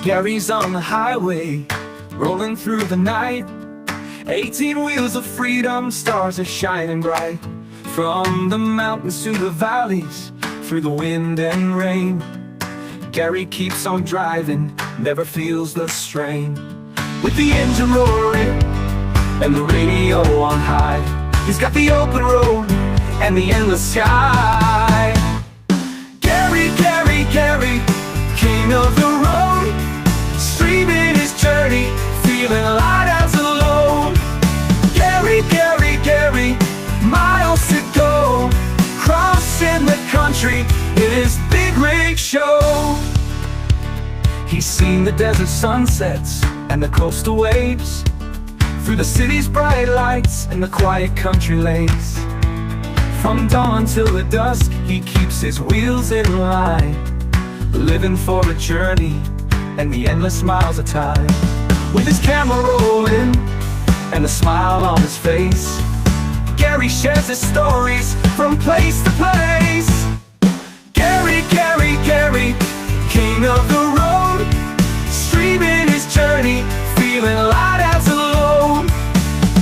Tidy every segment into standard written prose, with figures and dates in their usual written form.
Gary's on the highway, rolling through the night. 18 wheels of freedom, stars are shining bright. From the mountains to the valleys, through the wind and rain, Gary keeps on driving, never feels the strain. With the engine roaring and the radio on high, he's got the open road and the endless sky. Gary, Gary, Gary, king of the road, streaming his journey, feeling light as a load. Gary, Gary, Gary, miles to go, crossing the country in his big rig show. He's seen the desert sunsets and the coastal waves, through the city's bright lights and the quiet country lanes. From dawn till the dusk, he keeps his wheels in line, living for a journey and the endless miles of time. With his camera rolling and a smile on his face, Gary shares his stories from place to place. Gary, Gary, Gary, king of the road, streaming his journey, feeling light as a load.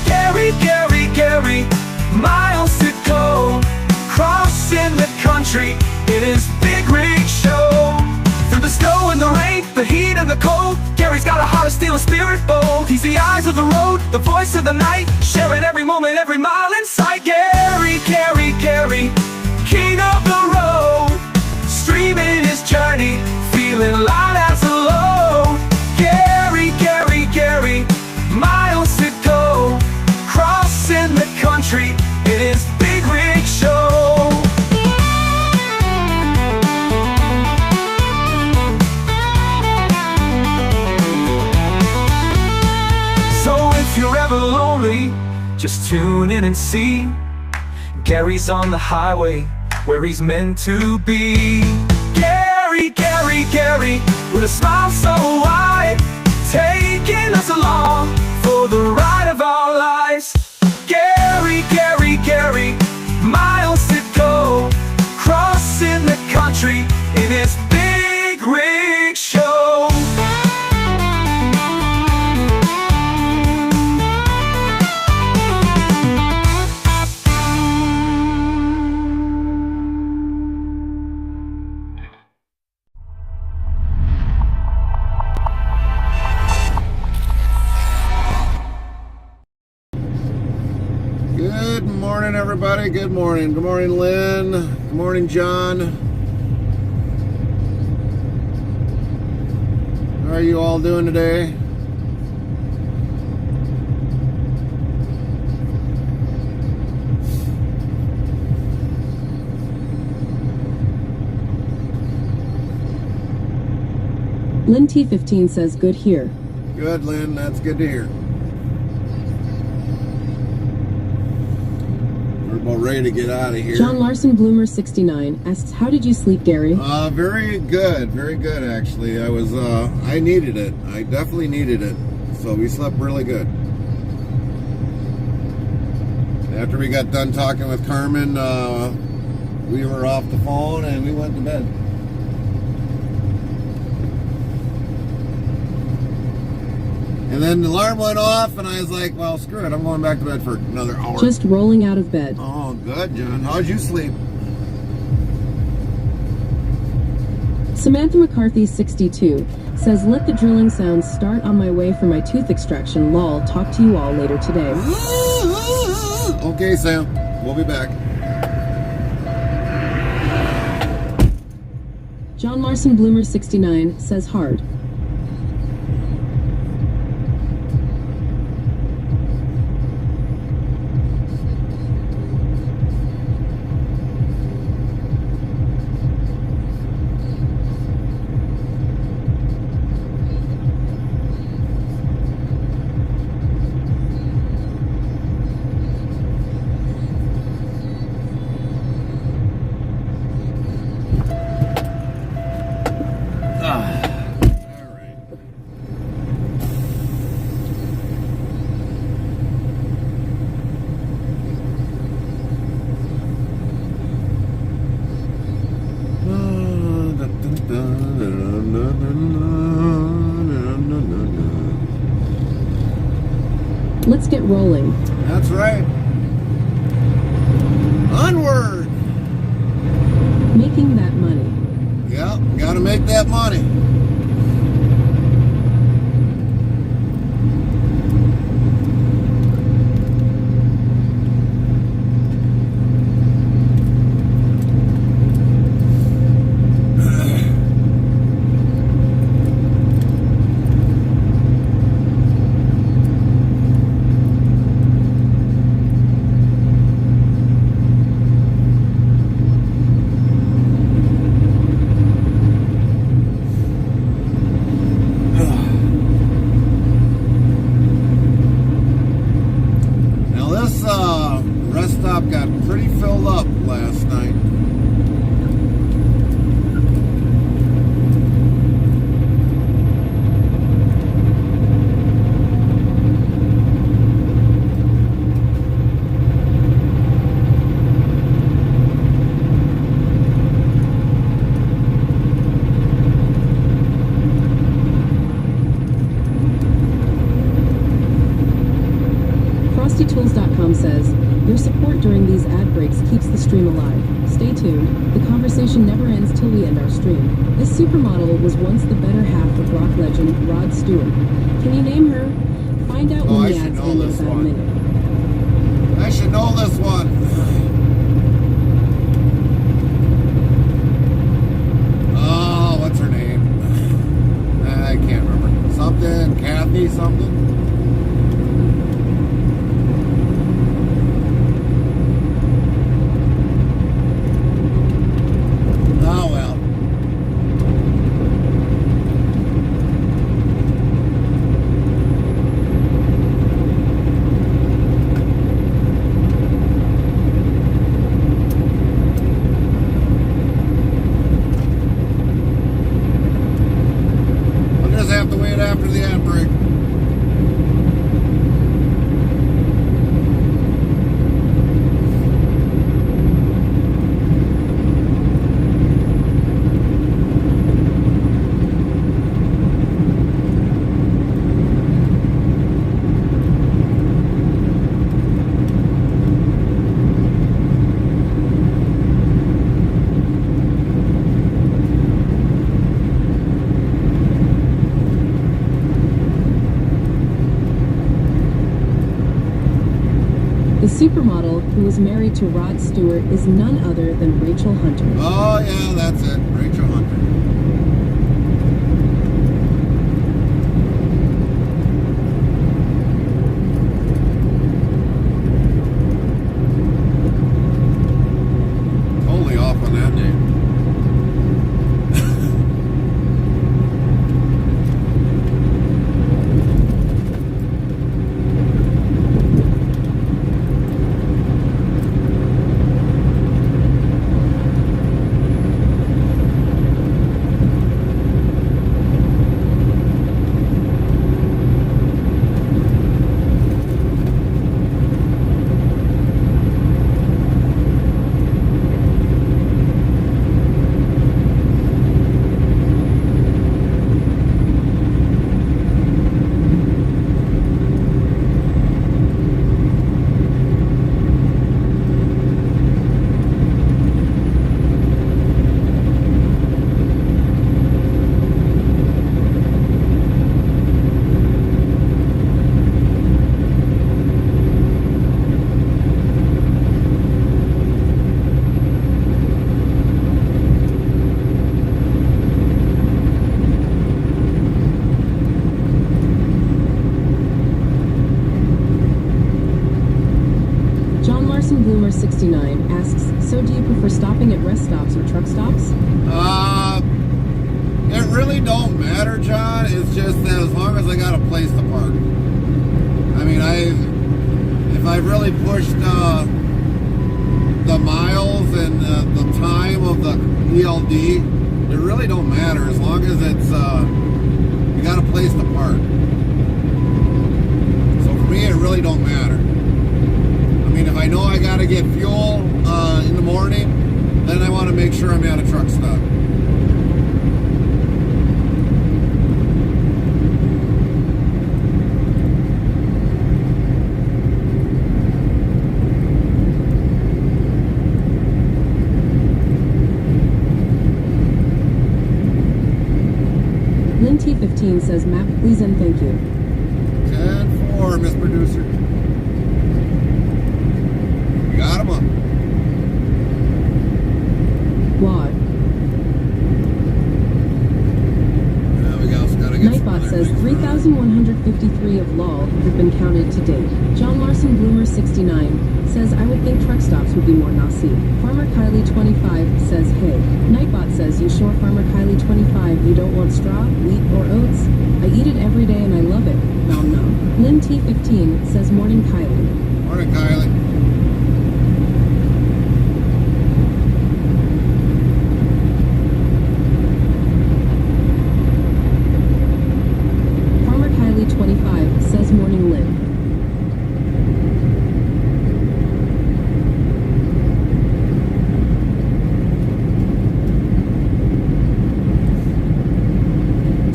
Gary, Gary, Gary, miles to go, crossing the country in his big rig show. Through the snow and the rain, the heat and the cold, Gary's got a heart of steel, a spirit bold. He's the eyes of the road, the voice of the night, sharing every moment, every mile in sight. Gary, Gary, Gary, king of the road, streaming his journey, feeling light as a load. Gary, Gary, Gary, miles to go, crossing the country in his big rig show. So if you're ever lonely, just tune in and see Gary's on the highway where he's meant to be. Gary, Gary, Gary, with a smile so wide, taking us along for the ride of our lives. Gary, Gary, Gary, miles to go, crossing the country in his big rig show. Good morning, everybody. Good morning. Good morning, Lynn. Good morning, John. How are you all doing today? Lynn T15 says good here. Good, Lynn. That's good to hear. About ready to get out of here. John Larson Bloomer 69 asks, how did you sleep, Gary? Very good actually. I needed it. I definitely needed it. So we slept really good. After we got done talking with Carmen, we were off the phone and we went to bed. And then the alarm went off, and I was like, well, screw it. I'm going back to bed for another hour. Just rolling out of bed. Oh, good, John. How'd you sleep? Samantha McCarthy 62 says, let the drilling sounds start on my way for my tooth extraction. Lol, talk to you all later today. Okay, Sam. We'll be back. John Larson Bloomer 69 says hard. Let's get rolling. That's right. Onward. Making that money. Yep, gotta make that money. Rest stop got pretty filled up last night. FrostyTools.com says, your support during these ad breaks keeps the stream alive. Stay tuned. The conversation never ends till we end our stream. This supermodel was once the better half of rock legend Rod Stewart. Can you name her? Find out when the ads end in about a minute. I should know this one. Oh, what's her name? I can't remember. Something, Kathy something? After the ad break. The supermodel who was married to Rod Stewart is none other than Rachel Hunter. Oh yeah, that's it, Rachel Hunter. Totally off on that name. Bloomer 69 asks, so do you prefer stopping at rest stops or truck stops? It really don't matter, John. It's just that as long as I got a place to park. I mean, if I've really pushed the miles and the time of the ELD, it really don't matter as long as it's you got a place to park. So for me, it really don't matter. I mean, if I know I got to get fuel in the morning, then I want to make sure I'm at a truck stop. Lynn T15 says, map please and thank you. 10-4, Miss Producer. Got him up. Quad. We gotta get Nightbot says 3,153 of LOL have been counted to date. John Larson Bloomer 69 says, I would think truck stops would be more Nazi. Farmer Kylie 25 says, hey. Nightbot says, you sure Farmer Kylie 25 you don't want straw, wheat, or oats? I eat it every day and I love it. Nom nom. Lynn T15 says, morning Kylie. Morning, Kylie. Farmer Kylie 25 says, morning Lynn.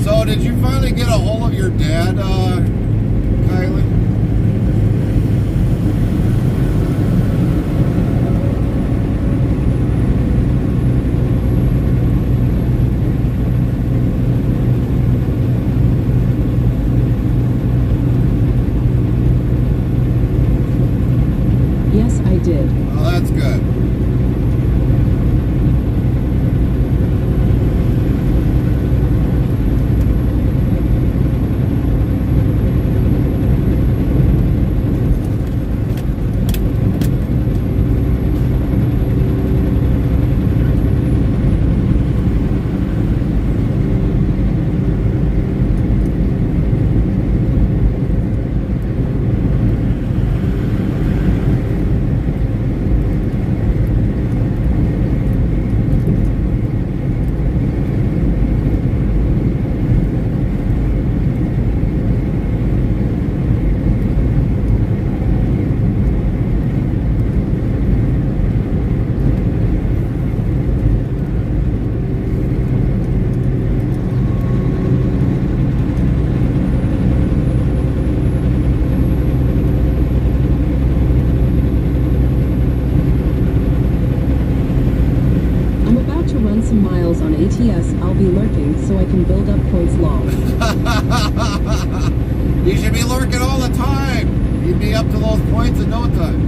So, did you finally get a hold of your dad, Kylie? Yes, I did. Oh, that's good. Some miles on ATS, I'll be lurking so I can build up points long. You should be lurking all the time. You'd be up to those points in no time.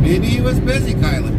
Maybe he was busy, Kylie.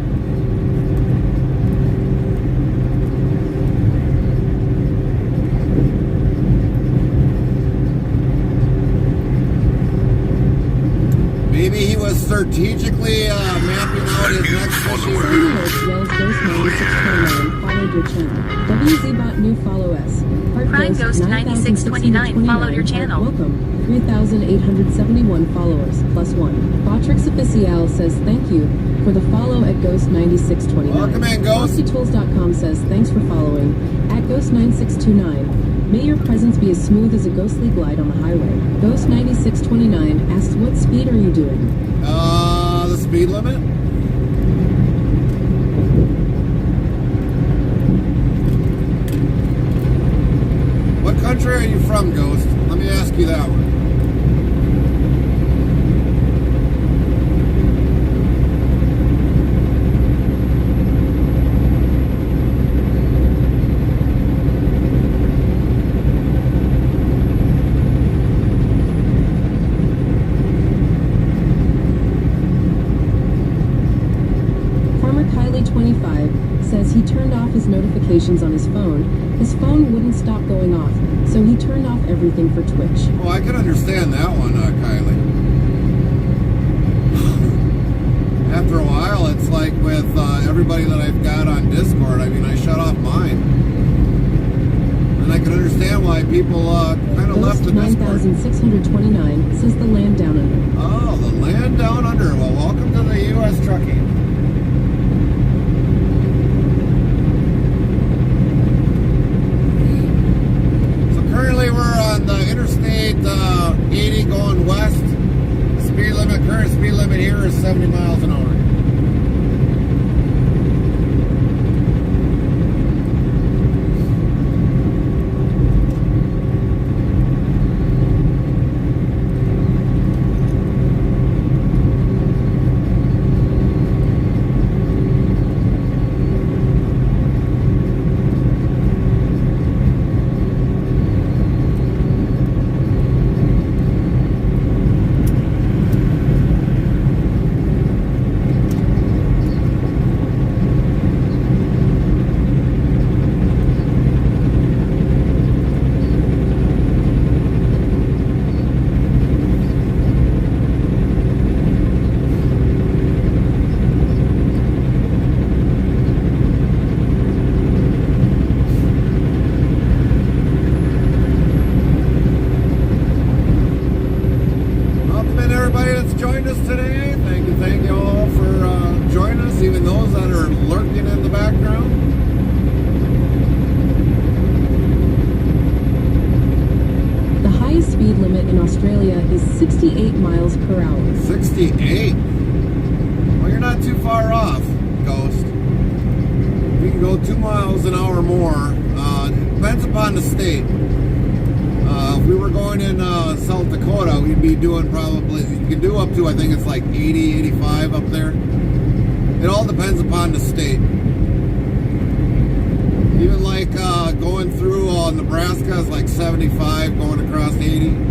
Maybe he was strategically mapping out his next fishing route. Yells Ghost 96.9, followed your channel. WZBot new follow S. Crime Ghost 9629 followed your channel. Welcome. 3,871 followers, plus 1. Botrix Official says thank you for the follow at Ghost 9629. Welcome in, Ghost. FoxyTools.com says thanks for following. At Ghost 9629. May your presence be as smooth as a ghostly glide on the highway. Ghost 9629 asks what speed are you doing? The speed limit? What country are you from, Ghost? Let me ask you that one. Says he turned off his notifications on his phone. His phone wouldn't stop going off, so he turned off everything for Twitch. Oh, I can understand that one, Kylie. After a while, it's like with everybody that I've got on Discord, I mean, I shut off mine. And I can understand why people kind of left the Discord. 9629 says the land down under. Oh, the land down under. Well, welcome to the U.S. Trucking. Currently, we're on the Interstate 80 going west. Speed limit, current speed limit here is 70 miles an hour. Australia is 68 miles per hour. 68? Well, you're not too far off, Ghost. We can go 2 miles an hour more. Depends upon the state. If we were going in South Dakota, we'd be doing probably, you can do up to, I think it's like 80, 85 up there. It all depends upon the state. Even like going through Nebraska is like 75, going across 80.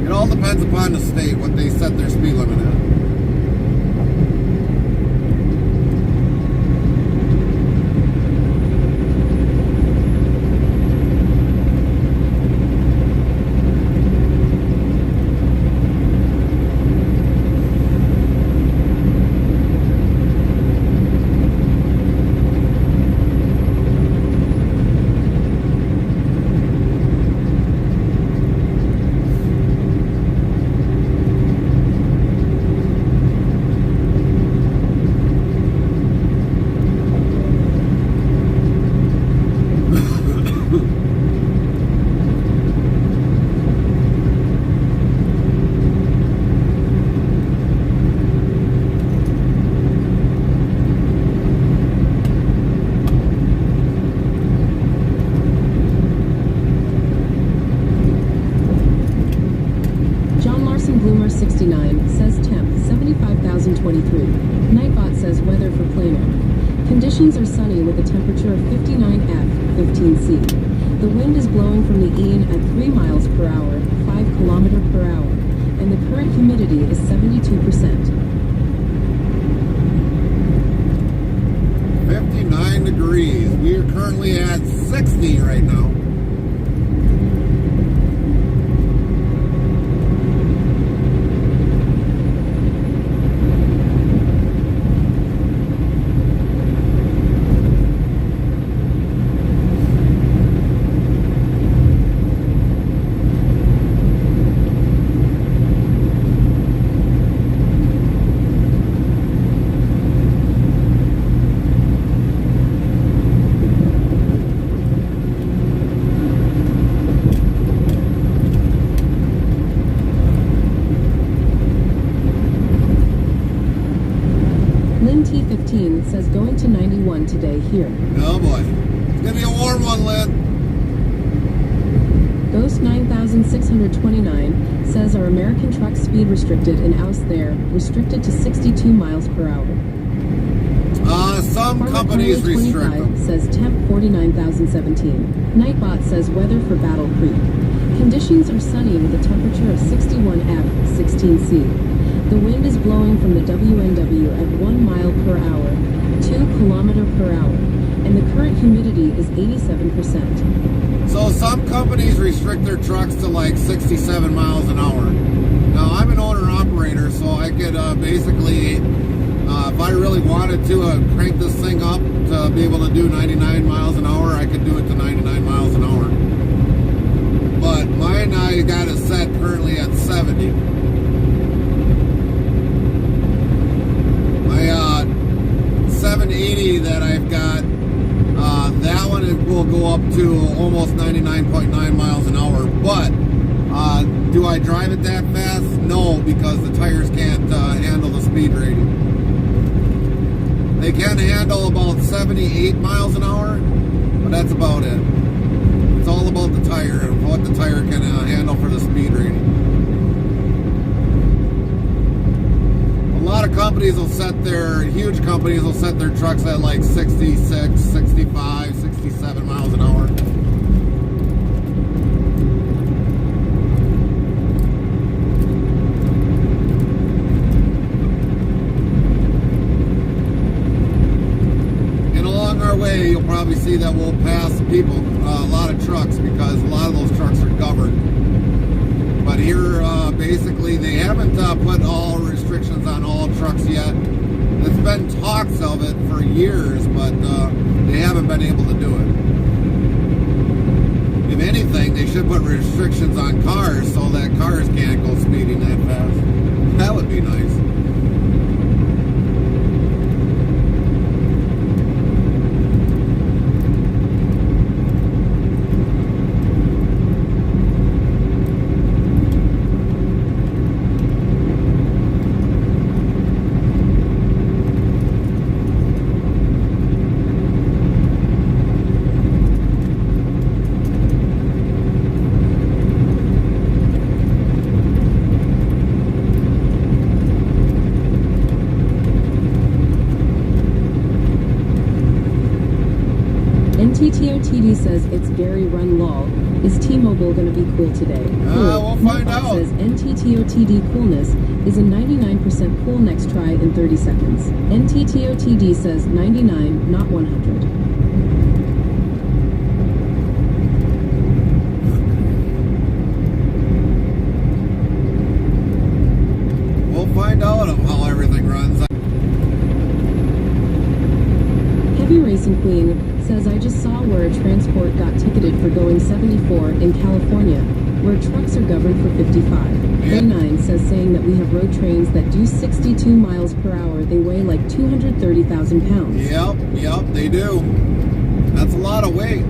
It all depends upon the state, what they set their speed limit at. Conditions are sunny with a temperature of 59°F, 15°C. The wind is blowing from the Ian at 3 miles per hour, 5 km per hour, and the current humidity is 72%. 59 degrees. We are currently at 60 right now. says going to 91 today here. Oh boy. It's gonna be a warm one, Lynn. Ghost 9629 says our American truck speed restricted in Aus there, restricted to 62 miles per hour. Some Farmer companies Carly restrict 25 them. says temp 49,017. Nightbot says weather for Battle Creek. Conditions are sunny with a temperature of 61F, 16C. The wind is blowing from the WNW at 1 mile per hour, 2 kilometer per hour, and the current humidity is 87%. So some companies restrict their trucks to like 67 miles an hour. Now I'm an owner-operator, so I could basically, if I really wanted to crank this thing up to be able to do 99 miles an hour, I could do it to 99 miles an hour. But mine, I got it set currently at 70. My 780 that I've got, that one will go up to almost 99.9 miles an hour. But do I drive it that fast? No, because the tires can't handle the speed rating. They can handle about 78 miles an hour, but that's about it. It's all about the tire and what the tire can handle for the speed rating. A lot of companies will set their, huge companies will set their trucks at like 66, 65, 67 miles an hour. And along our way, you'll probably see that we'll pass people, a lot of trucks, because a lot of those trucks are governed. But here, basically, they haven't put all restrictions on all trucks yet. There's been talks of it for years, but they haven't been able to do it. If anything, they should put restrictions on cars so that cars can't go speeding that fast. That would be nice. NTTOTD says it's Gary Run Lol. Is T-Mobile going to be cool today? We'll find Nightbot out. says NTTOTD coolness is a 99% cool next try in 30 seconds. NTTOTD says 99, not 100. We'll find out of how everything runs. Heavy Racing Queen says I just saw where a transport got ticketed for going 74 in California, where trucks are governed for 55. Yep. A9 says saying that we have road trains that do 62 miles per hour, they weigh like 230,000 pounds. Yep, they do. That's a lot of weight.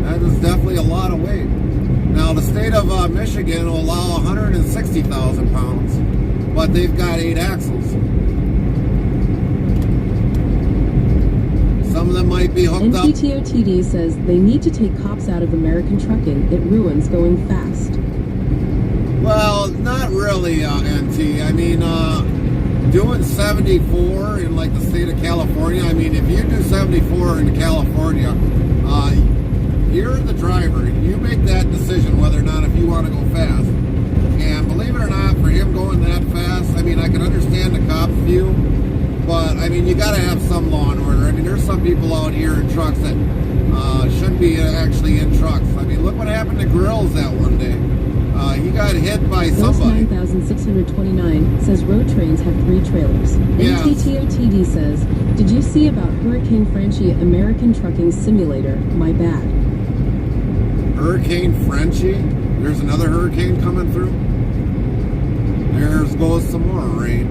That is definitely a lot of weight. Now, the state of Michigan will allow 160,000 pounds, but they've got 8 axles. Some of them might be hooked up. NTTOTD says they need to take cops out of American trucking. It ruins going fast. Well, not really, NT. I mean, doing 74 in like the state of California, I mean, if you do 74 in California, you're the driver. You make that decision whether or not if you want to go fast. And believe it or not, for him going that fast, I mean, I can understand the cop's view, but I mean, you got to have some law and order. I mean, there's some people out here in trucks that shouldn't be actually in trucks. I mean, look what happened to Grills that one day. He got hit by somebody. 9629 says road trains have 3 trailers. Yeah. NTTOTD says, did you see about Hurricane Frenchie American Trucking Simulator? My bad. Hurricane Frenchie? There's another hurricane coming through? There goes some more rain.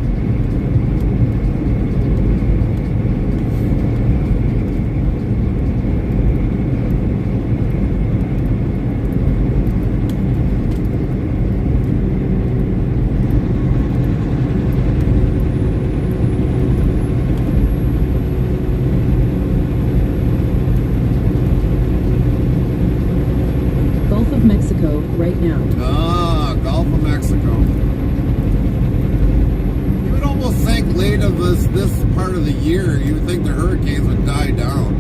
right now. Ah, Gulf of Mexico. You would almost think late of this part of the year, you would think the hurricanes would die down.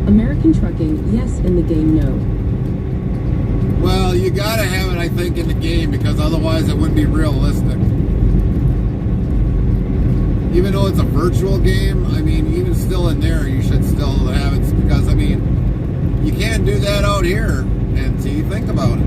American Trucking, yes. In the game, no. Well, you gotta have it, I think, in the game, because otherwise it wouldn't be realistic. Even though it's a virtual game, I mean, even still in there, you should still have it, because, I mean, you can't do that out here, NT. Think about it.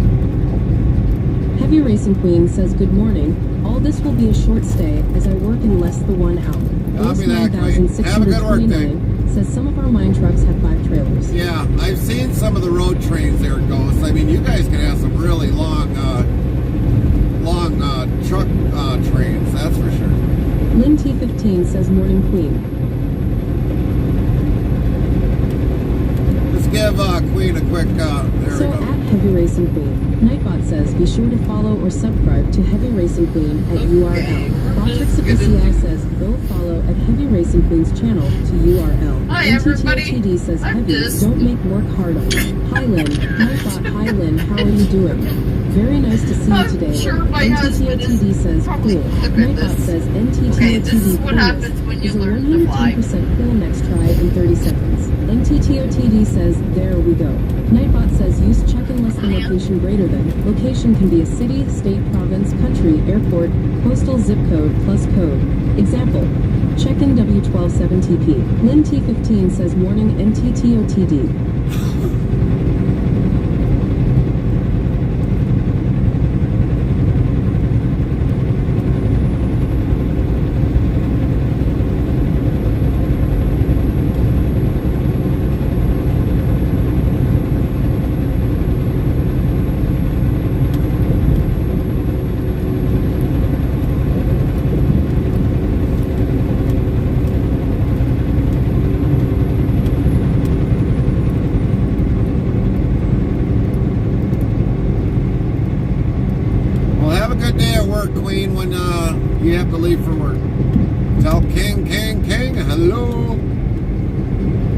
Heavy Racing Queen says, good morning. All this will be a short stay as I work in less than 1 hour. Copy that, Queen. Have a good work day. Says some of our mine trucks have 5 trailers. Yeah, I've seen some of the road trains there, Ghost. I mean, you guys can have some really long truck trains, that's for sure. Lynn T15 says, morning Queen. Let's give Queen a quick, there So we go. at Heavy Racing Queen, Nightbot says, be sure to follow or subscribe to Heavy Racing Queen at URL. Botrix Official says, go follow at Heavy Racing Queen's channel to URL. Hi, everybody. NTTOTD says, I'm Heavy, just- don't make work hard on you. Hi Lynn. Nightbot, hi Lynn, how are you doing? Very nice to see you I'm today. sure my husband NTTOTD is says, probably cool. sick of Nightbot this. says, Okay, NTTOTD this is what happens when you is a learn to fly. 110% cool next try in 30 seconds. NTTOTD says, there we go. Nightbot says, use check-in less than location greater than. Location can be a city, state, province, country, airport, postal zip code, plus code. Example, check-in W127TP. Lynn T15 says, morning NTTOTD. Queen, when you have to leave for work. Tell King, hello.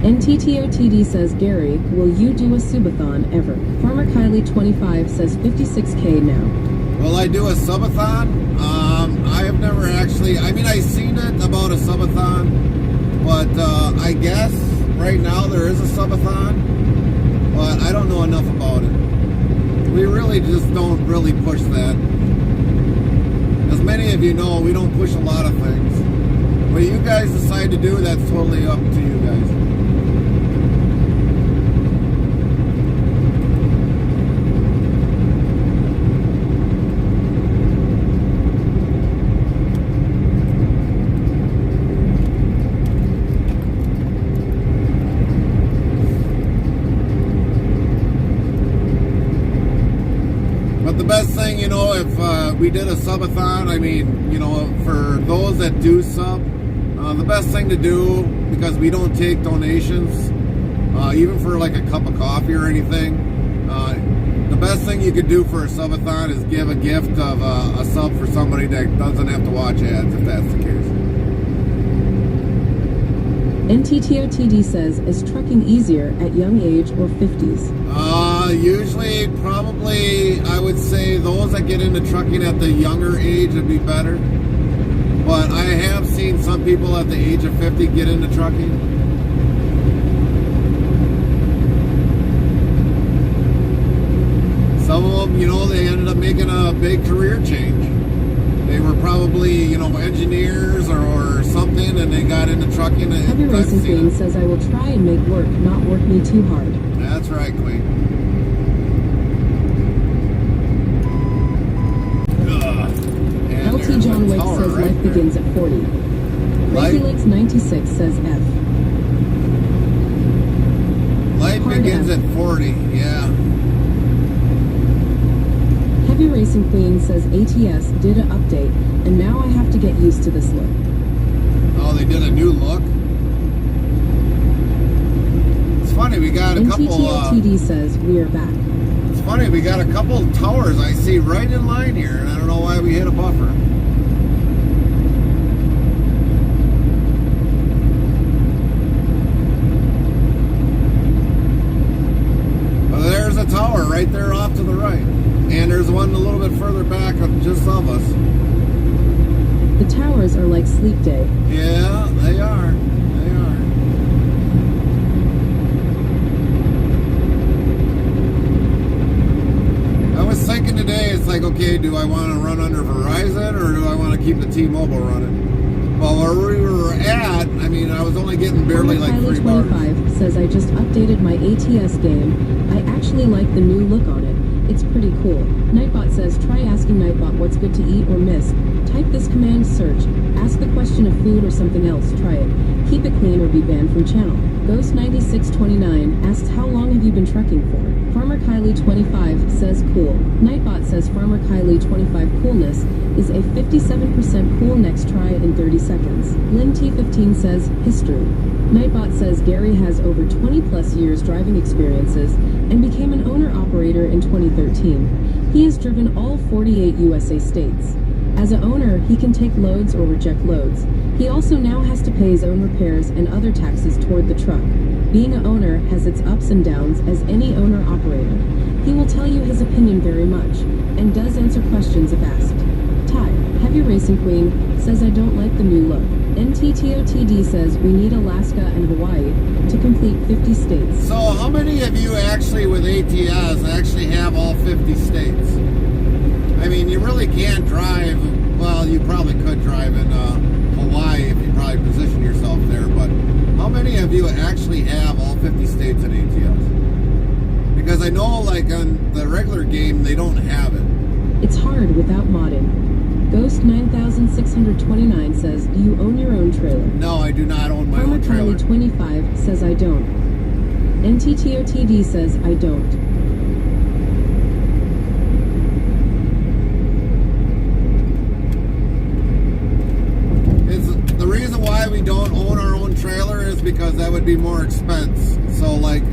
NTTOTD says, Gary, will you do a subathon ever? Farmer Kylie 25 says 56K now. Will I do a subathon? I have never actually, I mean, I've seen it about a subathon, but I guess right now there is a subathon, but I don't know enough about it. We really just don't really push that. As many of you know, we don't push a lot of things. What you guys decide to do, that's totally up to you guys. But the best thing, you know, if we did a subathon, I mean, you know, for those that do sub, the best thing to do, because we don't take donations, even for like a cup of coffee or anything, the best thing you could do for a subathon is give a gift of a sub for somebody that doesn't have to watch ads, if that's the case. NTTOTD says, is trucking easier at young age or 50s? Usually, probably, I would say those that get into trucking at the younger age would be better. But I have seen some people at the age of 50 get into trucking. Some of them, you know, they ended up making a big career change. They were probably, you know, engineers or something, and they got into trucking. Heavy Racing Queen says, I will try and make work, not work me too hard. That's right, Queen. LT John Wick says right life begins at 40. Crazy Lakes 96 says F. Life Hard begins F. at 40, yeah. Heavy Racing Queen says ATS did an update, and now I have to get used to this look. Oh, they did a new look? It's funny, we got a couple... NTTOTD says we are back. It's funny, we got a couple towers I see right in line here, and I don't know why we hit a buffer. right there off to the right. And there's one a little bit further back just of us. The towers are like sleep day. Yeah, they are. They are. I was thinking today, it's like, okay, do I want to run under Verizon or do I want to keep the T-Mobile running? Well, where we were at, I mean, I was only getting barely like $3. 25 says I just updated my ATS game. I actually like the new look on it. It's pretty cool. Nightbot says try asking Nightbot what's good to eat or miss. Type this command search. Ask the question of food or something else. Try it. Keep it clean or be banned from channel. Ghost9629 asks how long have you been trucking for? Farmer Kylie25 says cool. Nightbot says Farmer Kylie25 coolness is a 57% cool next try in 30 seconds. Lynn T15 says history. Nightbot says Gary has over 20 plus years driving experiences and became an owner-operator in 2013. He has driven all 48 USA states. As an owner, he can take loads or reject loads. He also now has to pay his own repairs and other taxes toward the truck. Being an owner has its ups and downs as any owner-operator. He will tell you his opinion very much, and does answer questions if asked. Ty, Heavy Racing Queen, says I don't like the new look. NTTOTD says we need Alaska and Hawaii to complete 50 states. So how many of you actually with ATS actually have all 50 states? I mean, you really can't drive, well, you probably could drive in Hawaii if you probably position yourself there, but how many of you actually have all 50 states in ATS? Because I know, like, on the regular game, they don't have it. It's hard without modding. Ghost 9629 says, do you own your own trailer? No, I do not own my Farmer own trailer. Kylie 25 says I don't. NTTOTD says I don't. The reason why we don't own our own trailer is because that would be more expense. So like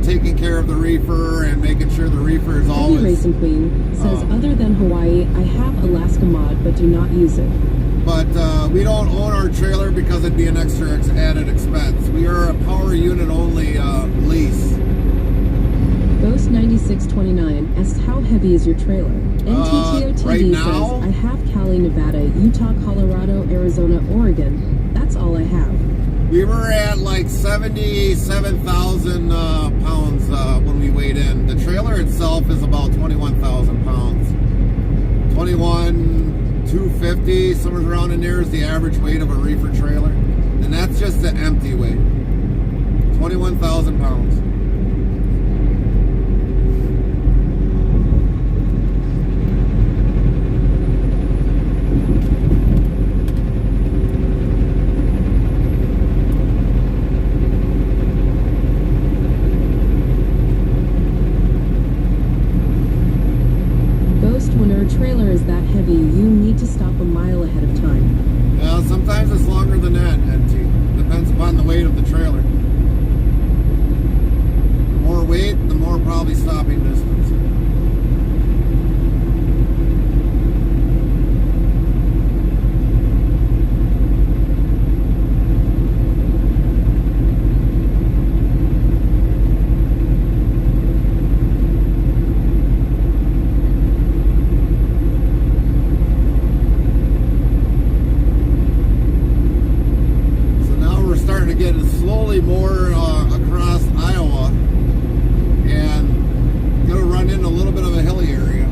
taking care of the reefer and making sure the reefer is Heavy always... Racing Queen says other than Hawaii, I have Alaska mod but do not use it. But we don't own our trailer because it'd be an extra added expense. We are a power unit only lease. Ghost 9629 asks how heavy is your trailer? NTTOTD right now? says I have Cali, Nevada, Utah, Colorado, Arizona, Oregon. That's all I have. We were at like 77,000 pounds when we weighed in. The trailer itself is about 21,000 pounds. 21,250, somewhere around in there is the average weight of a reefer trailer. And that's just the empty weight. 21,000 pounds. Trailer is that heavy, you need to stop a mile ahead of time. Yeah, sometimes it's longer than that, NT. Depends upon the weight of the trailer. The more weight, the more probably stopping distance. More across Iowa and gonna run in a little bit of a hilly area.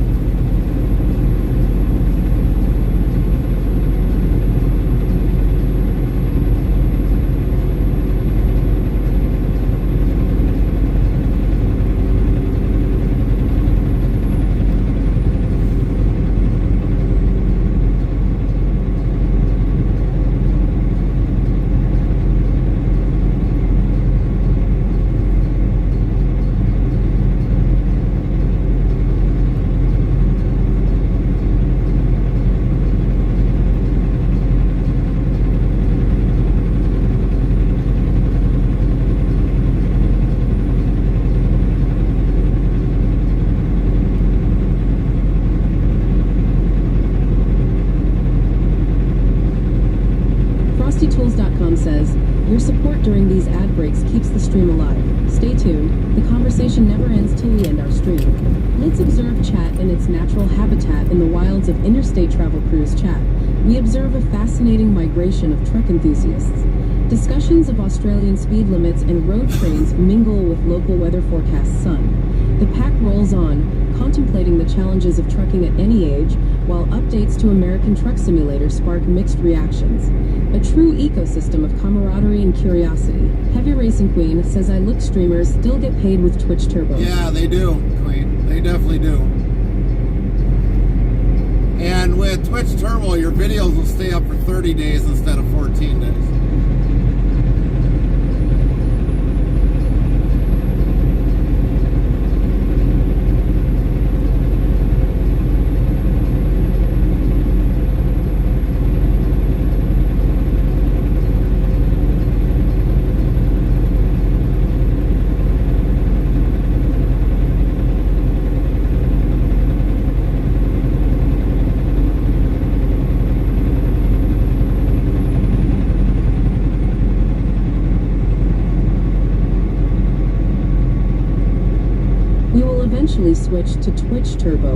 support during these ad breaks keeps the stream alive. Stay tuned. The conversation never ends till we end our stream. Let's observe chat in its natural habitat in the wilds of Interstate Travel Cruise Chat. We observe a fascinating migration of truck enthusiasts. Discussions of Australian speed limits and road trains mingle with local weather forecast sun. The pack rolls on, contemplating the challenges of trucking at any age, while updates to American Truck Simulator spark mixed reactions. A true ecosystem of camaraderie and curiosity. Heavy Racing Queen says I Look streamers still get paid with Twitch Turbo. Yeah, they do, Queen. They definitely do. And with Twitch Turbo, your videos will stay up for 30 days instead of 14 days. Eventually switch to Twitch Turbo.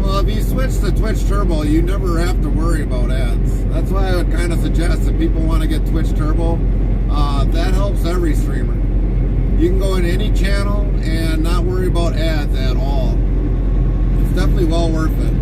Well, if you switch to Twitch Turbo, you never have to worry about ads. That's why I would kind of suggest if people want to get Twitch Turbo, that helps every streamer. You can go in any channel and not worry about ads at all. It's definitely well worth it.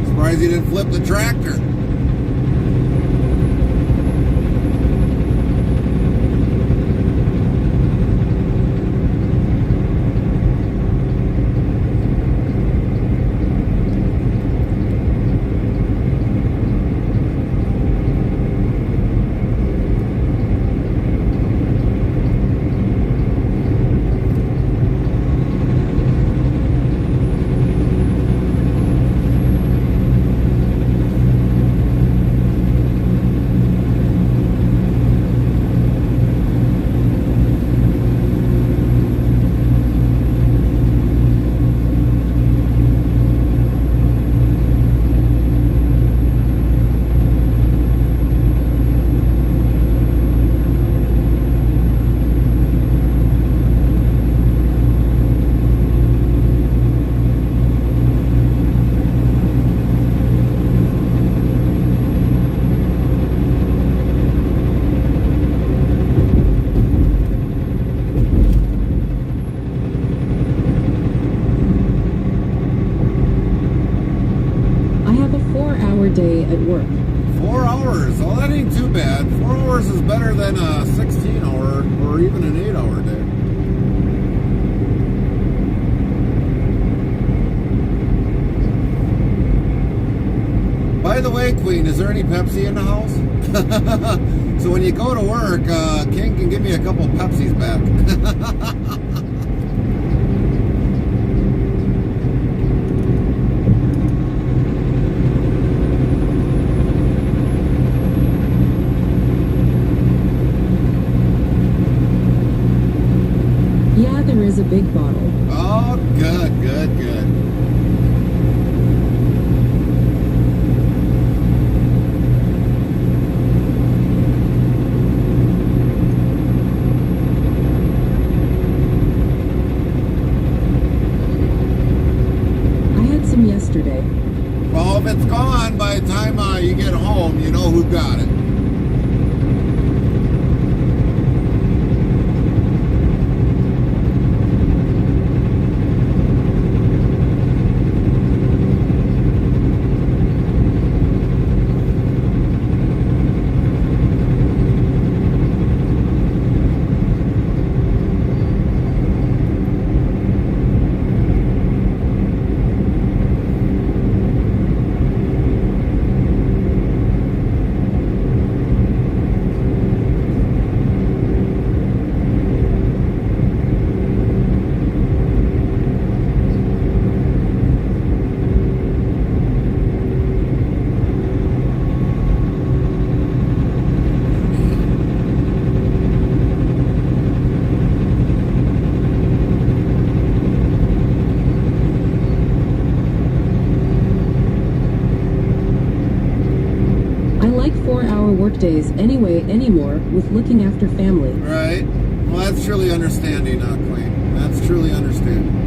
Surprised he didn't flip the tractor. Day at work. 4 hours? Well, that ain't too bad. 4 hours is better than a 16-hour or even an 8-hour day. By the way, Queen, is there any Pepsi in the house? So when you go to work, King can give me a couple Pepsis back. Oh, good, good, good. I had some yesterday. Well, if it's gone by the time you get home, you know who got it. Workdays anyway anymore with looking after family. Right. Well, that's truly understanding, Queen. That's truly understanding.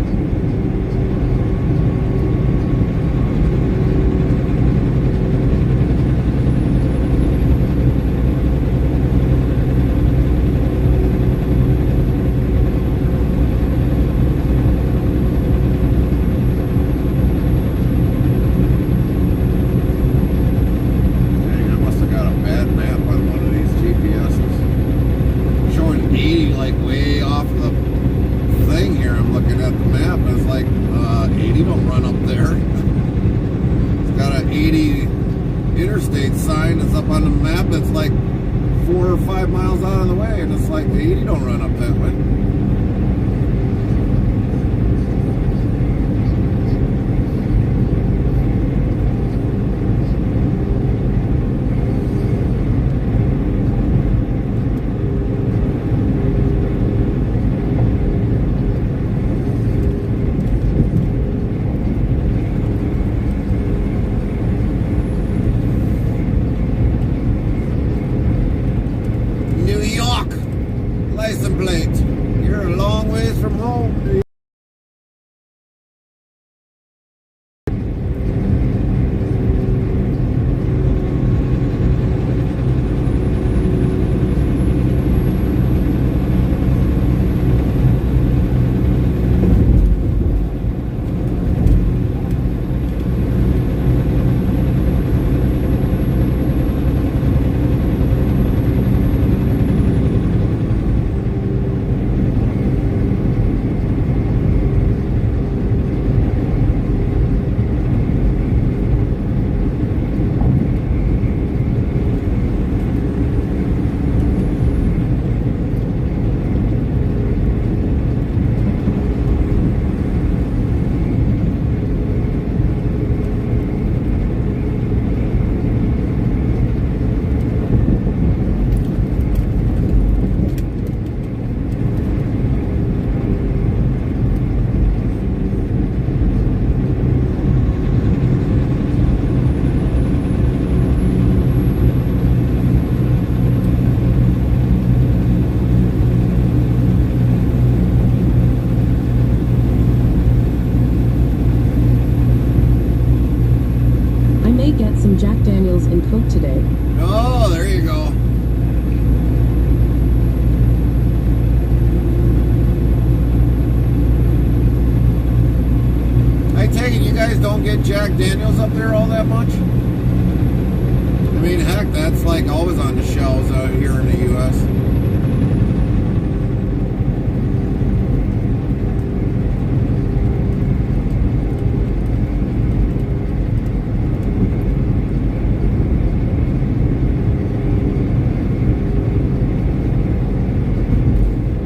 Interstate sign is up on the map that's like 4 or 5 miles out of the way, and it's like 80 don't run up that way. License plate. You're a long ways from home, dude. Some Jack Daniels and Coke today. Oh, there you go. I take it you guys don't get Jack Daniels up there all that much? I mean, heck, that's like always on the shelves out here in the U.S.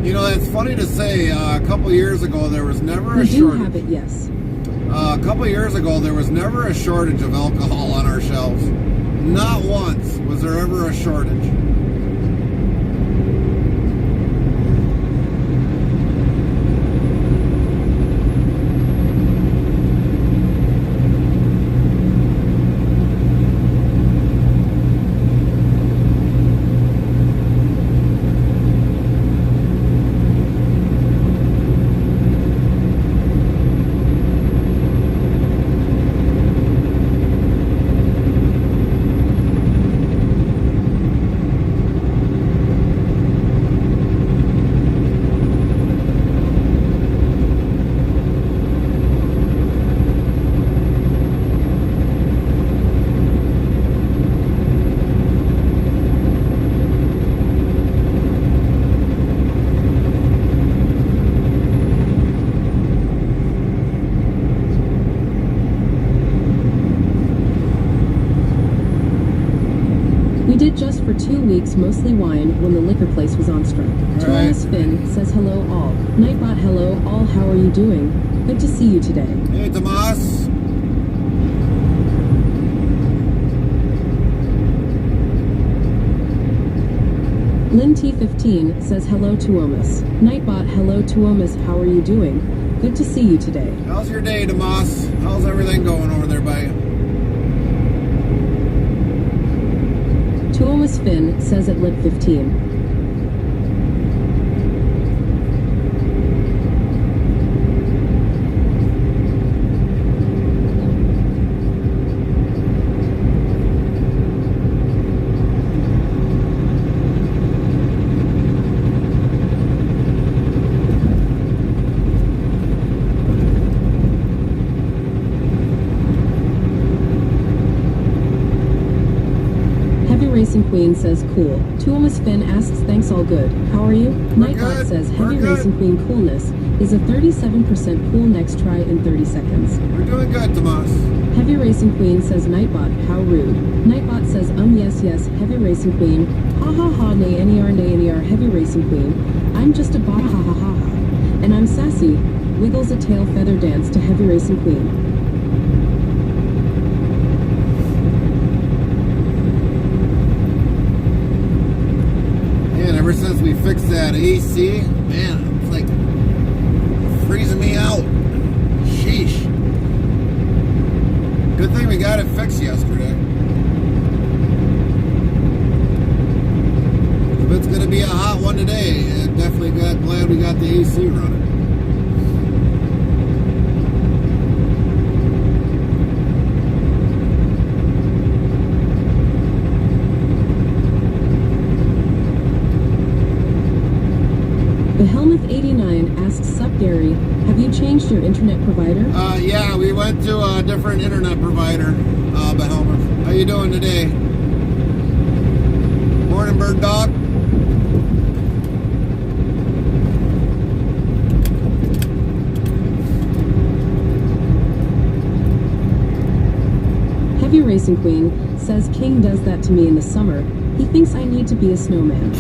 You know, it's funny to say, a couple years ago there was never a shortage. We do have it, yes. A couple years ago there was never a shortage of alcohol on our shelves. Not once was there ever a shortage. just for 2 weeks, mostly wine, when the liquor place was on strike. Thomas Finn says hello all. Nightbot, hello all, how are you doing? Good to see you today. Hey, Tomas. Lynn T15 says hello Tuomas. Nightbot, hello Tuomas, how are you doing? Good to see you today. How's your day, Tomas? How's everything going over there by you? Tuomas Finn says at Lit 15. Racing Queen says cool. Tuomas Finn asks thanks all good. How are you? Nightbot says heavy racing queen coolness is a 37% cool next try in 30 seconds. We're doing good, Tomas. Heavy racing queen says Nightbot, how rude. Nightbot says yes, heavy racing queen. Ha ha ha ner heavy racing queen. I'm just a bot ha ha ha ha. And I'm sassy. Wiggles a tail feather dance to heavy racing queen. Ever since we fixed that AC, man, it's like freezing me out. Sheesh. Good thing we got it fixed yesterday. If it's going to be a hot one today, definitely glad we got the AC running. The Helmuth 89 asks, sup Gary, have you changed your internet provider? Yeah, we went to a different internet provider, Helmuth. How you doing today? Morning, bird dog. Heavy Racing Queen says King does that to me in the summer. He thinks I need to be a snowman.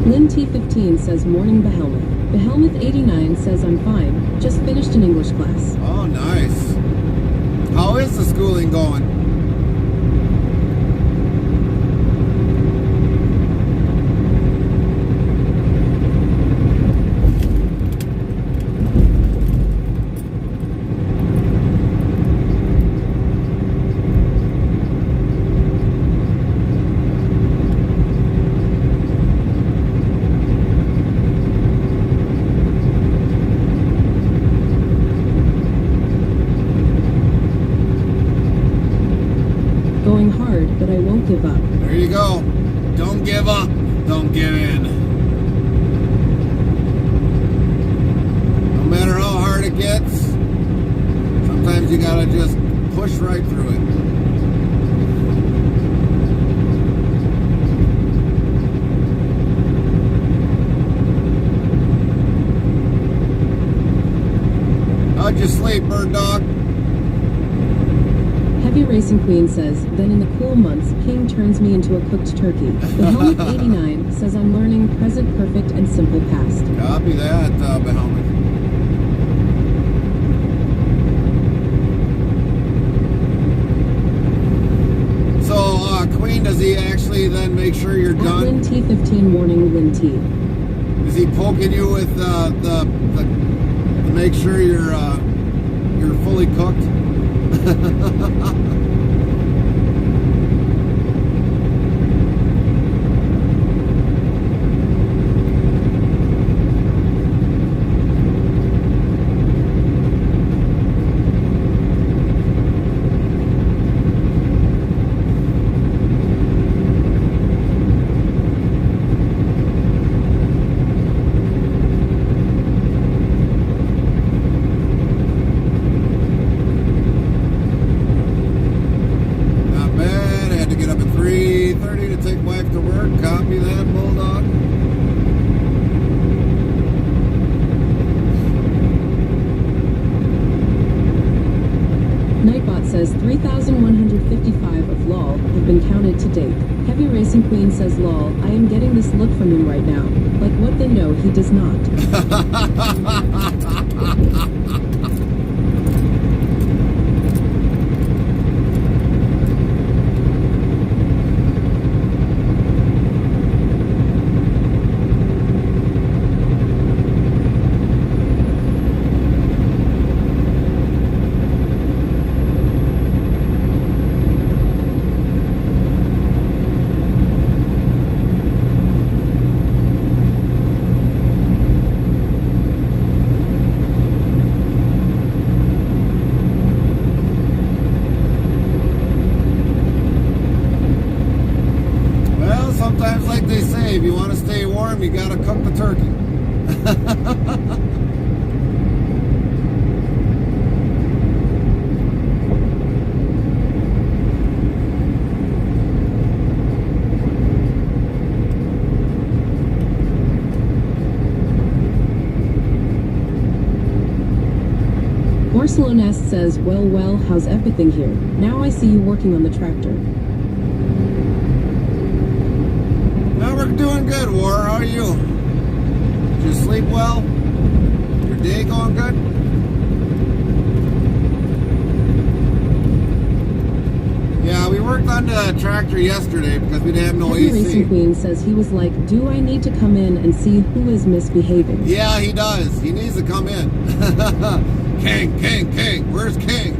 Lynn T15 says morning Behelmuth. Behelmuth 89 says I'm fine. Just finished an English class. Oh, nice. How is the schooling going? Going hard, but I won't give up. There you go. Don't give up. Don't give in. No matter how hard it gets, sometimes you gotta just push right through it. How'd you sleep, bird dog? Heavy Racing Queen says, then in the cool months, King turns me into a cooked turkey. The Helmet 89 says I'm learning present perfect and simple past. Copy that, Behelmet. So, Queen, does he actually then make sure you're done? Lynn T15 warning Lynn T. Is he poking you with to make sure you're fully cooked? says 3,155 of lol have been counted to date. Heavy Racing Queen says lol, I am getting this look from him right now. Like what they know he does not. Sometimes, like they say, if you want to stay warm, you gotta cook the turkey. Barcelonest says, well, how's everything here? Now I see you working on the tractor. Well, we're doing good, War. How are you? Did you sleep well? Your day going good? Yeah, we worked on the tractor yesterday because we didn't have no Heavy AC. Racing Queen says he was like, do I need to come in and see who is misbehaving? Yeah, he does. He needs to come in. King. Where's King?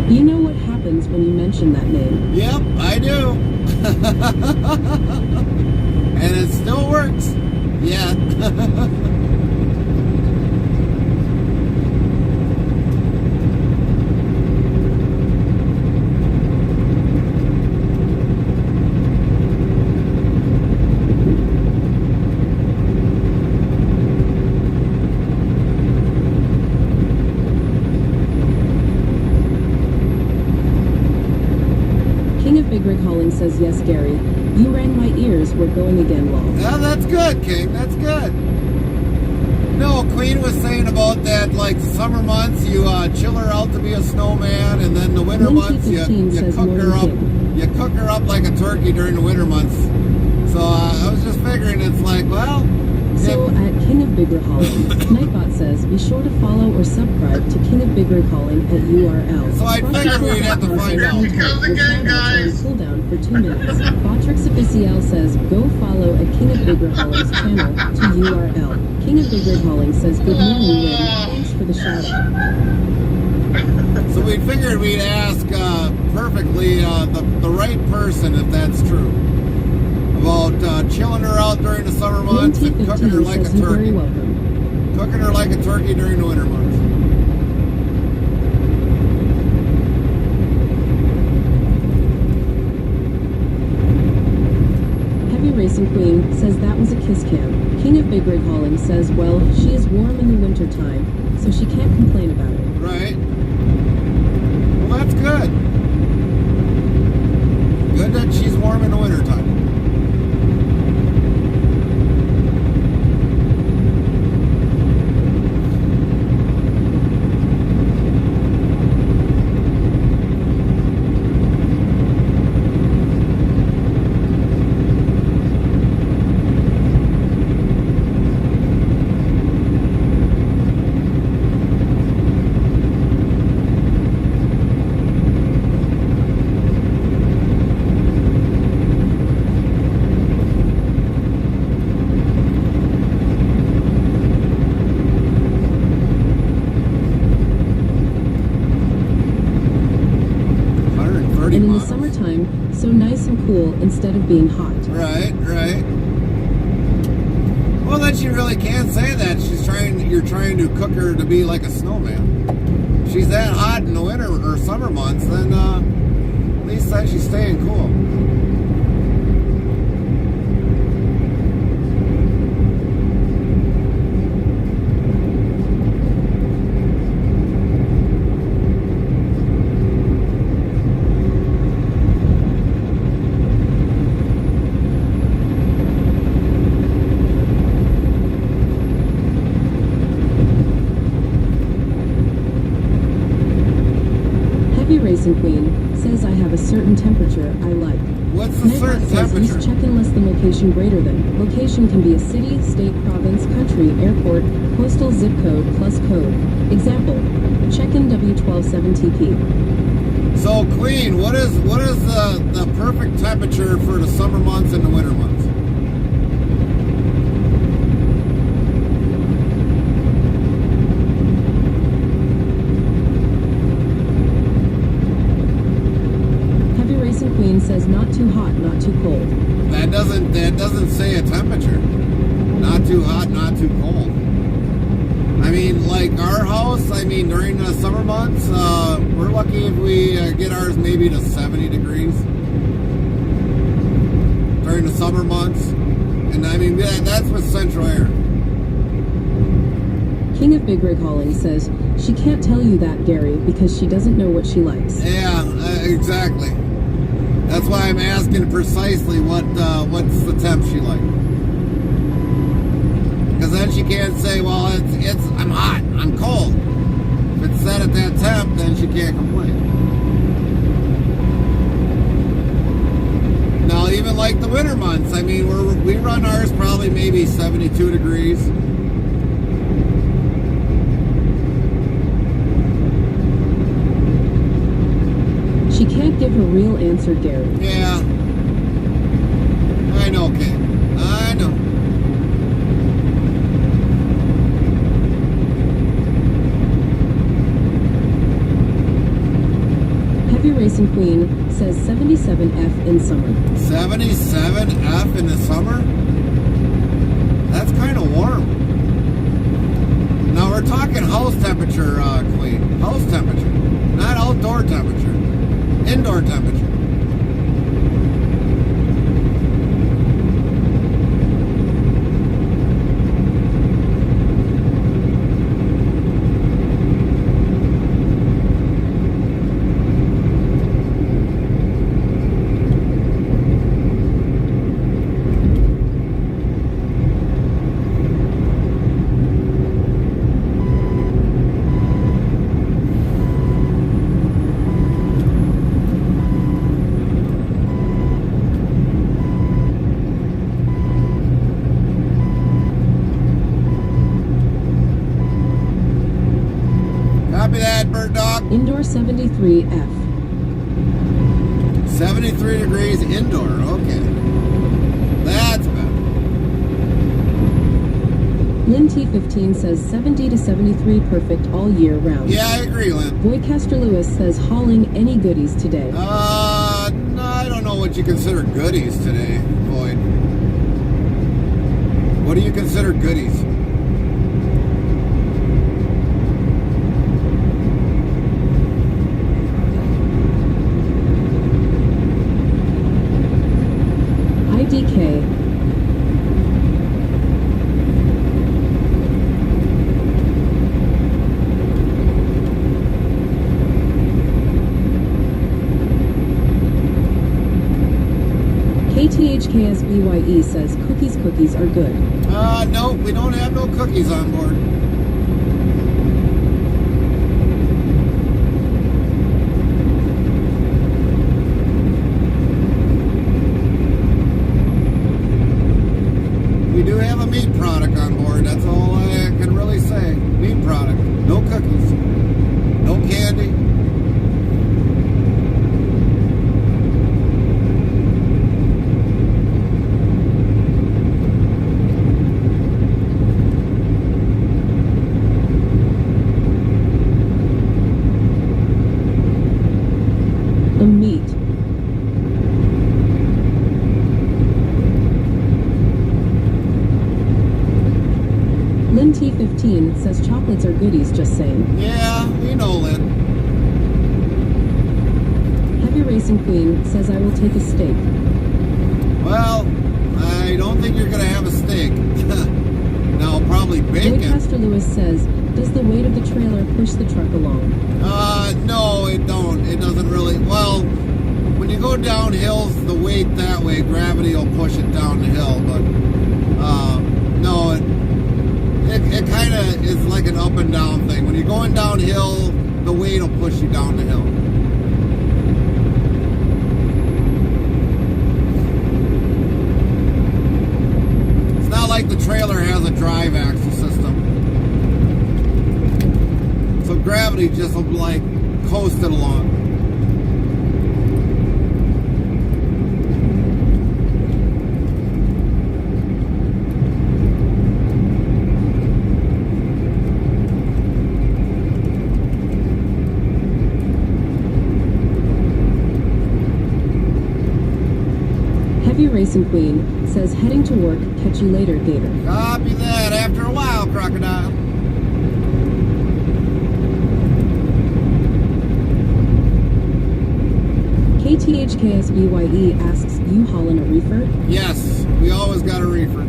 You know what happens when you mention that name. Yep, I do. And it still works. Yeah. Big Rig Hauling says, yes, Gary. You rang my ears. We're going again, lol. Yeah, that's good, King. That's good. No, Queen was saying about that, like, summer months, you chill her out to be a snowman, and then the winter months, you cook her up. You cook her up like a turkey during the winter months. So I was just figuring, it's like, well. So at King of Big Rig Hauling, Nightbot says, be sure to follow or subscribe to King of Big Rig Hauling at URL. So I figured we'd have to find out. How's it going, guys? Cool down for 2 minutes. Botrix Official says, go follow at King of Big Rig Hauling's channel to URL. King of Big Rig Hauling says, good morning, Lynn. Thanks for the shout out. So we figured we'd ask perfectly the right person, if that's true, about chilling her out during the summer months and cooking her like a turkey. Cooking her like a turkey during the winter months. Heavy Racing Queen says that was a kiss cam. King of Big Rig Hauling says, well, she is warm in the winter time, so she can't complain about it. Right. Well, that's good. Good that she's warm in the winter time. And in the summertime, so nice and cool instead of being hot. Right. Well, then she really can't say that. You're trying to cook her to be like a snowman. If she's that hot in the winter or summer months, then at least then she's staying cool. Racing Queen says I have a certain temperature I like. What's the Nightbot certain says temperature? use check-in less than location greater than. Location can be a city, state, province, country, airport, postal, zip code, plus code. Example, check-in W127TP. So, Queen, what is the perfect temperature for the summer months and the winter months? Queen says not too hot, not too cold. That doesn't say a temperature. Not too hot, not too cold. I mean, like our house, I mean, during the summer months, we're lucky if we get ours maybe to 70 degrees during the summer months. And I mean, that's with central air. King of Big Rig Hauling says she can't tell you that, Gary, because she doesn't know what she likes. Yeah, exactly. That's why I'm asking precisely what's the temp she like. Because then she can't say, well, I'm hot, I'm cold. If it's set at that temp, then she can't complain. Now, even like the winter months, I mean, we run ours probably maybe 72 degrees. She can't give a real answer, Gary. Yeah. I know, Kate. I know. Heavy Racing Queen says 77F in summer. 77F in the summer? That's kind of warm. Now we're talking house temperature, Queen. House temperature. Not outdoor temperature. Indoor temperature. Copy that, bird dog. Indoor 73F. 73 degrees indoor. Okay. That's better. Lynn T15 says 70 to 73 perfect all year round. Yeah, I agree, Lynn. Boycaster Lewis says hauling any goodies today. No, I don't know what you consider goodies today, Boyd. What do you consider goodies? IDK. KTHKSBYE says cookies are good. No, we don't have no cookies on board. We do have a meat product on board. That's all I can really say. Meat product. No cookies. No candy. A meat. Lynn615 says chocolates are goodies, just saying. Yeah, you know, Lynn. Heavy Racing Queen says I will take a steak. Well, I don't think you're going to have a steak. No, probably bacon. Pastor Lewis says, does the weight of the trailer push the truck along? No, it don't. It doesn't really. Well, when you go down hills, the weight that way, gravity will push it down the hill. But no, it kind of is like an up and down thing. When you're going downhill, the weight will push you down the hill. It's not like the trailer has a drive axle system. So gravity just will like coast it along. Heavy Racing Queen says heading to work, catch you later, Gator. Copy that. After a while, Crocodile. KTHKSBYE asks, you haulin' a reefer? Yes, we always got a reefer.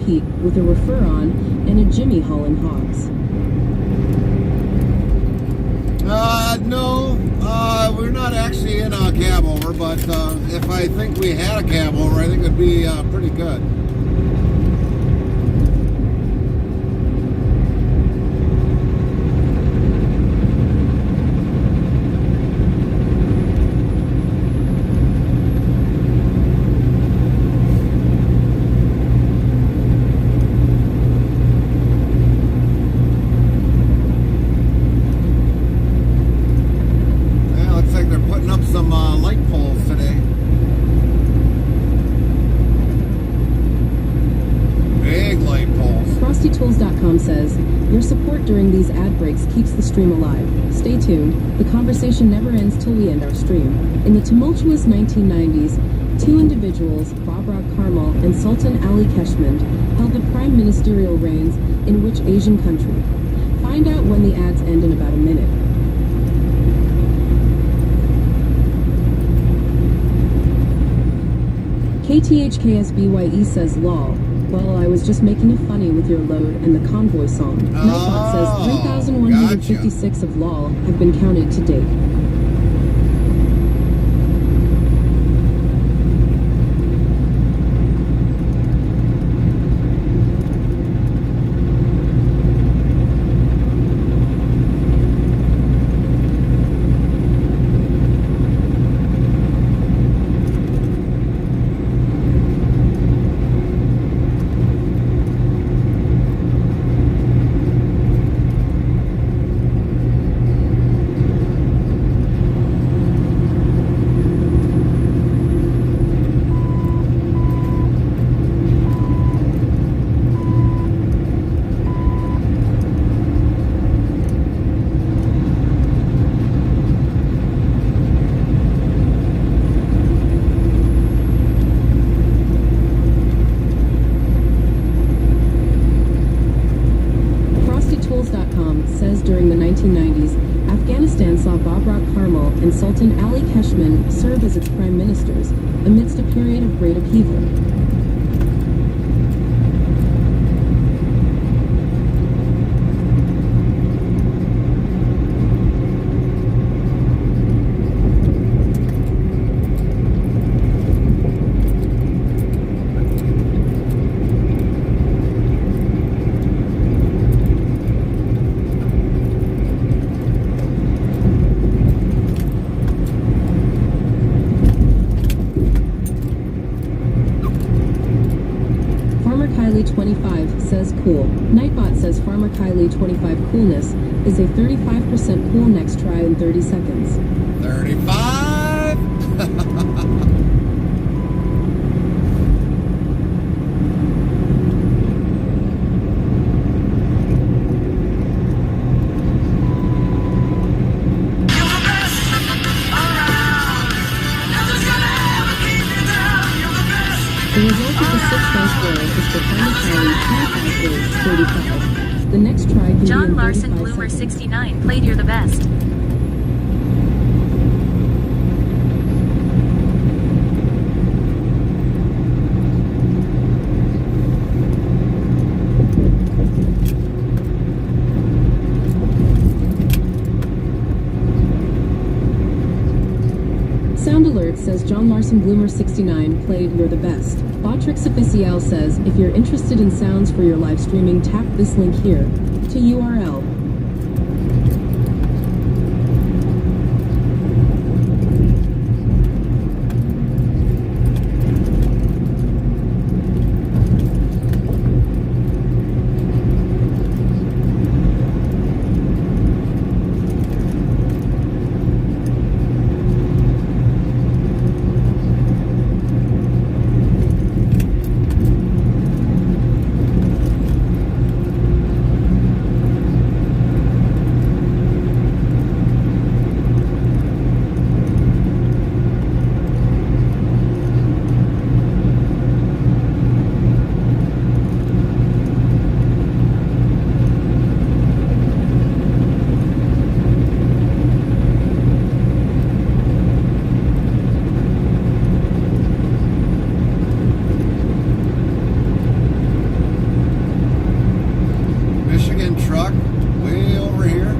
Pete with a refer on and a Jimmy hauling hogs. No, we're not actually in a cab over, but if I think we had a cab over, I think it'd be pretty good. Says, your support during these ad breaks keeps the stream alive. Stay tuned. The conversation never ends till we end our stream. In the tumultuous 1990s, two individuals, Babrak Karmal and Sultan Ali Keshmand, held the prime ministerial reins in which Asian country? Find out when the ads end in about a minute. KTHKSBYE says, lol. Well, I was just making a funny with your load and the convoy song. Nightbot says 3,156 gotcha. of LOL have been counted to date. during the 1990s, Afghanistan saw Babrak Karmal and Sultan Ali Keshman serve as its prime ministers, amidst a period of great upheaval. Kylie25 says cool. Nightbot says Farmer Kylie25 coolness is a 35% cool. Next try in 30 seconds. 35? The result of the 6th dice roll is for Farmer Kylie 25 is 35. The next try can be John in Larson 35 Bloomer seconds. 69 played You're the Best. Sound Alert says John Larson Bloomer 69 played You're the Best. Botrix Official says if you're interested in sounds for your live streaming, tap this link here to URL. Truck way over here.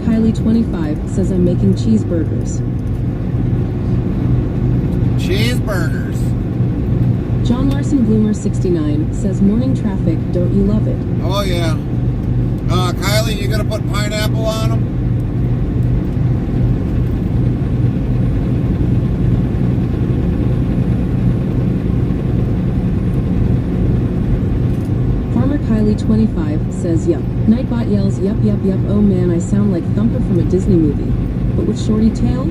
Kylie25 says I'm making cheeseburgers. Cheeseburgers. John Larson Bloomer 69 says morning traffic, don't you love it? Oh yeah. Kylie, you gonna put pineapple on them? Kylie25 says yup. Nightbot yells yup yup yup. Oh man, I sound like Thumper from a Disney movie. But with shorty tail?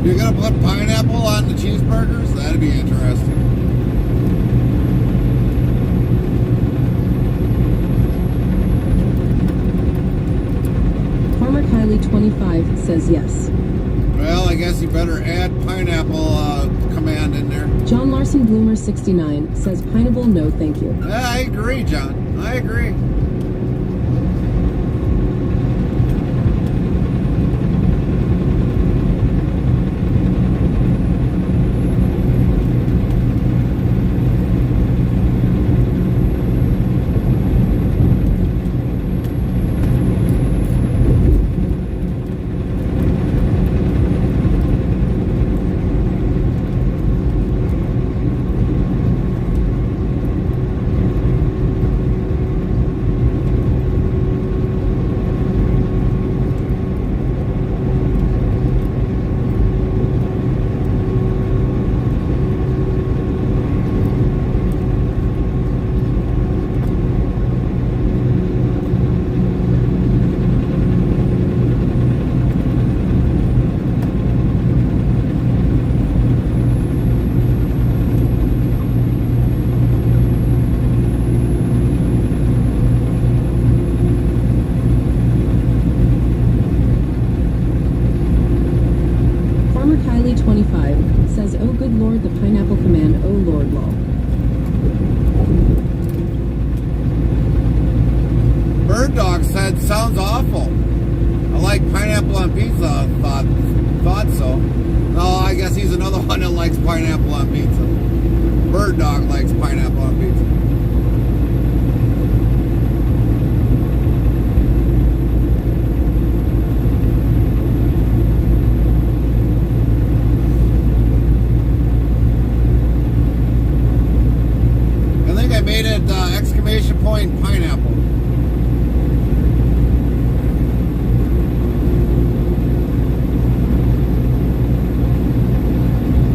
You're gonna put pineapple on the cheeseburgers? That'd be interesting. Farmer Kylie25 says yes. Well, I guess you better add pineapple command in there. John Larson Bloomer 69 says pineapple no thank you. Yeah, I agree, John. I agree. Kylie 25 says, "Oh good lord, the pineapple command, oh lord lol." Bird Dog said, sounds awful. I like pineapple on pizza. Thought so. No, I guess he's another one that likes pineapple on pizza. Bird Dog likes pineapple on pizza. I think I made it exclamation point pineapple.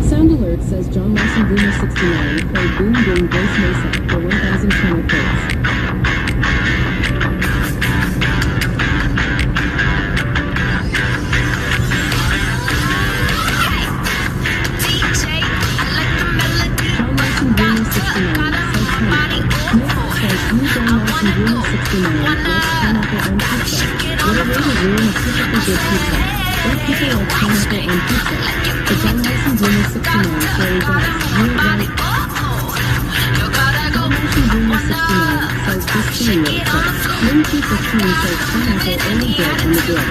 Sound alert says John Larson Boomer 69 played Boom Boom Grace Mesa for 1,000 channel codes. John Larson Boomer 69 says pineapple. Nick says, "You John Larson Boomer 69 likes pineapple on pizza. What a way to ruin a typically good pizza. What people like pineapple on pizza?" The John Larson Boomer 69 very does. You're right. John Larson Boomer 69 says this thing really says. Linky 15 says pineapple only good on the good.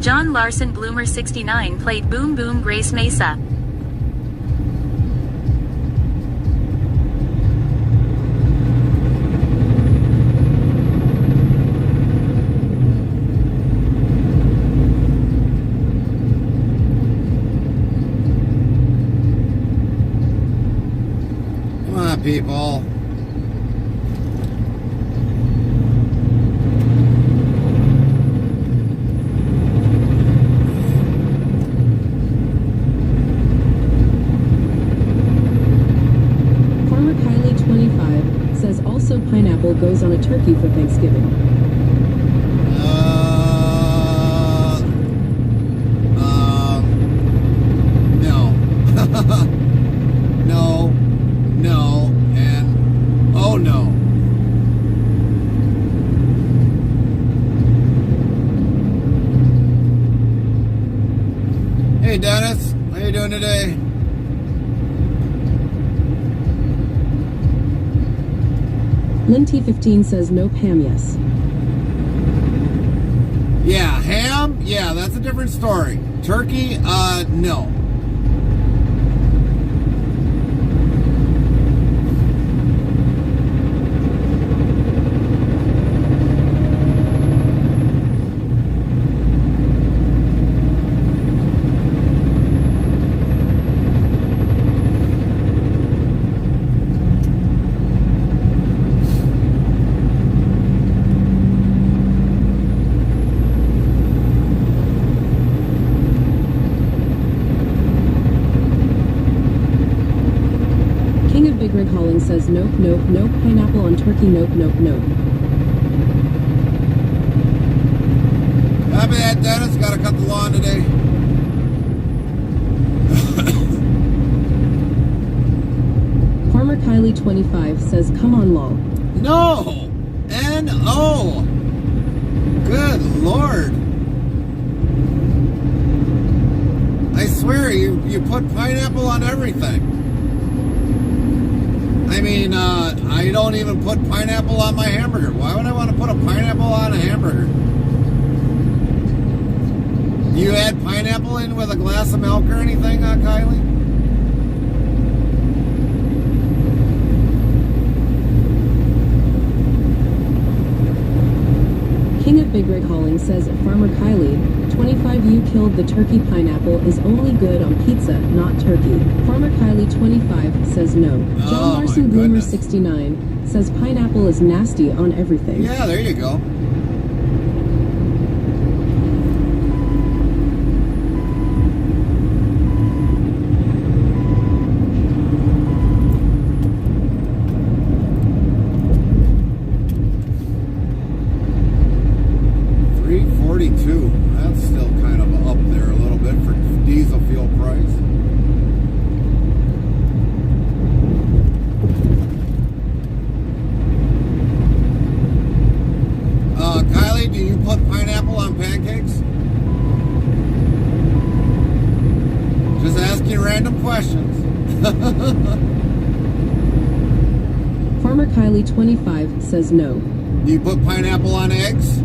John Larson Bloomer 69 played Boom Boom Grace Mesa. Come on, people. Pineapple goes on a turkey for Thanksgiving. No. No, and oh no. Hey Dennis, how you doing today? Linty15 says no Pam yes. Yeah, ham, yeah, that's a different story. Turkey, no. King of Big Rig Hauling says nope, nope, nope. Pineapple on turkey, nope, nope, nope. Happy that, Dennis. Gotta cut the lawn today. Farmer Kylie 25 says come on lol. No! N-O! Good Lord. I swear, you put pineapple on everything. I mean, I don't even put pineapple on my hamburger. Why would I want to put a pineapple on a hamburger? You add pineapple in with a glass of milk or anything, Kylie? King of Big Rig Hauling says Farmer Kylie 25 you killed the turkey. Pineapple is only good on pizza, not turkey. Farmer Kylie 25 says no. Oh, John Larson my Bloomer goodness. 69 says pineapple is nasty on everything. Yeah, there you go. $3.42. That's still kind of up there a little bit for diesel fuel price. Kylie, do you put pineapple on pancakes? Just asking random questions. Farmer Kylie 25 says no. Do you put pineapple on eggs?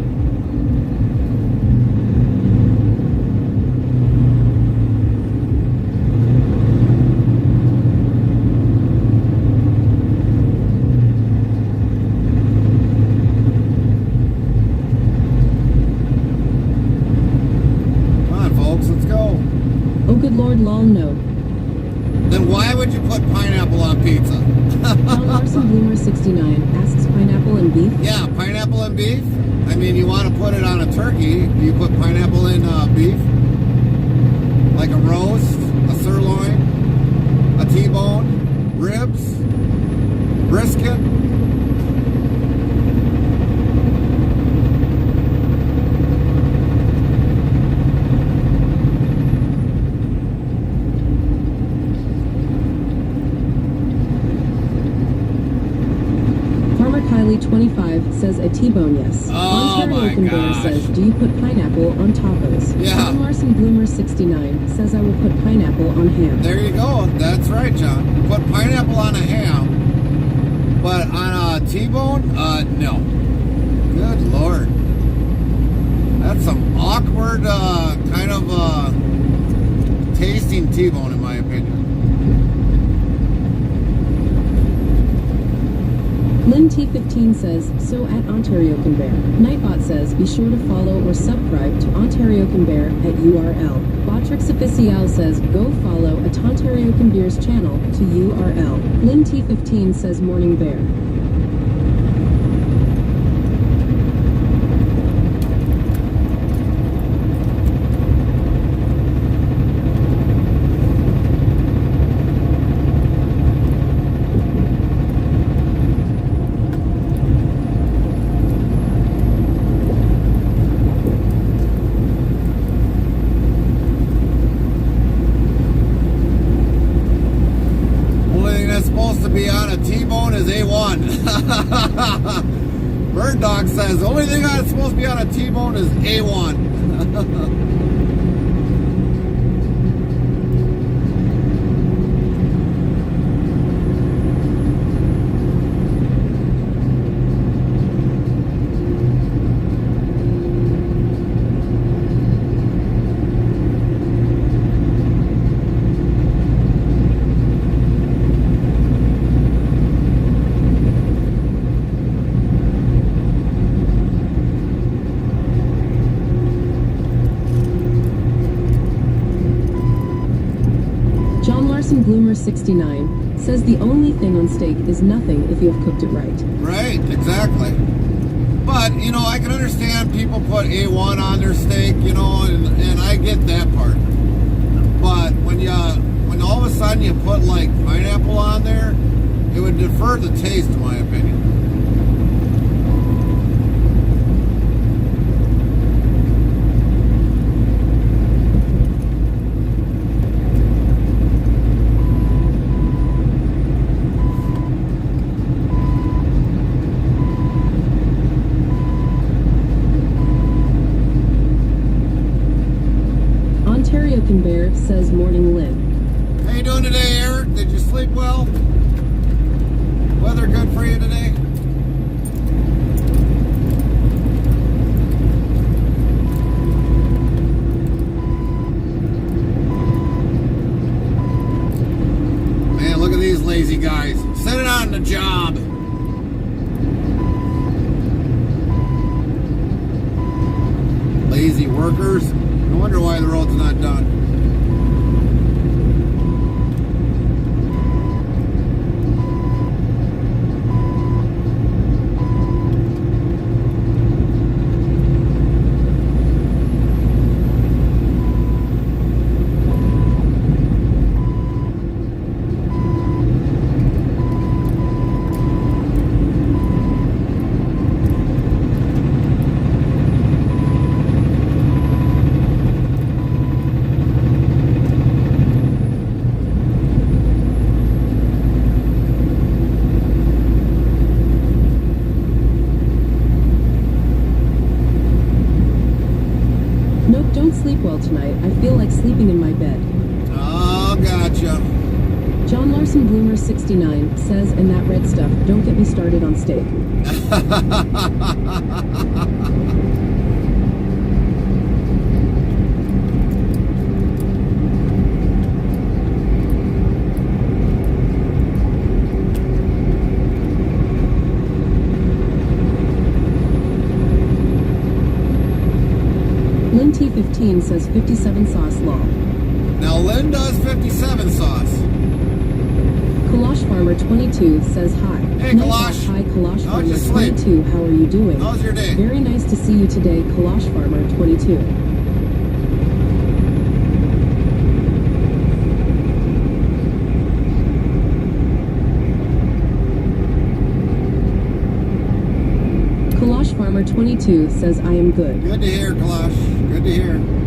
Come on, folks, let's go. Oh good lord lol no. Then why would you put pineapple on pizza? John Larson Bloomer 69 asks pineapple and beef. Yeah, pineapple and beef. I mean, you want to put it on a turkey. Do you put pineapple in beef? Like a roast, a sirloin, a T-bone, ribs, brisket. Farmer Kylie 25 says a T-bone yes. Oh, Ontario my Conveyor gosh. says do you put pineapple on tacos? Yeah. John Larson Bloomer 69 says I will put pineapple on ham. There you go. That's right, John. You put pineapple on a ham, but on a T-bone, no. Good Lord. That's some awkward kind of tasting T-bone, in my opinion. Lynn T15 says, so at Ontario Conveyor. Nightbot says, be sure to follow or subscribe to Ontario Conveyor at URL. Botrix Official says, go follow at Ontario Conveyor's channel to URL. Lynn T15 says, Morning Bear. Only thing that's supposed to be on a T-bone is A1. Bird Dog says, the only thing that's supposed to be on a T-bone is A1. Larson Bloomer 69 says the only thing on steak is nothing if you have cooked it right. Right, exactly. But, you know, I can understand people put A1 on their steak, you know, and I get that part. But when all of a sudden you put like pineapple on there, it would defer the taste, in my opinion. Ontario Can Bear says morning Lynn. How you doing today, Eric? Did you sleep well? Weather good for you today? Man, look at these lazy guys. Sitting on the job. Lazy workers. No wonder why the road's not done. Nope, don't sleep well tonight. I feel like sleeping in my bed. Oh, gotcha. John Larson Bloomer 69 says, and that red stuff, don't get me started on steak. Lynn T15 says 57 sauce law. Now, Lynn does 57 sauce. Kalash Farmer 22 says hi. Hey, Nice Kalash. Hi, Kalash How'd you Farmer sleep? 22. How are you doing? How's your day? Very nice to see you today, Kalash Farmer 22. Kalash Farmer 22 says I am good. Good to hear, Kalash. Good to hear.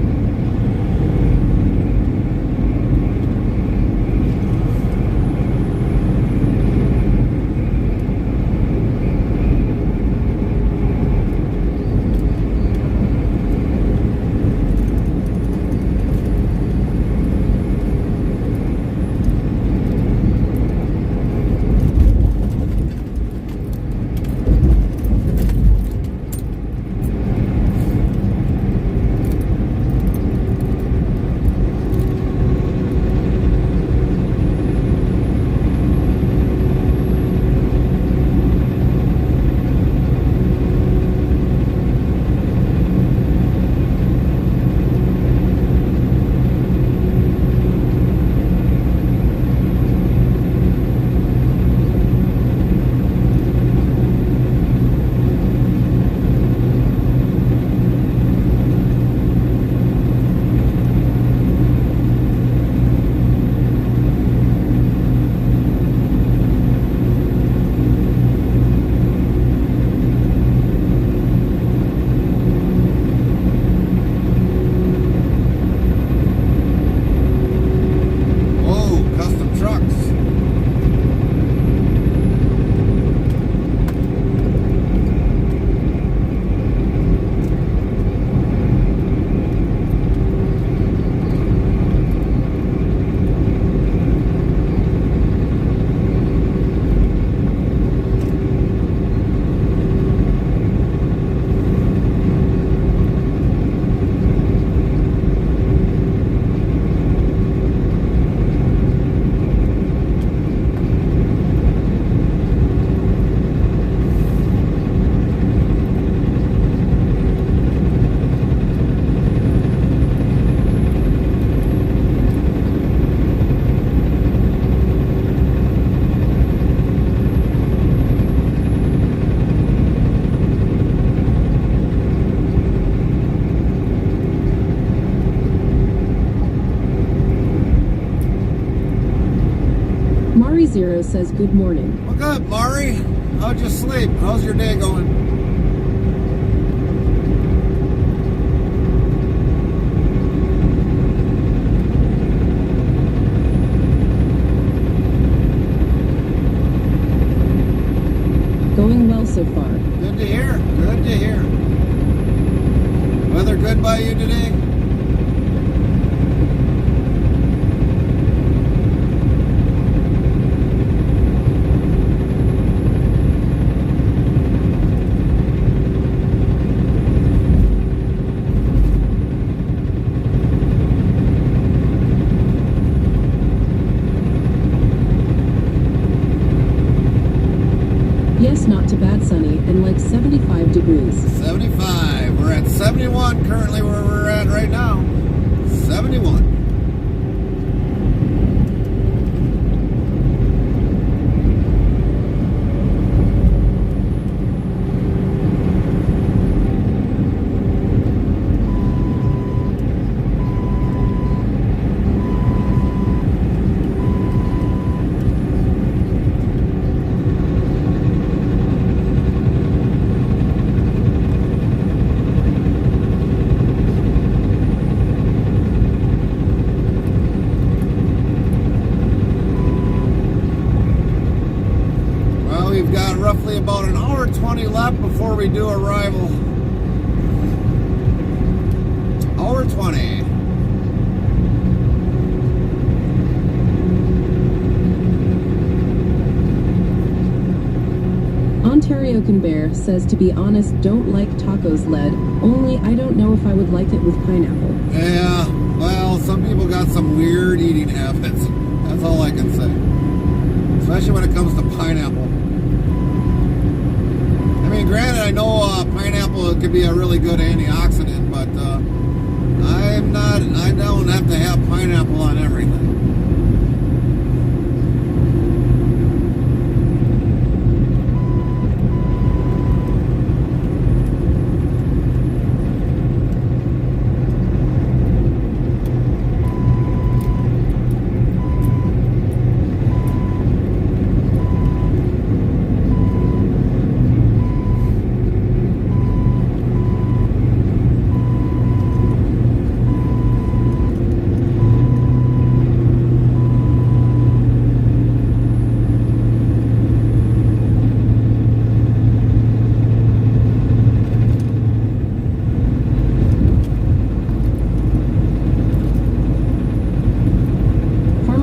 Mari Zero says good morning. Well, good, Mari. How'd you sleep? How's your day going? Going well so far. Good to hear. Good to hear. Weather good by you today? Yes, not too bad, sunny, and like 75 degrees. 75. We're at 71 currently where we're at right now. 71. We've got roughly about an hour 20 left before we do arrival. Hour 20. Ontario Can Bear says, to be honest, don't like tacos lead, only I don't know if I would like it with pineapple. Yeah, well, some people got some weird eating habits. That's all I can say. Especially when it comes to pineapple. I mean, granted, I know pineapple could be a really good antioxidant, but I don't have to have pineapple on everything.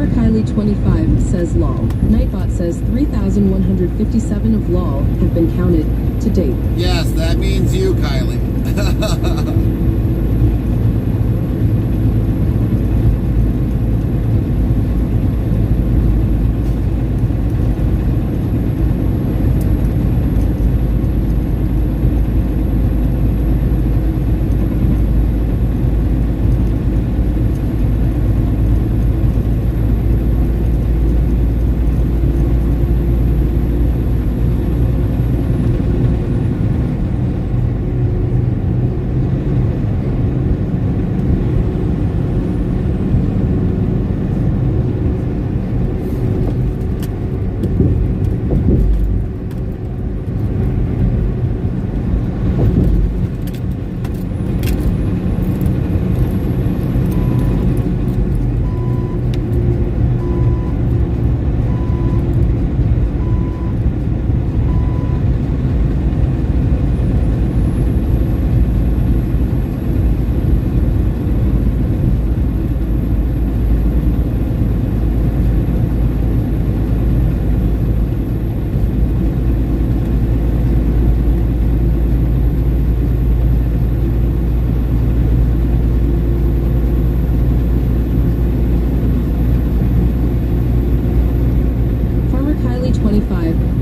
Kylie 25 says lol. Nightbot says 3,157 of lol have been counted to date. Yes, that means you, Kylie.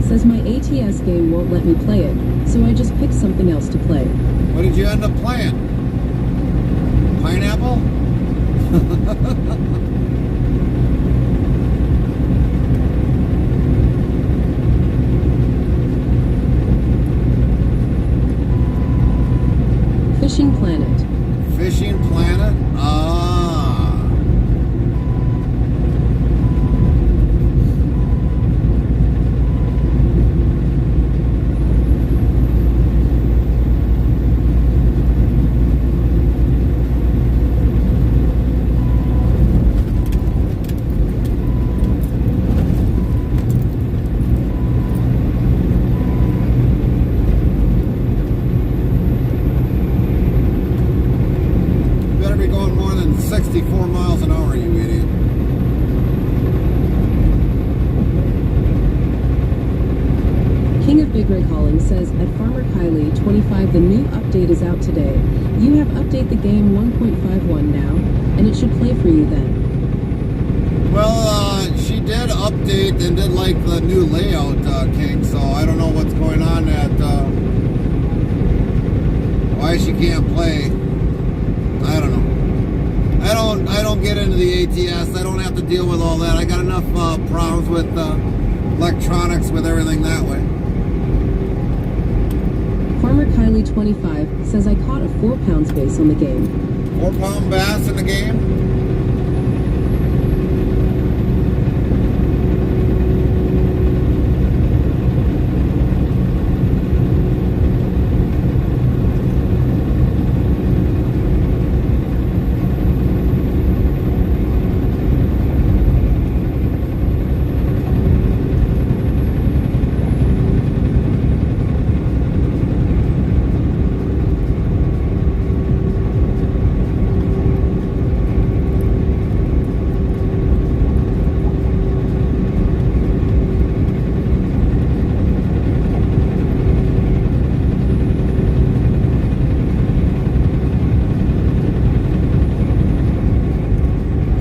says my ATS game won't let me play it, so I just picked something else to play. What did you end up playing? Pineapple? Fishing Planet. Fishing Planet? Ah. update is out today. You have update the game 1.51 now, and it should play for you then. Well, she did update and did like the new layout, King, so I don't know what's going on at, why she can't play. I don't know. I don't get into the ATS. I don't have to deal with all that. I got enough problems with electronics with everything that way. Farmer Kylie 25 says I caught a 4-pound bass on the game. 4-pound bass in the game?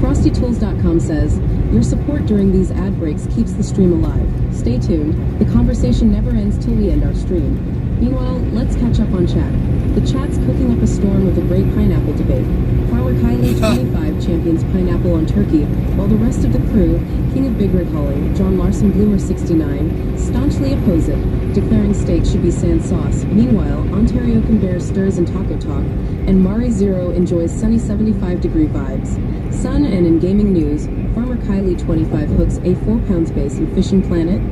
FrostyTools.com says, your support during these ad breaks keeps the stream alive. Stay tuned. The conversation never ends till we end our stream. Meanwhile, let's catch up on chat. The chat's cooking up a storm with a great pineapple debate. Farmer Kylie 25 champions pineapple on turkey, while the rest of the crew, King of Big Rig Hauling, John Larson Bloomer 69, staunchly oppose it, declaring steak should be sans sauce. Meanwhile, Ontario Can Bear stirs in Taco Talk, and Mari Zero enjoys sunny 75-degree vibes. Sun and in gaming news, Farmer Kylie 25 hooks a 4-pound bass in Fishing Planet.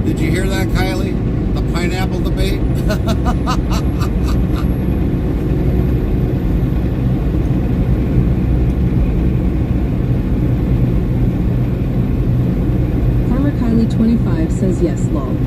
Did you hear that, Kylie? The pineapple debate? Farmer Kylie 25 says yes, lol.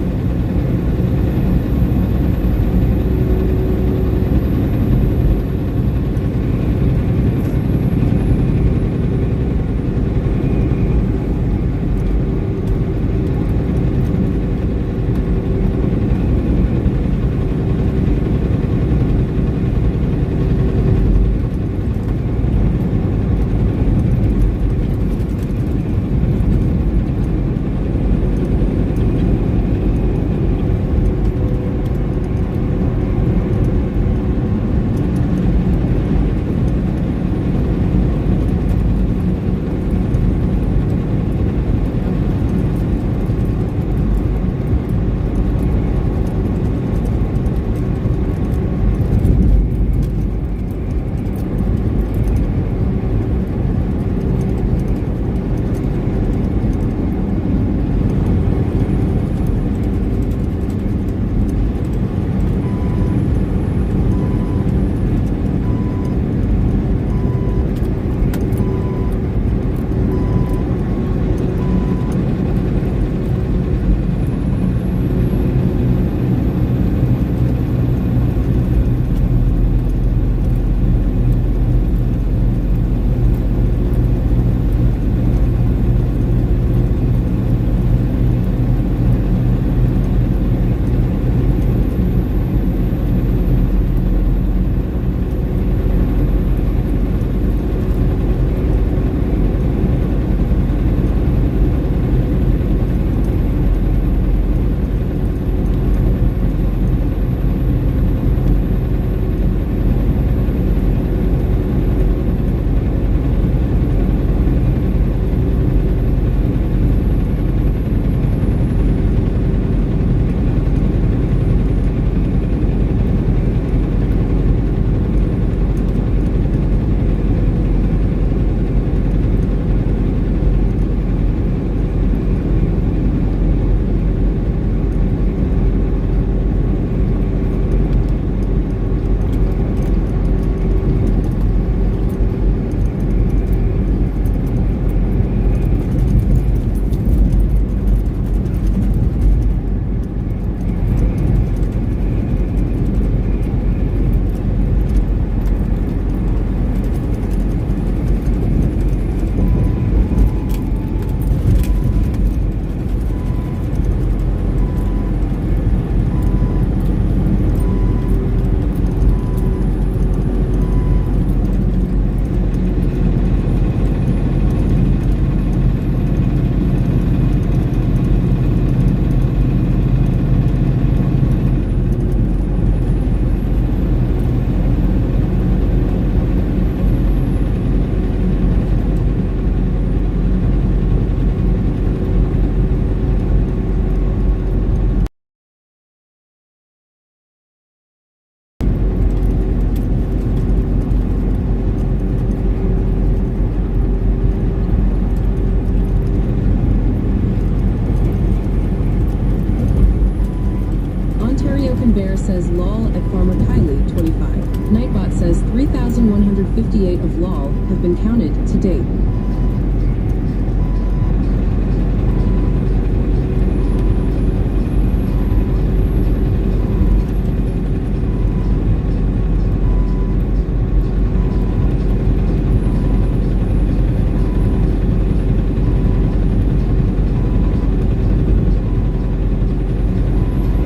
3,158 of LOL have been counted to date.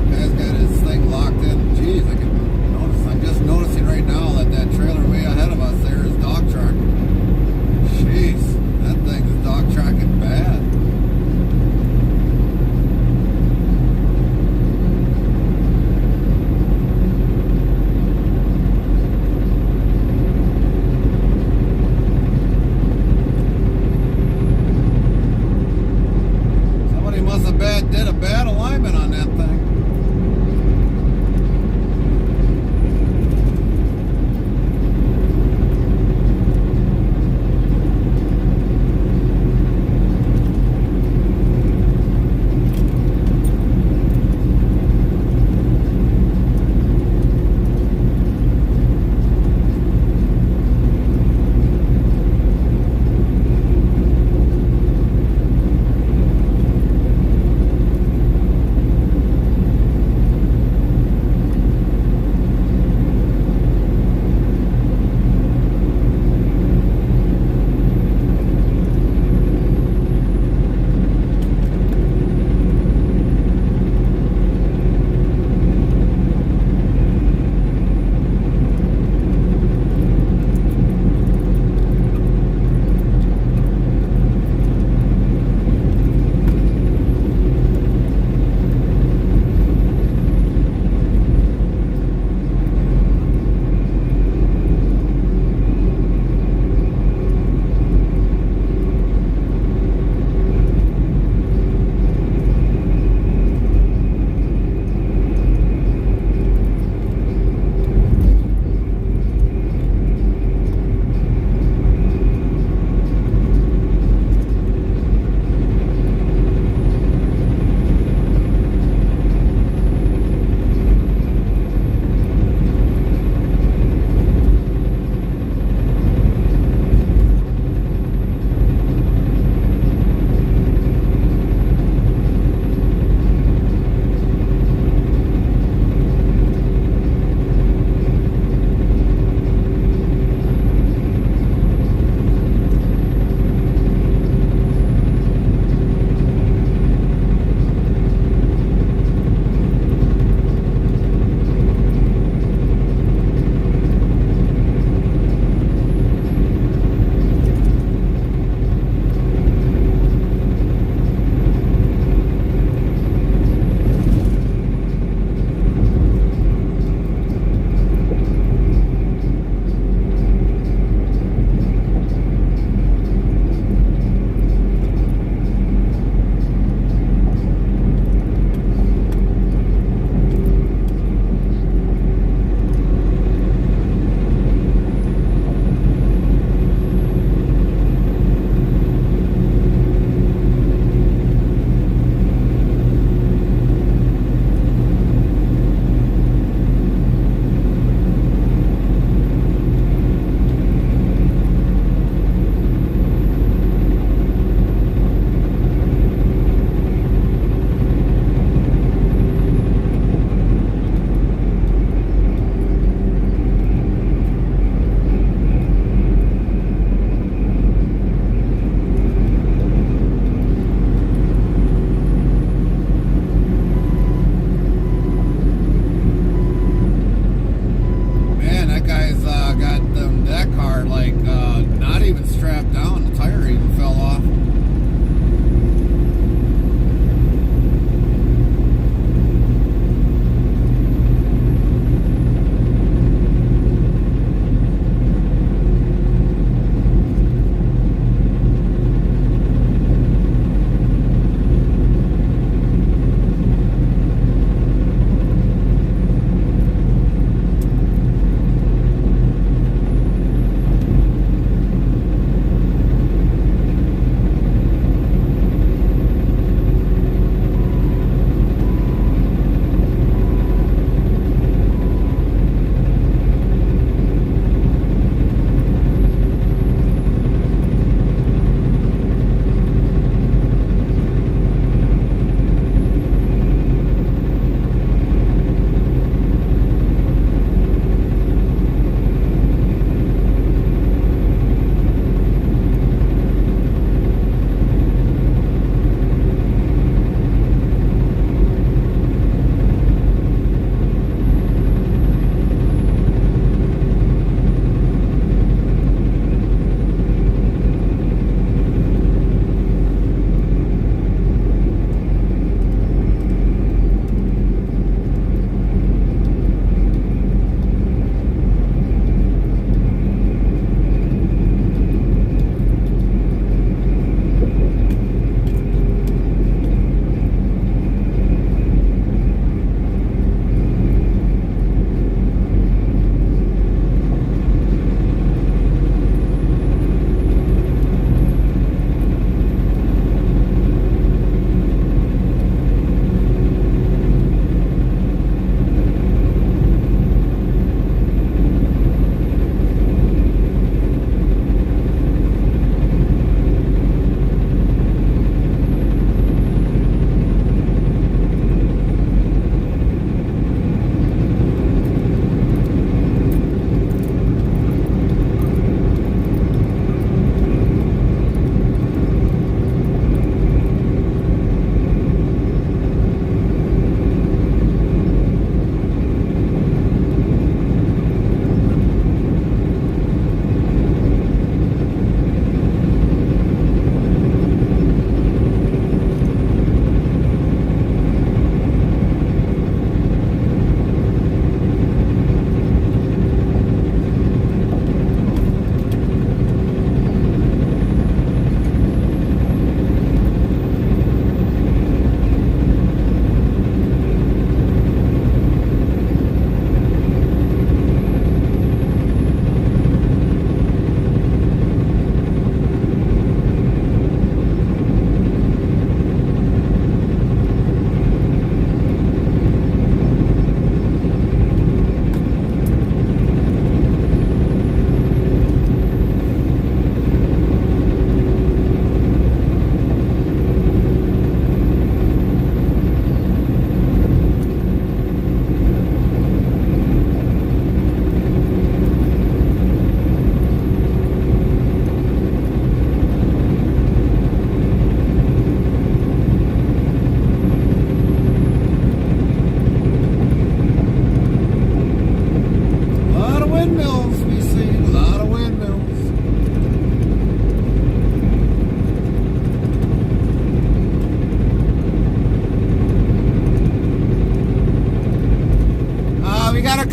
Guy's got his thing locked in. Jeez, I can notice. I'm just noticing right now that that trailer way ahead of us there is dog track. Jeez, that thing is dog tracking bad. Somebody must have did a bad alignment on that thing.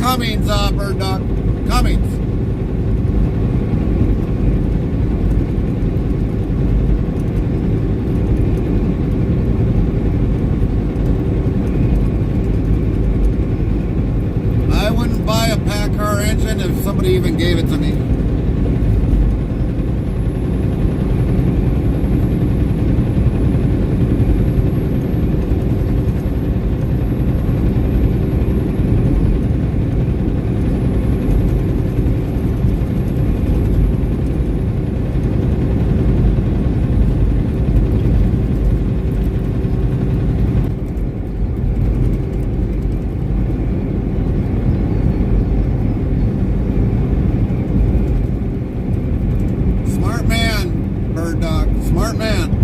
Cummings, bird dog. Cummings. I wouldn't buy a pack car engine if somebody even gave it to me. Smart man.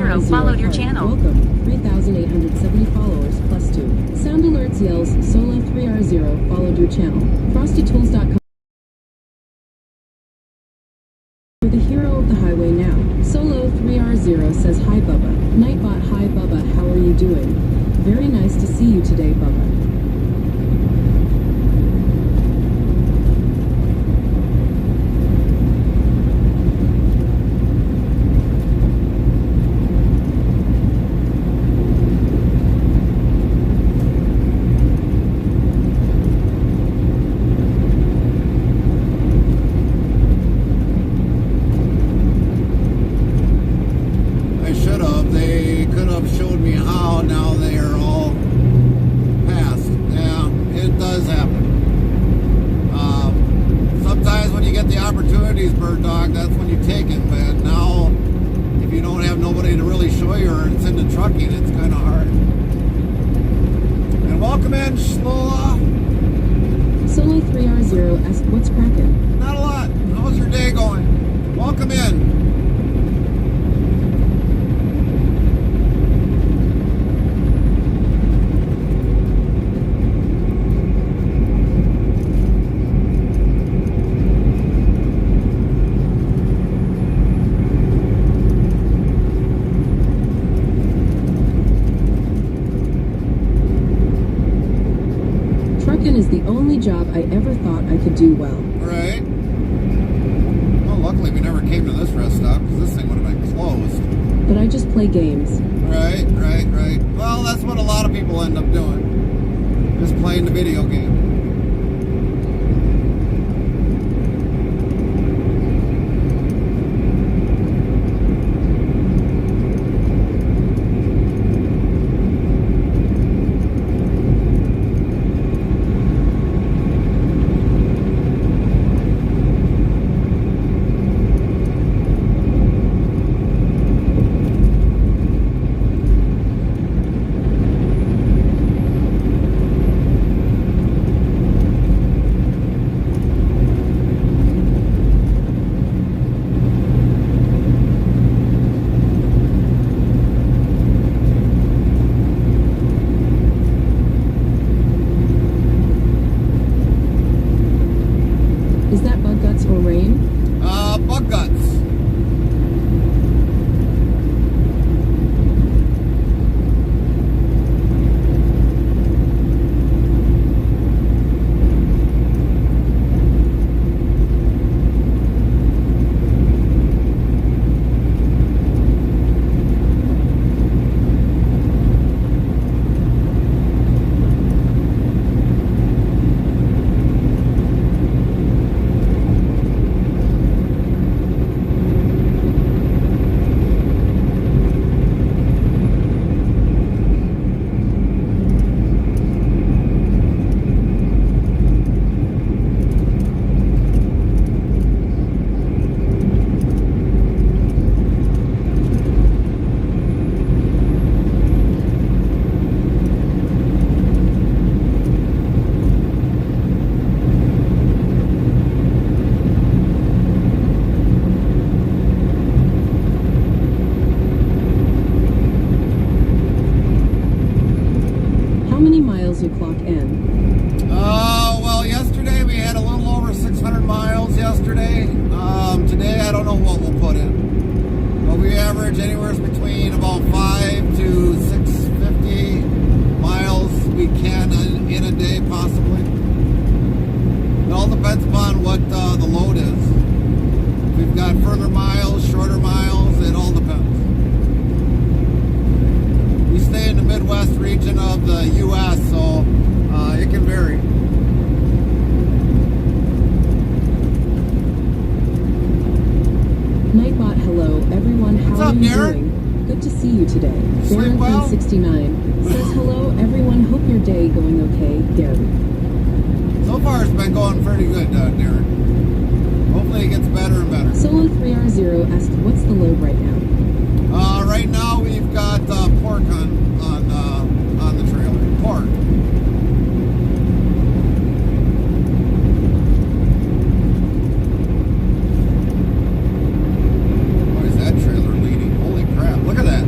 Zero followed your channel. Welcome. 3,870 followers plus 2. Sound alerts yells Solo 3R0 followed your channel. FrostyTools.com. You're the hero of the highway now. Solo 3R0 says hi Bubba. Nightbot hi Bubba, how are you doing? Very nice to see you today Bubba. They could have showed me how. Now they are all past. Yeah, it does happen. Sometimes when you get the opportunities, Bird Dog, that's when you take it. But now, if you don't have nobody to really show you, or it's into trucking, it's kind of hard. And welcome in, Shlola. Solo 3R0 asked what's cracking? Not a lot. How's your day going? Welcome in. Trucking is the only job I ever thought I could do well. Right. Well, luckily we never came to this rest stop, because this thing would have been closed. But I just play games. Right. Well, that's what a lot of people end up doing. Just playing the video game. Is that bug guts or rain? Bug guts. How many miles you clock in? Well, yesterday we had a little over 600 miles yesterday. Today I don't know what we'll put in. But we average anywhere between about 5 to 650 miles we can in a day, possibly. It all depends upon what the load is. If we've got further miles, shorter miles, it all depends. We stay in the Midwest region of the U.S., so it can vary. Nightbot, hello everyone, how What's are up, you Darren? doing? Good to see you today. Sleep well? Darren69 says hello everyone, hope your day going okay, Darren. So far it's been going pretty good, Darren. Hopefully it gets better and better. Solo 3R0 asked what's the load right now? Right now we've got pork on the trailer. Pork. Why is that trailer leading? Holy crap! Look at that.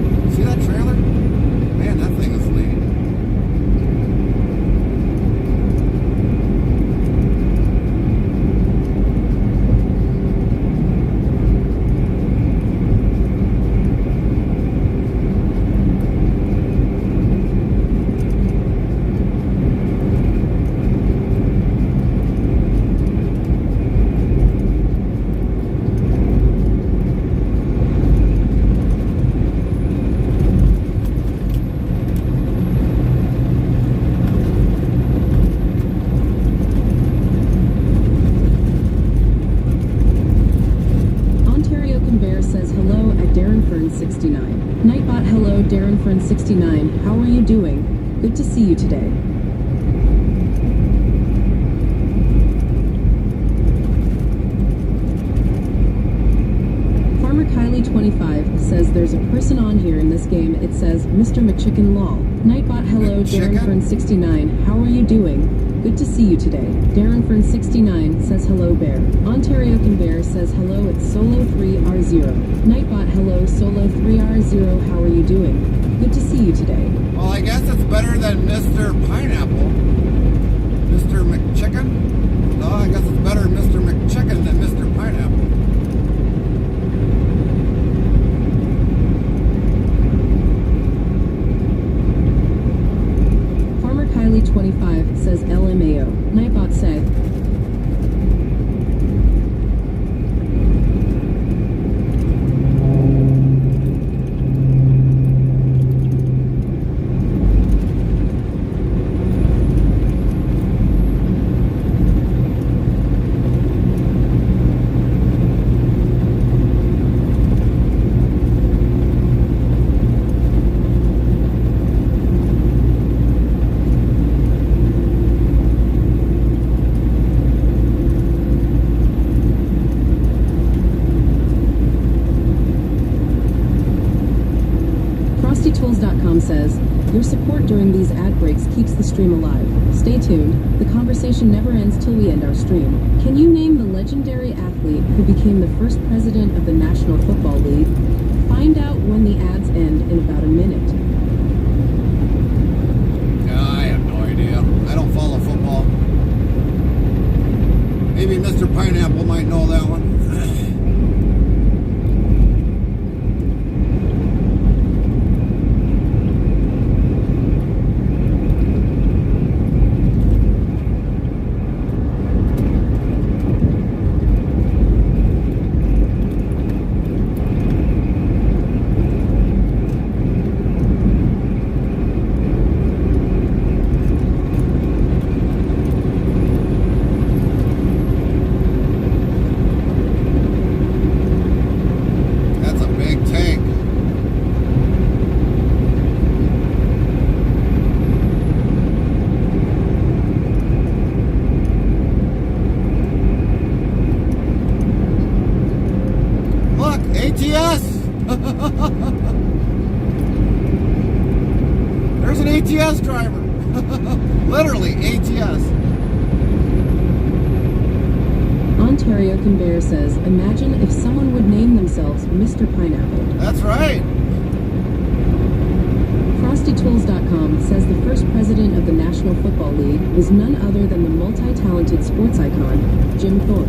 69, how are you doing? Good to see you today. Farmer Kylie 25 says there's a person on here in this game. It says Mr. McChicken lol. Nightbot hello. McChicken? Darren Fern 69, how are you doing? Good to see you today. Darren Fern 69 says hello bear. Ontario Can Bear says hello, it's Solo 3R0. Nightbot hello Solo 3R0, how are you doing? Good to see you today. Well, I guess it's better than Mr. Pineapple. Mr. McChicken? No, I guess it's better Mr. McChicken than Mr. Pineapple. Farmer Kylie 25 says LMAO. Nightbot said, FrostyTools.com says, your support during these ad breaks keeps the stream alive. Stay tuned. The conversation never ends till we end our stream. Can you name the legendary athlete who became the first president of the National Football League? Find out when the ads end in about a minute. I have no idea. I don't follow football. Maybe Mr. Pineapple might know that one. ATS! There's an ATS driver. Literally, ATS. Ontario Can Bear says, imagine if someone would name themselves Mr. Pineapple. That's right. FrostyTools.com says the first president of the National Football League was none other than the multi-talented sports icon, Jim Thorpe.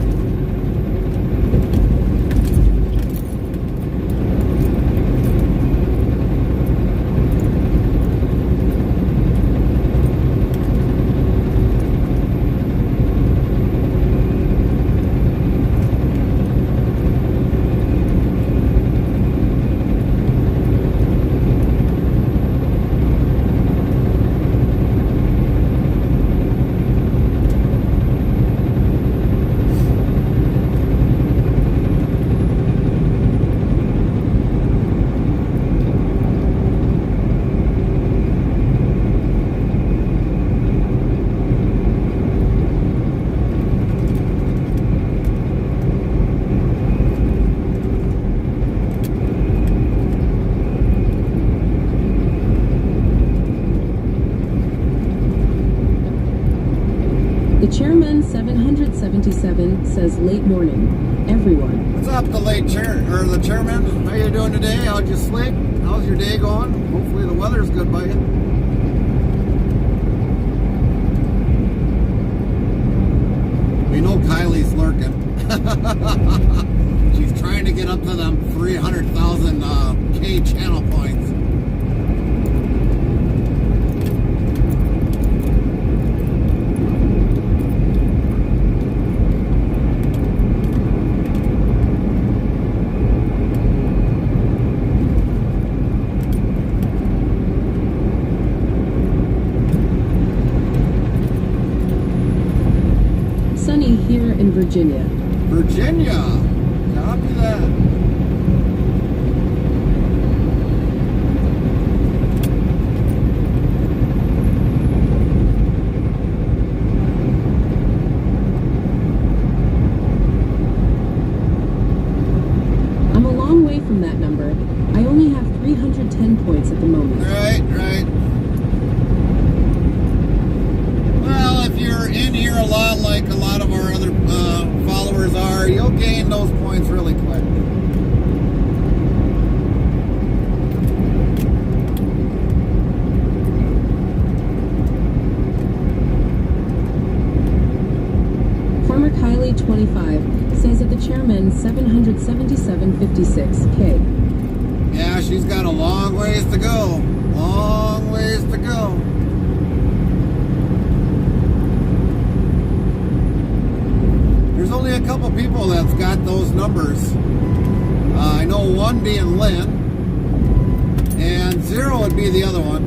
Chairman 777 says late morning, everyone. What's up, the late the chairman? How you doing today? How'd you sleep? How's your day going? Hopefully the weather's good by you. We know Kylie's lurking. She's trying to get up to them 300,000 K channel points. Sunny here in Virginia. Virginia! Copy that. find those points really quick. Farmer Kylie 25 says at the chairman 777.56K. Yeah, she's got a long ways to go. Long ways to go. There's only a couple people that's got those numbers. I know one being Lynn, and 0 would be the other one.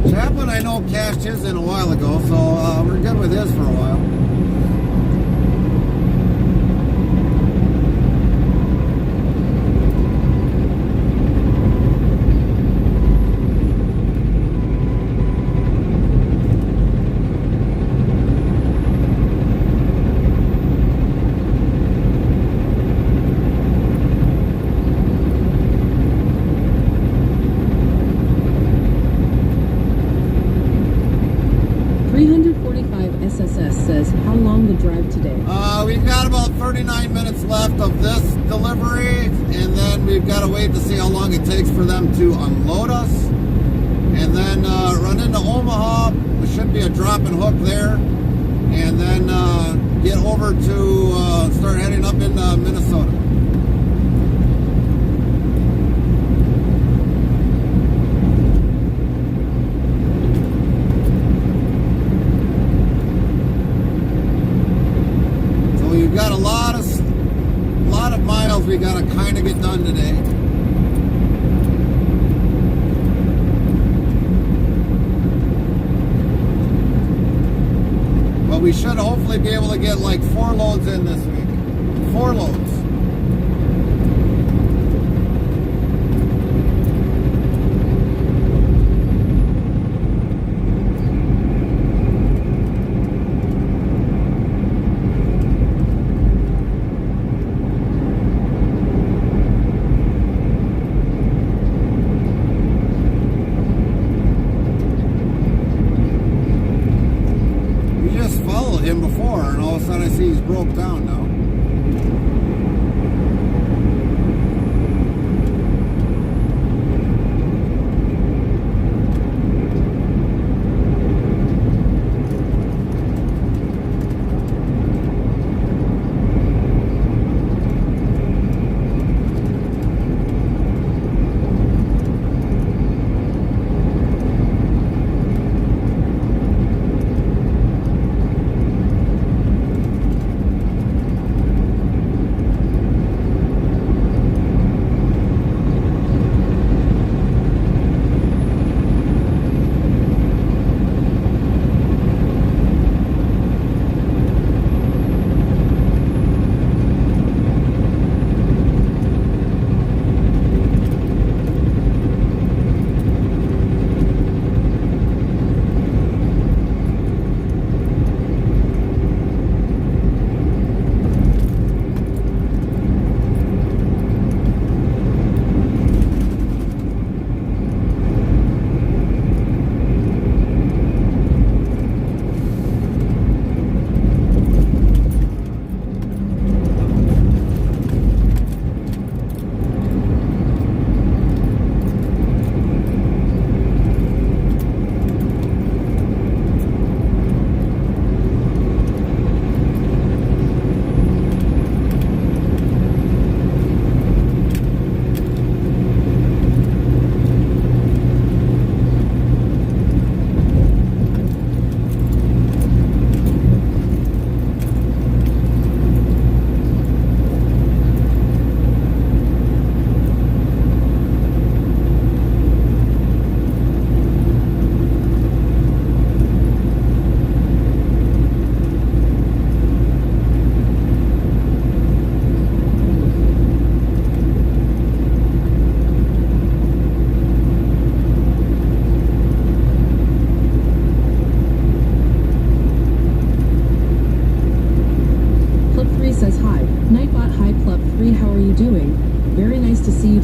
Chaplin, I know, cashed his in a while ago, so we're good with his for a while. Says, how long the drive today? We've got about 39 minutes left of this delivery, and then we've got to wait to see how long it takes for them to unload us, and then run into Omaha. There should be a drop and hook there, and then get over to start heading up into Minnesota. We've got a lot of miles we got to kind of get done today. But we should hopefully be able to get like 4 loads in this week. 4 loads. Him before, and all of a sudden I see he's broke down now.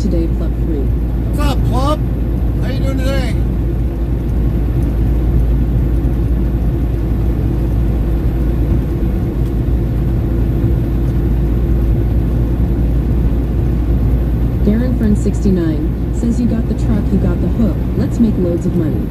today, Plug 3. What's up, Plug? How you doing today? 69 says you got the truck, you got the hook. Let's make loads of money.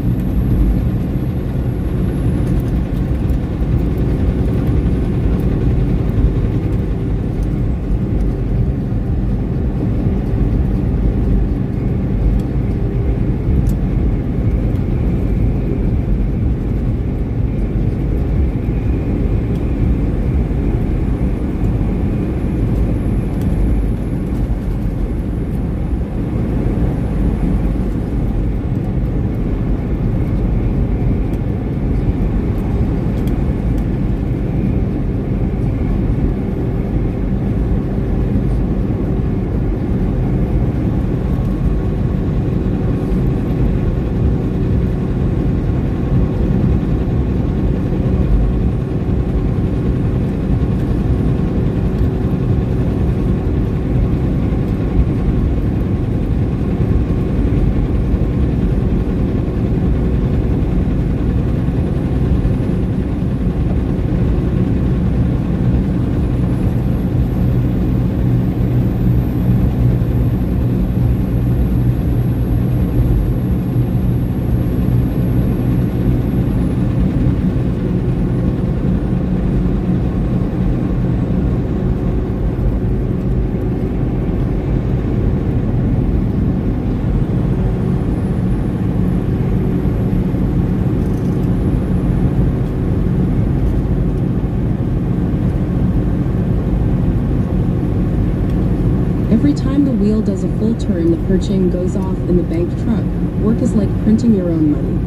Every time the wheel does a full turn, the per chain goes off in the banked truck. Work is like printing your own money.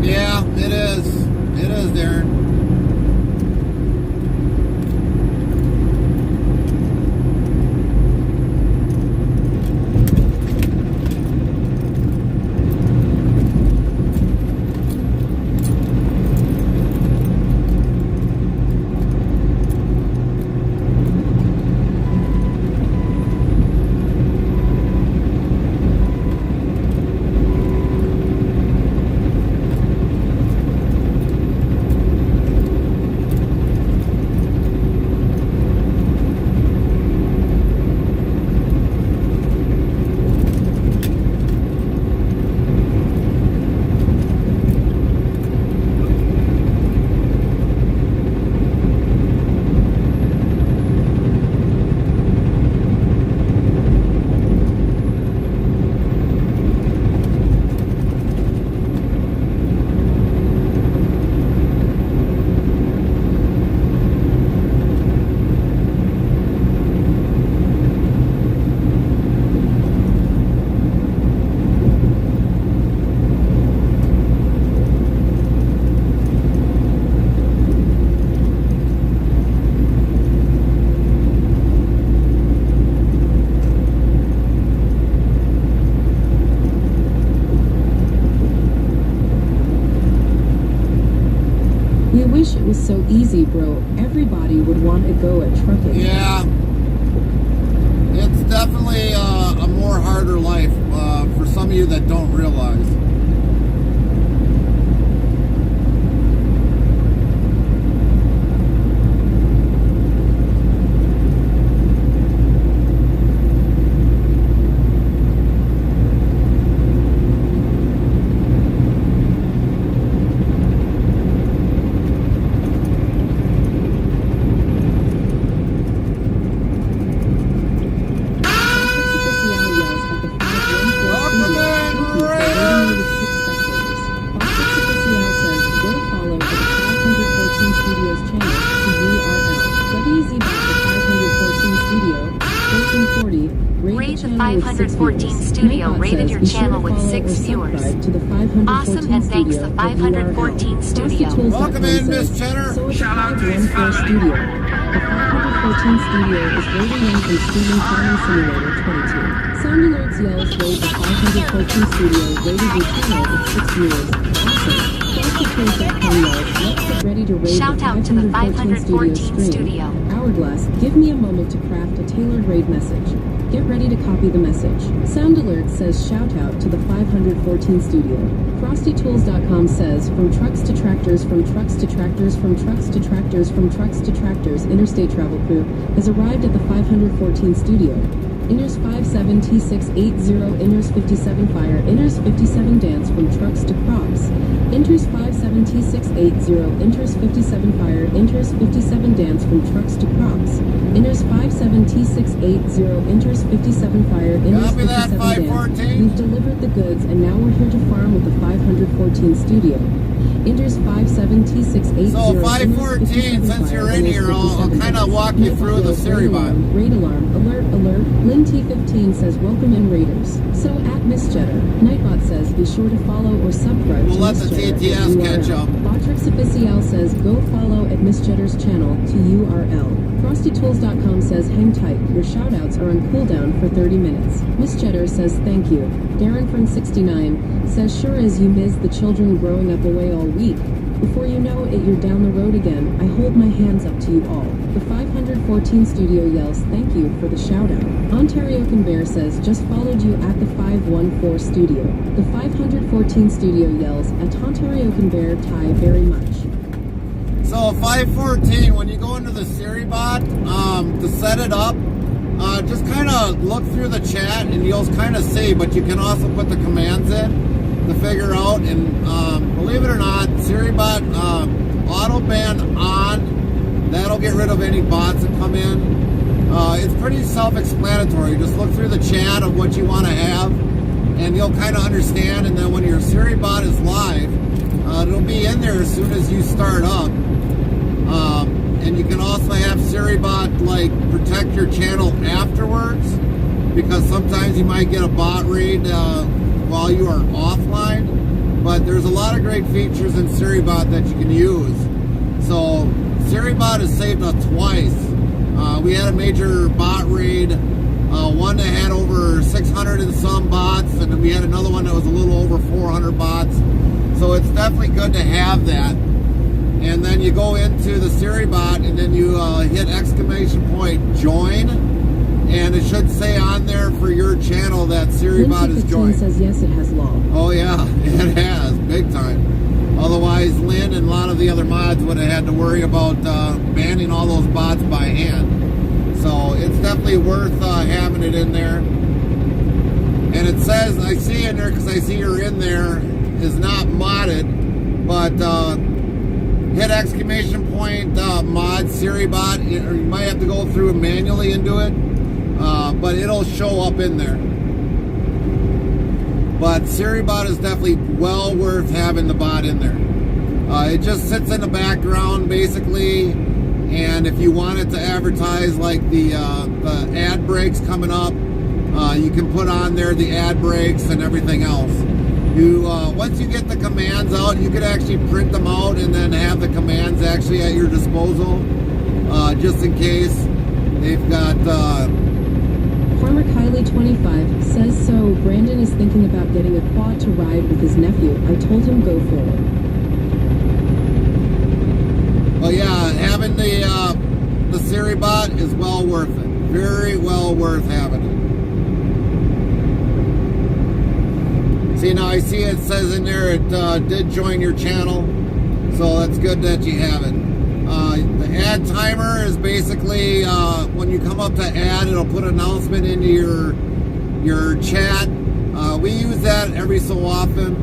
Yeah, it is. It is, Darren. We wish it was so easy, bro. Everybody would want to go at trucking. Yeah. It's definitely a more harder life for some of you that don't realize. Rate the 514 Studio rated your channel with 6 viewers. Awesome, and thanks the 514 Studio. Welcome in, Miss Cheddar. Shout out to his Studio. The 514 Studio is rated in and streaming Farming Simulator 22. Sound Alerts yells rate the 514 Studio rated your channel with 6 viewers. Awesome. Thanks to Tools.com yells. Let's get ready to rate Shout the out to the 514 514 Studio stream. Studio. Hourglass, give me a moment to craft a tailored raid message. Get ready to copy the message. Sound Alert says shout out to the 514 studio. FrostyTools.com says from trucks to tractors, from trucks to tractors, from trucks to tractors, from trucks to tractors. Interstate travel crew has arrived at the 514 studio. Inners 57 T680, Inners 57 Fire, Inners 57 Dance from trucks to crops. Enters 57 T680, Enters 57 Fire, Enters 57 Dance from trucks to crops. Enters 57 T680, Enters 57 Fire, Enters Copy that, 57 Dance. 514. We've delivered the goods and now we're here to farm with the 514 studio. Enters 57 T680. So 514, since you're in here, I'll kind of walk you through the Seribot. Raid alarm, alert, alert. Lynn T15 says welcome in Raiders. So at Miss Jetter, Nightbot says be sure to follow or subscribe We'll to let Miss the Jetter TTS at catch URL. up. Botrix Official says go follow at Miss Jetter's channel to URL. FrostyTools.com says hang tight, your shoutouts are on cooldown for 30 minutes. Miss Jetter says thank you. Darren from 69 says sure as you miss the children growing up away all week. Before you know it, you're down the road again. I hold my hands up to you all. The 514 studio yells thank you for the shout out. Ontario Bear says just followed you at the 514 studio. The 514 studio yells at Ontario Bear Thai very much. So 514, when you go into the Seribot, to set it up, just kind of look through the chat and you'll kind of see, but you can also put the commands in to figure out. And believe it or not, Seribot auto ban on, that'll get rid of any bots that come in. It's pretty self-explanatory. Just look through the chat of what you want to have and you'll kind of understand. And then when your Seribot is live, it'll be in there as soon as you start up. And you can also have Seribot like protect your channel afterwards, because sometimes you might get a bot raid while you are offline. But there's a lot of great features in Seribot that you can use. So Seribot has saved us twice. We had a major bot raid, one that had over 600 and some bots, and then we had another one that was a little over 400 bots. So it's definitely good to have that. And then you go into the Seribot and then you hit ! join, and it should say on there for your channel that Seribot is joined. Says yes, it has law. Oh yeah, it has, big time. Otherwise, Lynn and a lot of the other mods would have had to worry about banning all those bots by hand. So it's definitely worth having it in there. And it says, I see in there, because I see you're in there, is not modded, but hit ! mod Seribot, or you might have to go through and manually and do it, but it'll show up in there. But Seribot is definitely well worth having the bot in there. It just sits in the background basically, and if you wanted to advertise like the ad breaks coming up, you can put on there the ad breaks and everything else. Once you get the commands out, you could actually print them out and then have the commands actually at your disposal, just in case they've got. Farmer Kylie 25 says so. Brandon is thinking about getting a quad to ride with his nephew. I told him go for it. Well, yeah, having the Seribot is well worth it. Very well worth having it. See, now I see it says in there it did join your channel, so that's good that you have it. The ad timer is basically when you come up to ad, it'll put an announcement into your chat. We use that every so often.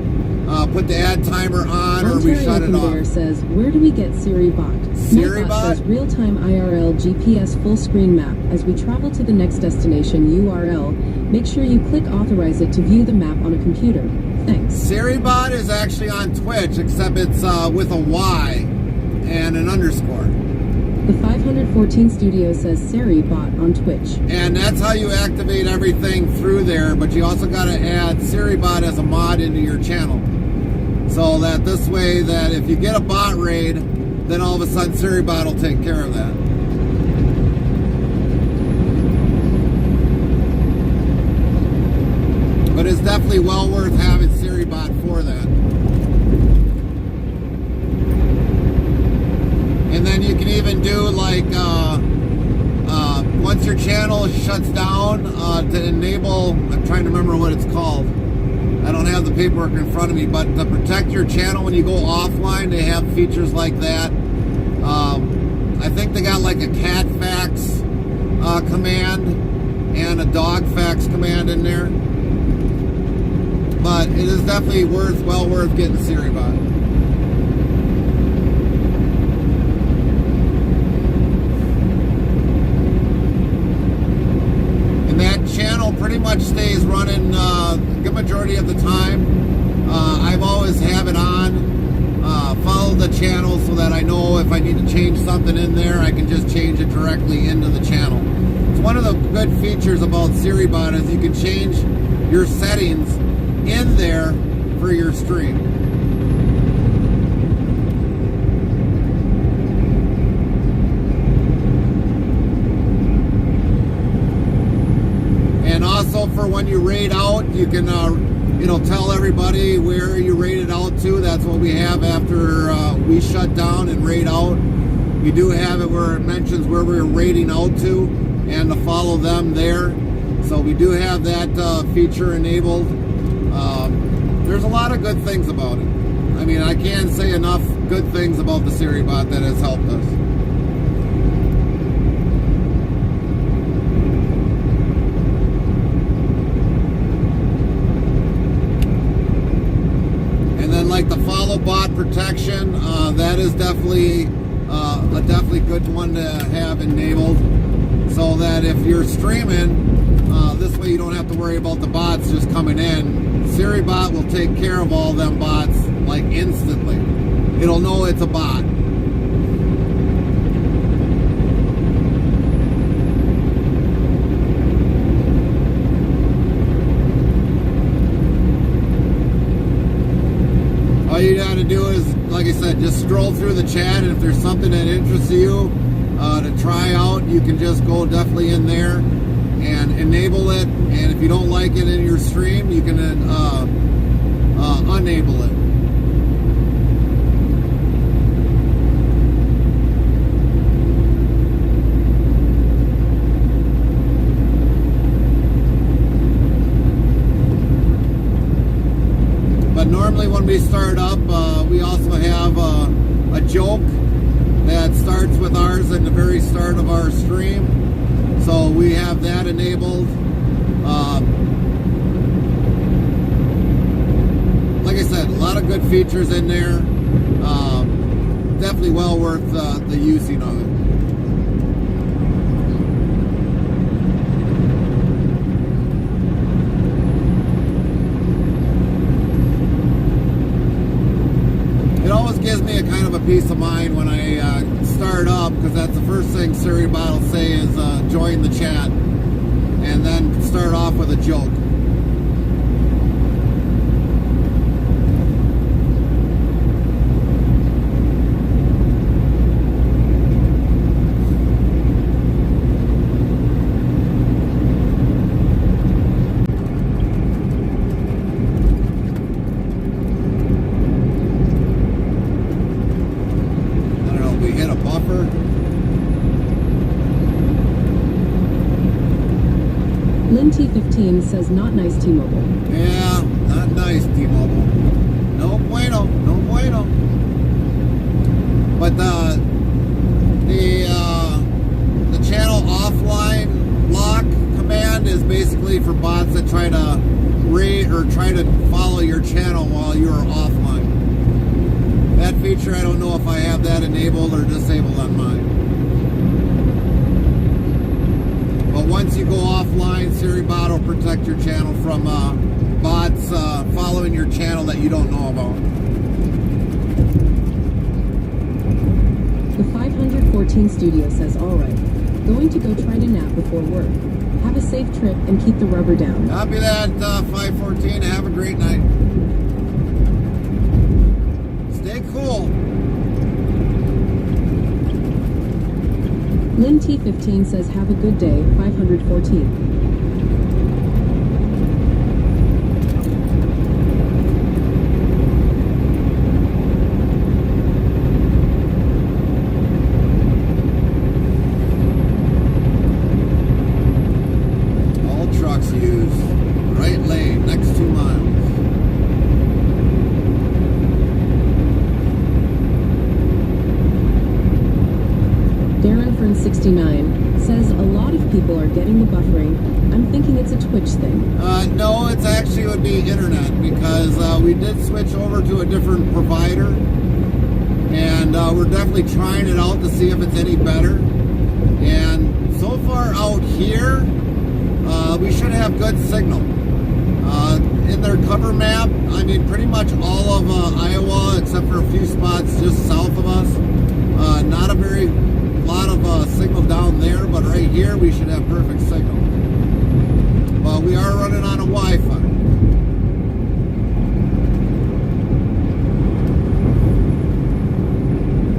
Put the ad timer on, or we shut it off. Says, where do we get Seribot? Seribot says real-time IRL GPS full screen map. As we travel to the next destination URL, make sure you click authorize it to view the map on a computer. Thanks. Seribot is actually on Twitch, except it's with a Y and an underscore. The 514 studio says Seribot on Twitch. And that's how you activate everything through there, but you also got to add Seribot as a mod into your channel. So that this way that if you get a bot raid, then all of a sudden Seribot will take care of that. But it's definitely well worth having Seribot for that. And then you can even do like your channel shuts down, to enable, I'm trying to remember what it's called. I don't have the paperwork in front of me, but to protect your channel when you go offline, they have features like that. I think they got like a cat fax command and a dog fax command in there. But it is definitely well worth getting SiriBot. And that channel pretty much stays running a good majority of the time. I've always have it on. Follow the channel so that I know if I need to change something in there, I can just change it directly into the channel. It's one of the good features about SiriBot is you can change your settings in there for your stream. And also for when you raid out, you can tell everybody where you raided out to. That's what we have after we shut down and raid out. We do have it where it mentions where we're raiding out to and to follow them there. So we do have that feature enabled. There's a lot of good things about it. I mean, I can't say enough good things about the SiriBot that has helped us. Like the follow bot protection, that is definitely a definitely good one to have enabled, so that if you're streaming, this way you don't have to worry about the bots just coming in. SiriBot will take care of all them bots like instantly. It'll know it's a bot. All you gotta do is, like I said, just scroll through the chat, and if there's something that interests you to try out, you can just go definitely in there and enable it. And if you don't like it in your stream, you can unenable it. Normally when we start up, we also have a joke that starts with ours in the very start of our stream. So we have that enabled. Like I said, a lot of good features in there. Definitely well worth the using of it. Gives me a kind of a peace of mind when I start up, because that's the first thing SiriBot will say is join the chat, and then start off with a joke. T15 says not nice T-Mobile. Yeah, not nice T-Mobile. No bueno, no bueno. But the channel offline lock command is basically for bots that try to raid or try to follow your channel while you're offline. That feature, I don't know if I have that enabled or disabled on mine. But once you go offline, SiriBot will protect your channel from bots following your channel that you don't know about. The 514 Studio says, alright, going to go try to nap before work. Have a safe trip and keep the rubber down. Copy that, 514. Have a great night. Stay cool. Lynn T15 says, have a good day, 514. 69 says a lot of people are getting the buffering. I'm thinking it's a Twitch thing. No, it's actually would be internet because we did switch over to a different provider, and we're definitely trying it out to see if it's any better. And so far out here, we should have good signal. In their cover map, I mean, pretty much all of Iowa, except for a few spots just south of us. Not a very lot of signal down there, but right here we should have perfect signal. But we are running on a Wi-Fi.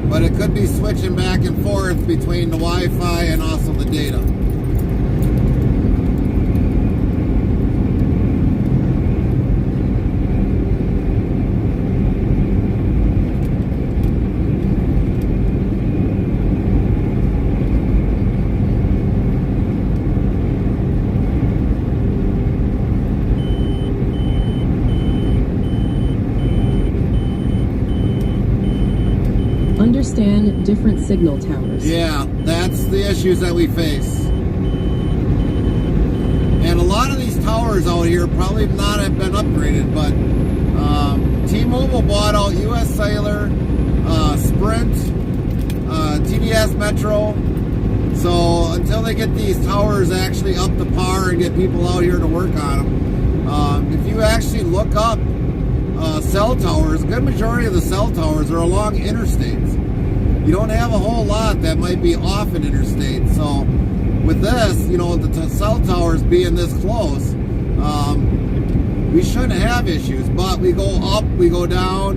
But it could be switching back and forth between the Wi-Fi and also the data. Understand different signal towers. Yeah, that's the issues that we face. And a lot of these towers out here probably not have been upgraded, but T-Mobile bought out US Cellular, Sprint, TDS Metro. So until they get these towers actually up to par and get people out here to work on them, if you actually look up cell towers, a good majority of the cell towers are along interstates. You don't have a whole lot that might be off an interstate. So with this, you know, the cell towers being this close, we shouldn't have issues. But we go up, we go down,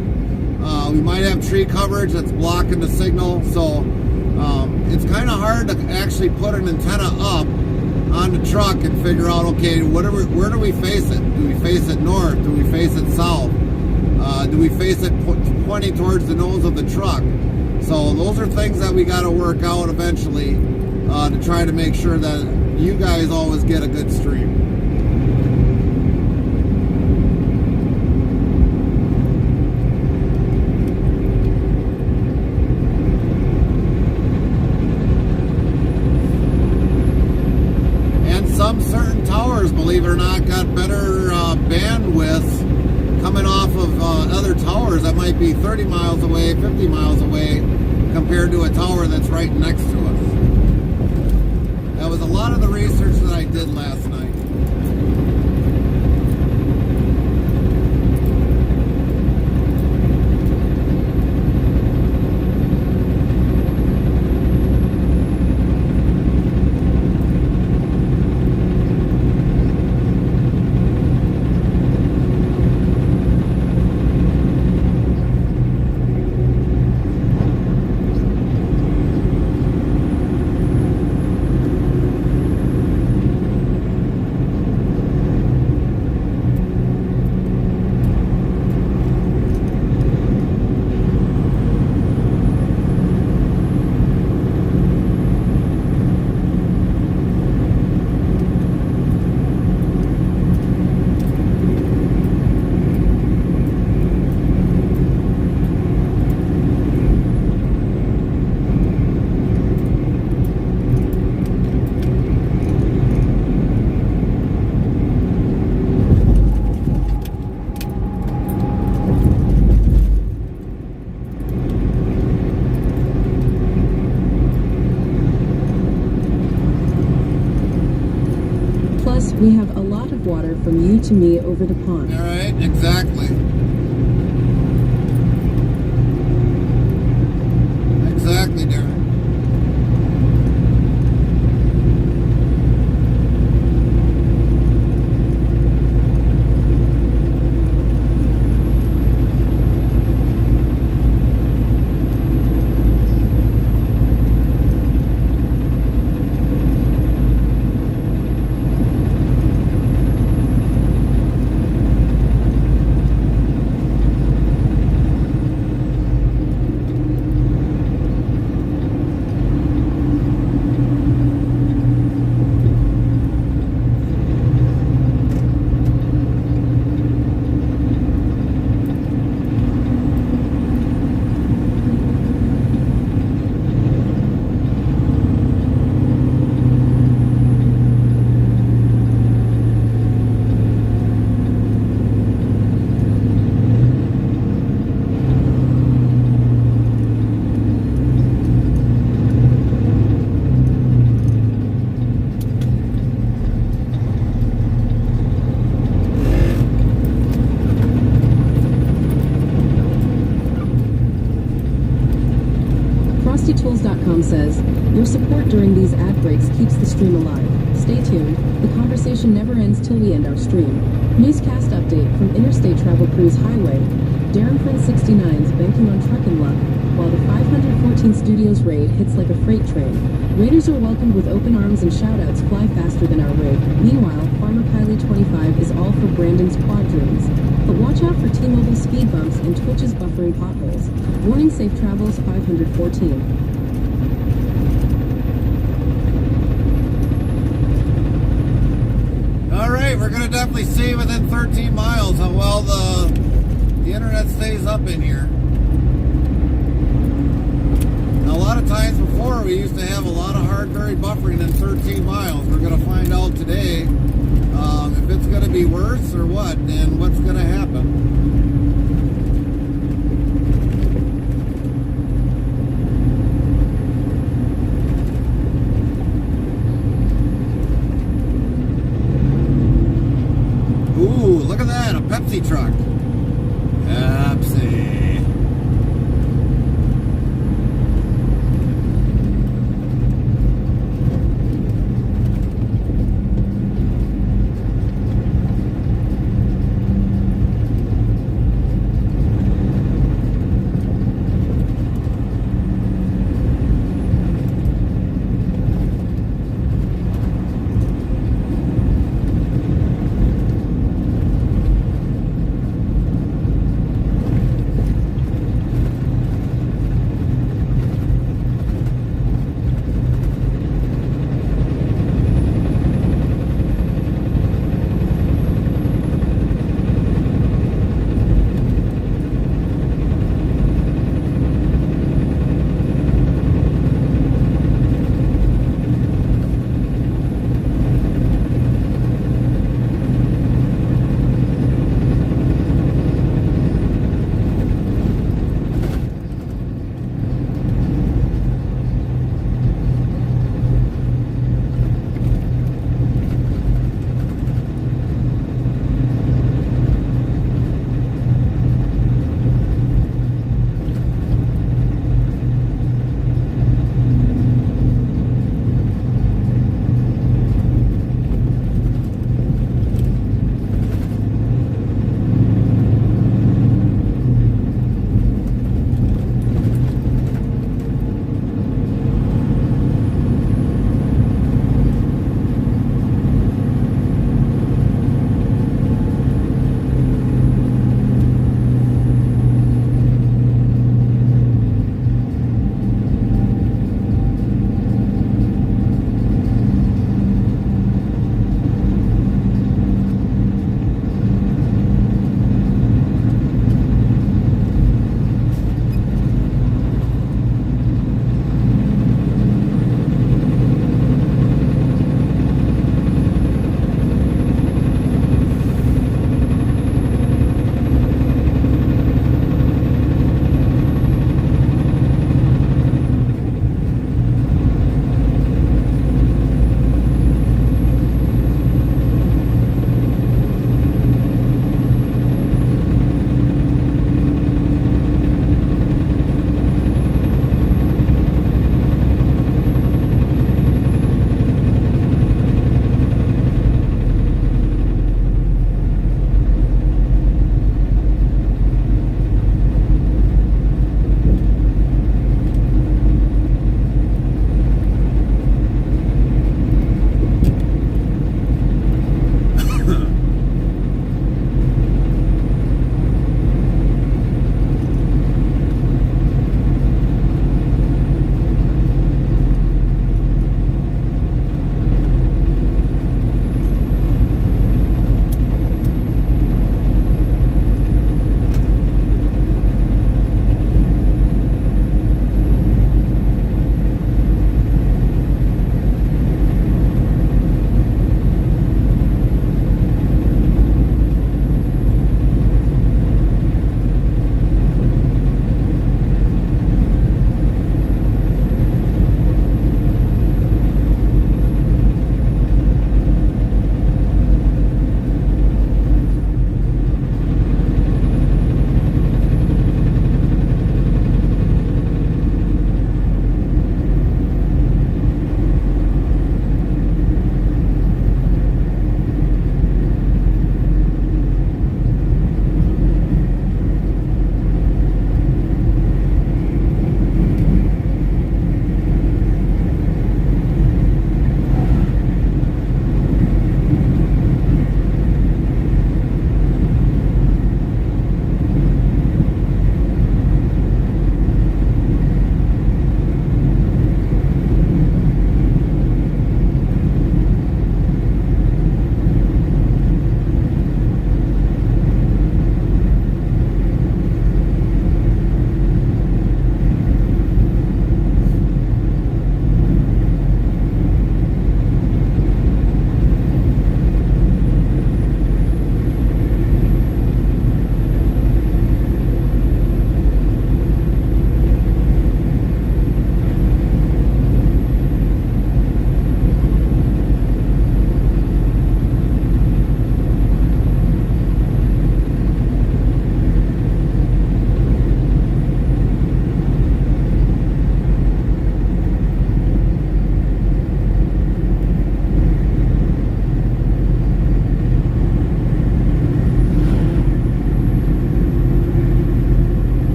we might have tree coverage that's blocking the signal. So it's kind of hard to actually put an antenna up on the truck and figure out, okay, where do we face it? Do we face it north? Do we face it south? Do we face it pointing towards the nose of the truck? So those are things that we got to work out eventually to try to make sure that you guys always get a good stream. And some certain towers, believe it or not, got better bandwidth coming off of other towers that might be 30 miles away, 50 miles away, compared to a tower that's right next to us. That was a lot of the research that I did last night. We have a lot of water from you to me over the pond. All right, exactly. Exactly, Darren. during these ad breaks keeps the stream alive. Stay tuned. The conversation never ends till we end our stream. Newscast update from Interstate Travel Cruise Highway. Darren Prince 69's banking on trucking luck, while the 514 Studios raid hits like a freight train. Raiders are welcomed with open arms and shoutouts fly faster than our rig. Meanwhile, Farmer Kylie 25 is all for Brandon's quad dreams. But watch out for T-Mobile speed bumps and Twitch's buffering potholes. Warning, safe travels 514. Alright, we're going to definitely see within 13 miles how well the internet stays up in here. Now, a lot of times before we used to have a lot of hard buried buffering in 13 miles. We're going to find out today if it's going to be worse or what, and what's going to happen. Ooh, look at that, a Pepsi truck. Pepsi.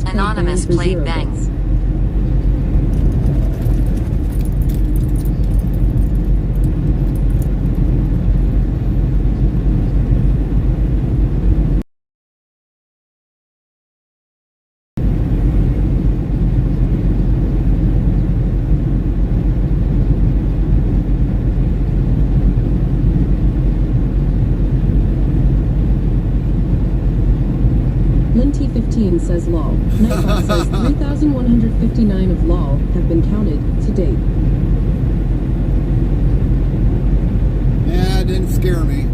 License plate Anonymous banned for played 0 bang. bits. T15 says lol. Nightbot says 3,159 of lol have been counted to date. Yeah, it didn't scare me.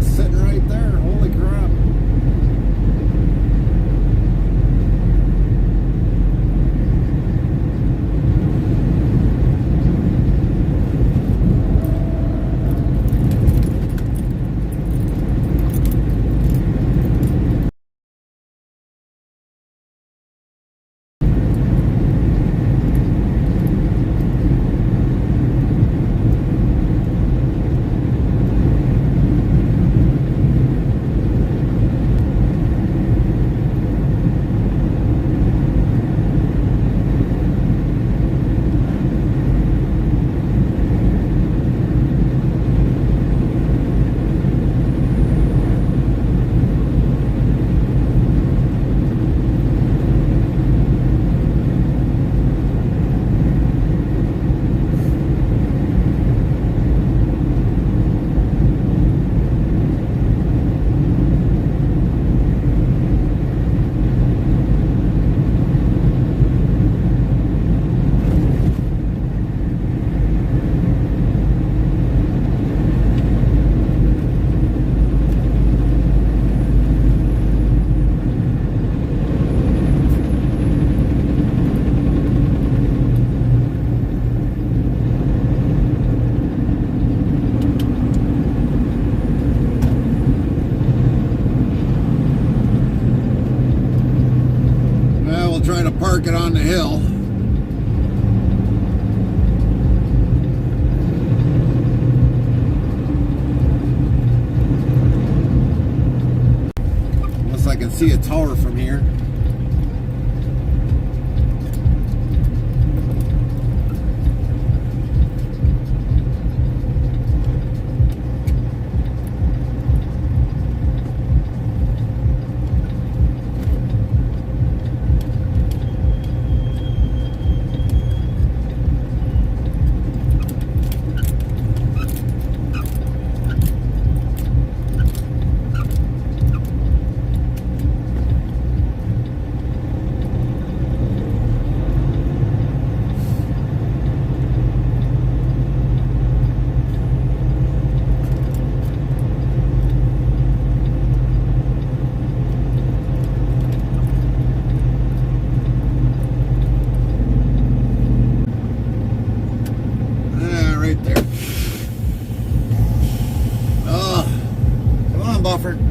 Sitting right there. Holy crap. Trying to park it on the hill. Unless I can see a tower from here.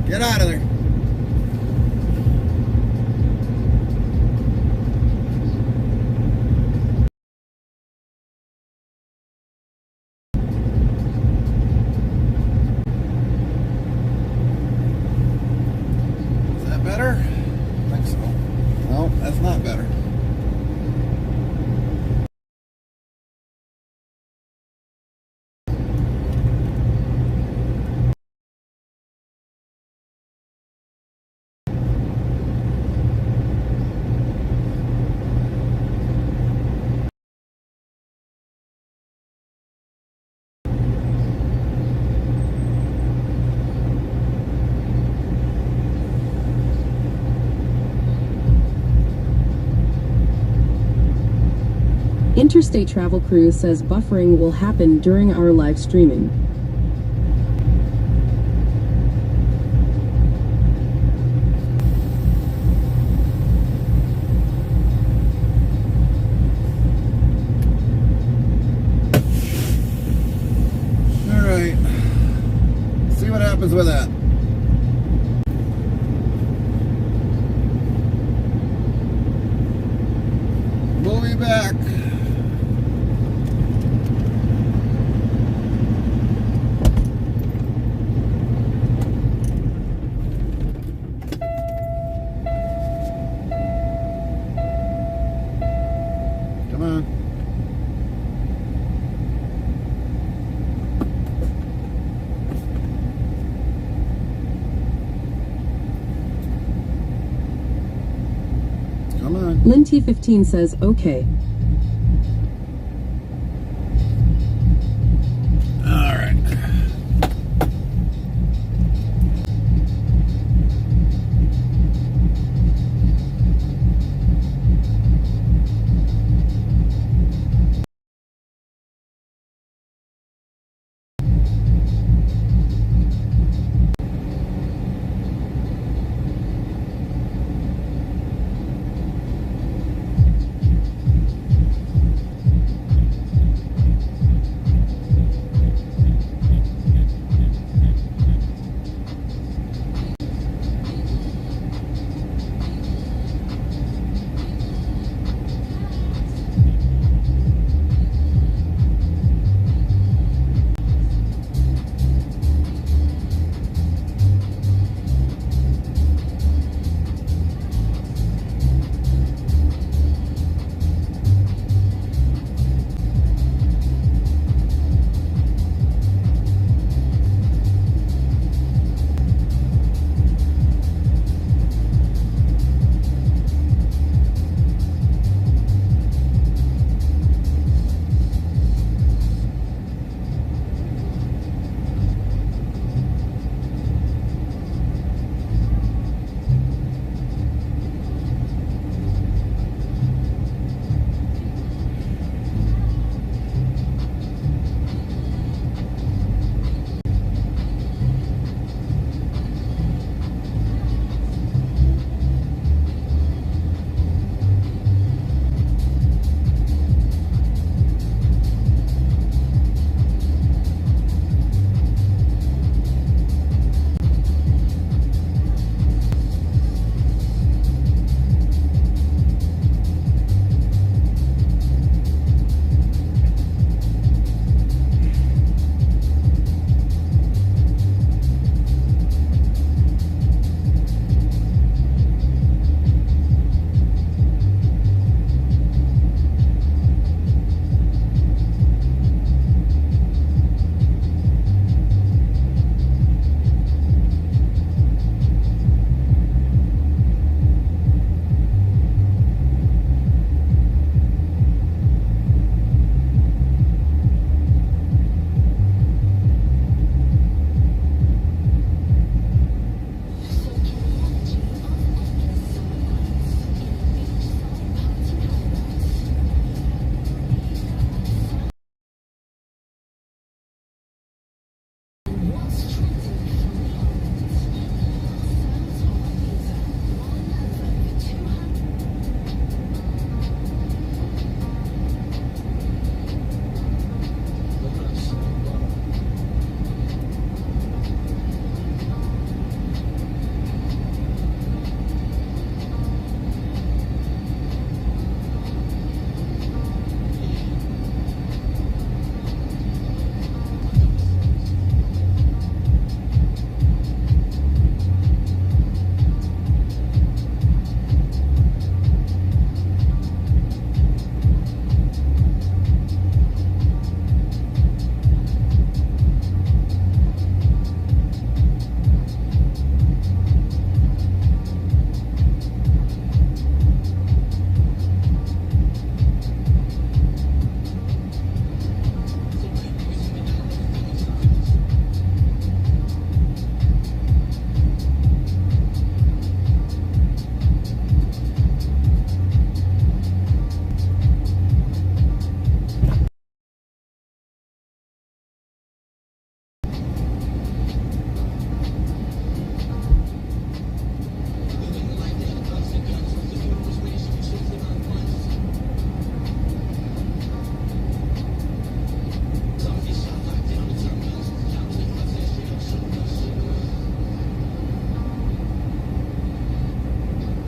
Get out of there. Is that better? I think so. No, that's not better. Interstate Travel Crew says buffering will happen during our live streaming. All right. See what happens with that. We'll be back. Come on. Come on. Lynn T15 says, okay. All right.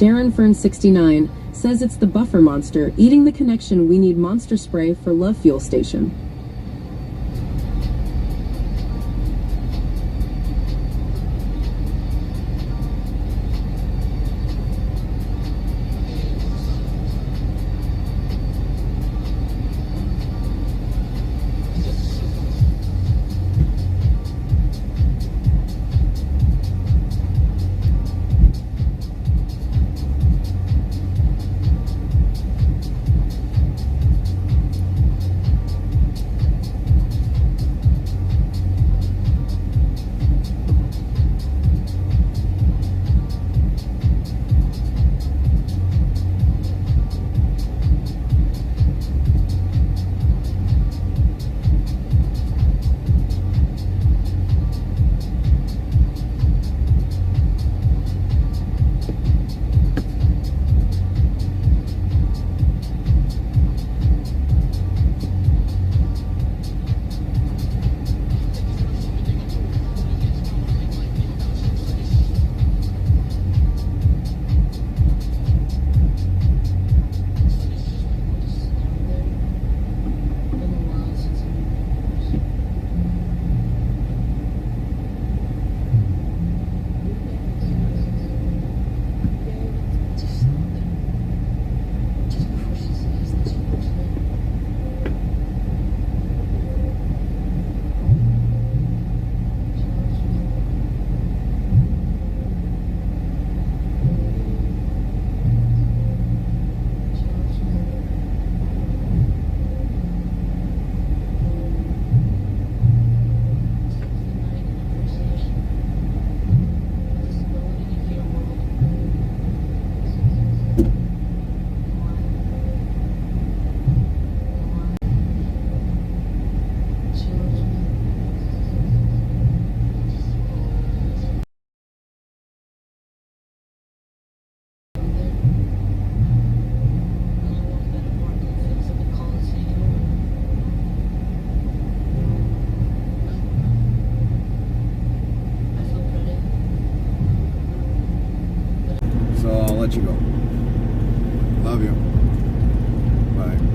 Darren Fern 69 says it's the buffer monster eating the connection. We need monster spray for Love Fuel Station. So I'll let you go. Love you. Bye.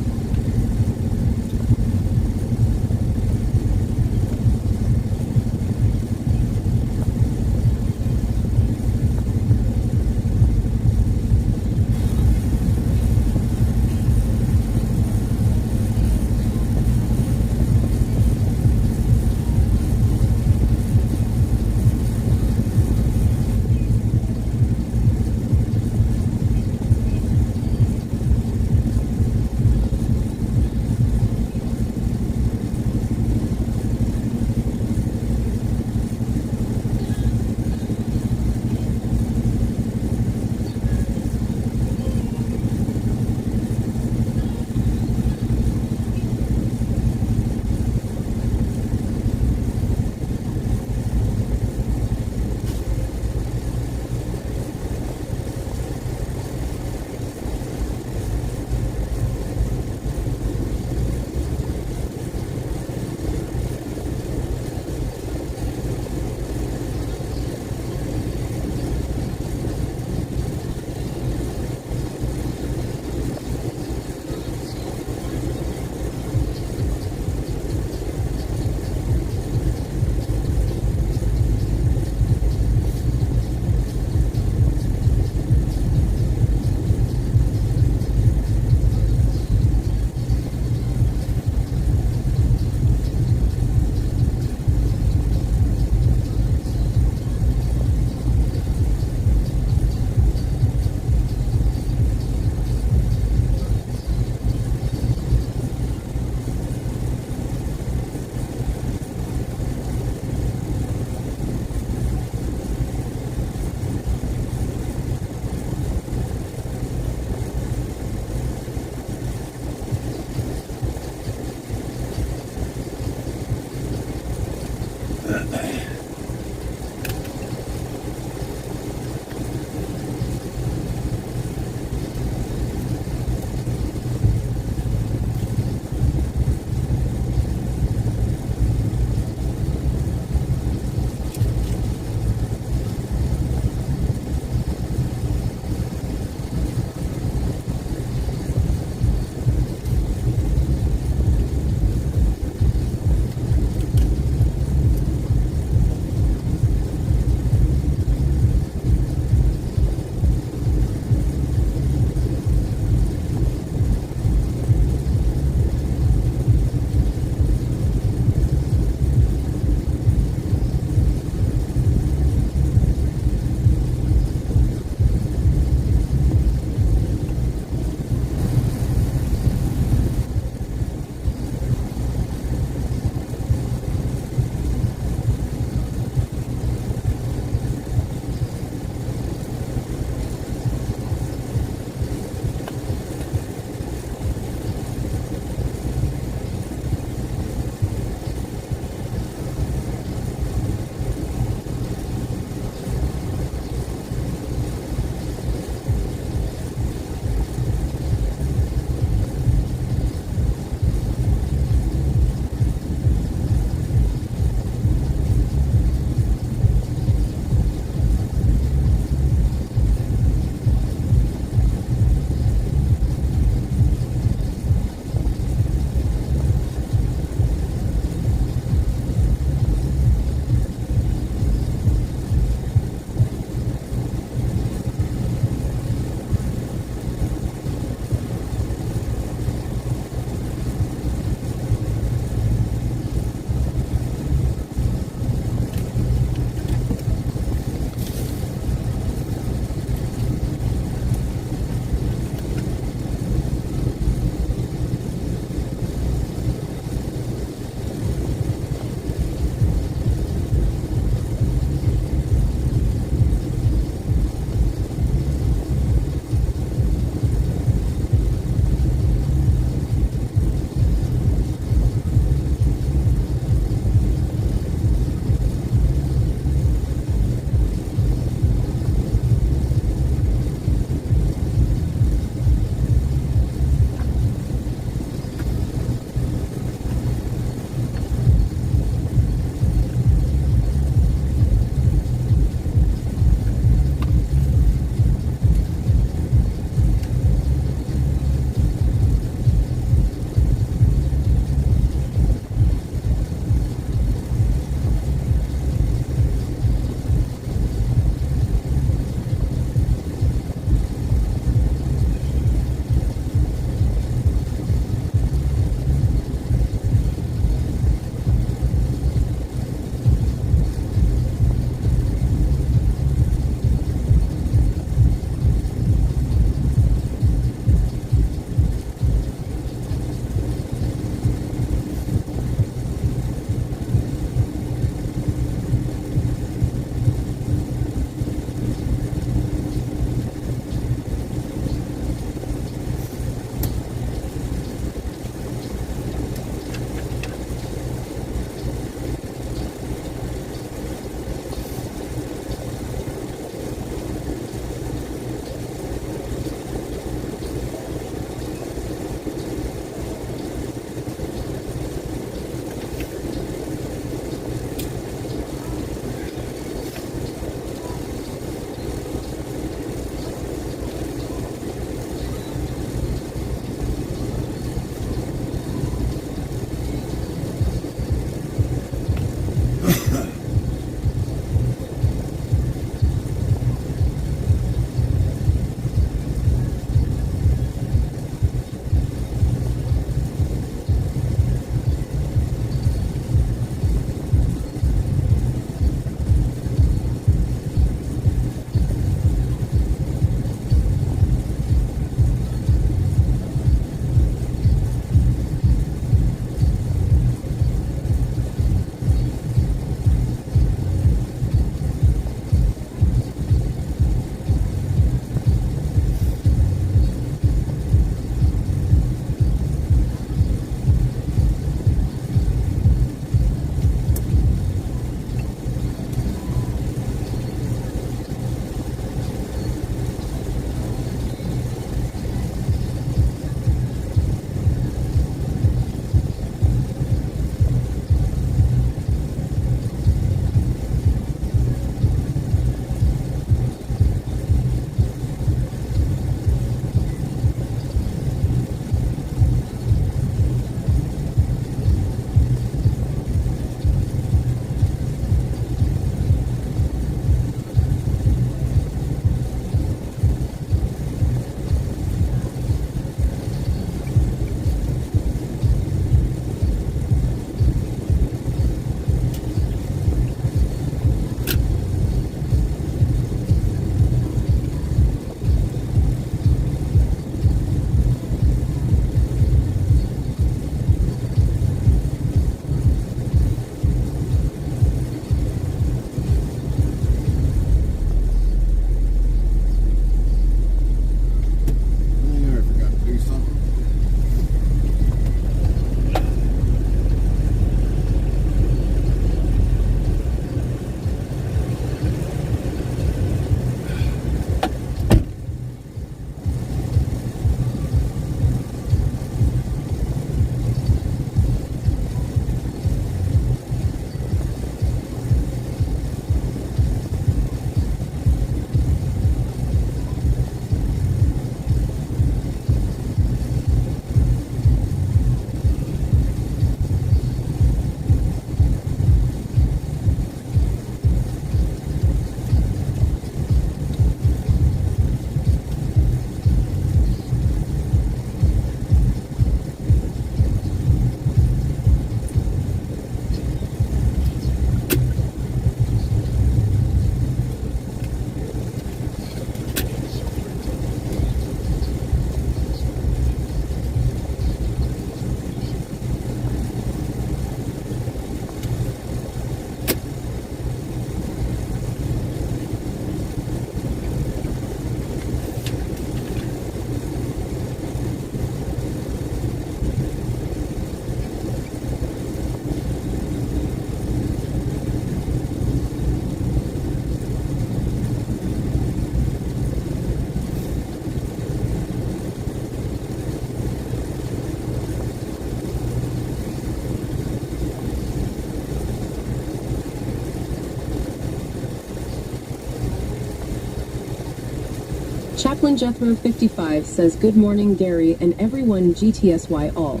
Chaplain Jethro 55 says, "Good morning, Gary, and everyone GTSY all."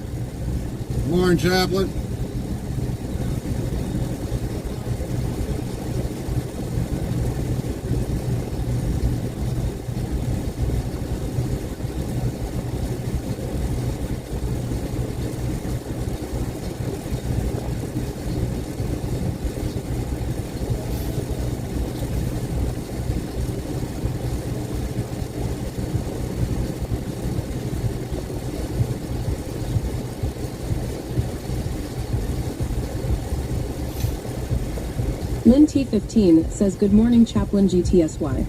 Morning, Chaplain. Lynn T15 says, "Good morning, Chaplain GTSY."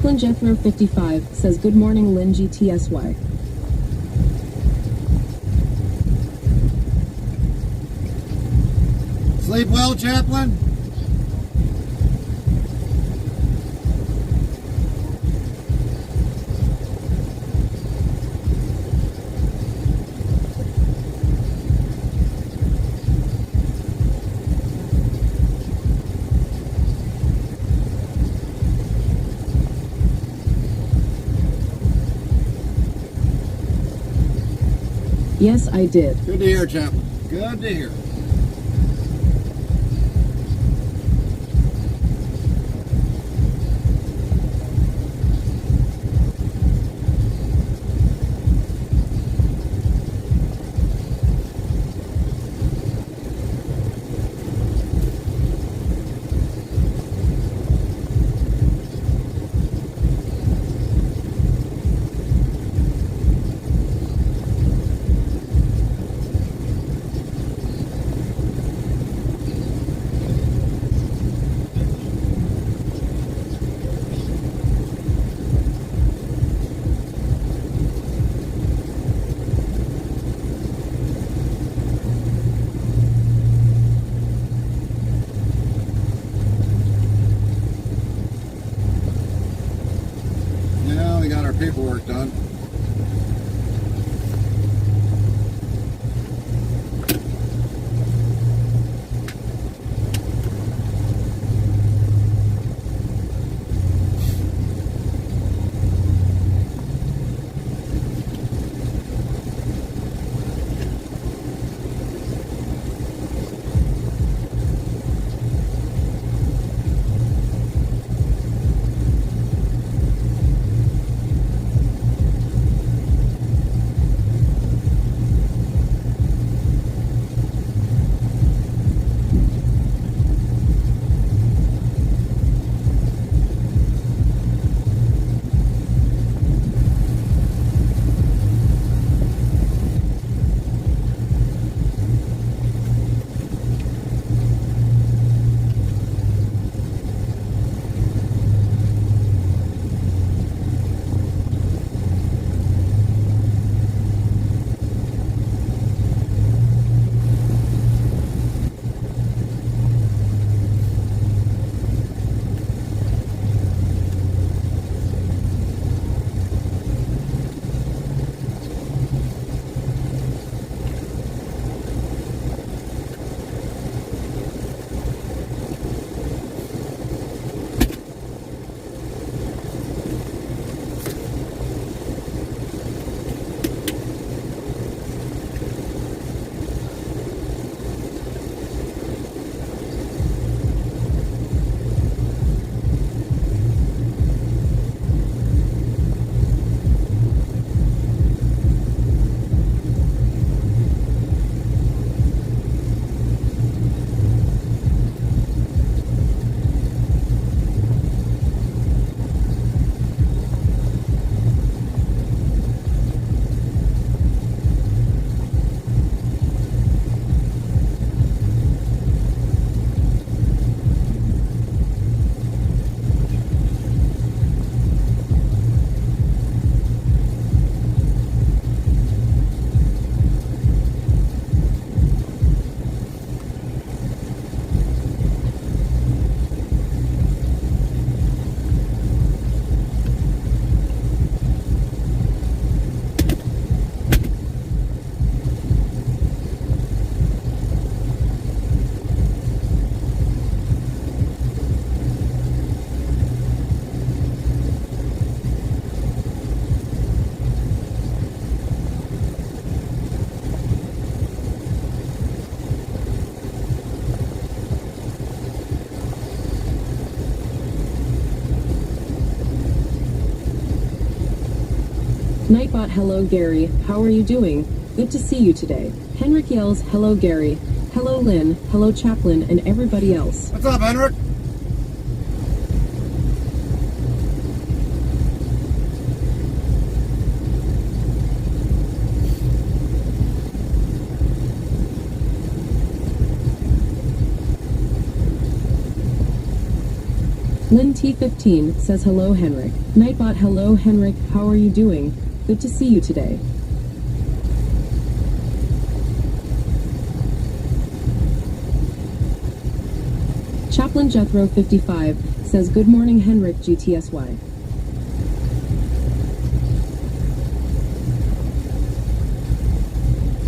Oakland Jethro 55 says good morning Lynn GTSY. Sleep well, Chaplain? Yes, I did. Good to hear, Chaplain. Good to hear. Yeah, we got our paperwork done. Nightbot, hello Gary, how are you doing? Good to see you today. Henrik yells, hello Gary, hello Lynn, hello Chaplain, and everybody else. What's up, Henrik? Lynn T15 says hello Henrik. Nightbot hello Henrik, how are you doing? Good to see you today. Chaplain Jethro 55 says good morning Henrik GTSY.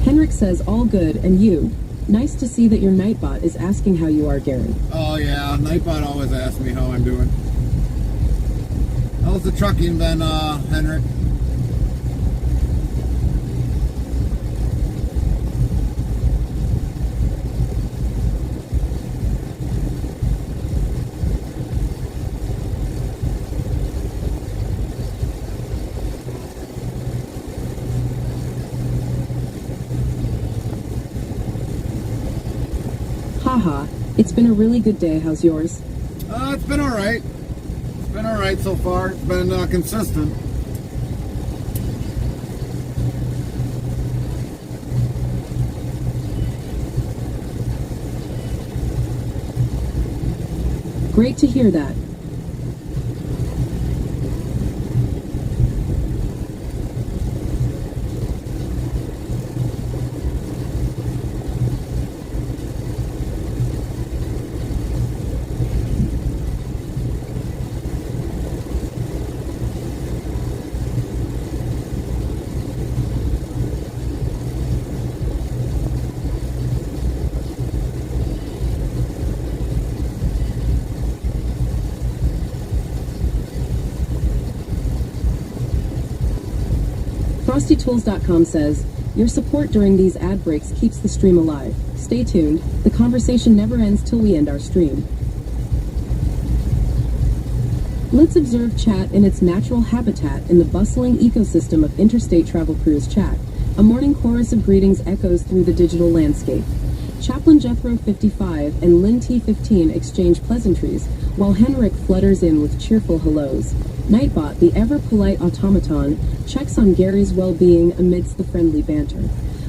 Henrik says all good and you? Nice to see that your Nightbot is asking how you are, Gary. Oh yeah, Nightbot always asks me how I'm doing. How's the trucking been, Henrik? Haha, it's been a really good day. How's yours? It's been alright. It's been alright so far. It's been consistent. Great to hear that. FrostyTools.com says, your support during these ad breaks keeps the stream alive. Stay tuned. The conversation never ends till we end our stream. Let's observe chat in its natural habitat in the bustling ecosystem of Interstate Travel Cruise Chat. A morning chorus of greetings echoes through the digital landscape. Chaplain Jethro 55 and Lynn T15 exchange pleasantries, while Henrik flutters in with cheerful hellos. Nightbot, the ever-polite automaton, checks on Gary's well-being amidst the friendly banter.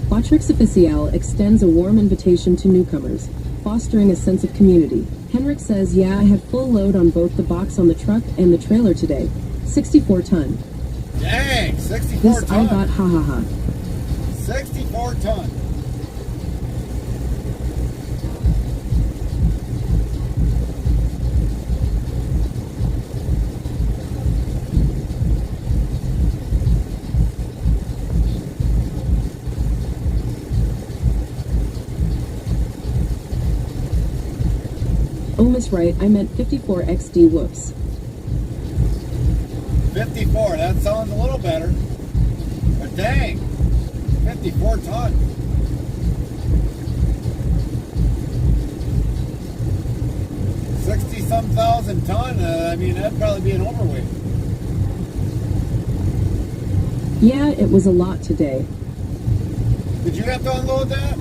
Botrix Official extends a warm invitation to newcomers, fostering a sense of community. Henrik says, yeah, I had full load on both the box on the truck and the trailer today. 64 ton. Dang, 64 This ton. iBot hahaha. 64 ton. Oh, Miss Wright, I meant 54 XD whoops. 54, that sounds a little better. But dang, 54 ton. $60-some thousand ton, I mean, that'd probably be an overweight. Yeah, it was a lot today. Did you have to unload that?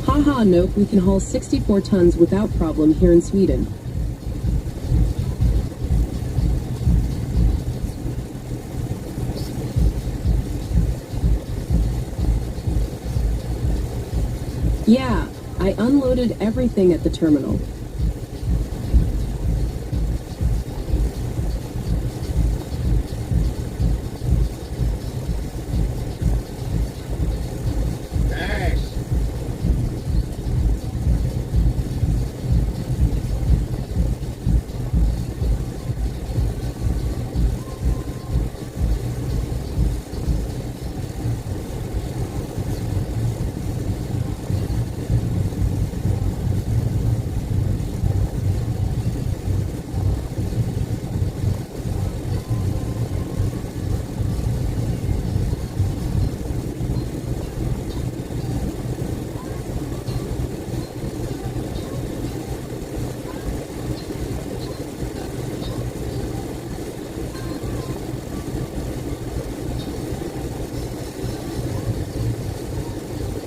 Haha, nope, we can haul 64 tons without problem here in Sweden. Yeah, I unloaded everything at the terminal. Dang.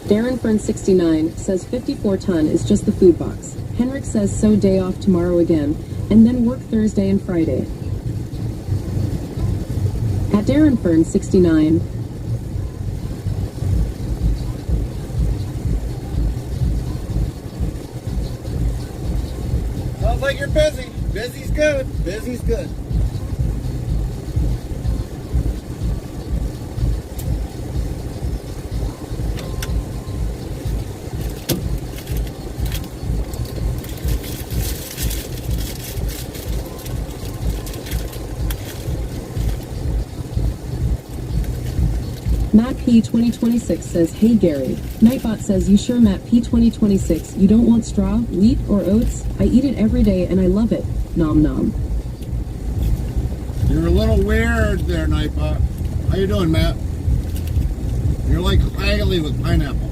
Darren Fern 69 says 54 ton is just the food box. Henrik says so day off tomorrow again, and then work Thursday and Friday. At Darren Fern 69. Sounds like you're busy. Busy's good. Busy's good. Matt P 2026 says, hey Gary. Nightbot says, you sure Matt P 2026, you don't want straw, wheat, or oats? I eat it every day and I love it. Nom nom. You're a little weird there, Nightbot. How you doing, Matt? You're like raggedy with pineapple.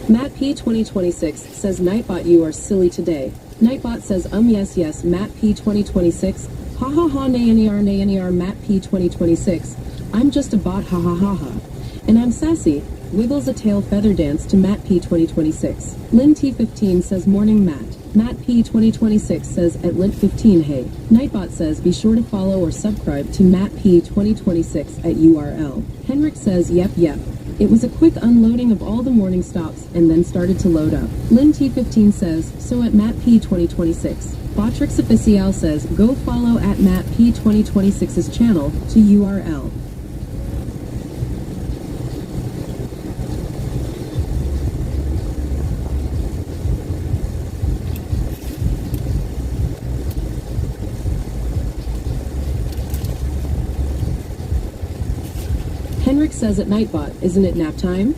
Matt P 2026 says, Nightbot, you are silly today. Nightbot says, yes, Matt P 2026. Ha ha ha, nay, Matt P 2026. I'm just a bot, ha ha ha ha. And I'm sassy. Wiggles a tail feather dance to Matt P 2026. Lynn T 15 says, morning Matt. Matt P 2026 says, at Lint 15 hey. Nightbot says, be sure to follow or subscribe to Matt P 2026 at URL. Henrik says, yep. It was a quick unloading of all the morning stops and then started to load up. Lynn T15 says, so at Matt P 2026. Botrix Official says, go follow at Matt P 2026's channel to URL. Henrik says at Nightbot, isn't it nap time?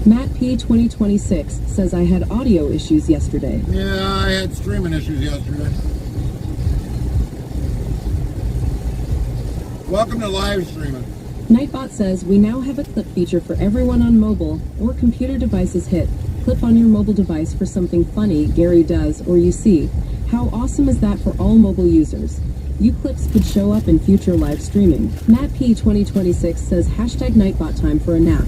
Matt P 2026 says I had audio issues yesterday. Yeah, I had streaming issues yesterday. Welcome to live streaming. Nightbot says we now have a clip feature for everyone on mobile or computer devices. Hit clip on your mobile device for something funny Gary does or you see. How awesome is that for all mobile users? You clips could show up in future live streaming. Matt P 2026 says hashtag Nightbot time for a nap.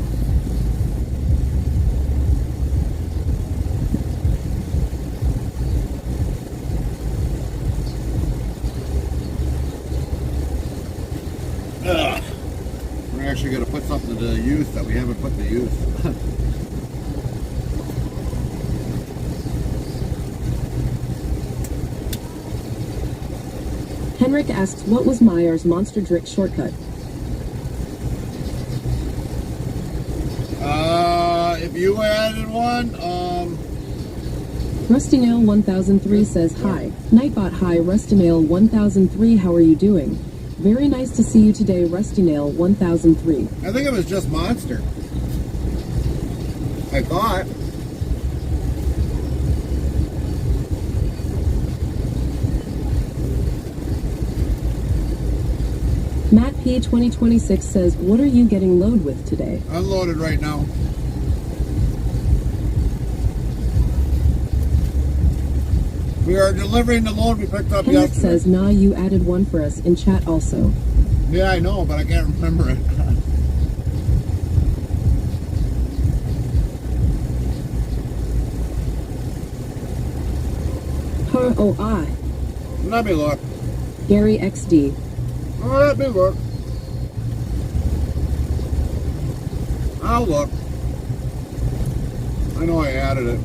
We're actually going to put something to use that we haven't put to use. Henrik asks, what was Meyer's Monster Drink shortcut? If you added one, Rustinail 1003 says, hi. Nightbot, hi. Rustinail 1003, how are you doing? Very nice to see you today, Rustinail 1003. I think it was just Monster. I thought. Matt P 2026 says, what are you getting load with today? Unloaded right now. We are delivering the load we picked up Henrik yesterday. says, nah, you added one for us in chat also. Yeah, I know, but I can't remember it. Let me look. Gary XD. Let me look. I'll look. I know I added it.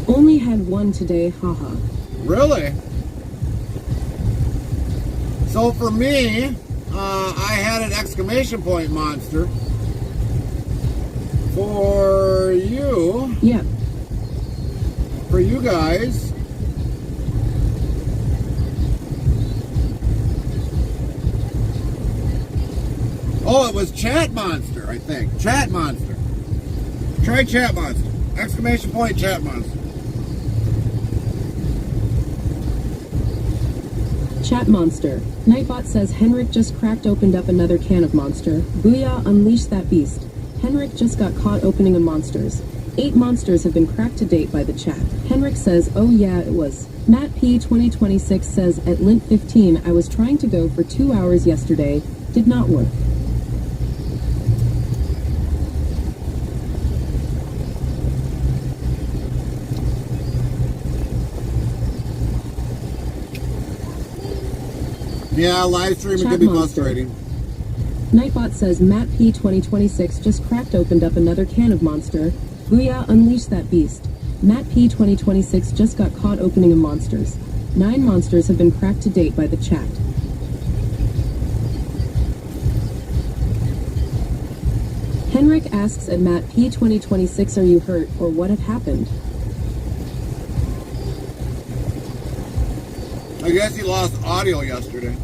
Only had one today, haha. Really? So for me, I had an exclamation point monster. For you, Yeah. for you guys, Oh, it was Chat Monster, I think. Chat Monster. Try Chat Monster. Exclamation point Chat Monster. Chat Monster. Nightbot says Henrik just opened up another can of Monster. Booyah, unleash that beast. Henrik just got caught opening a Monsters. 8 Monsters have been cracked to date by the chat. Henrik says, oh yeah, it was. Matt P 2026 says, at Lint 15, I was trying to go for 2 hours yesterday. Did not work. Yeah, live streaming Chat could be Monster. frustrating. Nightbot says Matt P 2026 just opened up another can of Monster. Booyah, unleash that beast. Matt P 2026 just got caught opening a Monsters. 9 Monsters have been cracked to date by the chat. Henrik asks at Matt P 2026, are you hurt or what have happened? I guess he lost audio yesterday.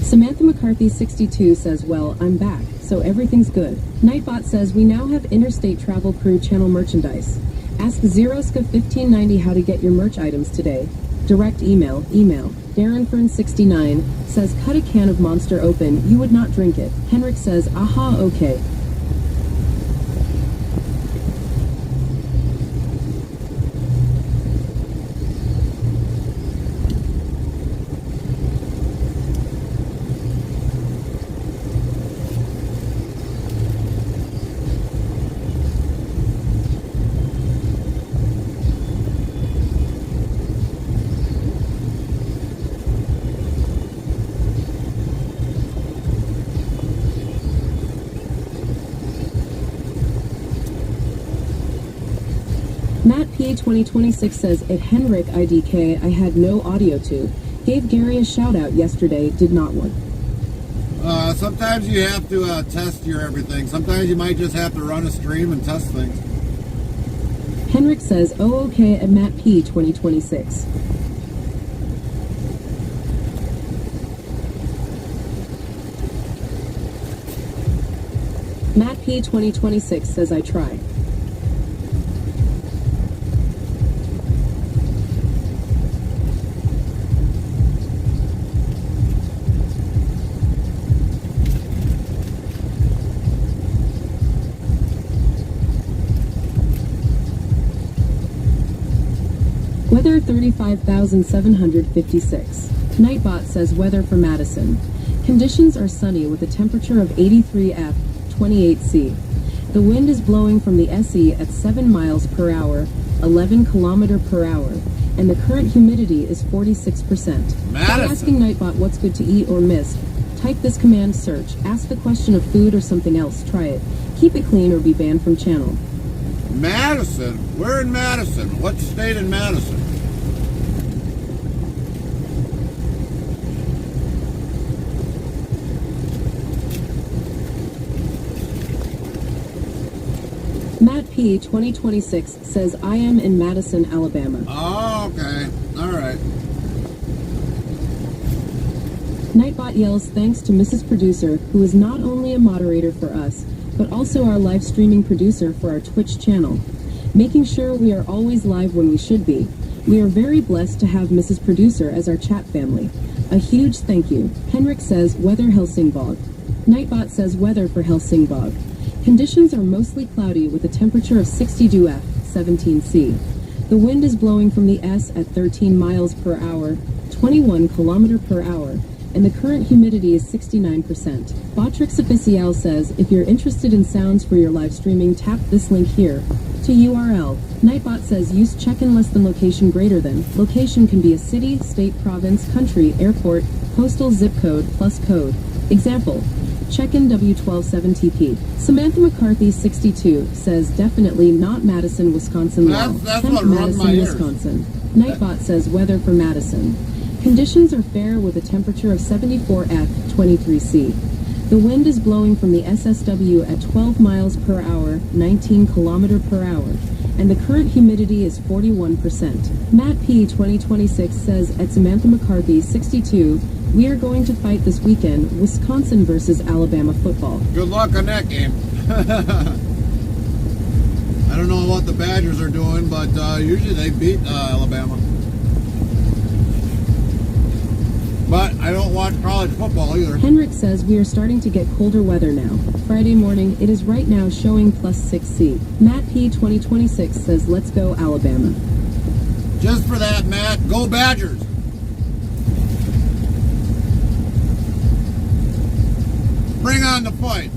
Samantha McCarthy 62 says, well, I'm back, so everything's good. Nightbot says we now have Interstate Travel Crew channel merchandise. Ask Zeroska 1590 how to get your merch items today. Direct email. Darren Fern 69 says cut a can of Monster open, you would not drink it. Henrik says, aha, okay. Matt P 2026 says, at Henrik IDK, I had no audio to. Gave Gary a shout out yesterday, did not work. Sometimes you have to test your everything. Sometimes you might just have to run a stream and test things. Henrik says, oh okay at Matt P 2026. Matt P 2026 says I try. Weather 35,756. Nightbot says weather for Madison. Conditions are sunny with a temperature of 83 F, 28 C. The wind is blowing from the SE at 7 miles per hour, 11 kilometer per hour, and the current humidity is 46%. By asking Nightbot what's good to eat or miss, type this command search, ask the question of food or something else, try it. Keep it clean or be banned from channel. Madison? Where in Madison? What state in Madison? Matt P 2026 says I am in Madison, Alabama. Oh, okay. Alright. Nightbot yells thanks to Mrs. Producer, who is not only a moderator for us, but also our live streaming producer for our Twitch channel, making sure we are always live when we should be. We are very blessed to have Mrs. Producer as our chat family. A huge thank you. Henrik says weather Helsingborg. Nightbot says weather for Helsingborg. Conditions are mostly cloudy with a temperature of 62 F, 17 C. The wind is blowing from the S at 13 miles per hour, 21 kilometer per hour, and the current humidity is 69%. Botrix Official says, if you're interested in sounds for your live streaming, tap this link here to URL. Nightbot says use check-in less than location greater than. Location can be a city, state, province, country, airport, postal zip code, plus code. Example, check-in W127TP. Samantha McCarthy 62 says definitely not Madison, Wisconsin. That's Temp what runs Madison, my ears. Wisconsin. Nightbot says weather for Madison. Conditions are fair with a temperature of 74 F, 23 C. The wind is blowing from the SSW at 12 miles per hour, 19 kilometer per hour, and the current humidity is 41%. Matt P. 2026 says at Samantha McCarthy 62, we are going to fight this weekend, Wisconsin versus Alabama football. Good luck on that game. I don't know what the Badgers are doing, but usually they beat Alabama. But I don't watch college football either. Henrik says we are starting to get colder weather now. Friday morning, it is right now showing plus 6C. Matt P. 2026 says let's go Alabama. Just for that, Matt, go Badgers. Bring on the fight.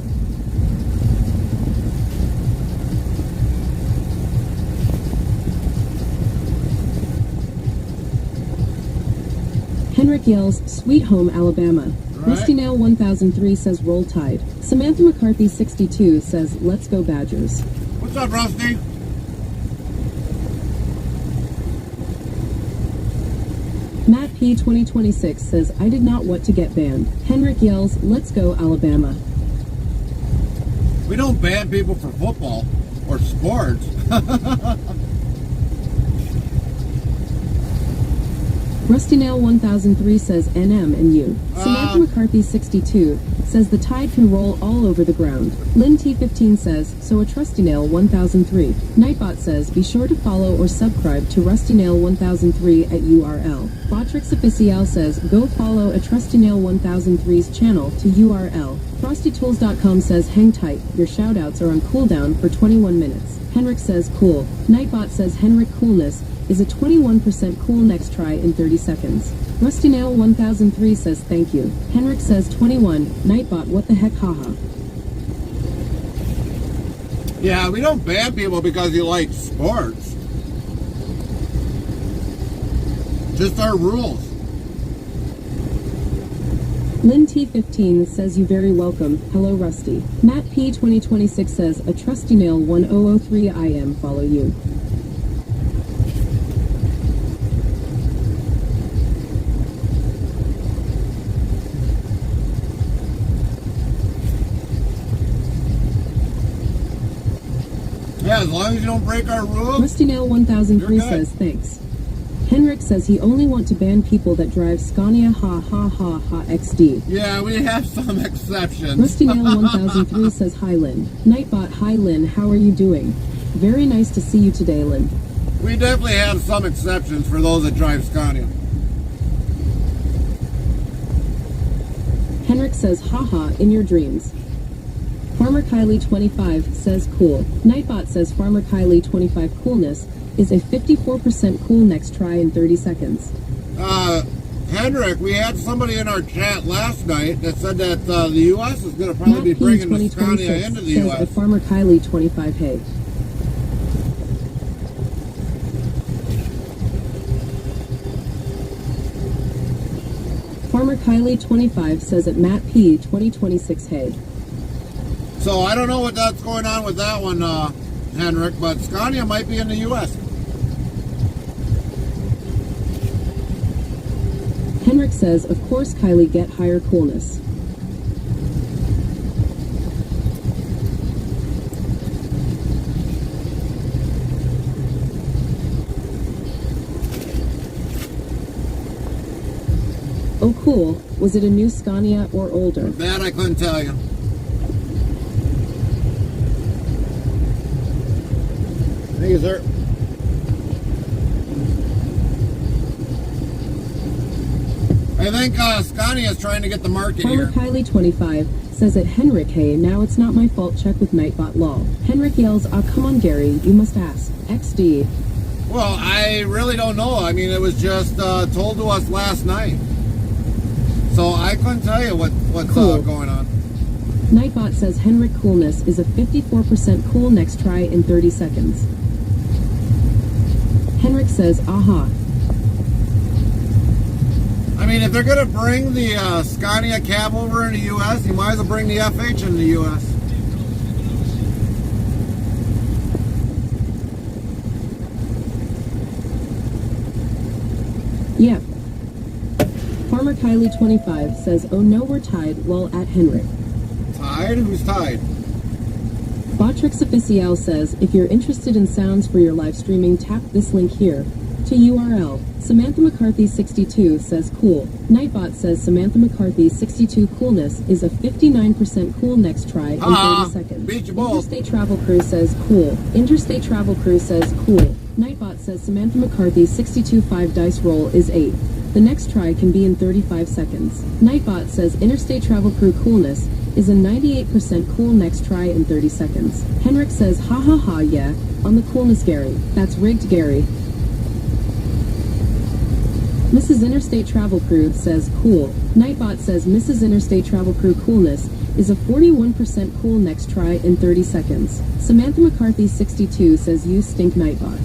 Henrik yells, Sweet Home, Alabama. Right. Rusty Nail 1003 says Roll Tide. Samantha McCarthy 62 says Let's go Badgers. What's up, Rusty? Matt P. 2026 says I did not want to get banned. Henrik yells, Let's go Alabama. We don't ban people for football or sports. Rusty Nail 1003 says NM and you. Samantha McCarthy 62 says the tide can roll all over the ground. Lynn T15 says, so a Trusty Nail 1003. Nightbot says, be sure to follow or subscribe to Rusty Nail 1003 at URL. Botrix Official says, go follow a Trusty Nail 1003's channel to URL. FrostyTools.com says, hang tight, your shoutouts are on cooldown for 21 minutes. Henrik says, cool. Nightbot says, Henrik Coolness is a 21% cool next try in 30 seconds. Rusty Nail 1003 says thank you. Henrik says 21. Nightbot what the heck haha. Yeah, we don't ban people because you like sports. Just our rules. Lynn T15 says you very welcome. Hello Rusty. Matt P 2026 says a Trusty Nail 1003 I am follow you. Yeah, as long as you don't break our rules. Rusty Nail 1003 You're good. says thanks. Henrik says he only want to ban people that drive Scania ha ha ha ha XD. Yeah, we have some exceptions. Rusty Nail 1003 says hi Lynn. Nightbot hi Lynn, how are you doing? Very nice to see you today Lynn. We definitely have some exceptions for those that drive Scania. Henrik says haha in your dreams. Farmer Kylie 25 says cool. Nightbot says Farmer Kylie 25 coolness is a 54% cool next try in 30 seconds. Hendrick, we had somebody in our chat last night that said that the U.S. is going to probably be bringing the Scania into the says U.S. at Farmer Kylie 25 hey. Farmer Kylie 25 says at Matt P 2026 hey. So I don't know what that's going on with that one, Henrik, but Scania might be in the U.S. Henrik says, of course Kylie get higher coolness. Oh cool, was it a new Scania or older? That I couldn't tell you. Thank you, sir. I think Scania is trying to get the market Farmer here. Kylie 25 says at Henrik, hey, now it's not my fault, check with Nightbot lol. Henrik yells, come on Gary, you must ask. XD. Well, I really don't know. I mean, it was just told to us last night. So I couldn't tell you what's Cool. going on. Nightbot says Henrik coolness is a 54% cool next try in 30 seconds. Henrik says, aha. I mean, if they're going to bring the Scania cab over in the U.S., you might as well bring the FH in the U.S. Yep. Farmer Kylie 25 says, oh no, we're tied, lol at Henrik. Tied? Who's tied? Botrix Official says, if you're interested in sounds for your live streaming, tap this link here. To URL. Samantha McCarthy 62 says cool. Nightbot says Samantha McCarthy 62 coolness is a 59% cool next try in 30 seconds. Beat you both. Interstate Travel Crew says cool. Interstate Travel Crew says cool. Nightbot says Samantha McCarthy 62 5 dice roll is 8. The next try can be in 35 seconds. Nightbot says Interstate Travel Crew coolness is a 98% cool next try in 30 seconds. Henrik says ha ha ha yeah, on the coolness Gary. That's rigged Gary. Mrs. Interstate Travel Crew says cool. Nightbot says Mrs. Interstate Travel Crew coolness is a 41% cool next try in 30 seconds. Samantha McCarthy 62 says you stink Nightbot.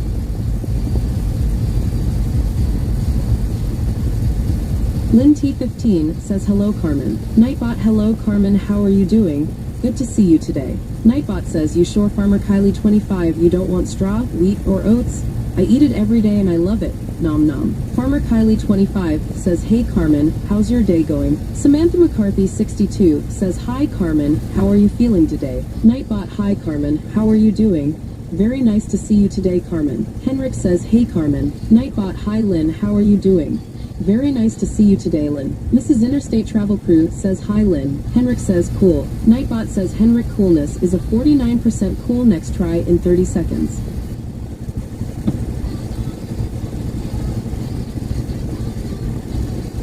Lynn T15 says hello Carmen. Nightbot hello Carmen, how are you doing? Good to see you today. Nightbot says you sure Farmer Kylie 25 you don't want straw, wheat, or oats? I eat it every day and I love it. Nom nom. Farmer Kylie 25 says hey Carmen, how's your day going? Samantha McCarthy 62 says hi Carmen, how are you feeling today? Nightbot hi Carmen, how are you doing? Very nice to see you today Carmen. Henrik says hey Carmen. Nightbot hi Lynn, how are you doing? Very nice to see you today Lynn. Mrs. Interstate Travel Crew says hi Lynn. Henrik says cool. Nightbot says Henrik coolness is a 49% cool next try in 30 seconds.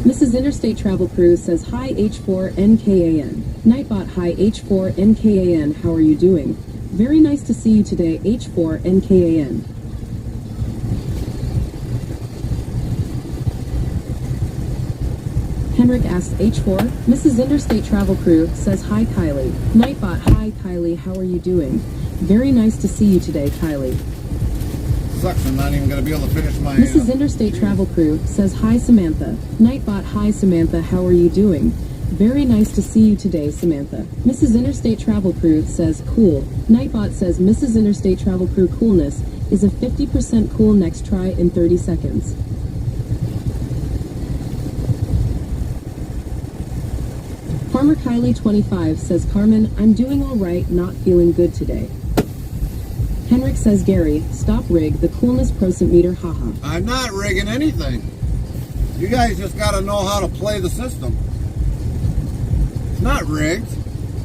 Mrs. Interstate Travel Crew says hi H4NKAN. Nightbot hi H4NKAN, how are you doing? Very nice to see you today H4NKAN. Henrik asks H4. Mrs. Interstate Travel Crew says hi Kylie. Nightbot hi Kylie, how are you doing? Very nice to see you today Kylie. Sucks, I'm not even going to be able to finish my... Mrs. Interstate Travel Crew says hi Samantha. Nightbot hi Samantha, how are you doing? Very nice to see you today Samantha. Mrs. Interstate Travel Crew says cool. Nightbot says Mrs. Interstate Travel Crew coolness is a 50% cool next try in 30 seconds. Farmer Kylie 25 says Carmen, I'm doing alright, not feeling good today. Henrik says Gary, stop rig the coolness procent meter haha. I'm not rigging anything. You guys just got to know how to play the system. It's not rigged.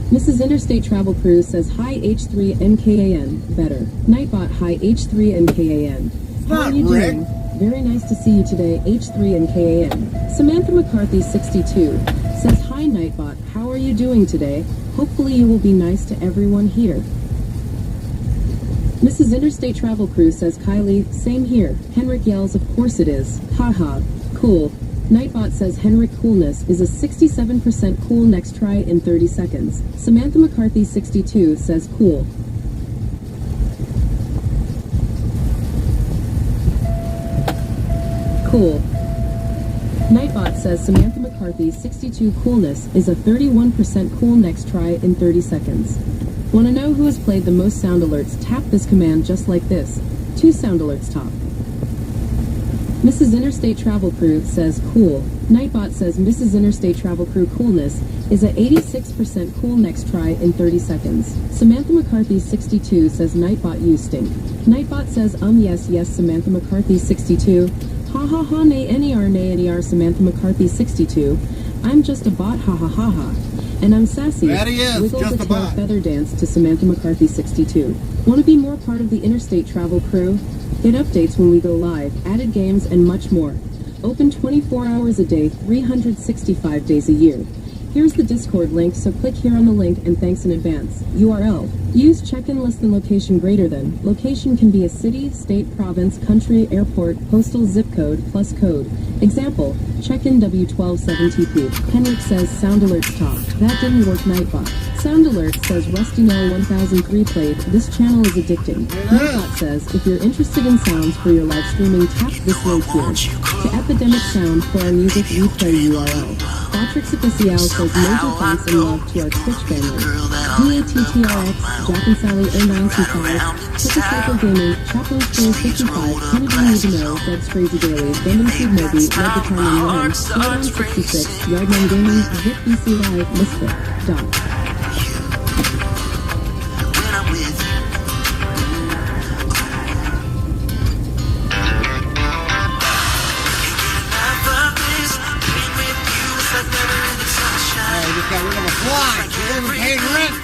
Mrs. Interstate Travel Crew says hi H3NKAN, better. Nightbot hi H3NKAN. How are you doing? Very nice to see you today H3NKAN. Samantha McCarthy 62 says hi Nightbot, how are you doing today? Hopefully you will be nice to everyone here. Mrs. Interstate Travel Crew says Kylie, same here. Henrik yells, of course it is. Haha, cool. Nightbot says Henrik coolness is a 67% cool next try in 30 seconds. Samantha McCarthy 62 says cool. Cool. Nightbot says Samantha McCarthy 62 coolness is a 31% cool next try in 30 seconds. Want to know who has played the most sound alerts? Tap this command just like this. 2 sound alerts top. Mrs. Interstate Travel Crew says cool. Nightbot says Mrs. Interstate Travel Crew coolness is a 86% cool next try in 30 seconds. Samantha McCarthy 62 says Nightbot you stink. Nightbot says yes Samantha McCarthy 62. Ha ha ha ner Samantha McCarthy 62. I'm just a bot ha ha ha ha. And I'm sassy. That he is, Wiggle just the a tail bot. feather dance to Samantha McCarthy 62. Want to be more part of the Interstate Travel Crew? Get updates when we go live, added games, and much more. Open 24 hours a day, 365 days a year. Here's the Discord link, so click here on the link and thanks in advance. URL. Use check-in less than location greater than. Location can be a city, state, province, country, airport, postal, zip code, plus code. Example, check-in W127TP. Henrik says sound alerts top. That didn't work Nightbot. Sound alert says Rusty Null 1003 played. This channel is addicting. Nightbot says if you're interested in sounds for your live streaming, tap this link here. To Epidemic Sound for our music replay URL. Botrix Official says major thanks and love to our Twitch family. DATTRX, Jack and Sally 0925, Triple Cycle Gaming, Chaplain School 55, Kennedy Need to Know, Dead Crazy Daily, Random Food Moby, Led the Time in One, Slowdown 66, Yardman Gaming, Vic BC Live, Misfit, Dot. while with you. I just got rid of a fly. She wasn't paying rent.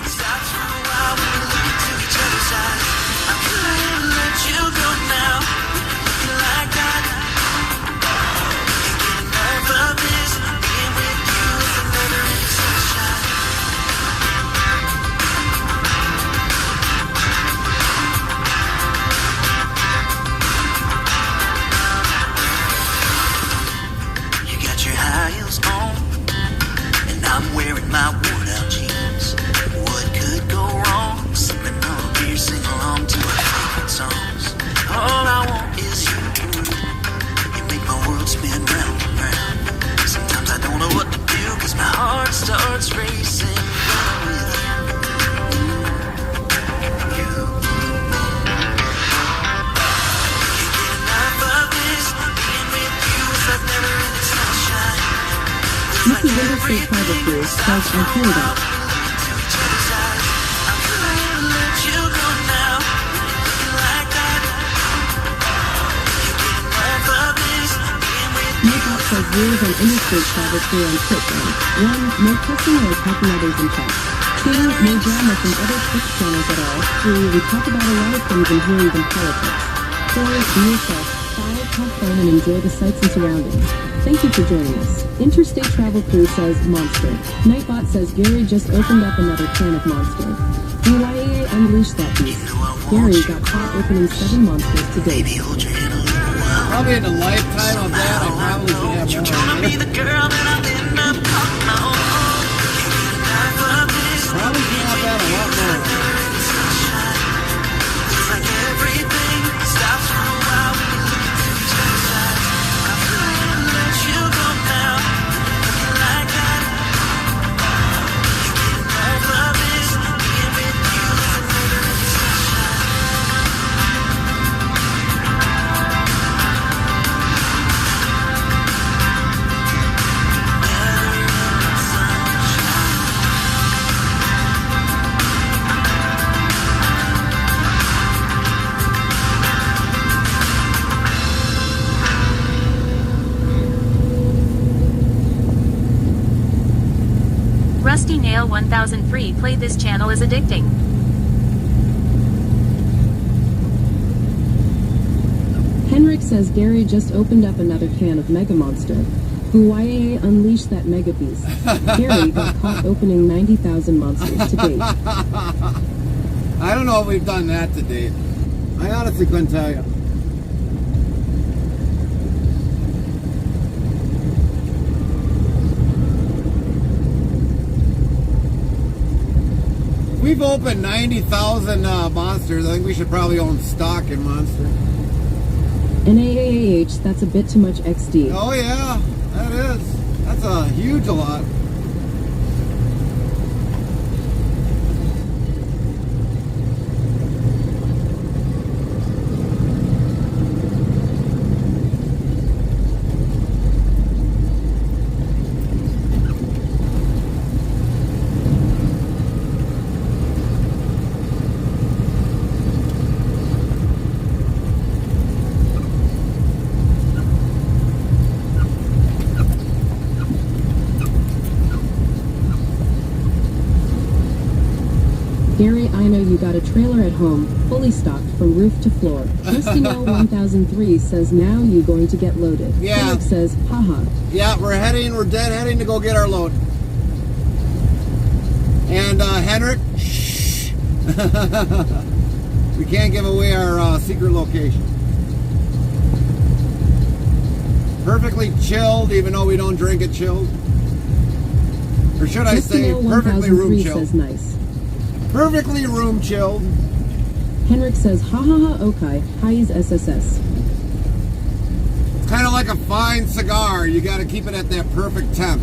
You got your high heels on, and I'm wearing my worn out jeans. What could go wrong? Sipping on a beer, sing along to our favorite songs. All I want is you. You make my world spin round and round. Sometimes I don't know what to do, cause my heart starts racing. With you. Can't get enough of this. Being with you is like never ending sunshine. Missy Winter State Tribal Crew says I hear that. Makeup says rules on interstate travel crew on Twitch. 1. No cussing or attacking others in chat. 2. No drama from other Twitch channels at all. 3. We talk about a lot of things and even politics. 4. Be yourself. 5. Have fun and enjoy the sights and surroundings. Thank you for joining us. Interstate Travel Crew says Monster. Nightbot says Gary just opened up another can of Monster. BYAA unleashed that beast. Gary got caught opening 7 monsters to date. Probably in the lifetime of that, I probably should have You're gonna be the girl that I'll end up calling on. Probably should have that a lot more. It's like everything stops for a while when you look into each other's eyes. I couldn't let you go now. Looking like that. You get enough of this. Being with you is like never ending sunshine. Rusty Nail 1003 play this channel is addicting. Henrik says Gary just opened up another can of Mega Monster. BYAA unleashed that mega beast. Gary got caught opening 90,000 monsters to date. I don't know if we've done that to date. I honestly couldn't tell you. We've opened 90,000 monsters. I think we should probably own stock in Monster. NAAAH, that's a bit too much XD. Oh yeah, that is. That's a huge lot. Gary, I know you got a trailer at home, fully stocked from roof to floor. Rusty-Nail 1003 says now you going to get loaded. Yeah. Henrik says, haha. Yeah, we're dead heading to go get our load. And Henrik, shh. We can't give away our secret location. Perfectly chilled, even though we don't drink it chilled. Or should I say, Rusty-Nail perfectly 1003 room chilled. says nice. Perfectly room chilled. Henrik says, ha ha ha, okay, highs SSS. It's kind of like a fine cigar. You got to keep it at that perfect temp.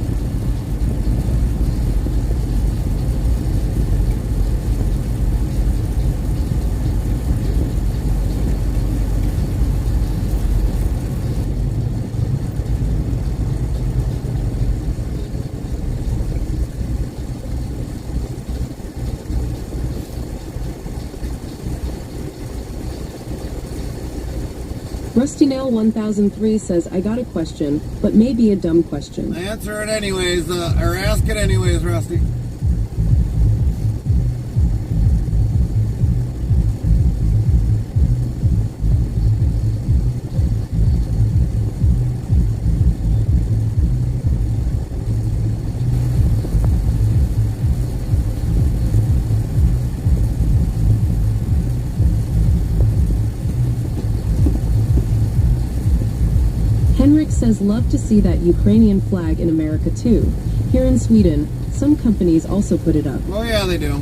Rusty Nail 1003 says, I got a question, but maybe a dumb question. Answer it anyways, or ask it anyways, Rusty. Henrik says, love to see that Ukrainian flag in America too. Here in Sweden, some companies also put it up. Oh yeah, they do.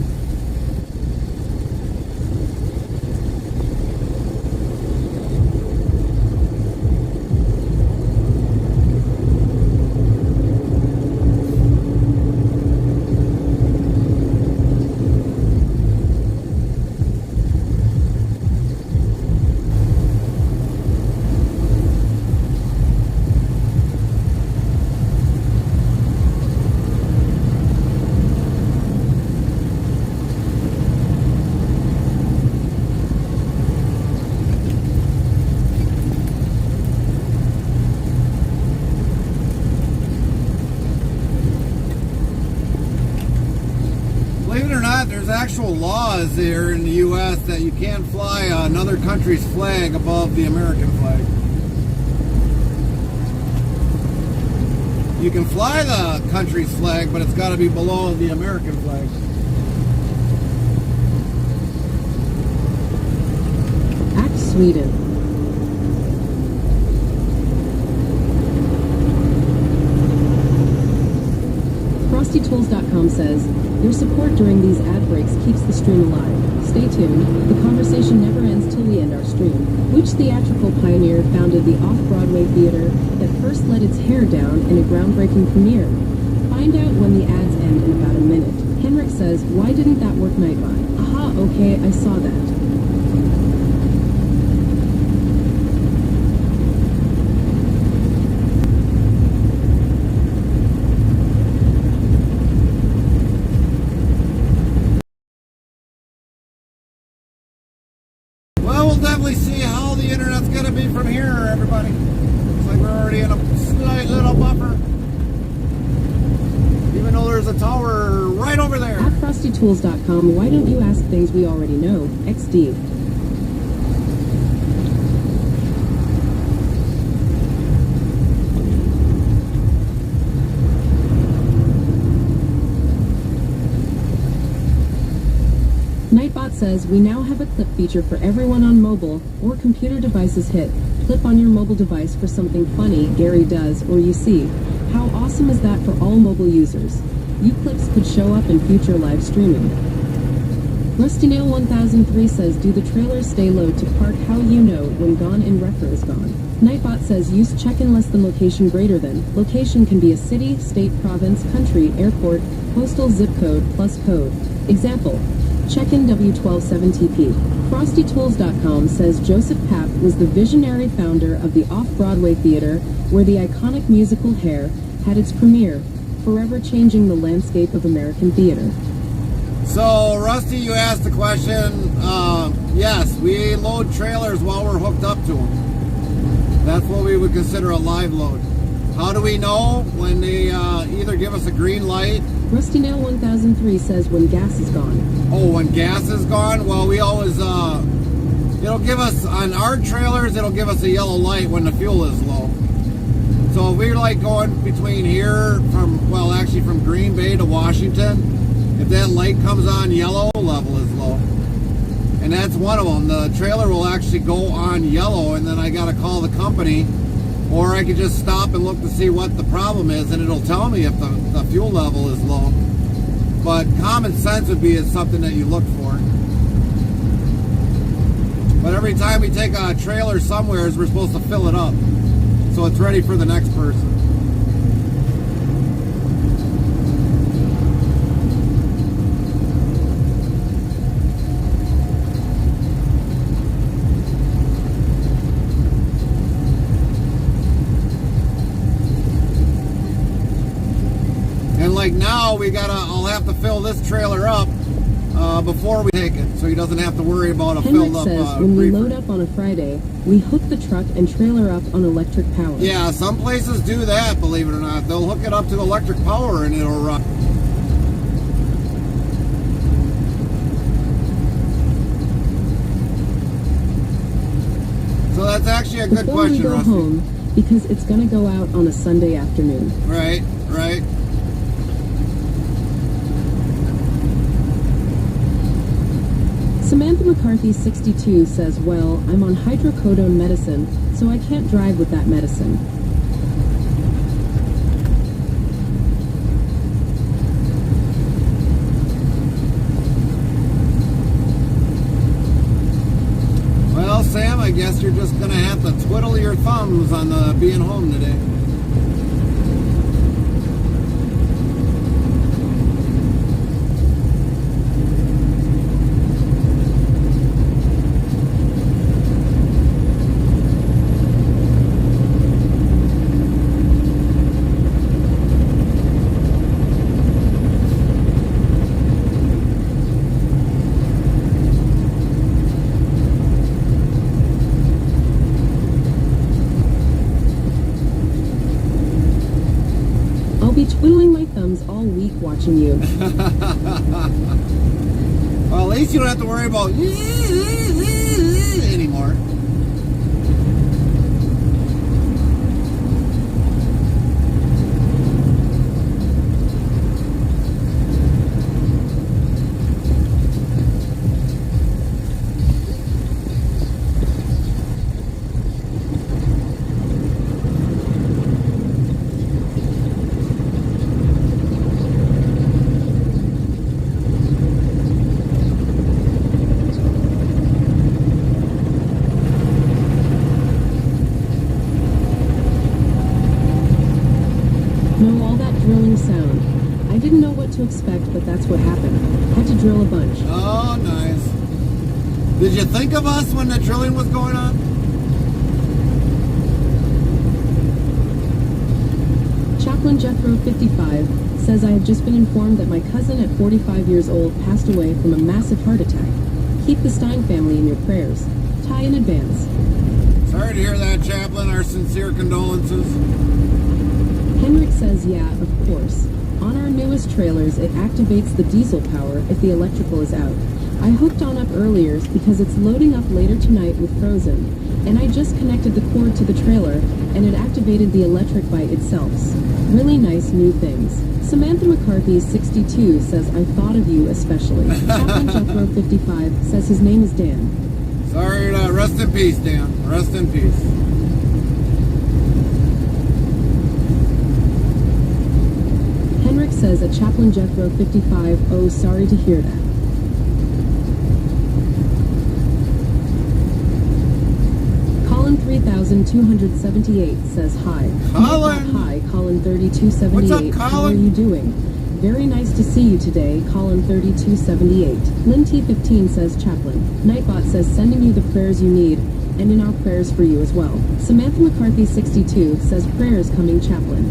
Believe it or not, there's actual laws here in the U.S. that you can't fly another country's flag above the American flag. You can fly the country's flag, but it's got to be below the American flag. Act Sweden. FrostyTools.com says, your support during these ad breaks keeps the stream alive. Stay tuned. The conversation never ends till we end our stream. Which theatrical pioneer founded the off-Broadway theater that first let its hair down in a groundbreaking premiere? Find out when the ads end in about a minute. Henrik says, why didn't that work Nightbot? Aha, okay, I saw that. Well, we'll definitely see how the internet's going to be from here, everybody. Looks like we're already in a slight little buffer. Even though there's a tower right over there. At FrostyTools.com, why don't you ask things we already know? XD. Nightbot says, we now have a clip feature for everyone on mobile or computer devices. Hit clip on your mobile device for something funny Gary does or you see. How awesome is that for all mobile users? You clips could show up in future live streaming. RustyNail 1003 says, do the trailers stay low to park how you know when gone in Reffer is gone? Nightbot says, use check-in less than location greater than. Location can be a city, state, province, country, airport, postal, zip code, plus code. Example, check-in W127TP. FrostyTools.com says Joseph Papp was the visionary founder of the Off-Broadway Theater, where the iconic musical Hair had its premiere, forever changing the landscape of American theater. So, Rusty, you asked the question. Yes, we load trailers while we're hooked up to them. That's what we would consider a live load. How do we know? When they either give us a green light. RustyNail 1003 says when gas is gone. Oh, when gas is gone? Well, we always, it'll give us, on our trailers, it'll give us a yellow light when the fuel is low. So if we're like going between here actually from Green Bay to Washington, if that light comes on yellow, level is low. And that's one of them. The trailer will actually go on yellow, and then I got to call the company, or I could just stop and look to see what the problem is, and it'll tell me if the fuel level is low. But common sense would be it's something that you look for. But every time we take a trailer somewhere, we're supposed to fill it up, so it's ready for the next person. And like now, I'll have to fill this trailer up. before we take it, so he doesn't have to worry about a Henrik filled up says when we reefer. load up on a Friday, we hook the truck and trailer up on electric power. Yeah, some places do that, believe it or not. They'll hook it up to electric power and it'll run. So that's actually a good Before we question, go Rusty. home, because it's going to go out on a Sunday afternoon. Right, right. Samantha McCarthy, 62, says, well, I'm on hydrocodone medicine, so I can't drive with that medicine. Well, Sam, I guess you're just going to have to twiddle your thumbs on the being home today. I'll be twiddling my thumbs all week watching you. Well, at least you don't have to worry about anymore. No, all that drilling sound. I didn't know what to expect, but that's what happened. Had to drill a bunch. Oh, nice. Did you think of us when the drilling was going on? Chaplain Jethro, 55, says I have just been informed that my cousin at 45 years old passed away from a massive heart attack. Keep the Stein family in your prayers. Ty in advance. Sorry to hear that, Chaplain. Our sincere condolences. Henrik says, yeah, of course. On our newest trailers, it activates the diesel power if the electrical is out. I hooked on up earlier because it's loading up later tonight with Frozen, and I just connected the cord to the trailer, and it activated the electric by itself. Really nice new things. Samantha McCarthy, 62, says, I thought of you especially. Chaplain Jethro, 55, says his name is Dan. Sorry to rest in peace, Dan. Rest in peace. Henrik says at Chaplain Jethro, 55, oh, sorry to hear that. Colin 3278 says hi. Colin! Hi, Colin 3278. What's up, How are Colin? you doing? Very nice to see you today, Colin 3278. Lynn T15 says Chaplain. Nightbot says sending you the prayers you need, and in our prayers for you as well. Samantha McCarthy 62 says prayers coming, Chaplain.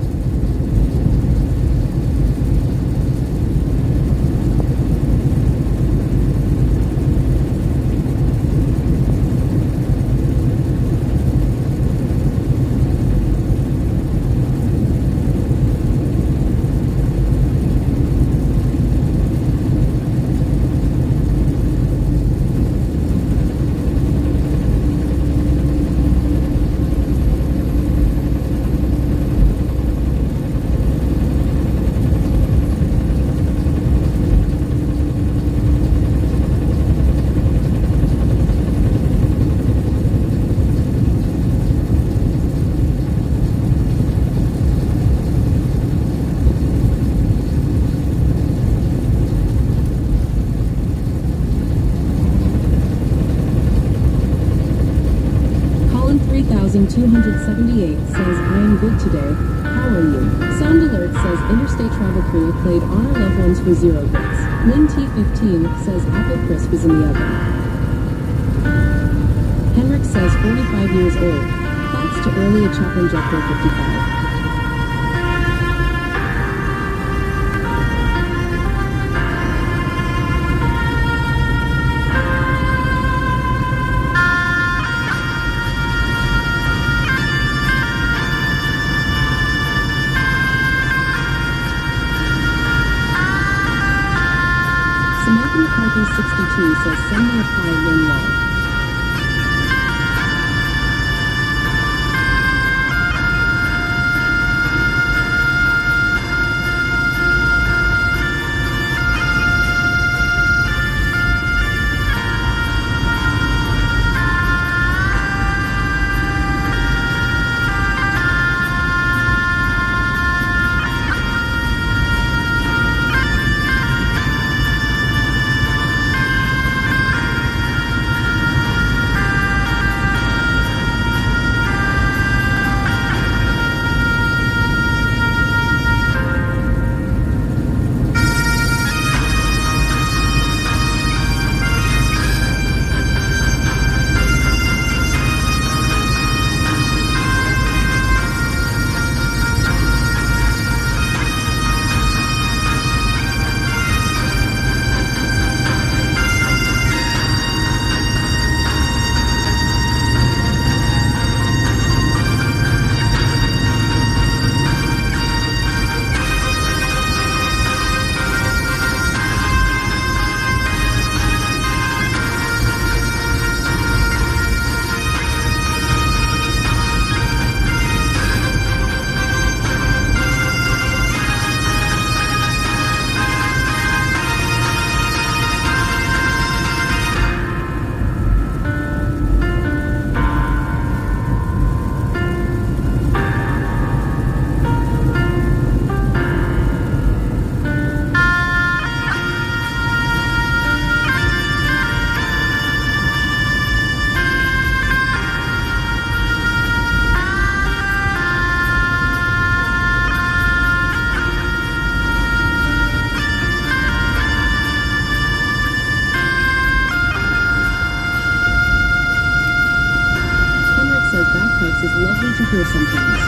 Colin 3278 says, I am good today. How are you? Sound Alert says Interstate Travel Crew played Honor Loved Ones for 0 bits. Lynn T15 says Apple Crisp is in the oven. Henrik says 45 years old. Thanks to early at Chaplain Jethro 55. McCarthy 62 says send me a pie Lin Long. Lovely to hear sometimes.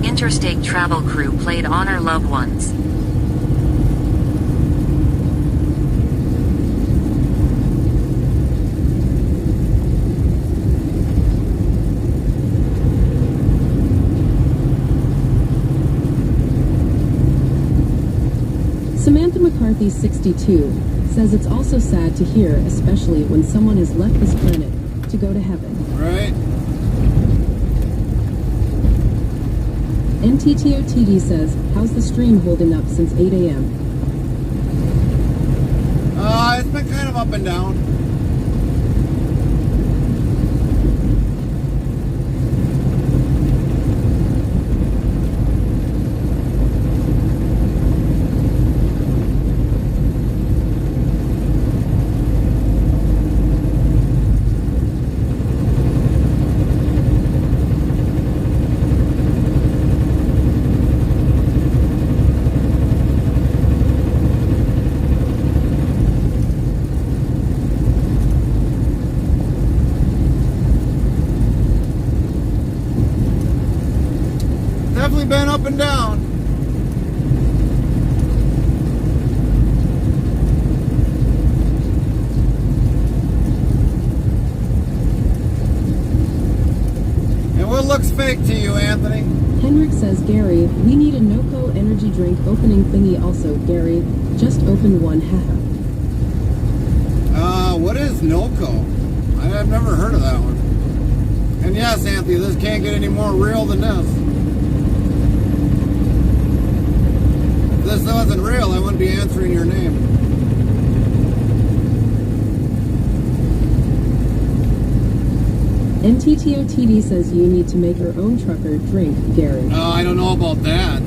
Interstate travel crew played Honor Loved Ones. Samantha McCarthy 62 says it's also sad to hear, especially when someone has left this planet to go to heaven. Right? NTTOTD says, how's the stream holding up since 8 a.m.? It's been kind of up and down. Definitely been up and down. And what looks fake to you, Anthony? Henrik says, Gary, we need a NOCO energy drink opening thingy also, Gary. Just open one, haha. What is NOCO? I've never heard of that one. And yes, Anthony, this can't get any more real than this. If this wasn't real, I wouldn't be answering your name. NTTOTD says you need to make your own trucker drink, Gary. Oh, I don't know about that.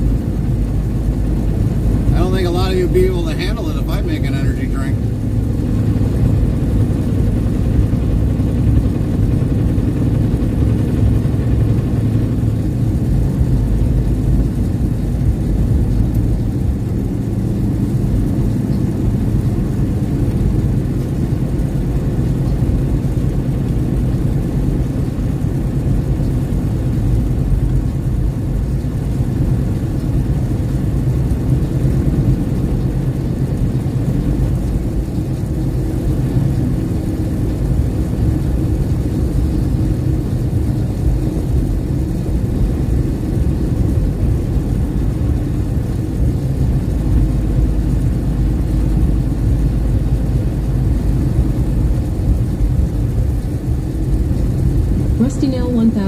I don't think a lot of you would be able to handle it if I make an energy drink.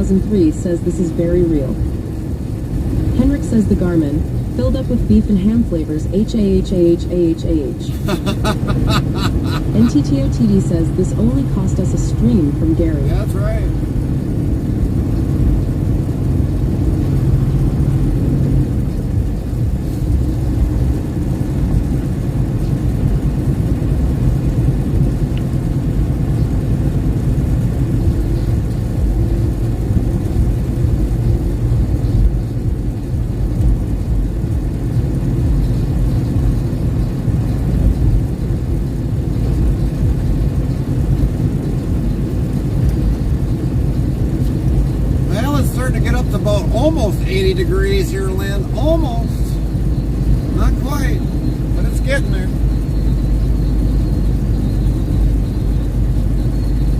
3003 says this is very real. Henrik says the Garmin, filled up with beef and ham flavors, HAHAHAHAH. NTTOTD says this only cost us a stream from Gary. That's right. Almost 80 degrees here, Lynn. Almost. Not quite, but it's getting there.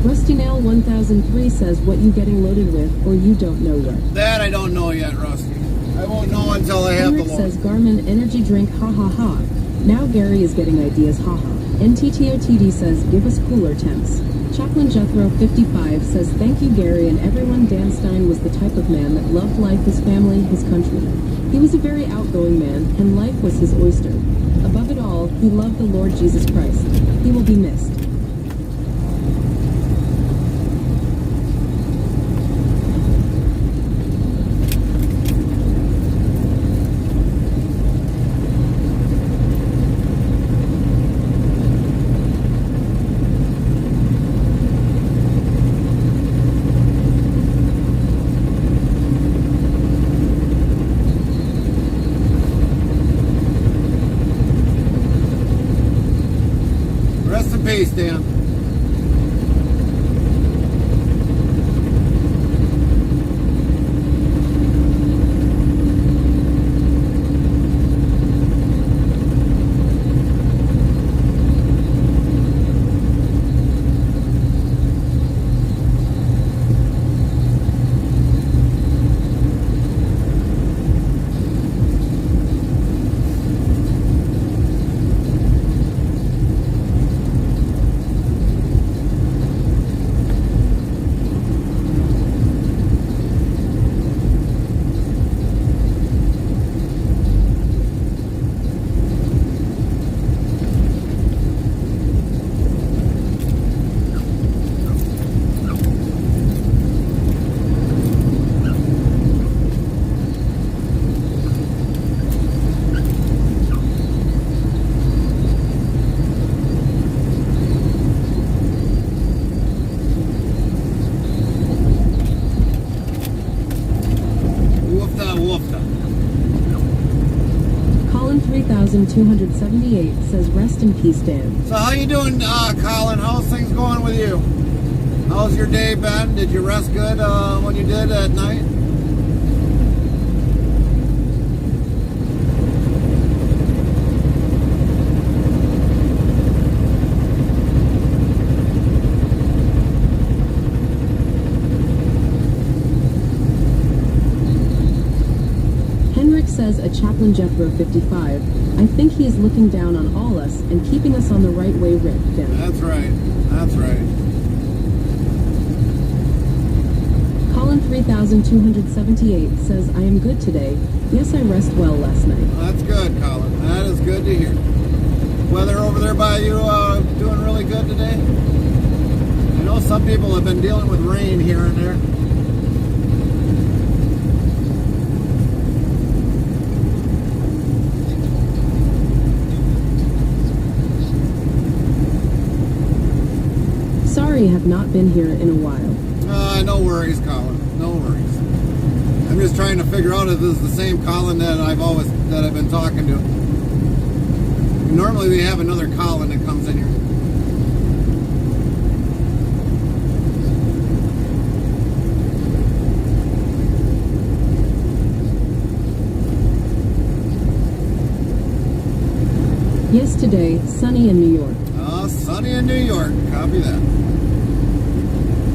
Rusty Nail 1003 says what you getting loaded with, or you don't know yet. That I don't know yet, Rusty. I won't know until I have the Henrik load. says Garmin energy drink, ha ha ha. Now Gary is getting ideas, ha ha. NTTOTD says give us cooler temps. Chaplain Jethro 55 says thank you Gary and everyone. Dan Stein was the type of man that loved life, his family, his country. He was a very outgoing man, and life was his oyster. Above it all, he loved the Lord Jesus Christ. He will be missed. Peace, Dan. Colin 3278 says rest in peace, Dan. So how you doing, Colin? How's things going with you? How's your day been? Did you rest good when you did at night? Says a Chaplain Jethro 55, I think he is looking down on all us and keeping us on the right way, Rick. Dan. That's right. That's right. Colin 3278 says I am good today. Yes, I rest well last night. Well, that's good, Colin. That is good to hear. Weather over there by you doing really good today? I know some people have been dealing with rain here and there. Sorry, have not been here in a while. No worries, Colin. No worries. I'm just trying to figure out if this is the same Colin that I've been talking to. Normally we have another Colin that comes in here. Yes, today, sunny in New York. Sunny in New York. Copy that.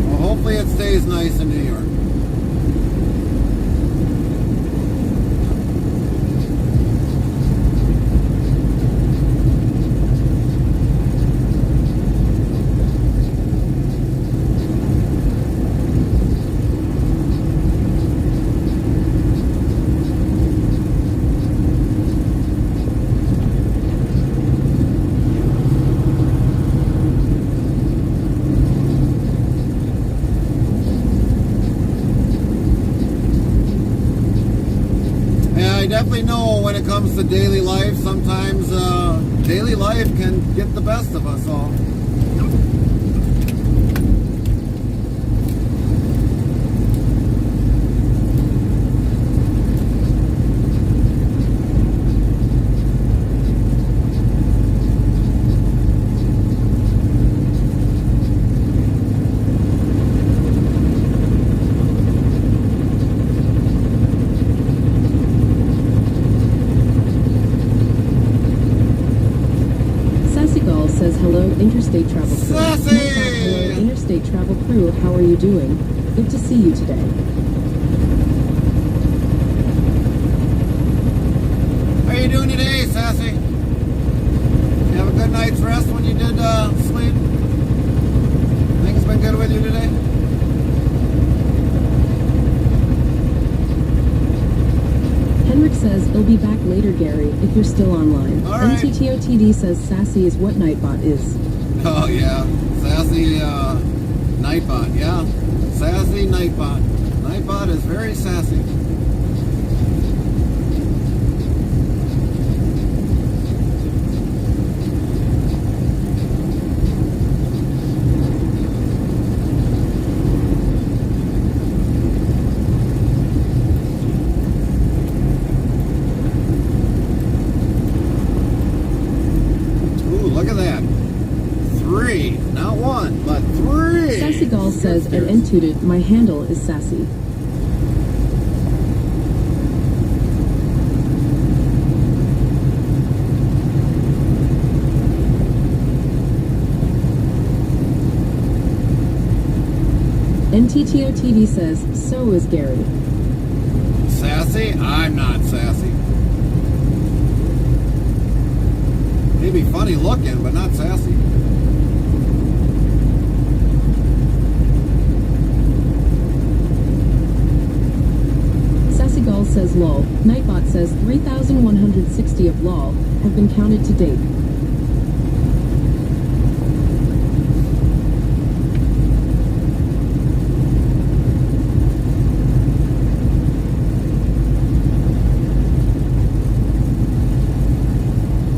Well, hopefully it stays nice in New York. simply know when it comes to daily life, sometimes daily life can get the best of us all. Says hello, Interstate Travel Crew. Sassy! Hello, Interstate Travel Crew. How are you doing? Good to see you today. How you doing today, Sassy? You have a good night's rest when you did sleep? Things been good with you today? Henrik says, "I'll be back later, Gary, if you're still online." All right. NTTOTD says, "Sassy is what Nightbot is." Oh yeah, Sassy Nightbot, yeah. Sassy Nightbot. Nightbot is very sassy. Not one, but three. Sassy Gall says, "At Entooted, my handle is Sassy." NTTOTV says, "So is Gary." Sassy? I'm not sassy. Maybe funny looking, but not sassy. Gull says lol. Nightbot says 3,160 of lol have been counted to date.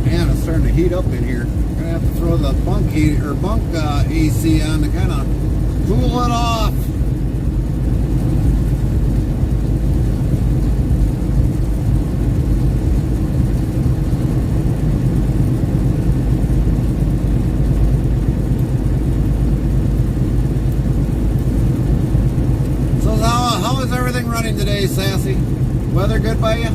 Man, it's starting to heat up in here. I'm gonna have to throw the bunk heat or bunk AC on to kind of cool it off. Running today, Sassy. Weather good by you?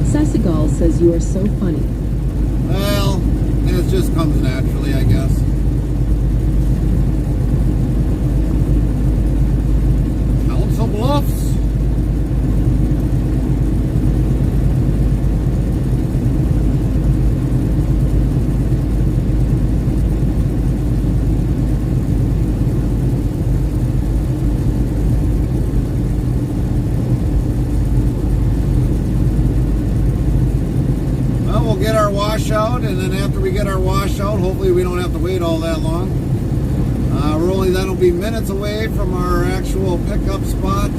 Sassy Gall says you are so funny. Well, it just comes naturally, I guess. Council Bluffs. Get our washout, and then after we get our washout, hopefully we don't have to wait all that long. That'll be minutes away from our actual pickup spot.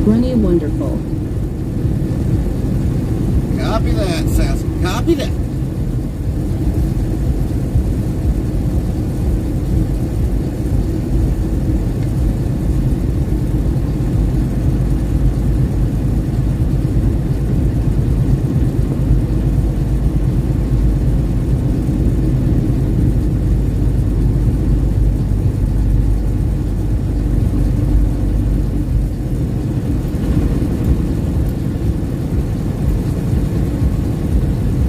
Runny wonderful. Copy that, Sassy. Copy that.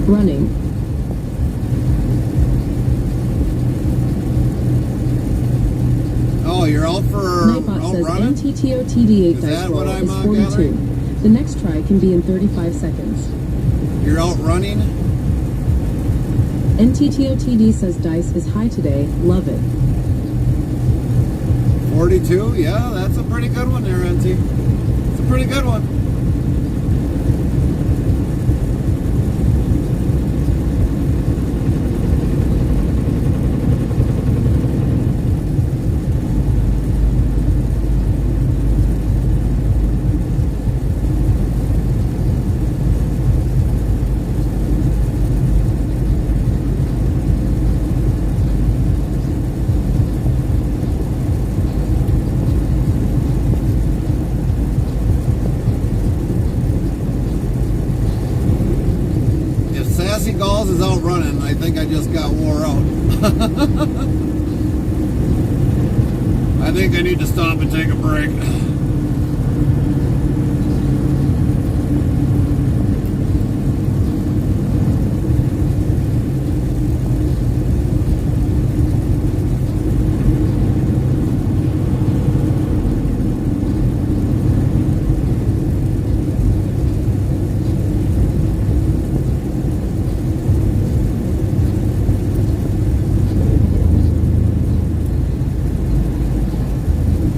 Running. Oh, you're out for Nightbot says running? NTTOTD 8 Is dice that what roll I'm is 42. gathering? The next try can be in 35 seconds. You're out running? NTTOTD says dice is high today. Love it. 42? Yeah, that's a pretty good one there, NT. It's a pretty good one. Sassy Galls is out running. I think I just got wore out. I think I need to stop and take a break.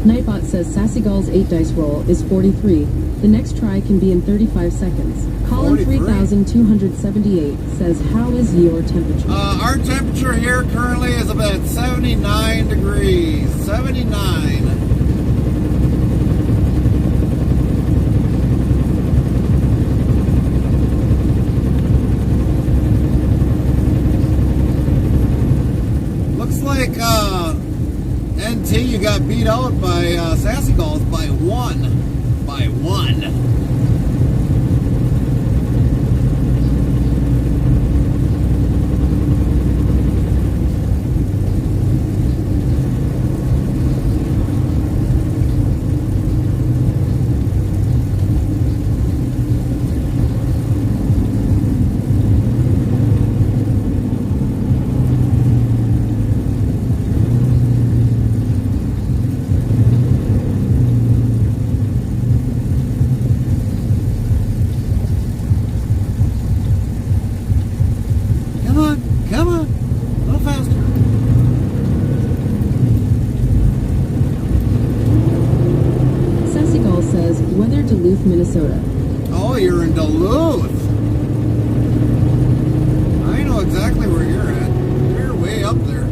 Nightbot says Sassy Gull's 8 dice roll is 43. The next try can be in 35 seconds. Colin 3278 says, how is your temperature? Our temperature here currently is about 79 degrees. 79. Looks like NT, you got beat out by Sassy Galls by one. By one. Come on, a little faster. Sassy Gull says, weather Duluth, Minnesota. Oh, you're in Duluth. I know exactly where you're at. You're way up there.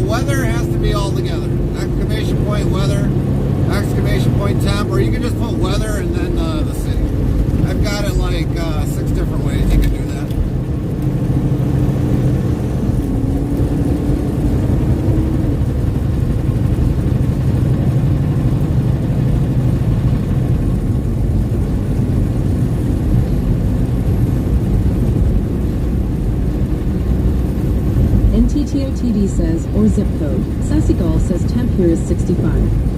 Weather has to be all together. Exclamation point weather, exclamation point temp, or you can just put weather and then the city. I've got it like 6 different ways you can do that. NTTOTD says, or zip code. Sassy Gull says temp here is 65.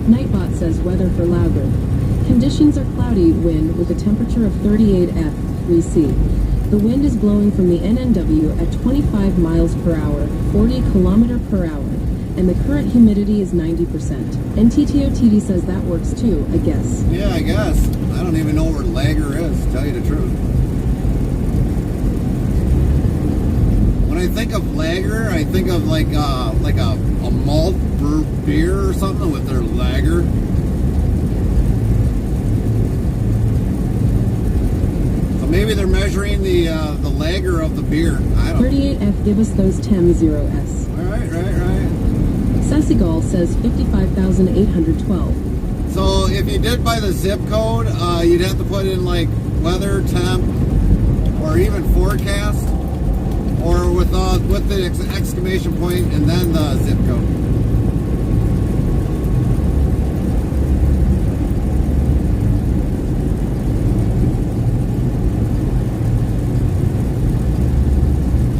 Nightbot says weather for Loudon. Conditions are cloudy, wind with a temperature of 38 F, 3C. The wind is blowing from the NNW at 25 miles per hour, 40 kilometer per hour, and the current humidity is 90%. NTTOTD says that works too, I guess. Yeah, I guess. I don't even know where Lager is, to tell you the truth. When I think of lager, I think of like a malt beer or something with their lager. So maybe they're measuring the lager of the beer. I don't know. 38F, give us those TEM 0S. All right. Sassy Gull says 55,812. So if you did by the zip code, you'd have to put in like weather, temp, or even forecast. Or with the exclamation point and then the zip code.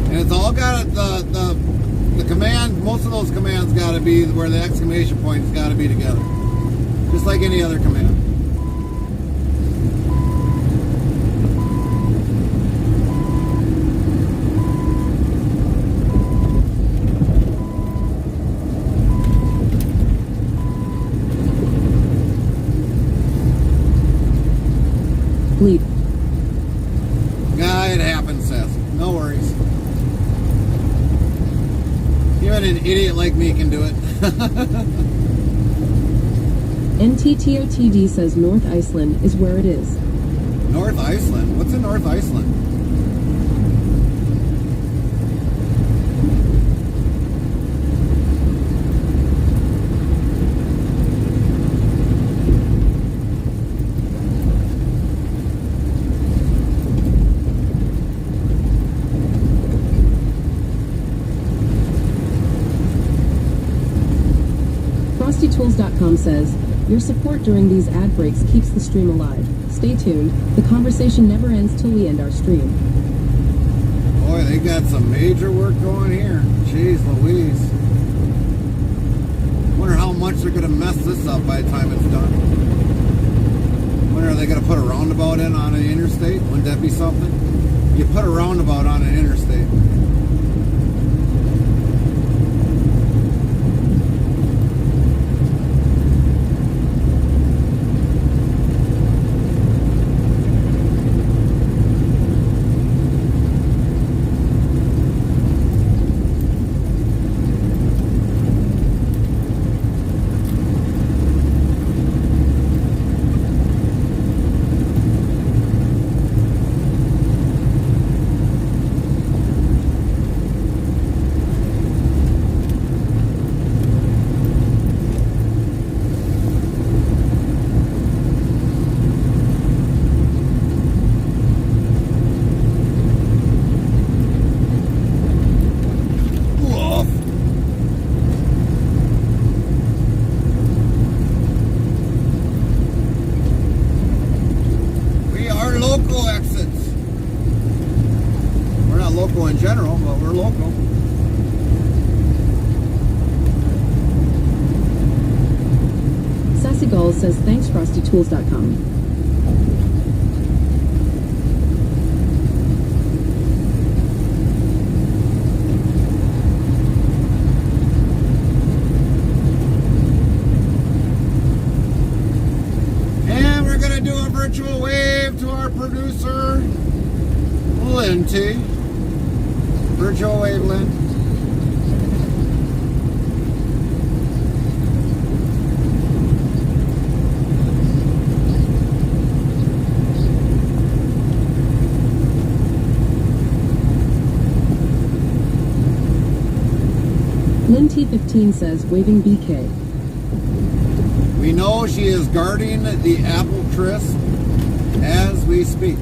And it's all got the command. Most of those commands got to be where the exclamation point's got to be together, just like any other command. Bleep. It happens, Seth. No worries. Even an idiot like me can do it. NTTOTD says North Iceland is where it is. North Iceland? What's in North Iceland? FrostyTools.com says, your support during these ad breaks keeps the stream alive. Stay tuned. The conversation never ends till we end our stream. Boy, they got some major work going here. Jeez Louise. Wonder how much they're going to mess this up by the time it's done. Wonder, are they going to put a roundabout in on an interstate? Wouldn't that be something? You put a roundabout on an interstate. In general, but we're local. Sassy Gulls says thanks FrostyTools.com. And we're gonna do a virtual wave to our producer, Linty. Virtual wave, Lynn. Lynn T15 says waving BK. We know she is guarding the apple crisp as we speak.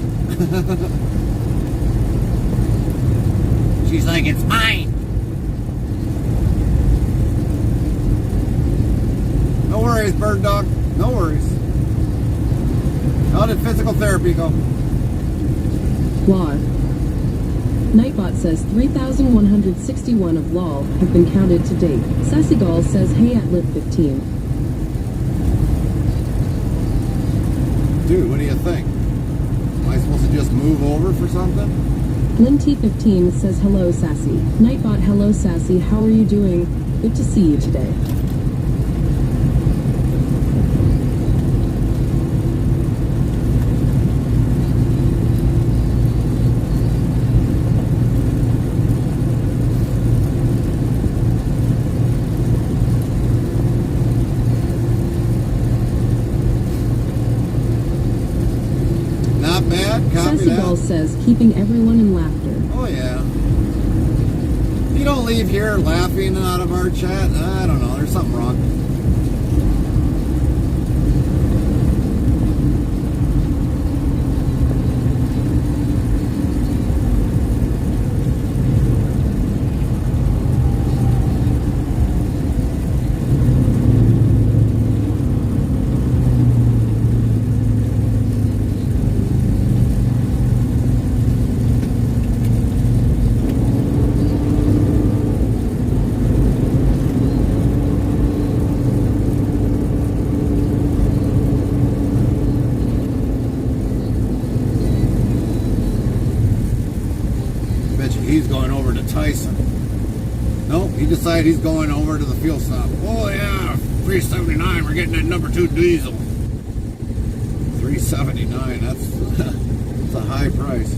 She's like, it's mine. No worries, bird dog. No worries. How did physical therapy go? Law. Nightbot says 3,161 of LOL have been counted to date. Sassy Gall says hey at Lip 15. Dude, what do you think? Am I supposed to just move over for something? Lynn T15 says hello Sassy. Nightbot hello Sassy, how are you doing? Good to see you today. Not bad. Copy Sassy that. Ball says keeping everyone in laughter. Oh yeah. If you don't leave here laughing out of our chat, I don't know, there's something wrong. He's going over to Tyson. Nope, he decided he's going over to the fuel stop. Oh yeah, $3.79. We're getting that number 2 diesel. $3.79. That's a high price.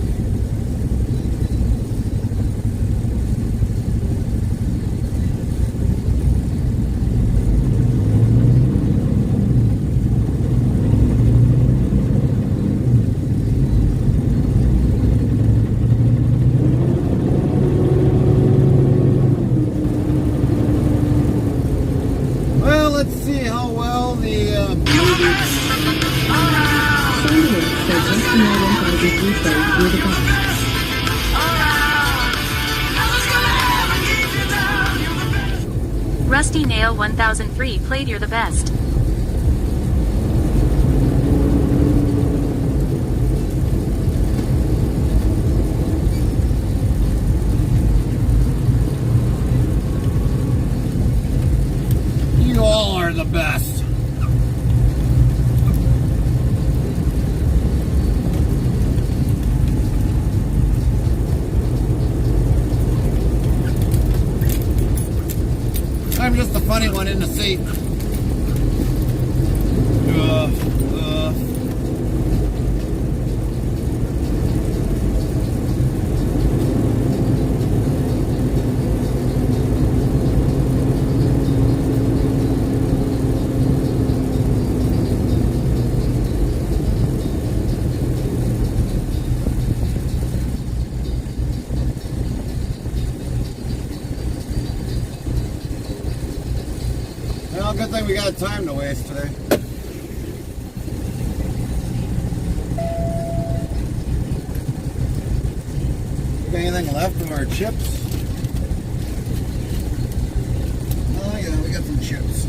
Rusty Nail 1003 played You're the Best. You all are the best. I'm just the funny one in the seat. Well, good thing we got time to waste today. Got anything left of our chips? Oh yeah, we got some chips.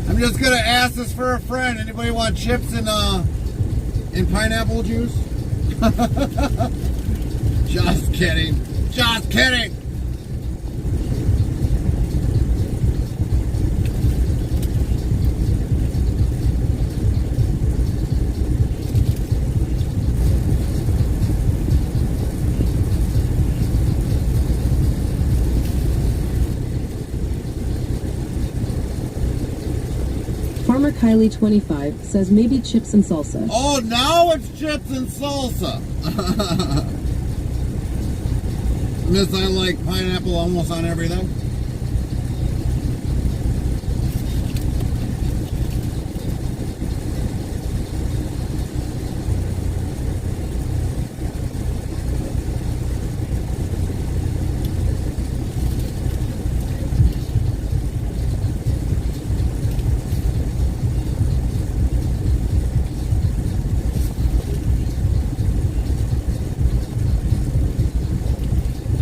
I'm just gonna ask this for a friend. Anybody want chips in pineapple juice? Just kidding. Just kidding! Farmer Kylie 25 says maybe chips and salsa. Oh, now it's chips and salsa. Miss, I like pineapple almost on everything.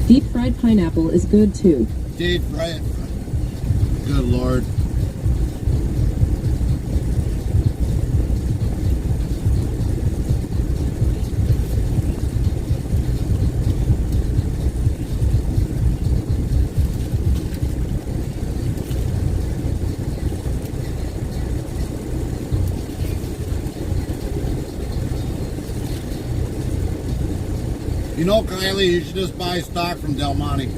Deep fried pineapple is good too. Deep fried. Good Lord. You know, Kylie, you should just buy stock from Del Monte.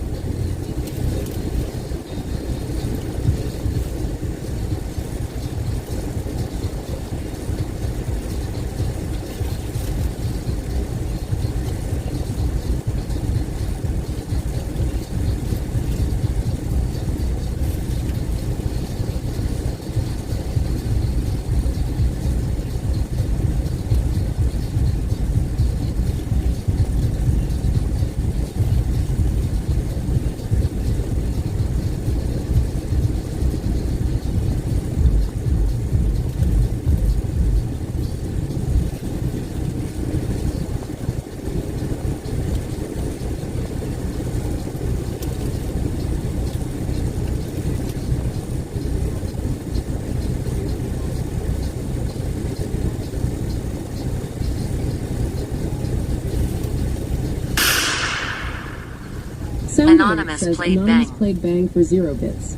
Anonymous says played Anonymous Bang. played Bang for 0 bits.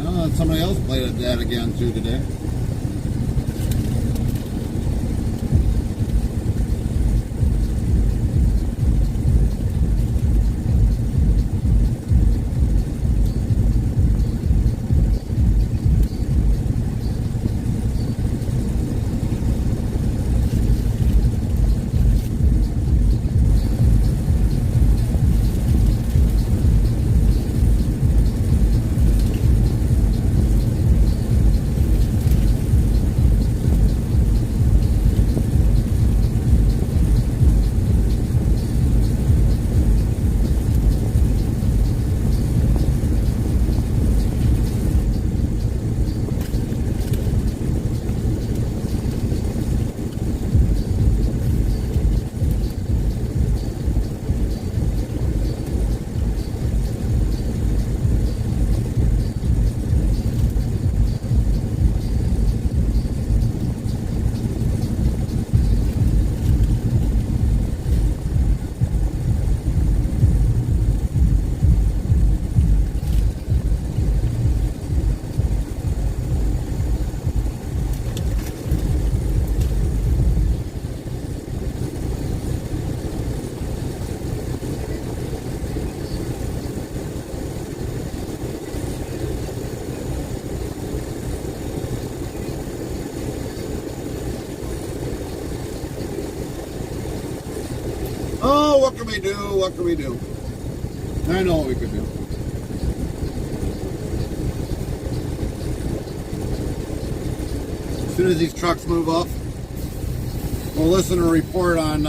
Oh, somebody else played that again too today. what can we do? What can we do? I know what we could do. As soon as these trucks move up, we'll listen to a report on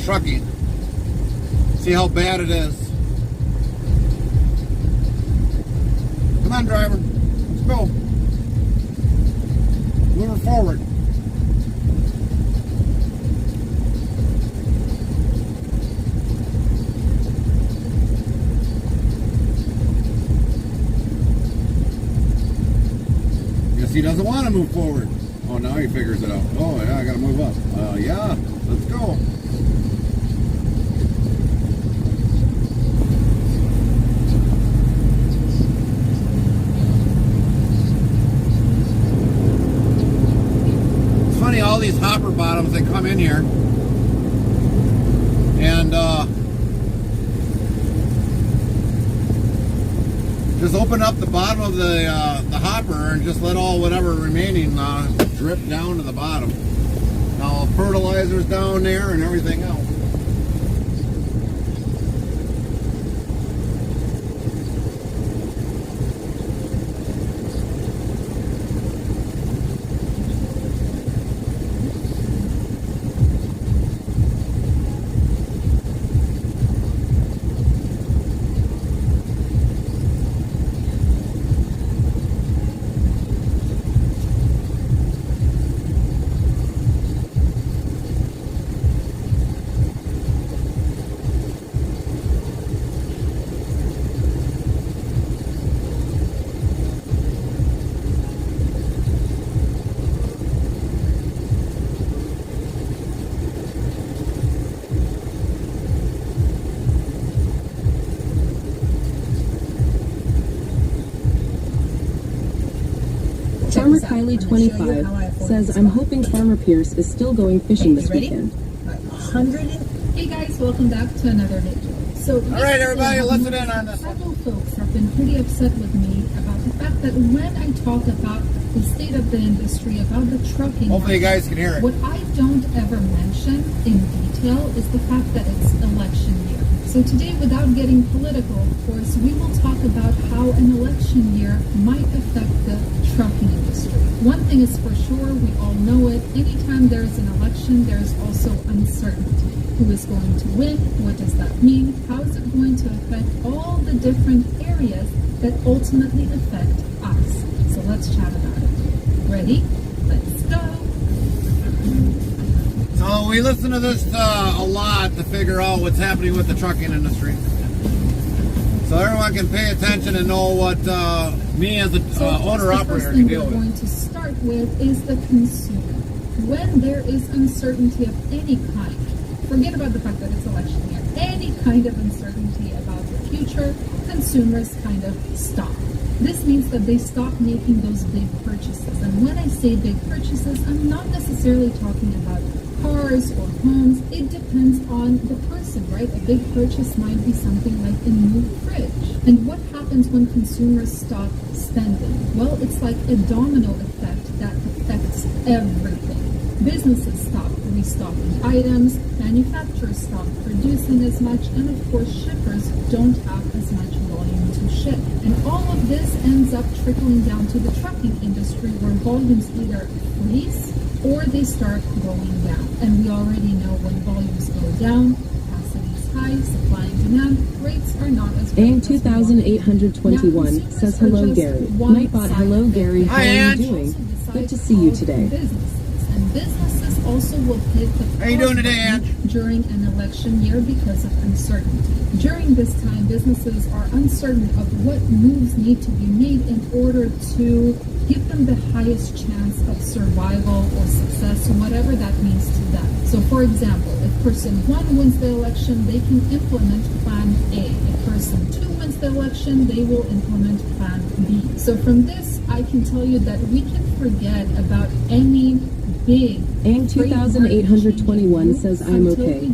trucking. See how bad it is. Come on, driver. Let's go. Moving forward. Guess he doesn't want to move forward. Oh, now he figures it out. Oh, yeah, I gotta move up. Yeah, let's go. It's funny, all these hopper bottoms that come in here and just open up the bottom of the hopper and just let all whatever remaining drip down to the bottom. Now fertilizer's down there and everything else. Farmer Kylie 25 says, I'm hoping Farmer Pierce is still going fishing this weekend. 100. Hey guys, welcome back to another video. So, All right, everybody, listen in on this. Several folks have been pretty upset with me about the fact that when I talk about the state of the industry, about the trucking, Hopefully you guys can hear it. what I don't ever mention in detail is the fact that it's election year. So today, without getting political, of course, we will talk about how an election year might affect the trucking industry. One thing is for sure, we all know it. Anytime there's an election, there's also uncertainty. Who is going to win? What does that mean? How is it going to affect all the different areas that ultimately affect us? So let's chat about it. Ready? Let's go. So we listen to this a lot to figure out what's happening with the trucking industry. So everyone can pay attention and know what me as an owner-operator can deal The first thing we're going with. to start with is the consumer. When there is uncertainty of any kind, forget about the fact that it's election year, any kind of uncertainty about the future, consumers kind of stop. This means that they stop making those big purchases. And when I say big purchases, I'm not necessarily talking about cars or homes. It depends on the person, right? A big purchase might be something like a new fridge. And what happens when consumers stop spending? Well, it's like a domino effect that affects everything. Businesses stop restocking items, manufacturers stop producing as much, and of course shippers don't have as much volume to ship. And all of this ends up trickling down to the trucking industry, where volumes either freeze or they start going down. And we already know when volumes go down, capacity is high, supply and demand, rates are not as AM 2821 says, hello Gary. Nightbot, hello Gary, how Hi, are you Ange. doing? Good to see you today. And businesses also will hit the How you doing today, Ange? during an election year because of uncertainty. During this time, businesses are uncertain of what moves need to be made in order to give them the highest chance of survival or success, whatever that means to them. So for example, if person 1 wins the election, they can implement plan A. If person 2 wins the election, they will implement plan B. So from this, I can tell you that we can forget about any big AM 2821 says, I'm okay.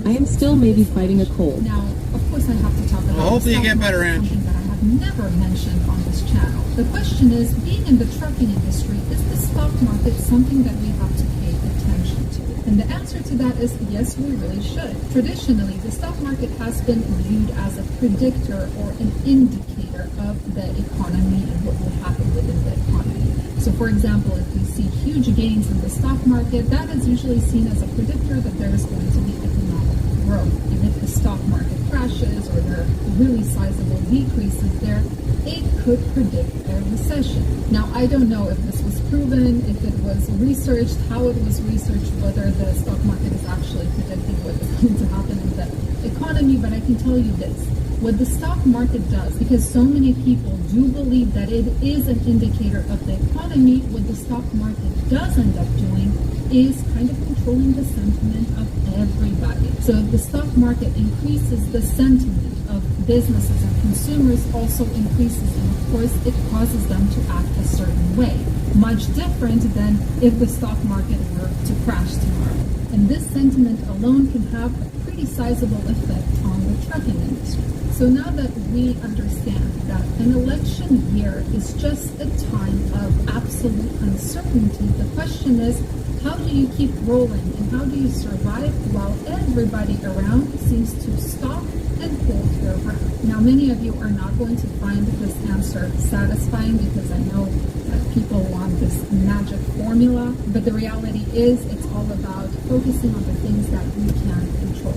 I am still maybe fighting a cold. Now, of course, I have to talk about Well, hopefully you the stock get better, market, Ange. something that I have never mentioned on this channel. The question is, being in the trucking industry, is the stock market something that we have to pay attention to? And the answer answer to that is yes, we really should. Traditionally, the stock market has been viewed as a predictor or an indicator of the economy and what will happen within the economy. So for example, if we see huge gains in the stock market, that is usually seen as a predictor that there is going to be economic growth. And if the stock market crashes or there are really sizable decreases there, it could predict a recession. Now, I don't know if this was proven, if it was researched, how it was researched, whether the stock market is actually predicting what is going to happen in the economy, but I can tell you this. What the stock market does, because so many people do believe that it is an indicator of the economy, what the stock market does end up doing is kind of controlling the sentiment of everybody. So if the stock market increases the sentiment of businesses and consumers, also increases, and of course it causes them to act a certain way. Much different than if the stock market were to crash tomorrow. And this sentiment alone can have a pretty sizable effect on the trucking industry. So now that we understand that an election year is just a time of absolute uncertainty, the question is, how do you keep rolling and how do you survive while everybody around seems to stop and hold their breath? Now, many of you are not going to find this answer satisfying because I know that people want this magic formula, but the reality is it's all about focusing on the things that we can control.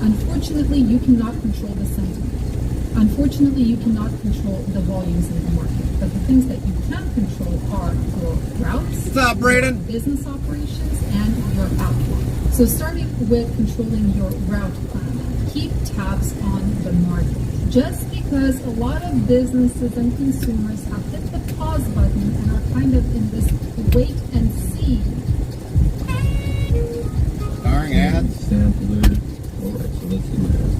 Unfortunately, you cannot control the sentiment. Unfortunately, you cannot control the volumes in the market. But the things that you can control are your routes, What's up, Braden? your business operations, and your outlook. So starting with controlling your route plan, keep tabs on the market. Just because a lot of businesses and consumers have hit the pause button and are kind of in this wait and see. Starring ads. Sample it. Alright, so let's see what happens.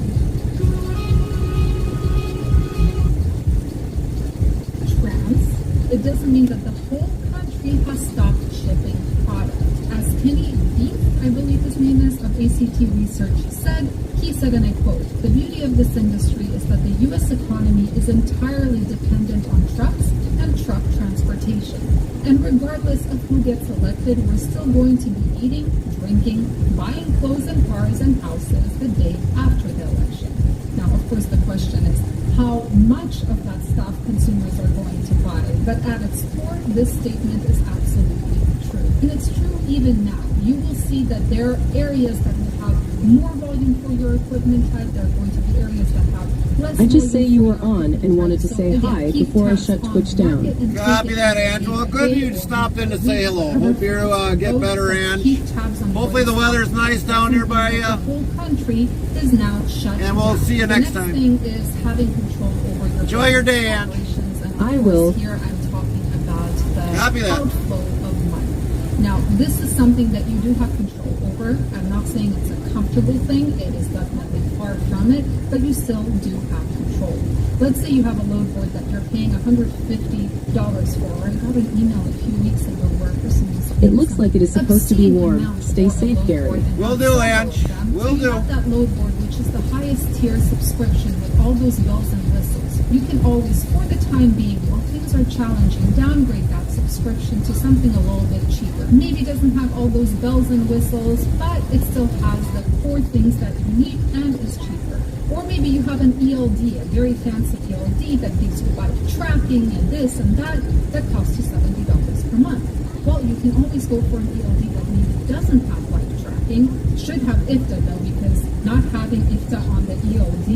It doesn't mean that the whole country has stopped shipping product. As Kenny Beef, I believe his name is, of ACT Research said, he said, and I quote, "The beauty of this industry is that the U.S. economy is entirely dependent on trucks and truck transportation. And regardless of who gets elected, we're still going to be eating, drinking, buying clothes and cars and houses the day after the election." Now, of course, the question is, how much of that stuff consumers are going to buy. But at its core, this statement is absolutely true. And it's true even now. You will see that there are areas that will have more volume for your equipment type. There are going to be areas that have less. I just say volume you for were your on equipment and wanted type. to say So, hi again, keep before I tabs shut on Twitch market down. and Copy take that, it Angela. day Good you or stopped in to say hello. week. Hope you get better, Ange. Keep tabs on Hopefully the weather's nice down here by you. The whole country is now shut And we'll down. see you The next time. thing is having control over your Enjoy your day, business Ange. operations. And I of will. course, here I'm talking about Copy the that. outflow of money. Now, this is something that you do have control over. I'm not saying it's a comfortable thing. It is definitely far from it, but you still do have control. Let's say you have a load board that you're paying $150 for. I got an email a few weeks ago where a person was It looks like it is supposed to be obscene warm. amounts Stay for a safe, load Gary. board and Will have do, several Ange. of them. Will So you do. have that load board, which is the highest tier subscription with all those bells and whistles. You can always, for the time being, while things are challenging, downgrade that subscription to something a little bit cheaper. Maybe it doesn't have all those bells and whistles, but it still has the core things that you need and is cheaper. Or maybe you have an ELD, a very fancy ELD that gives you live tracking and this and that costs you $70 per month. Well, you can always go for an ELD that maybe doesn't have live tracking, should have IFTA though, because not having IFTA on the ELD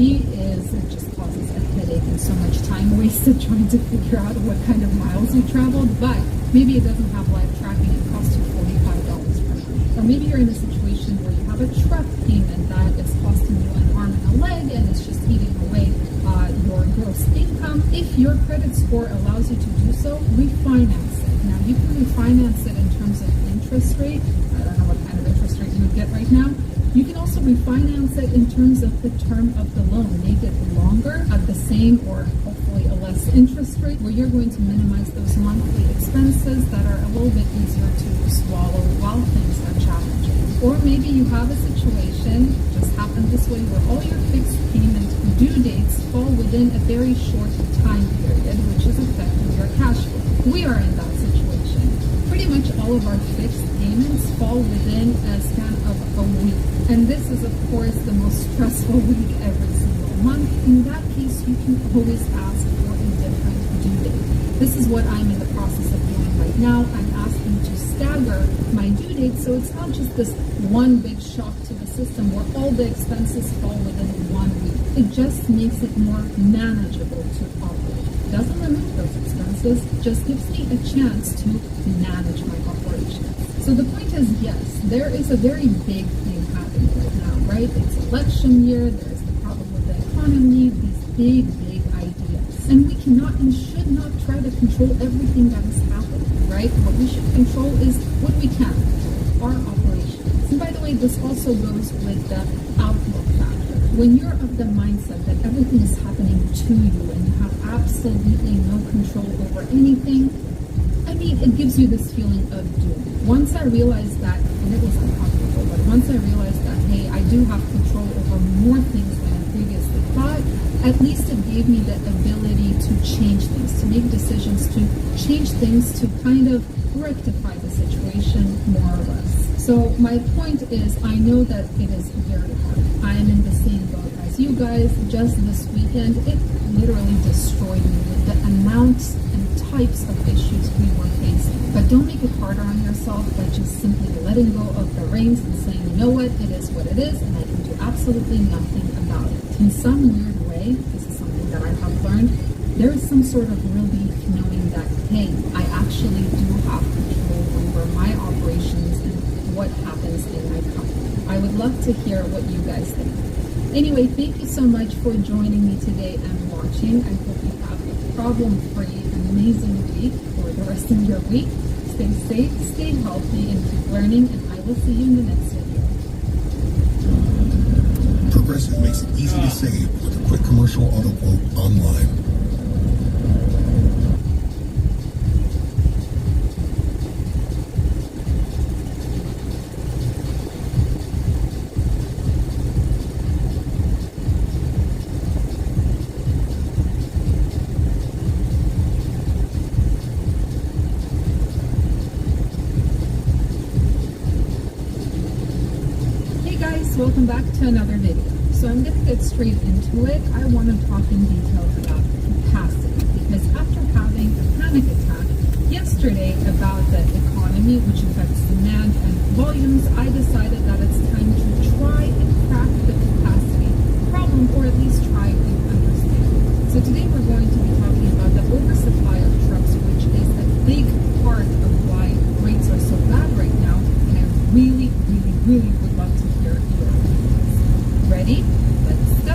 it just causes a headache and so much time wasted trying to figure out what kind of miles you traveled. But maybe it doesn't have live tracking and costs you $45 per month. Or maybe you're in a situation where you have a truck payment that is costing you an arm and a leg and it's just eating away your gross income. If your credit score allows you to do so, refinance it. Now, you can refinance it in terms of interest rate. I don't know what kind of interest rate you would get right now. You can also refinance it in terms of the term of the loan. Make it longer at the same or hopefully a less interest rate where you're going to minimize those monthly expenses that are a little bit easier to swallow while things are challenging. Or maybe you have a situation, just happened this way, where all your fixed payment due dates fall within a very short time period, which is affecting your cash flow. We are in that situation. pretty much all of our fixed payments fall within a span of a week. And this is, of course, the most stressful week every single month. In that case, you can always ask for a different due date. This is what I'm in the process of doing right now. I'm asking to stagger my due date, so it's not just this one big shock to the system where all the expenses fall within 1 week. It just makes it more manageable to operate. Doesn't remove those expenses, just gives me a chance to manage my operations. So the point is, yes, there is a very big thing happening right now, right? It's election year, there's the problem with the economy, these big ideas. And we cannot and should not try to control everything that is happening, right? What we should control is what we can, our operations. And by the way, this also goes with the outlook factor. When you're of the mindset that everything is happening to you and you have absolutely no control over anything, I mean, it gives you this feeling of doom. Once I realized that, and it was uncomfortable, but once I realized that, hey, I do have control over more things than I previously thought, at least it gave me the ability to change things, to make decisions, to change things, to kind of rectify the situation more or less. So my point is, I know that it is very hard. I am in the same boat as you guys. Just this weekend, it literally destroyed me with the amounts and types of issues we were facing. But don't make it harder on yourself by just simply letting go of the reins and saying, you know what, it is what it is, and I can do absolutely nothing about it. In some weird way, this is something that I have learned, there is some sort of relief knowing that, hey, I actually do have control over my operations and what happens in my company. I would love to hear what you guys think. Anyway, thank you so much for joining me today and watching. I hope you have a problem-free, amazing week for the rest of your week. Stay safe, stay healthy, and keep learning, and I will see you in the next video. Progressive makes it easy to save with a quick commercial auto quote online. Welcome back to another video. So I'm going to get straight into it. I want to talk in detail about capacity because after having a panic attack yesterday about the economy, which affects demand and volumes, I decided that it's time to try and crack the capacity problem, or at least try to understand it. So today we're going to be talking about the oversupply of trucks, which is a big part of why rates are so bad right now, and I really would love to hear your opinions. Ready? Let's go!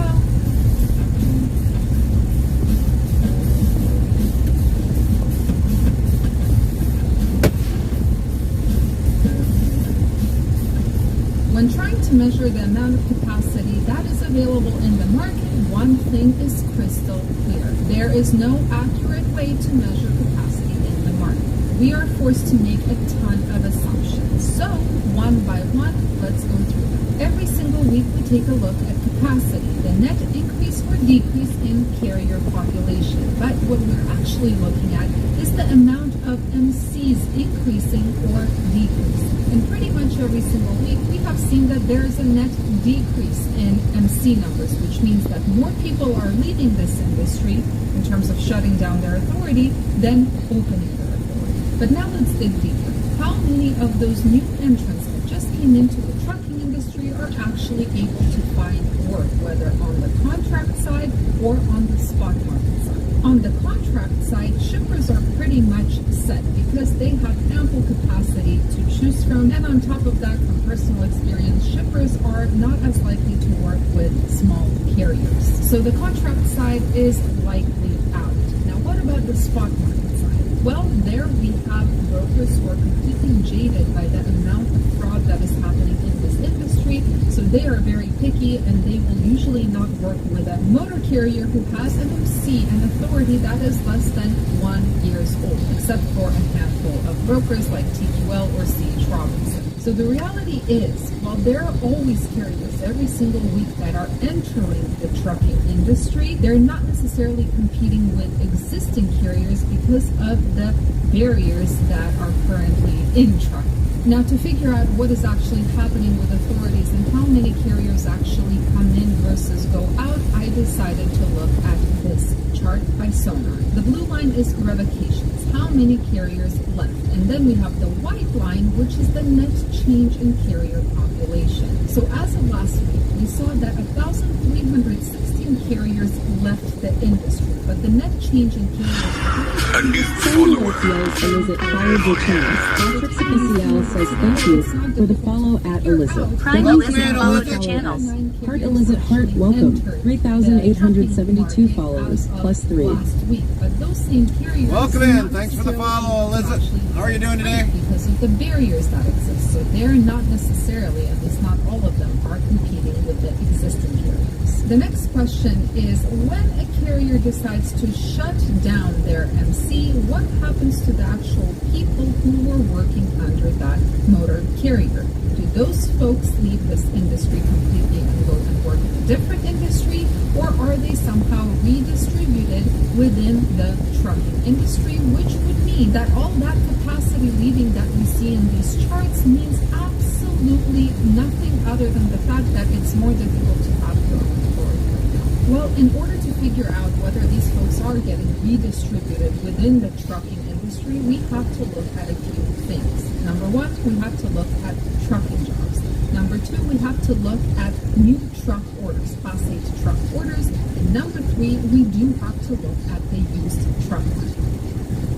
When trying to measure the amount of capacity that is available in the market, one thing is crystal clear. There is no accurate way to measure capacity in the market. We are forced to make a ton of assumptions. So, one by one, let's go through them. Every single week we take a look at capacity, the net increase or decrease in carrier population. But what we're actually looking at is the amount of MCs increasing or decreasing. And pretty much every single week we have seen that there is a net decrease in MC numbers, which means that more people are leaving this industry in terms of shutting down their authority than opening their authority. But now let's dig deeper. How many of those new entrants that just came into the trucking industry are actually able to find work, whether on the contract side or on the spot market side? On the contract side, shippers are pretty much set because they have ample capacity to choose from, and on top of that, from personal experience, shippers are not as likely to work with small carriers. So the contract side is likely out. Now what about the spot market side? Well, there we have brokers who are completely jaded by the amount of fraud that is happening in this industry, so they are very picky and they will usually not work with a motor carrier who has an MC and authority that is less than 1 year old, except for a handful of brokers like TQL or C.H. Robinson. So the reality is, while there are always carriers every single week that are entering the trucking industry, they're not necessarily competing with existing carriers because of the barriers that are currently in trucking. Now, to figure out what is actually happening with authorities and how many carriers actually come in versus go out, I decided to look at this chart by Sonar. The blue line is revocations, how many carriers left. And then we have the white line, which is the net change in carrier population. So as of last week, we saw that 1,316 carriers left the industry, but the net change in carrier population... Sandy Ortiz Elizabeth followed your channel. Patrick CPCL says thank you for the follow at Elizabeth. Prime Elizabeth followed your channel. Heart Elizabeth Heart, welcome. 3,872 followers, plus 3. Last week, but those same carriers... Welcome in. Thanks for the follow, Elizabeth. How are you doing today? Because of the barriers that exist. So they're not necessarily, at least not all of them, are competing with the existing carriers. The next question is, when a carrier decides to shut down their MC, what happens to the actual people who were working under that motor carrier? Do those folks leave this industry completely and go and work in a different industry, or are they somehow redistributed within the trucking industry, which would mean that all that capacity leaving that we see in these charts means absolutely nothing other than the fact that it's more difficult to have your own authority right now. Well, in order to figure out whether these folks are getting redistributed within the trucking industry, we have to look at a few things. Number one, we have to look at trucking jobs. Number two, we have to look at new truck orders, Class 8 truck orders. And number three, we do have to look at the used truck market.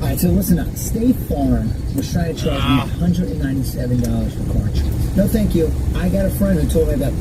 All right, so listen up. State Farm was trying to charge me $197 for car insurance. No, thank you. I got a friend who told me that.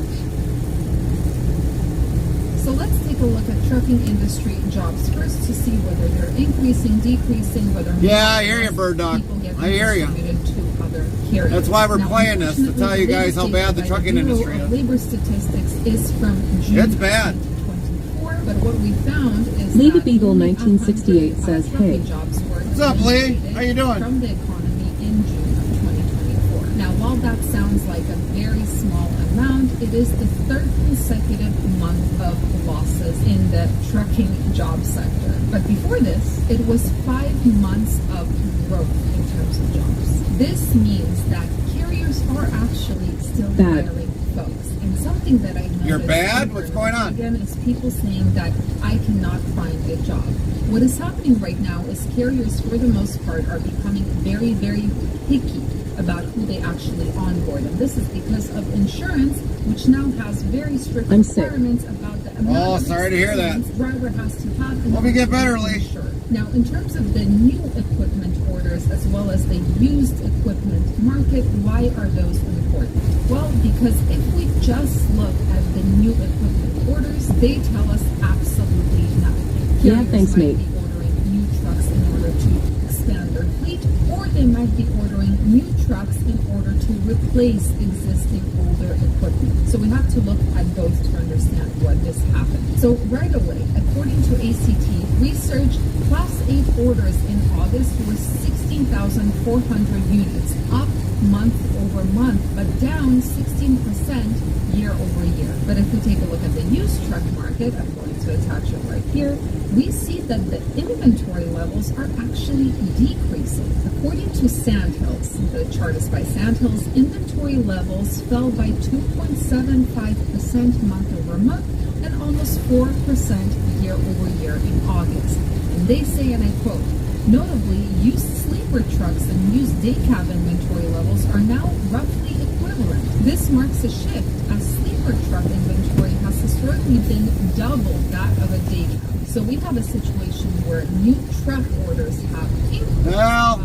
So let's take a look at trucking industry jobs first to see whether they're increasing, decreasing, whether Yeah, I hear you, Bird Dog. people get I hear you. distributed to other carriers. That's why we're Now, playing this, to tell you guys how bad the unfortunately, trucking the Bureau industry of is. Labor statistics is from June It's bad. 2024, but what we found is Lee the that Beagle only 1968 says, trucking hey. jobs were What's up, Lee? eliminated How you doing? From the economy in June of 2024. Now, while that sounds like a very small amount, it is the third consecutive month of losses in the trucking job sector. But before this, it was 5 months of growth in terms of jobs. This means that carriers are actually still hiring folks. And something that I noticed... You're bad? What's going on? Again, is people saying that I cannot find a job. What is happening right now is carriers, for the most part, are becoming very, very picky about who they actually onboard. And this is because of insurance, which now has very strict requirements about the amount Oh, of sorry to hear that. experience driver has to have. Hope you get better, Lee. Now, in terms of the new equipment orders as well as the used equipment market, why are those important? Well, because if we just look at the new equipment orders, they tell us absolutely nothing. Yeah, thanks, mate. Be ordering new trucks in order to expand their fleet, or they might be ordering new trucks in order to replace existing older equipment. So we have to look at both to understand what is happening. So right away, according to ACT research, Class 8 orders in August were 16,400 units, up month over month, but down 16% year over year. But if we take a look at the used truck market, I'm going to attach it right here, we see that the inventory levels are actually decreasing. According to Sandhills, the chart is by Sandhills, inventory levels fell by 2.75% month over month and almost 4% year over year in August. And they say, and I quote, notably, used sleeper trucks and used day cab inventory levels are now roughly equivalent. This marks a shift as sleeper truck inventory has historically been double that of a day cab. So we have a situation where new truck orders have increased. Well,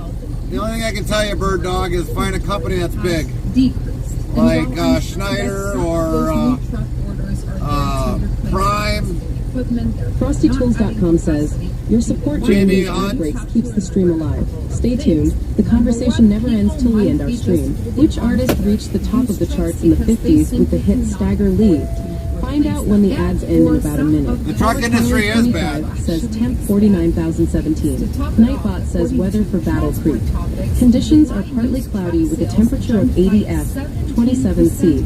the only thing I can tell you, Bird Dog, is find a company that's big. Decreased. Like Schneider or Prime. FrostyTools.com says, your support during these outbreaks keeps the stream alive. Stay tuned. The conversation never ends till we end our stream. Which artist reached the top of the charts in the 50s with the hit Stagger Lee? Find out when the ads end in about a minute. The truck industry is bad. Says temp 49,017. Nightbot says weather for Battle Creek. Conditions are partly cloudy with a temperature of 80 F, 27 C.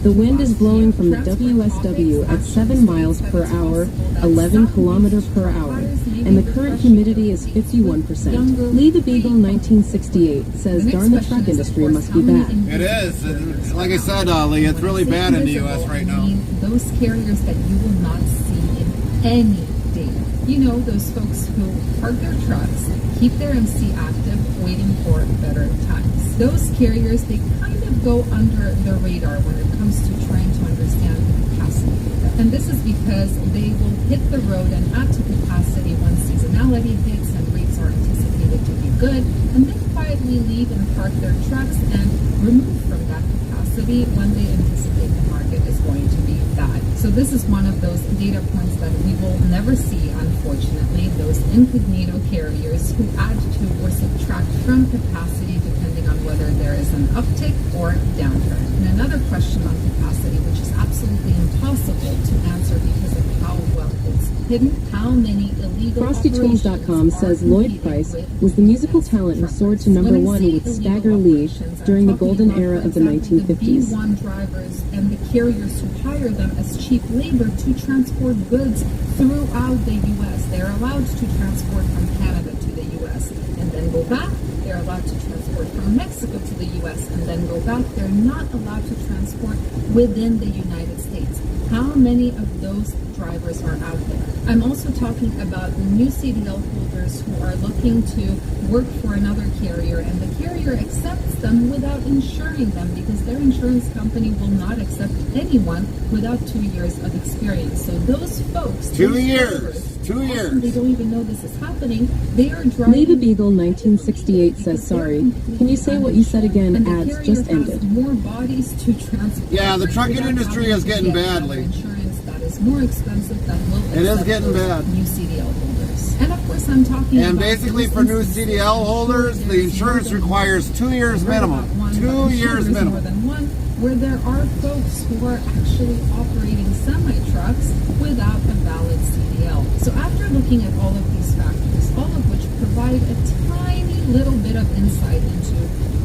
The wind is blowing from the WSW at 7 miles per hour, 11 kilometers per hour, and the current humidity is 51%. Lee the Beagle 1968 says darn the truck industry must be bad. It is. Like I said, Lee, it's really bad in the U.S. right now. Those carriers that you will not see in any data. You know, those folks who park their trucks, keep their MC active, waiting for better times. Those carriers, they kind of go under the radar when it comes to trying to understand the capacity data. And this is because they will hit the road and add to capacity when seasonality hits and rates are anticipated to be good, and then quietly leave and park their trucks and remove from that capacity when they anticipate the market is going to be bad. So this is one of those data points that we will never see, unfortunately, those incognito carriers who add to or subtract from capacity depending on whether there is an uptick or downturn. And another question on capacity, which is absolutely impossible to answer because of how well it's hidden, how many illegal FrostyTools.com says Lloyd Price was the musical talent who soared to number one with Stagger Lee during the golden era of the 1950s. The B1 drivers and the carriers who hire them as cheap labor to transport goods throughout the U.S. They're allowed to transport from Canada to the U.S. and then go back. They're allowed to transport from Mexico to the U.S. and then go back. They're not allowed to transport within the United States. How many of those drivers are out there? I'm also talking about new CDL holders who are looking to work for another carrier, and the carrier accepts them without insuring them because their insurance company will not accept anyone without 2 years of experience. So those folks, 2 years. 2 years. They don't even know this is happening. They are driving. Lee the Beagle 1968 says sorry. Can you say what you said again? Ads just ended. More bodies to transport. Yeah, the trucking industry is getting badly. Insurance that is more expensive than will. It is getting bad. New CDL holders, and of course I'm talking. And basically, for new CDL holders, the insurance requires 2 years minimum. 2 years minimum. More than one, where there are folks who are actually operating semi-trucks without a valid CDL. So after looking at all of these factors, all of which provide a tiny little bit of insight into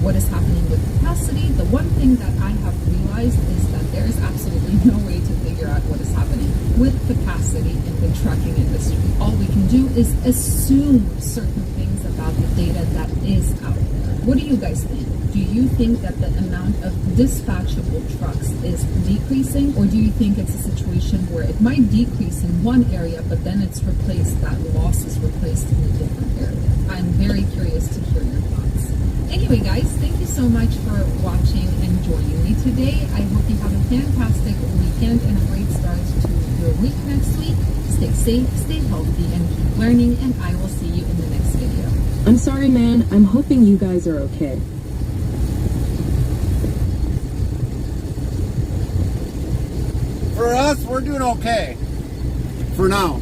what is happening with capacity, the one thing that I have realized is that there is absolutely no way to figure out what is happening with capacity in the trucking industry. All we can do is assume certain things about the data that is out there. What do you guys think? Do you think that the amount of dispatchable trucks is decreasing, or do you think it's a situation where it might decrease in one area, but then it's replaced, that loss is replaced in a different area? I'm very curious to hear your thoughts. Anyway, guys, thank you so much for watching and joining me today. I hope you have a fantastic weekend and a great start to your week next week. Stay safe, stay healthy, and keep learning, and I will see you in the next video. I'm sorry, man. I'm hoping you guys are okay. For us, we're doing okay. For now.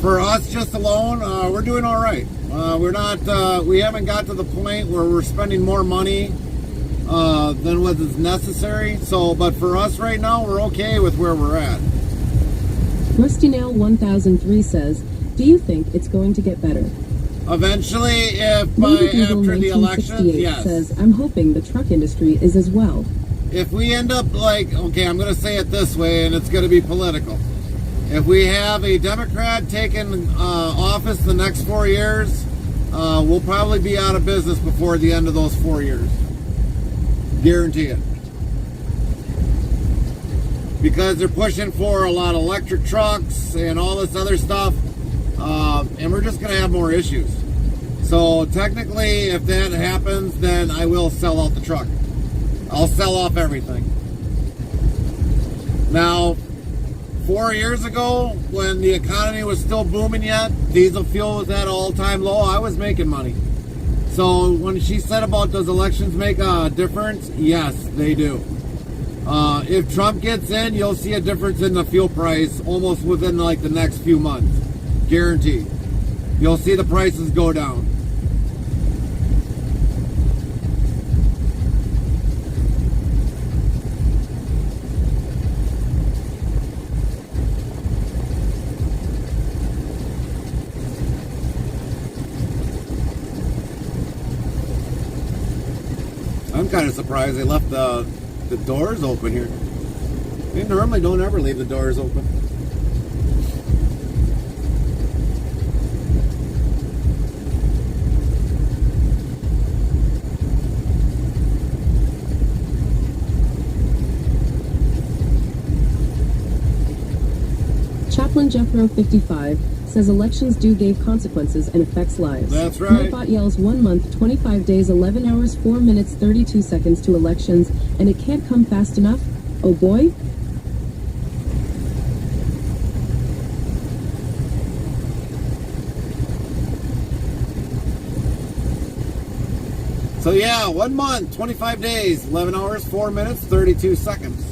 For us just alone, we're doing all right. We're not. We haven't got to the point where we're spending more money than what is necessary. So, but for us right now, we're okay with where we're at. Rustynail 1003 says, "Do you think it's going to get better?" Eventually, if by after the elections, yes. Says, "I'm hoping the truck industry is as well." If we end up like, okay, I'm going to say it this way, and it's going to be political. If we have a Democrat taking office the next 4 years, we'll probably be out of business before the end of those 4 years. Guarantee it. Because they're pushing for a lot of electric trucks and all this other stuff, and we're just going to have more issues. So technically, if that happens, then I will sell out the truck. I'll sell off everything. Now, 4 years ago, when the economy was still booming yet, diesel fuel was at an all-time low, I was making money. So when she said about does elections make a difference, yes, they do. If Trump gets in, you'll see a difference in the fuel price almost within like the next few months. Guaranteed. You'll see the prices go down. I'm kind of surprised they left the doors open here. They normally don't ever leave the doors open. Chaplain Jethro 55 says elections do gave consequences and affects lives. That's right. Nightbot yells 1 month, 25 days, 11 hours, 4 minutes, 32 seconds to elections, and it can't come fast enough? Oh boy? So yeah, 1 month, 25 days, 11 hours, 4 minutes, 32 seconds.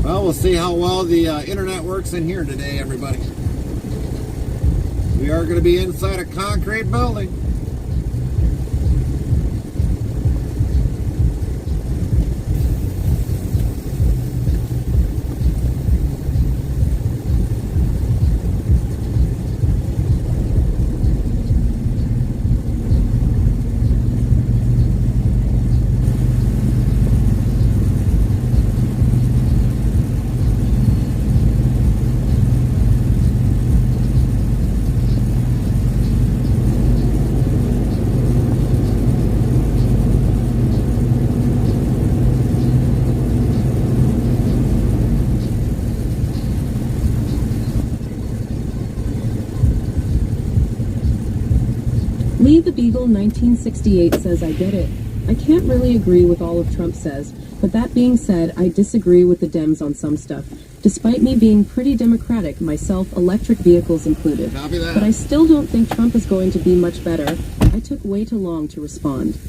Well, we'll see how well the internet works in here today, everybody. We are going to be inside a concrete building. Lee the Beagle 1968 says, I get it. I can't really agree with all of Trump says, but that being said, I disagree with the Dems on some stuff. Despite me being pretty democratic myself, electric vehicles included. Copy that. But I still don't think Trump is going to be much better. I took way too long to respond.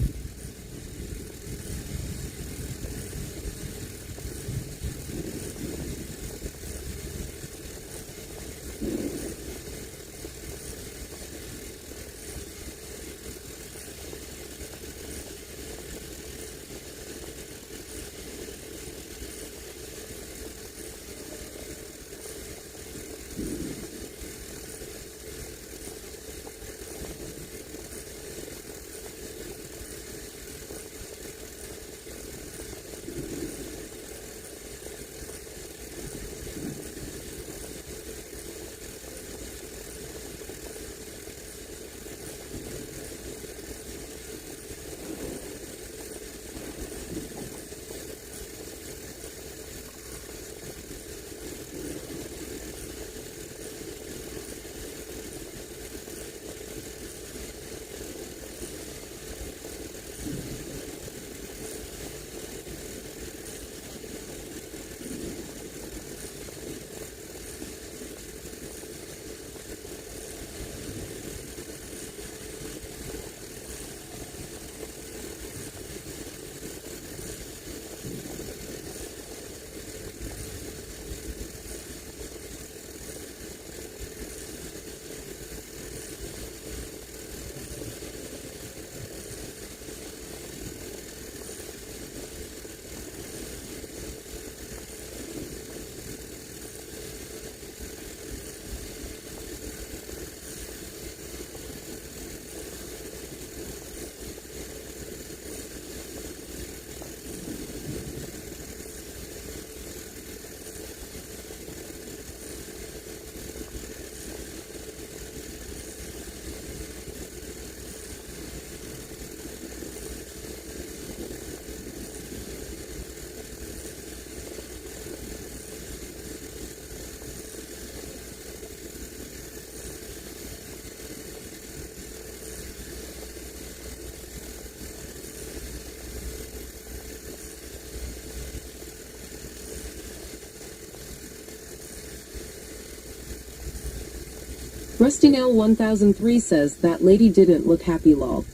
Rustynail 1003 says that lady didn't look happy, lol.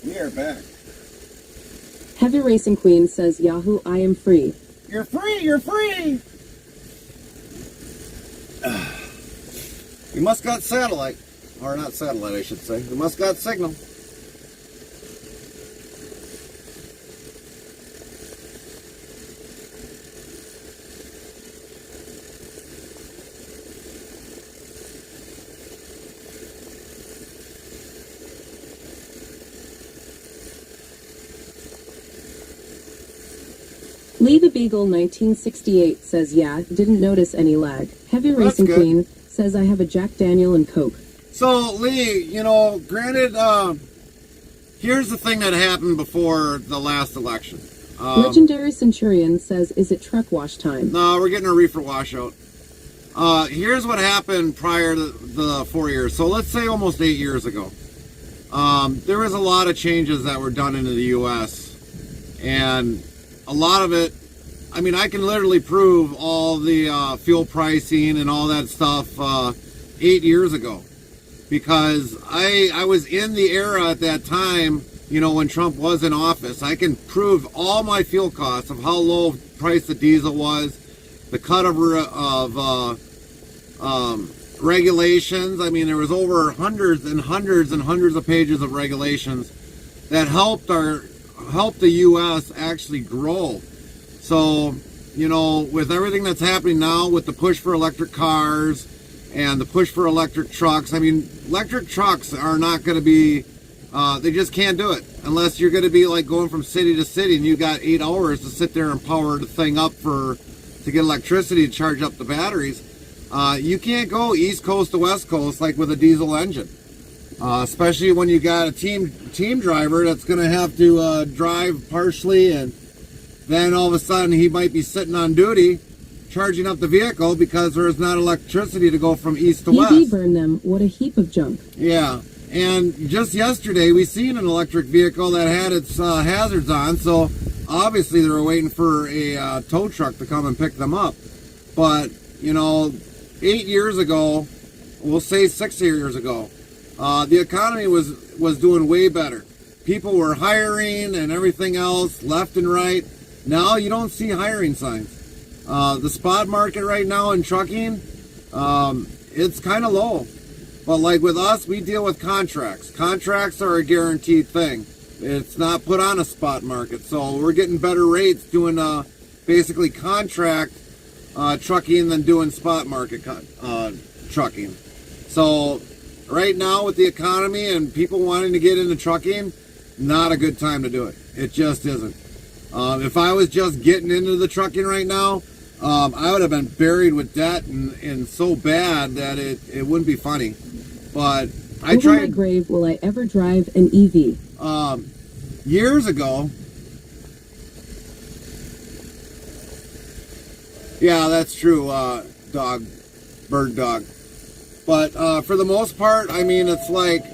We are back. Heavy Racing Queen says, Yahoo, I am free. You're free! You're free! We must got satellite. Or not satellite, I should say. We must got signal. Lee the Beagle 1968 says, yeah, didn't notice any lag. Heavy Racing good. Queen says, I have a Jack Daniel and Coke. So, Lee, you know, granted, here's the thing that happened before the last election. Legendary Centurion says, is it truck wash time? No, we're getting a reefer washout. Here's what happened prior to the 4 years. So let's say almost 8 years ago. There was a lot of changes that were done into the U.S. And a lot of it, I mean, I can literally prove all the fuel pricing and all that stuff 8 years ago. Because I was in the era at that time, you know, when Trump was in office. I can prove all my fuel costs of how low price the diesel was, the cut of regulations. I mean, there was over hundreds and hundreds and hundreds of pages of regulations that helped the U.S. actually grow. So, you know, with everything that's happening now with the push for electric cars and the push for electric trucks, I mean, electric trucks are not going to be, they just can't do it unless you're going to be like going from city to city and you got 8 hours to sit there and power the thing up to get electricity to charge up the batteries. You can't go East Coast to West Coast like with a diesel engine. Especially when you got a team driver that's going to have to drive partially, and then all of a sudden he might be sitting on duty charging up the vehicle because there is not electricity to go from east to west. EV burn them, what a heap of junk. Yeah, and just yesterday we seen an electric vehicle that had its hazards on, so obviously they were waiting for a tow truck to come and pick them up. But, you know, 8 years ago, we'll say 6 years ago, the economy was doing way better. People were hiring and everything else left and right. Now you don't see hiring signs. The spot market right now in trucking, it's kind of low. But like with us, we deal with contracts. Contracts are a guaranteed thing. It's not put on a spot market. So we're getting better rates doing basically contract trucking than doing spot market trucking. So right now with the economy and people wanting to get into trucking, not a good time to do it. It just isn't. If I was just getting into the trucking right now, I would have been buried with debt and so bad that it wouldn't be funny. But I Over tried. my grave will I ever drive an EV. Years ago. Yeah, that's true, bird dog. But for the most part, I mean, it's like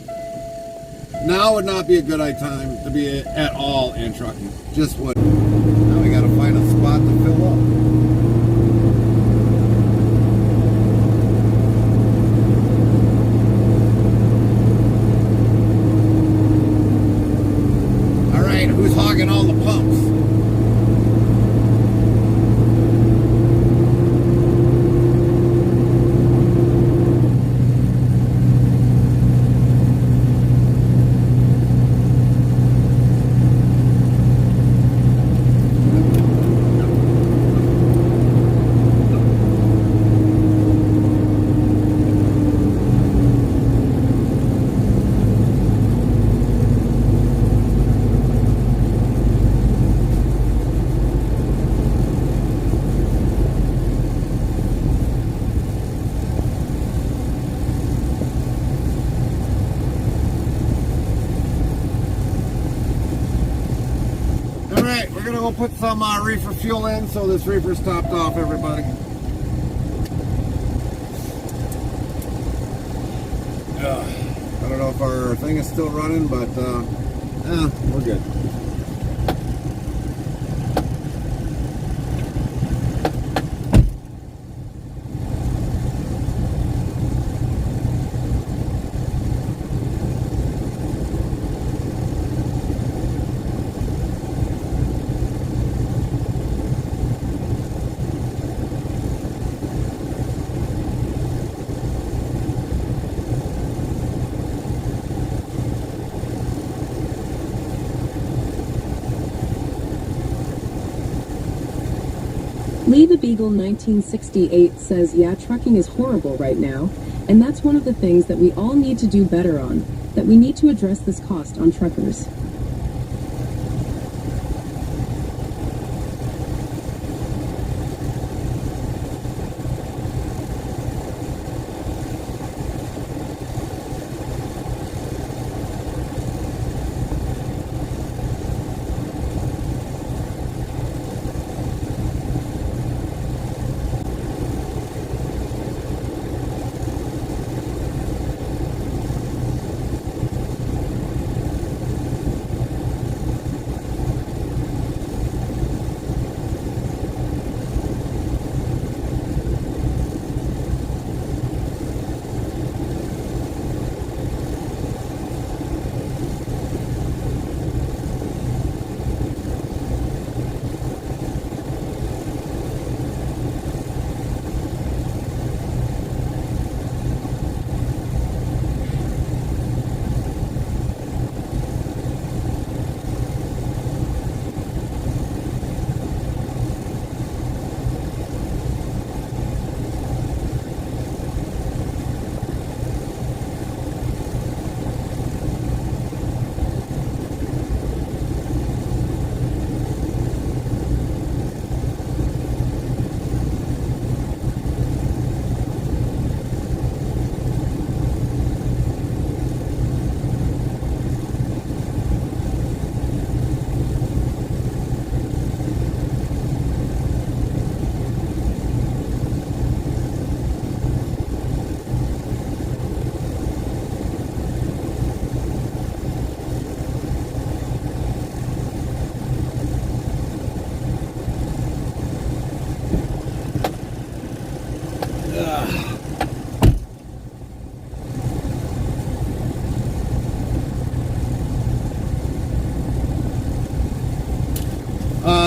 now would not be a good time to be at all in trucking. Just would. Now we got to find a spot to fill up. All right, who's hogging all the pumps? Put some reefer fuel in, so this reefer's topped off, everybody. I don't know if our thing is still running, but we're good. Lee the Beagle 1968 says, yeah, trucking is horrible right now, and that's one of the things that we all need to do better on, that we need to address this cost on truckers.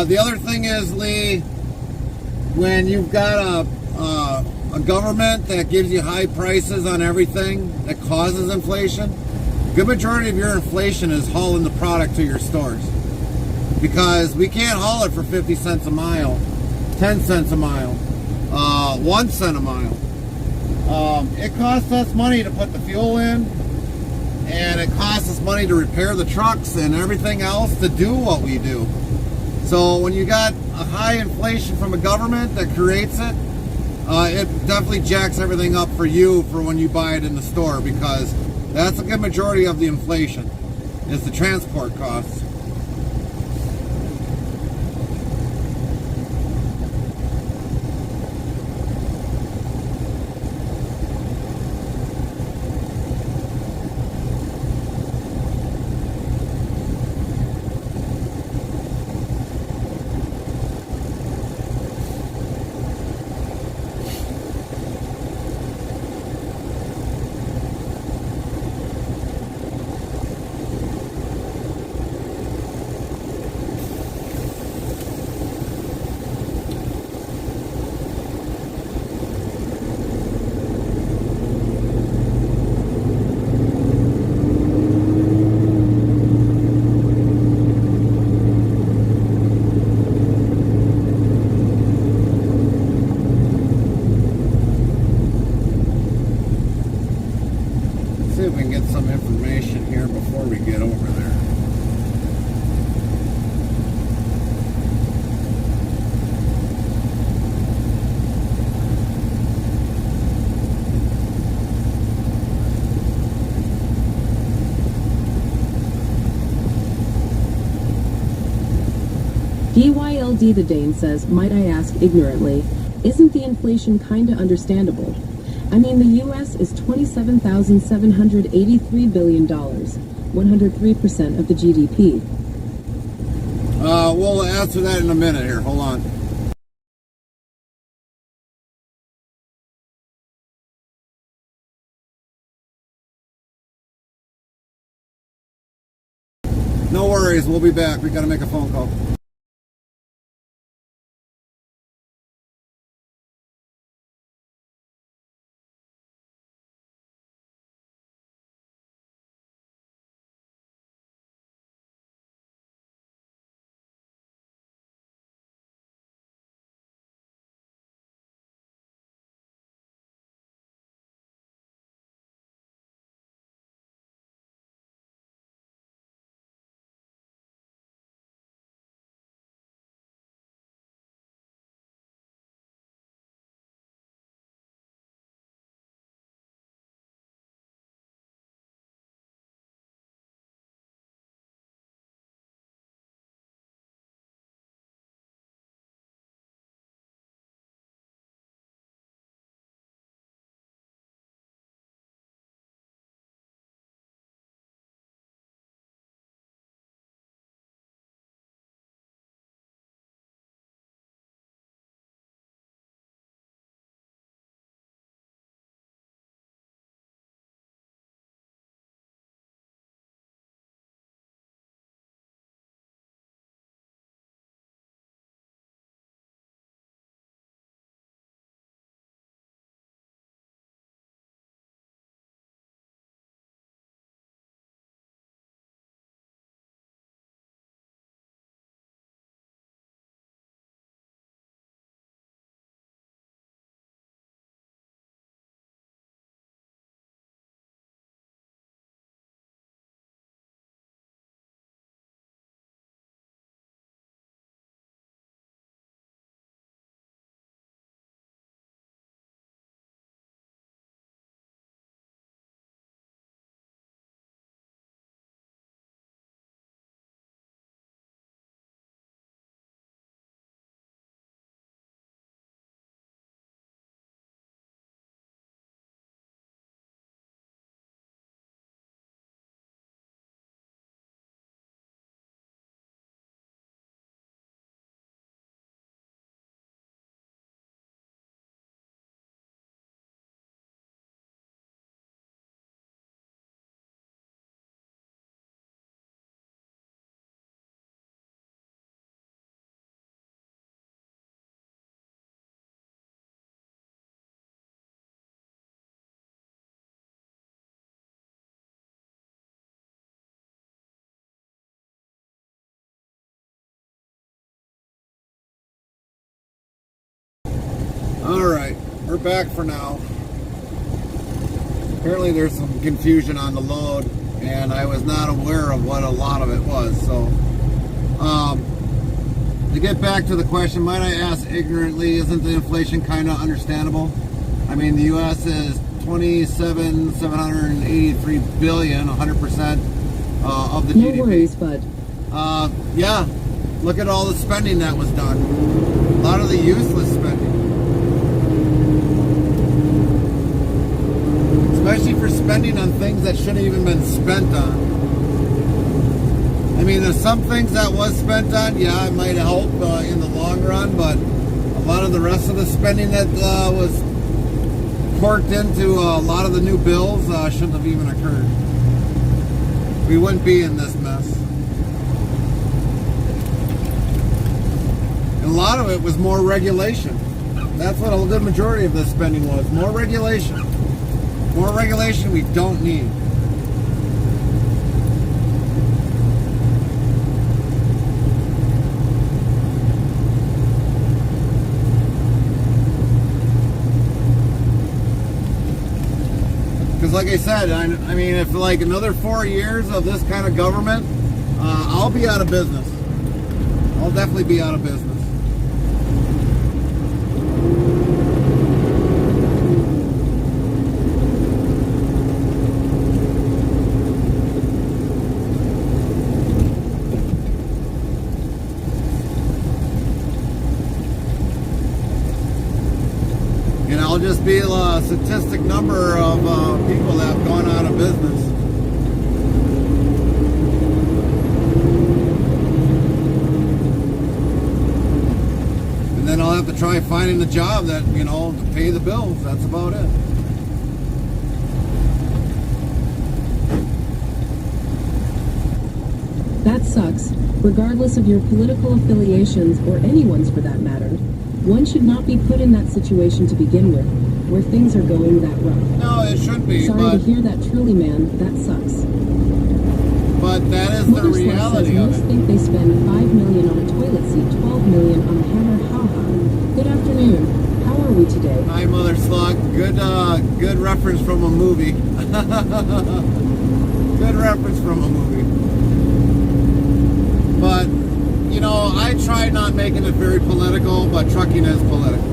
The other thing is, Lee, when you've got a government that gives you high prices on everything that causes inflation, a good majority of your inflation is hauling the product to your stores. Because we can't haul it for 50 cents a mile, 10 cents a mile, 1 cent a mile. It costs us money to put the fuel in, and it costs us money to repair the trucks and everything else to do what we do. So when you got a high inflation from a government that creates it, it definitely jacks everything up for you for when you buy it in the store, because that's a good majority of the inflation is the transport costs. see if we can get some information here before we get over there. DYLD the Dane says, might I ask ignorantly, isn't the inflation kinda understandable? I mean, the U.S. is $27,783 billion, 103% of the GDP. We'll answer that in a minute here. Hold on. No worries, we'll be back. We gotta make a phone call. Alright, we're back for now. Apparently there's some confusion on the load, and I was not aware of what a lot of it was. So, to get back to the question, might I ask ignorantly, isn't the inflation kind of understandable? I mean, the U.S. is $27,783 billion, 100% of the GDP. No worries, bud. Yeah, look at all the spending that was done. A lot of the useless spending. Especially for spending on things that shouldn't even been spent on. I mean, there's some things that was spent on, yeah, it might help in the long run, but a lot of the rest of the spending that was corked into a lot of the new bills shouldn't have even occurred. We wouldn't be in this mess. And a lot of it was more regulation. That's what a good majority of the spending was, more regulation. More regulation we don't need. Because Because like I said, I mean, if like another 4 years of this kind of government, I'll be out of business. I'll definitely be out of business. And I'll just be a statistic number of people that have gone out of business. And then I'll have to try finding a job that, you know, to pay the bills. That's about it. That sucks, regardless of your political affiliations or anyone's for that matter. One should not be put in that situation to begin with, where things are going that rough. No, it should be. Sorry but to hear that, truly, man. That sucks. But that is Mother the Slug reality says of most it. think they spend $5 million on a toilet seat, $12 million on a hammer. Haha. Good afternoon. How are we today? Hi, Mother Slug. Good reference from a movie. Good reference from a movie. But, you know, I try not making it very political, but trucking is political.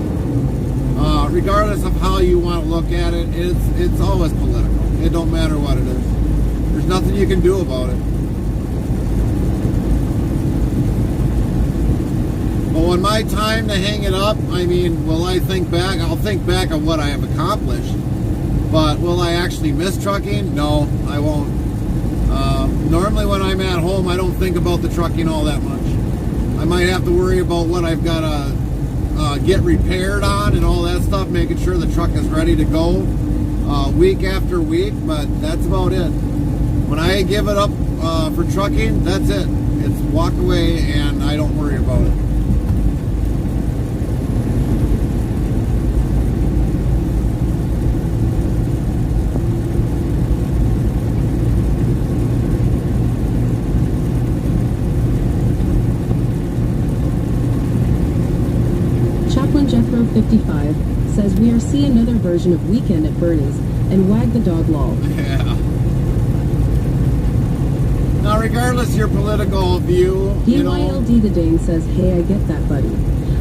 Regardless of how you want to look at it, it's always political. It don't matter what it is. There's nothing you can do about it. But when my time to hang it up, I mean, will I think back? I'll think back on what I have accomplished. But will I actually miss trucking? No, I won't. Normally when I'm at home, I don't think about the trucking all that much. I might have to worry about what I've got to get repaired on and all that stuff, making sure the truck is ready to go week after week, but that's about it. When I give it up for trucking, that's it. It's walk away and I don't worry about it. Jethro 55 says we are seeing another version of Weekend at Bernie's and Wag the Dog lol. Yeah. Now, regardless of your political view, you know. BYLD the Dane says, hey, I get that, buddy.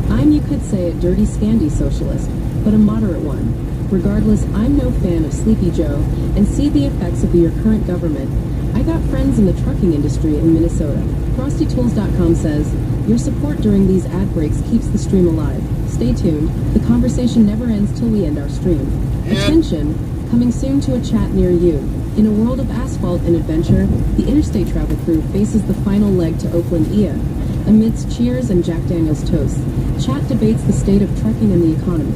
I'm, you could say, a dirty Scandi socialist, but a moderate one. Regardless, I'm no fan of Sleepy Joe and see the effects of your current government. I got friends in the trucking industry in Minnesota. FrostyTools.com says, your support during these ad breaks keeps the stream alive. Stay tuned. The conversation never ends till we end our stream. Attention! Coming soon to a chat near you. In a world of asphalt and adventure, the interstate travel crew faces the final leg to Oakland IA. Amidst cheers and Jack Daniels toasts, chat debates the state of trucking and the economy.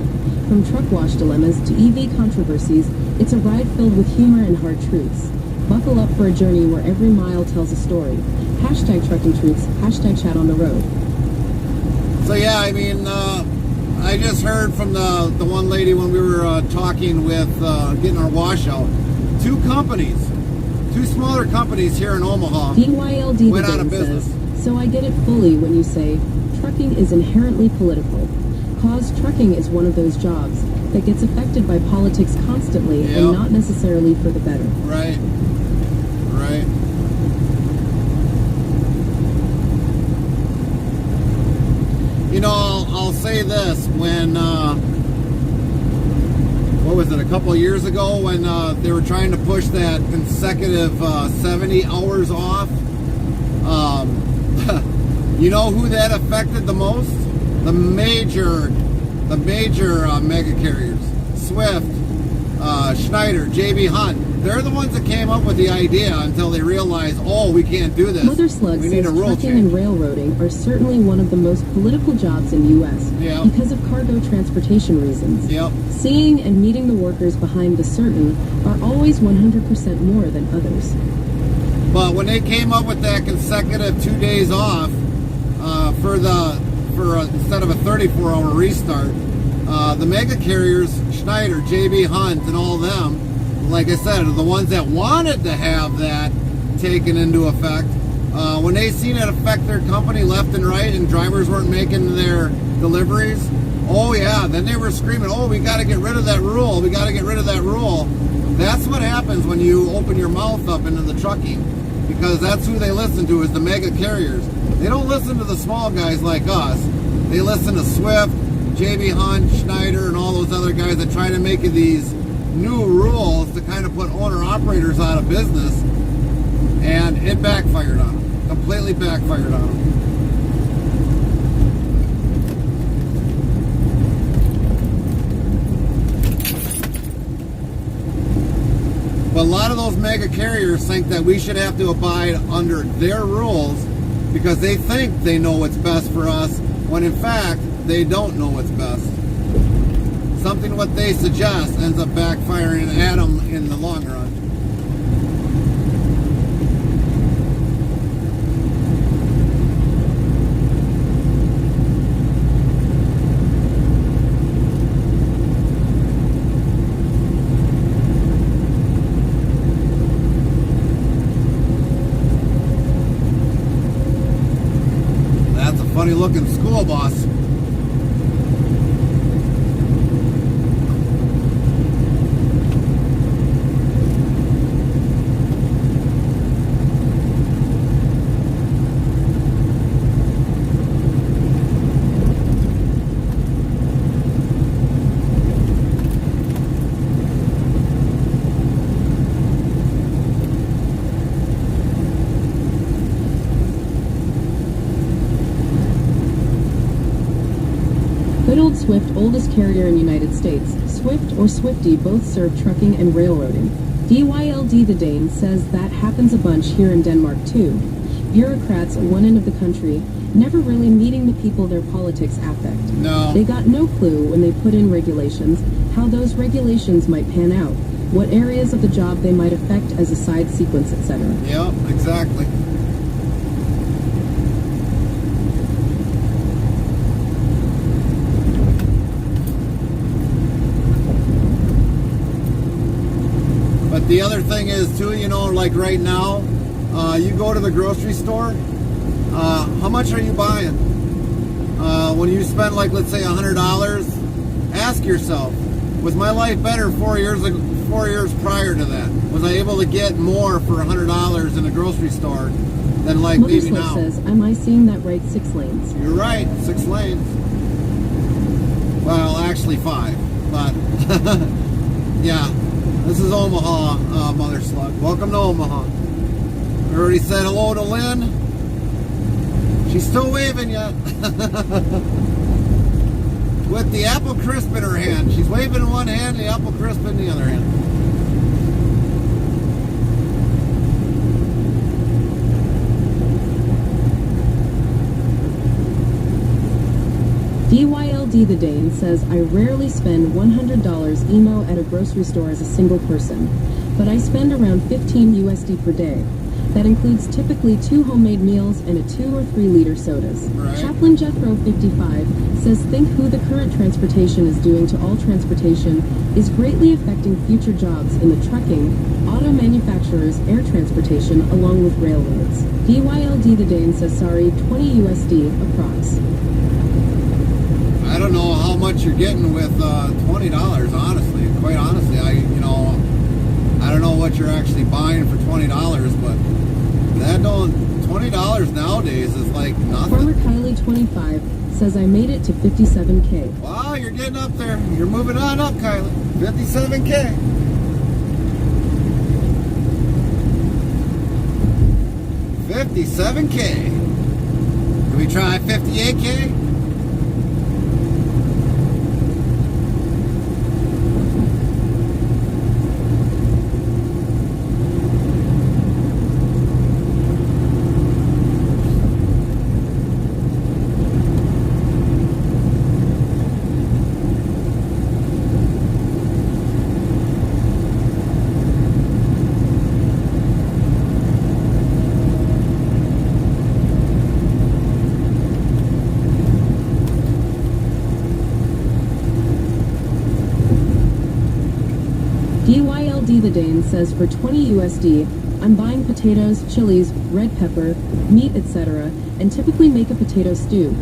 From truck wash dilemmas to EV controversies, it's a ride filled with humor and hard truths. Buckle up for a journey where every mile tells a story. Hashtag trucking truths, hashtag chat on the road. So yeah, I mean, I just heard from the one lady when we were talking with getting our washout. Two smaller companies here in Omaha DYLD went out of business. Says, so I get it fully when you say trucking is inherently political. Cause trucking is one of those jobs that gets affected by politics constantly and not necessarily for the better. Right. Right. You know, I'll say this, when, what was it, a couple of years ago when they were trying to push that consecutive 70 hours off, you know who that affected the most? The major mega carriers, Swift, Schneider, JB Hunt. They're the ones that came up with the idea until they realized, oh, we can't do this. Mother Slug we need says a rule trucking change. and railroading are certainly one of the most political jobs in the U.S. because of cargo transportation reasons. Seeing and meeting the workers behind the certain are always 100% more than others. But when they came up with that consecutive 2 days off instead of a 34-hour restart, the mega carriers, Schneider, JB Hunt, and all them, like I said, are the ones that wanted to have that taken into effect. When they seen it affect their company left and right and drivers weren't making their deliveries, oh yeah, then they were screaming, oh, we got to get rid of that rule. We got to get rid of that rule. that's what happens when you open your mouth up into the trucking, because that's who they listen to, is the mega carriers. They don't listen to the small guys like us. They listen to Swift, JB Hunt, Schneider, and all those other guys that try to make these new rules to kind of put owner-operators out of business, and it backfired on them. Completely backfired on them. But a lot of those mega carriers think that we should have to abide under their rules because they think they know what's best for us, when in fact, they don't know what's best. Something what they suggest ends up backfiring at them in the long run. Funny looking school bus. Good old Swift, oldest carrier in the United States. Swift or Swifty both serve trucking and railroading. DYLD the Dane says that happens a bunch here in Denmark too. Bureaucrats at one end of the country, never really meeting the people their politics affect. No. They got no clue when they put in regulations, how those regulations might pan out, what areas of the job they might affect as a side sequence, etc. Yep, exactly. But the other thing is too, you know, like right now, you go to the grocery store, how much are you buying? When you spend, like, let's say $100, ask yourself, was my life better 4 years prior to that? Was I able to get more for $100 in a grocery store than, like, maybe now? says, am I seeing that right? 6 lanes. You're right, 6 lanes. Well, actually 5, but yeah. This is Omaha, Mother Slug. Welcome to Omaha. I already said hello to Lynn. She's still waving yet. With the apple crisp in her hand. She's waving in one hand, the apple crisp in the other hand. DYLD the Dane says, I rarely spend $100 emo at a grocery store as a single person, but I spend around 15 USD per day. That includes typically 2 homemade meals and a 2 or 3 liter sodas. Right. Chaplain Jethro 55 says, think who the current transportation is doing to all transportation is greatly affecting future jobs in the trucking, auto manufacturers, air transportation, along with railroads. DYLD the Dane says, sorry, 20 USD approx. I don't know how much you're getting with $20, honestly. Quite honestly, I don't know what you're actually buying for $20, but $20 nowadays is like nothing. Former Kylie 25 says, I made it to 57K. Wow, you're getting up there. You're moving on up, Kylie. 57K. $57K. Can we try 58K? DYLD the Dane says, for 20 USD, I'm buying potatoes, chilies, red pepper, meat, etc., and typically make a potato stew,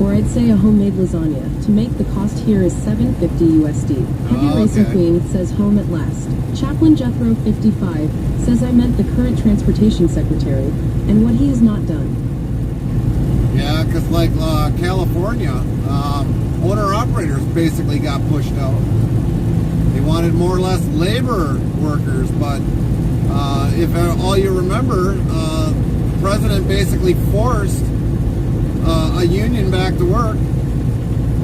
or I'd say a homemade lasagna. To make, the cost here is $7.50 USD. Heavy Racing Queen says, home at last. Chaplain Oakland Jethro 55 says I meant the current transportation secretary and what he has not done. Yeah, because like California, owner-operators basically got pushed out. They wanted more or less labor workers, but if all you remember, the president basically forced a union back to work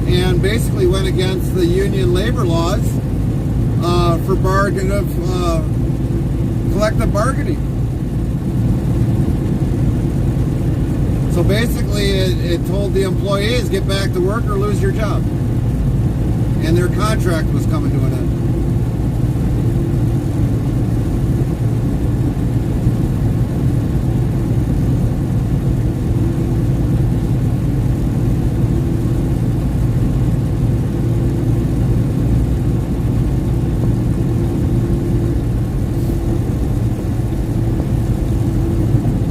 and basically went against the union labor laws for collective bargaining. So basically it told the employees, get back to work or lose your job. And their contract was coming to an end.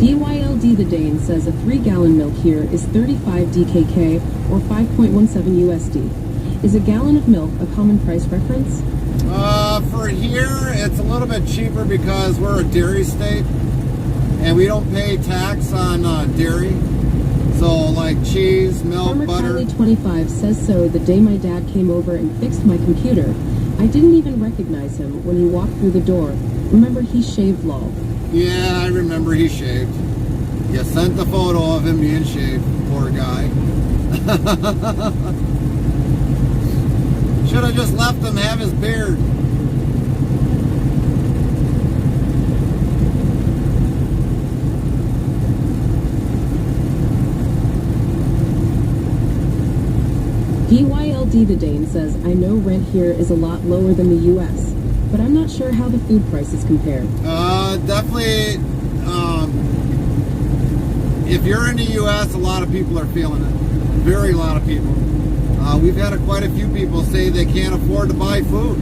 DYLD the Dane says a 3-gallon milk here is 35 DKK or 5.17 USD. Is a gallon of milk a common price reference? For here, it's a little bit cheaper because we're a dairy state and we don't pay tax on dairy. So like cheese, milk, Farmer butter. Kylie 25 says so the day my dad came over and fixed my computer. I didn't even recognize him when he walked through the door. Remember, he shaved lol. Yeah, I remember he shaved. You sent the photo of him being shaved. Poor guy. Should have just left him have his beard. DYLD the Dane says, I know rent here is a lot lower than the U.S., but I'm not sure how the food prices compare. Definitely, if you're in the U.S., a lot of people are feeling it. Very lot of people. We've had quite a few people say they can't afford to buy food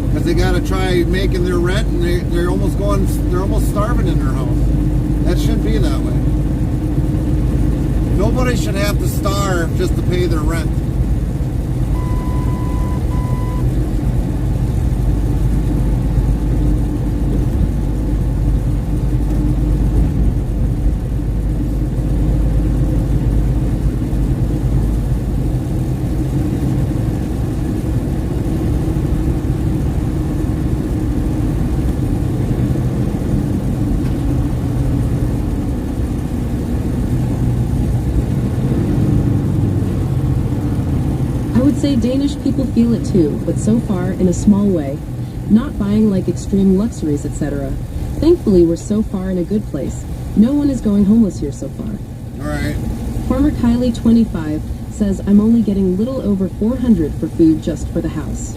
because they got to try making their rent, and they're almost starving in their house. That shouldn't be that way. Nobody should have to starve just to pay their rent. Danish people feel it too, but so far in a small way, not buying like extreme luxuries, etc. Thankfully, we're so far in a good place. No one is going homeless here so far. All right. Farmer Kylie 25 says I'm only getting little over 400 for food just for the house.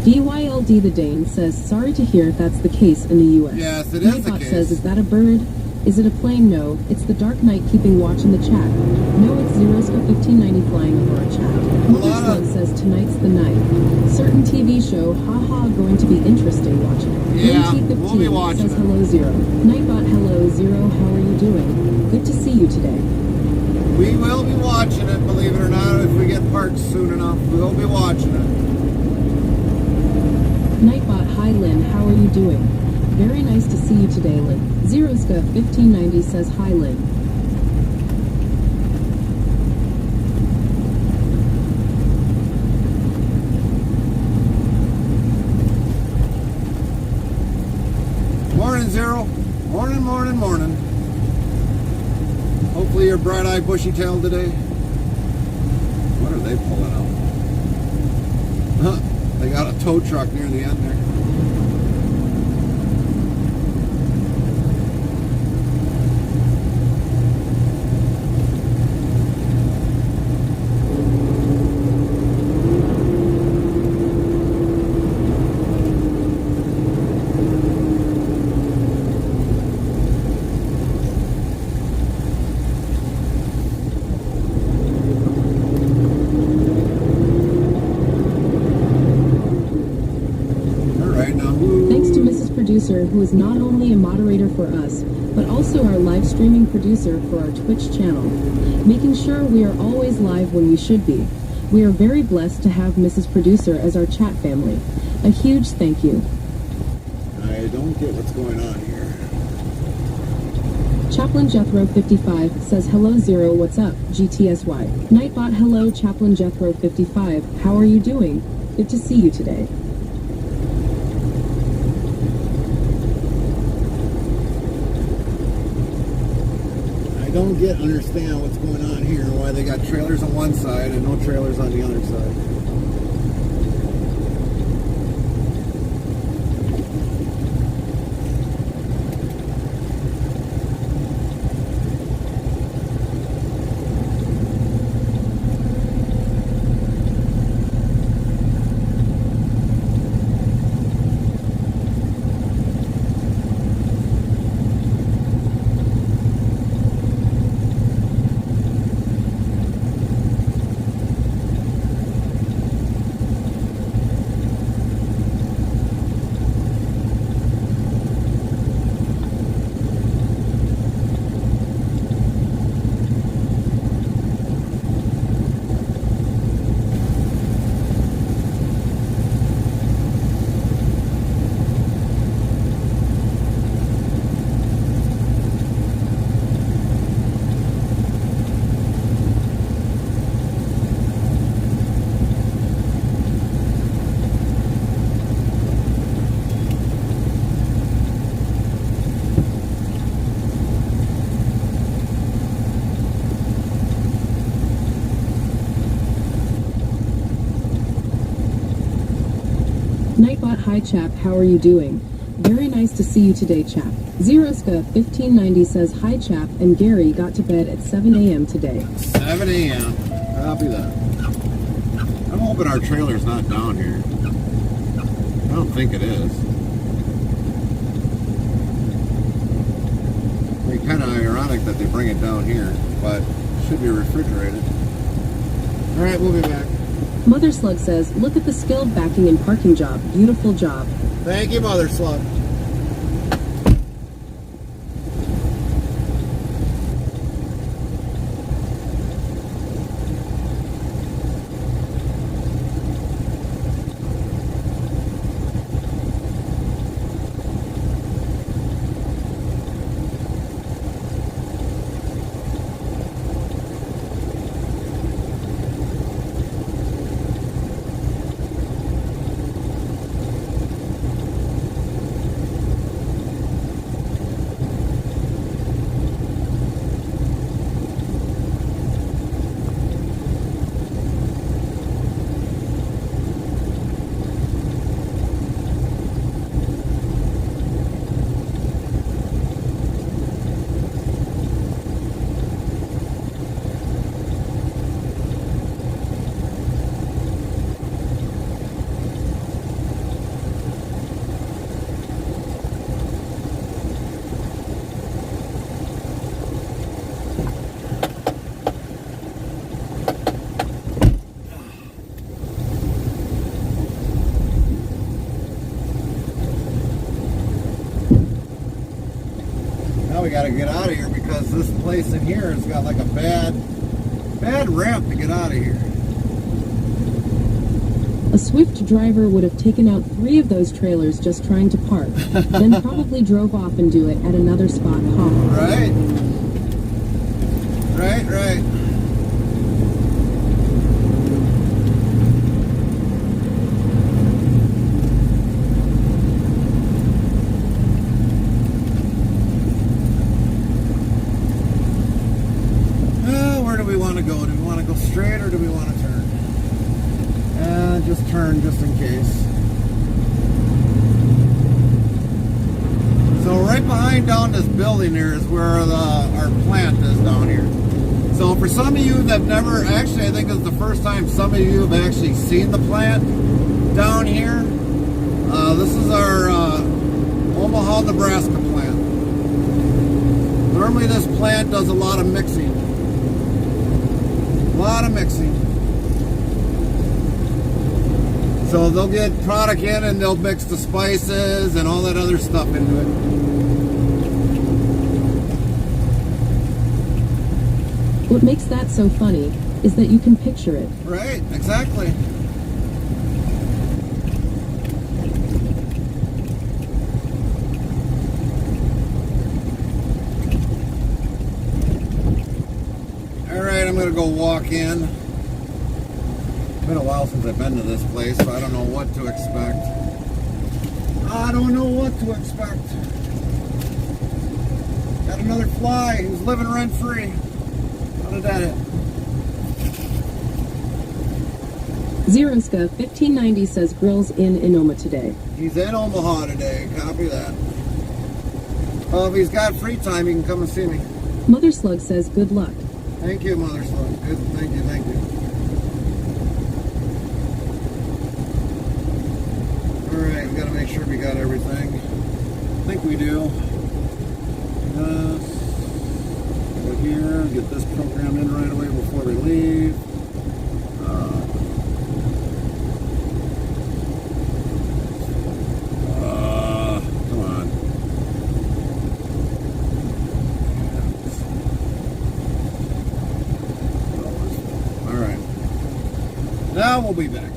DYLD the Dane says sorry to hear that's the case in the U.S. Yes, it is the case. Says, is that a bird? Is it a plane? No, it's the Dark Knight keeping watch in the chat. No, it's Zeroska 1590 flying over our chat. Mother's Love says tonight's the night. Certain TV show, haha, going to be interesting watching. Yeah, MT15 we'll be watching says it. hello Zero. Nightbot hello Zero, how are you doing? Good to see you today. We will be watching it, believe it or not, if we get parked soon enough. We'll be watching it. Nightbot, hi Lynn, how are you doing? Very nice to see you today, Lynn. Zeroska 1590 says hi, Lynn. Morning, Zero. Morning, morning, morning. Hopefully you're bright-eyed, bushy-tailed today. What are they pulling out? Huh, they got a tow truck near the end there. Who is not only a moderator for us, but also our live streaming producer for our Twitch channel, making sure we are always live when we should be. We are very blessed to have Mrs. Producer as our chat family. A huge thank you. I don't get what's going on here. Chaplain Jethro 55 says, hello Zero, what's up, GTSY. Nightbot, hello Chaplain Jethro 55, how are you doing? Good to see you today. I don't understand what's going on here, why they got trailers on one side and no trailers on the other side. Nightbot, hi chap, how are you doing? Very nice to see you today, chap. Zeroska 1590 says, hi chap, and Gary got to bed at 7 a.m. today. 7 a.m. Copy that. I'm hoping our trailer's not down here. I don't think it is. I mean, kind of ironic that they bring it down here, but it should be refrigerated. Alright, we'll be back. Mother Slug says, look at the skilled backing and parking job. Beautiful job. Thank you, Mother Slug. We got to get out of here because this place in here has got like a bad ramp to get out of here. A swift driver would have taken out 3 of those trailers just trying to park, then probably drove off and do it at another spot. Right. Right. Straight, or do we want to turn? Just turn, just in case. So right behind down this building here is where our plant is down here. So for some of you that never, actually I think it's the first time some of you have actually seen the plant down here. This is our Omaha, Nebraska plant. Normally this plant does a lot of mixing. So they'll get product in and they'll mix the spices and all that other stuff into it. What makes that so funny is that you can picture it. Right, exactly. Alright, I'm gonna go walk in. It's been a while since I've been to this place, so I don't know what to expect. I don't know what to expect. Got another fly who's living rent free. How did that hit? Zeroska 1590 says grills in Enoma today. He's in Omaha today. Copy that. Well, if he's got free time, he can come and see me. Mother Slug says good luck. Thank you, Mother Slug. Good. Thank you. Thank you. All right, we got to make sure we got everything. I think we do. Over here, get this program in right away before we leave. Come on. All right. Now we'll be back.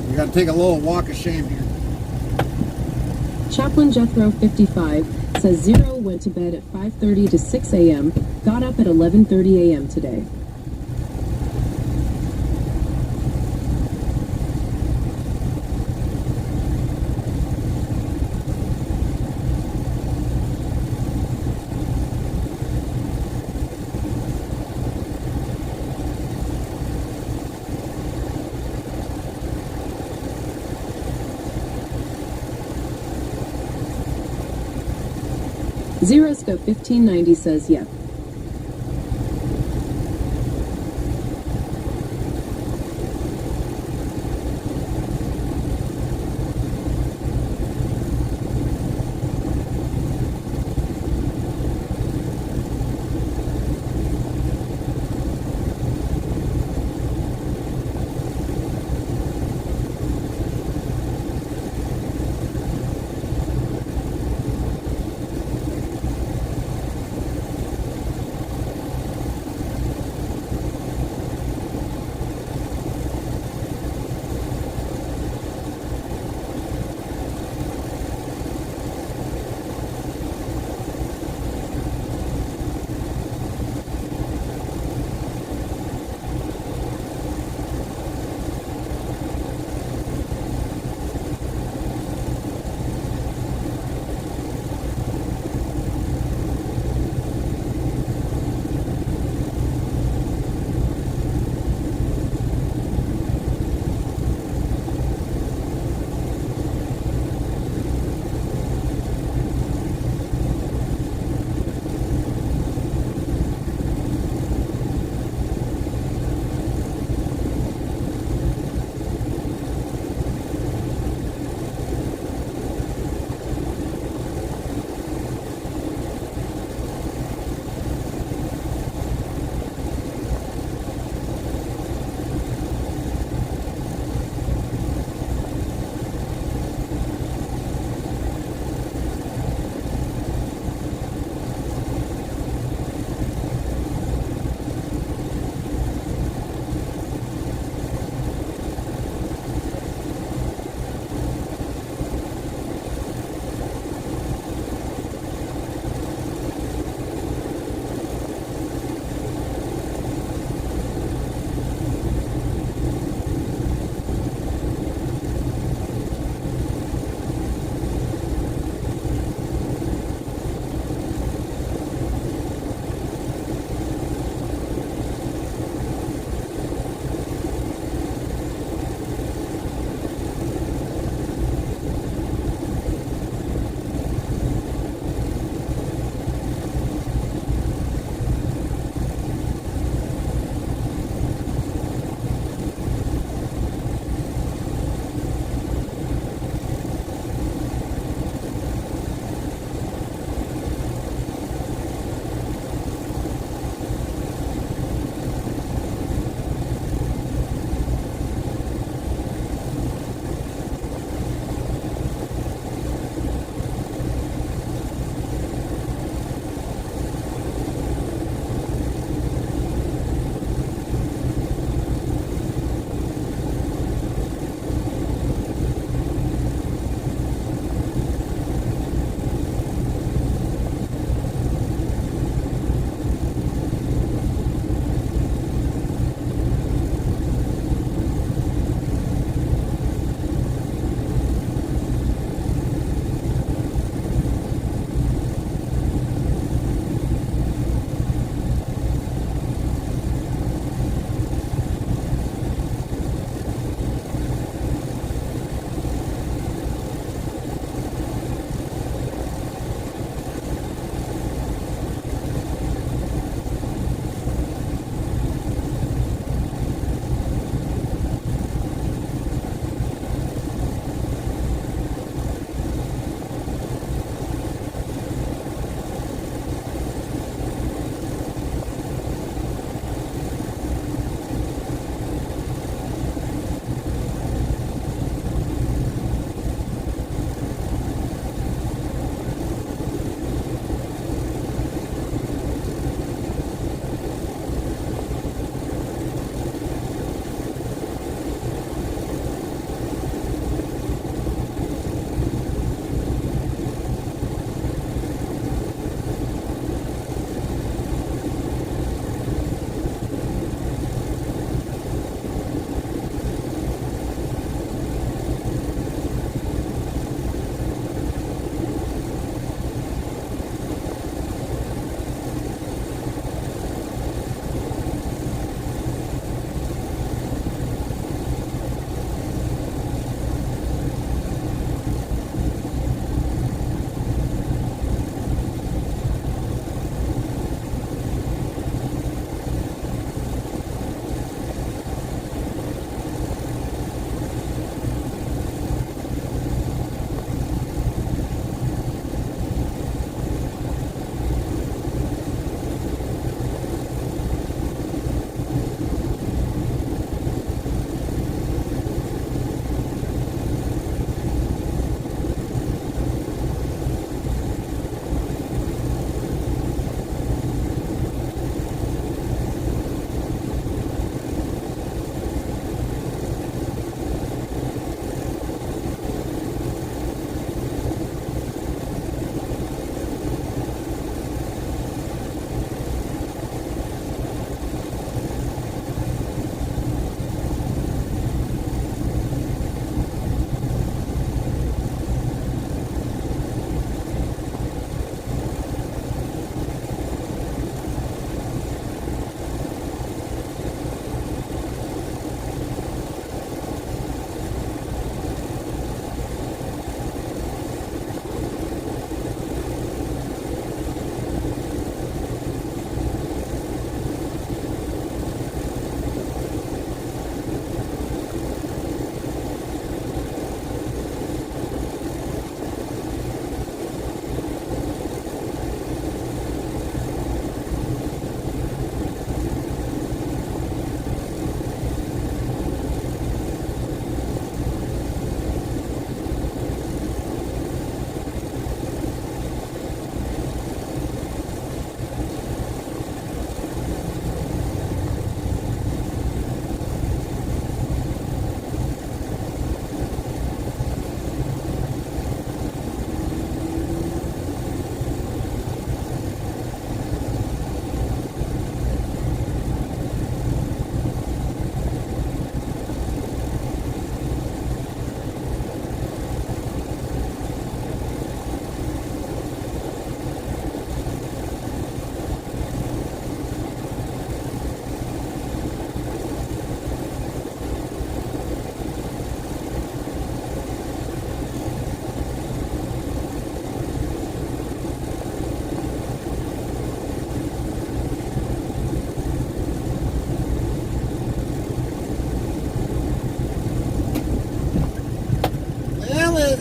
We got to take a little walk of shame here. Chaplain Jethro 55 says Zero went to bed at 5:30 to 6 a.m., got up at 11:30 a.m. today. Zeroscope 1590 says yep.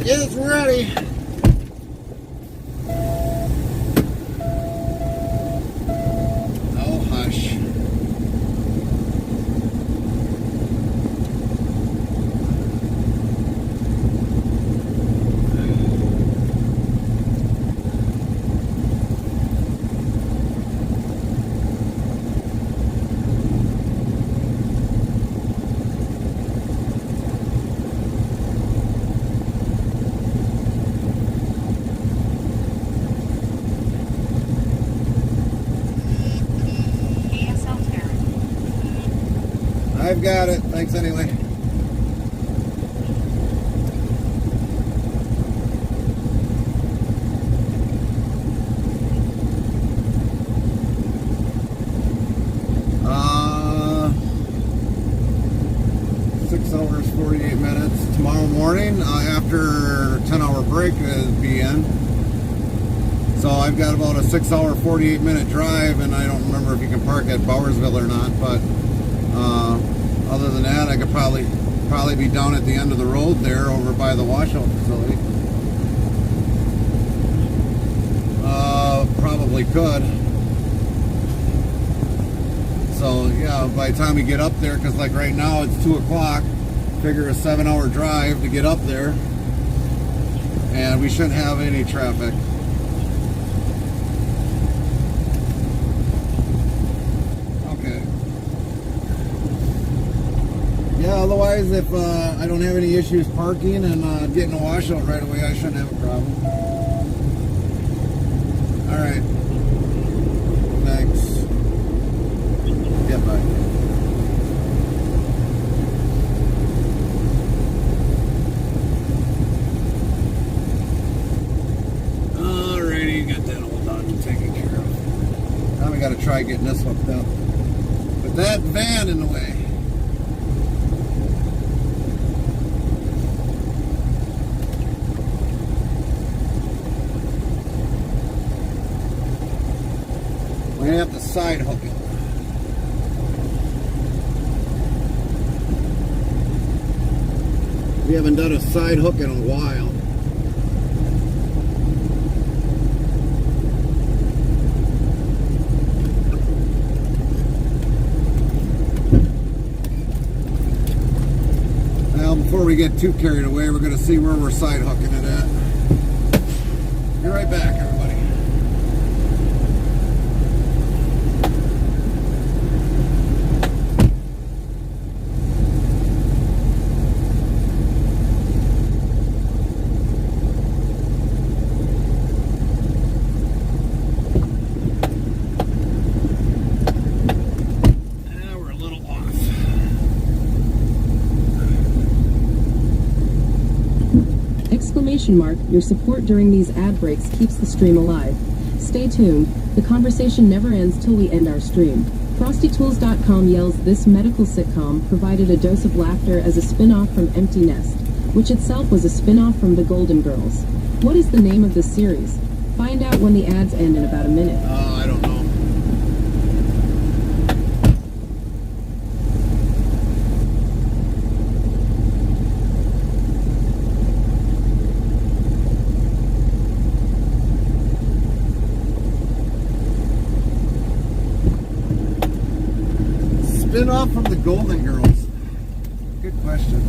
is ready. Oh, hush. I've got it. Thanks anyway. Six hours, 48 minutes. Tomorrow morning, after 10-hour break is be in. So I've got about a 6-hour, 48-minute drive, and I don't remember if you can park at Browerville or not, but other than that, I could probably be down at the end of the road there over by the washout facility. Probably could. So yeah, by the time we get up there, because like right now it's 2 o'clock, figure a 7-hour drive to get up there, and we shouldn't have any traffic. Yeah, otherwise, if I don't have any issues parking and getting a washout right away, I shouldn't have a problem. All right. Thanks. Yeah, bye. Alrighty, got that all done, taken care of. Now we got to try getting this hooked up. With that van in the way. We're going to have to side hook it. We haven't done a side hook in a while. Now, before we get too carried away, we're going to see where we're side hooking it at. Be right back, everybody. Your support during these ad breaks keeps the stream alive. Stay tuned. The conversation never ends till we end our stream. FrostyTools.com yells this medical sitcom provided a dose of laughter as a spin-off from Empty Nest, which itself was a spin-off from The Golden Girls. What is the name of this series? Find out when the ads end in about a minute. I don't know. Spin-off from the Golden Girls? Good question.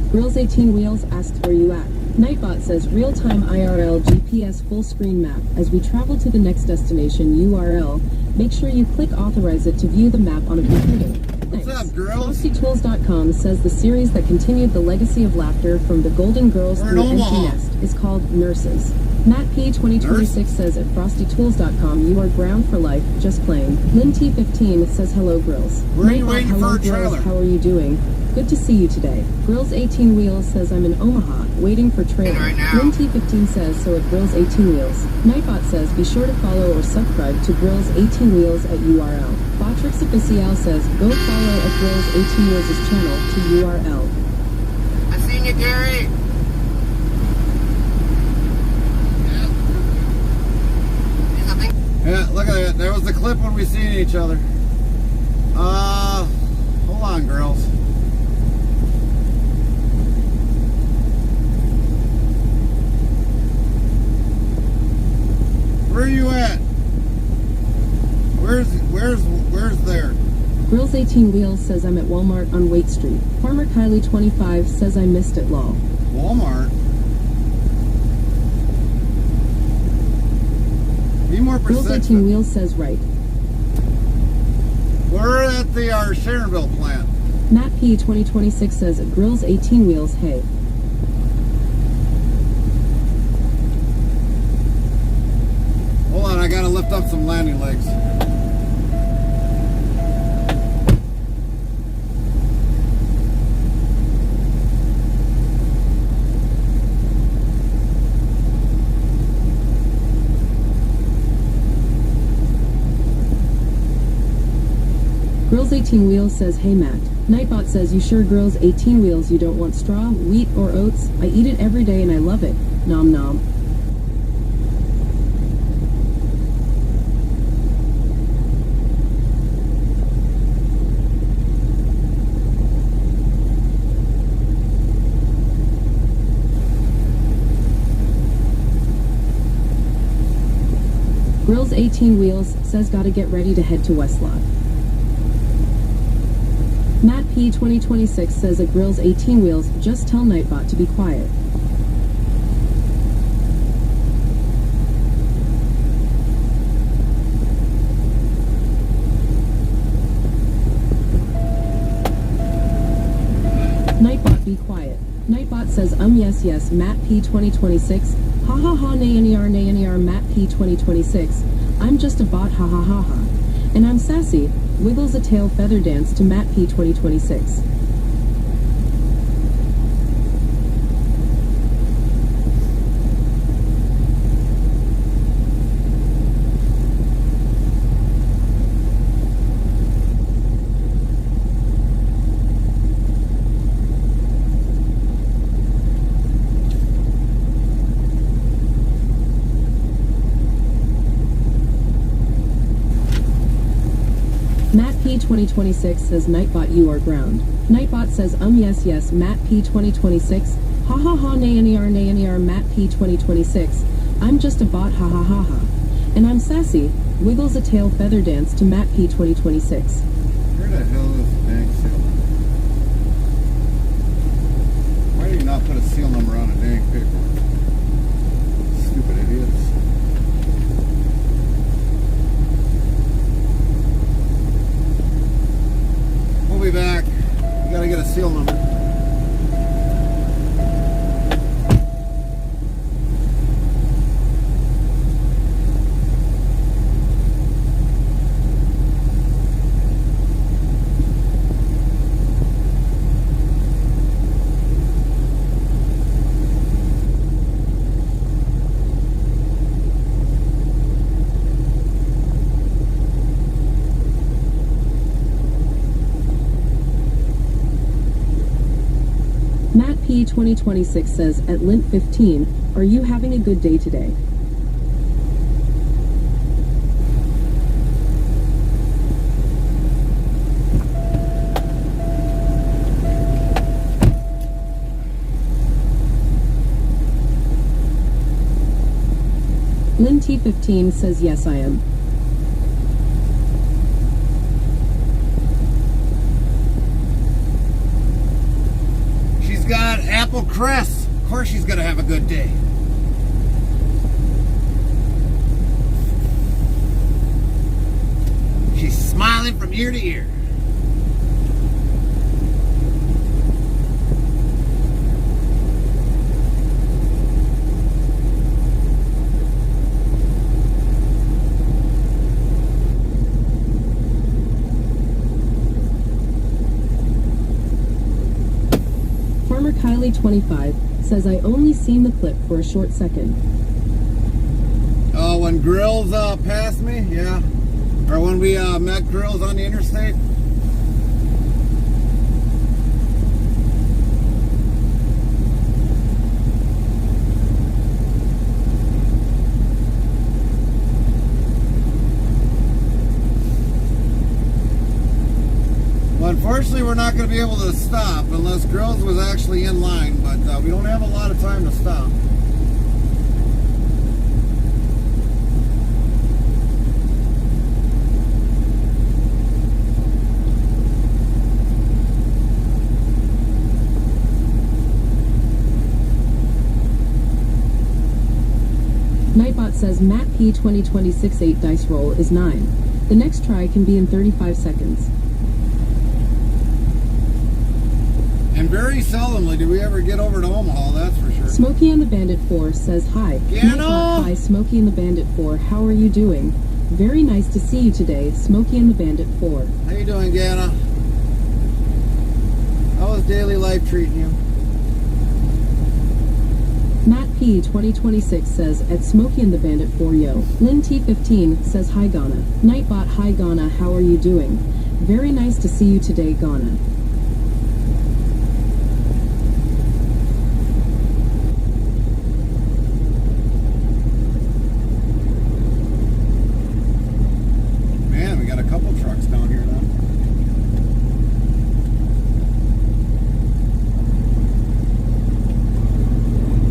Grills 18 Wheels asks where you at. Nightbot says real-time IRL GPS full screen map. As we travel to the next destination, URL, make sure you click authorize it to view the map on a computer. What's up, girls? FrostyTools.com says the series that continued the legacy of laughter from the Golden Girls We're through in Empty Omaha. Nest is called Nurses. Matt P 2026 says at frostytools.com you are ground for life, just plain. Lynn T15 says hello Grills. Where are you Nightbot, waiting hello for a Grills, trailer? how are you doing? Good to see you today. Grills 18 Wheels says I'm in Omaha, waiting for trailer. Right now. Lynn T15 says so at Grills 18 Wheels. Nightbot says be sure to follow or subscribe to Grills 18 Wheels at URL. Botrix Official says go follow at Grills 18 Wheels' channel to URL. I seen you, Gary. Yeah, look at that. There was the clip when we seen each other. Hold on, girls. Where are you at? Where's there? Grills 18 Wheels says I'm at Walmart on Waite Street. Farmer Kylie 25 says I missed it lol. Walmart? Be more Grills 18 persistent. Wheels says right. We're at our Sharonville plant. Matt P 2026 says at Grills 18 Wheels hey. Hold on, I gotta lift up some landing legs. Grills 18 Wheels says hey Matt. Nightbot says you sure Grills 18 Wheels you don't want straw, wheat, or oats? I eat it every day and I love it. Nom nom. Grills 18 Wheels says gotta get ready to head to Westlot. Matt P 2026 says at Grills 18 Wheels just tell Nightbot to be quiet. Nightbot be quiet. Nightbot says yes Matt P 2026 ha ha ha nay Matt P 2026 I'm just a bot ha ha ha ha and I'm sassy wiggles a tail feather dance to Matt P 2026. Matt P 2026 says Nightbot you are ground. Nightbot says yes Matt P 2026 ha ha ha nay Matt P 2026 I'm just a bot ha ha ha ha and I'm sassy wiggles a tail feather dance to Matt P 2026. Where the hell is the dang seal number? Why do you not put a seal number on a dang paper? Stupid idiots. We'll be back. You gotta get a seal number. Matt P 2026 says at Lint 15 are you having a good day today? Lynn T15 says yes I am. She's got apple crest. Of course she's gonna have a good day. She's smiling from ear to ear. Kylie25 says I only seen the clip for a short second. Oh, when Grills passed me, yeah. Or when we met Grills on the interstate. Well, unfortunately, we're not going to be able to stop unless Grills was actually in line, but we don't have a lot of time to stop. Nightbot says Matt P 2026 8 dice roll is 9. The next try can be in 35 seconds. And very seldomly do we ever get over to Omaha, that's for sure. Smokey and the Bandit 4 says hi. Nightbot, hi Smokey and the Bandit 4, how are you doing? Very nice to see you today, Smokey and the Bandit 4. How you doing, Gana? How is daily life treating you? Matt P 2026 says at Smokey and the Bandit 4 yo. Lynn T15 says hi Ghana. Nightbot, hi Ghana, how are you doing? Very nice to see you today, Ghana. Man, we got a couple trucks down here now.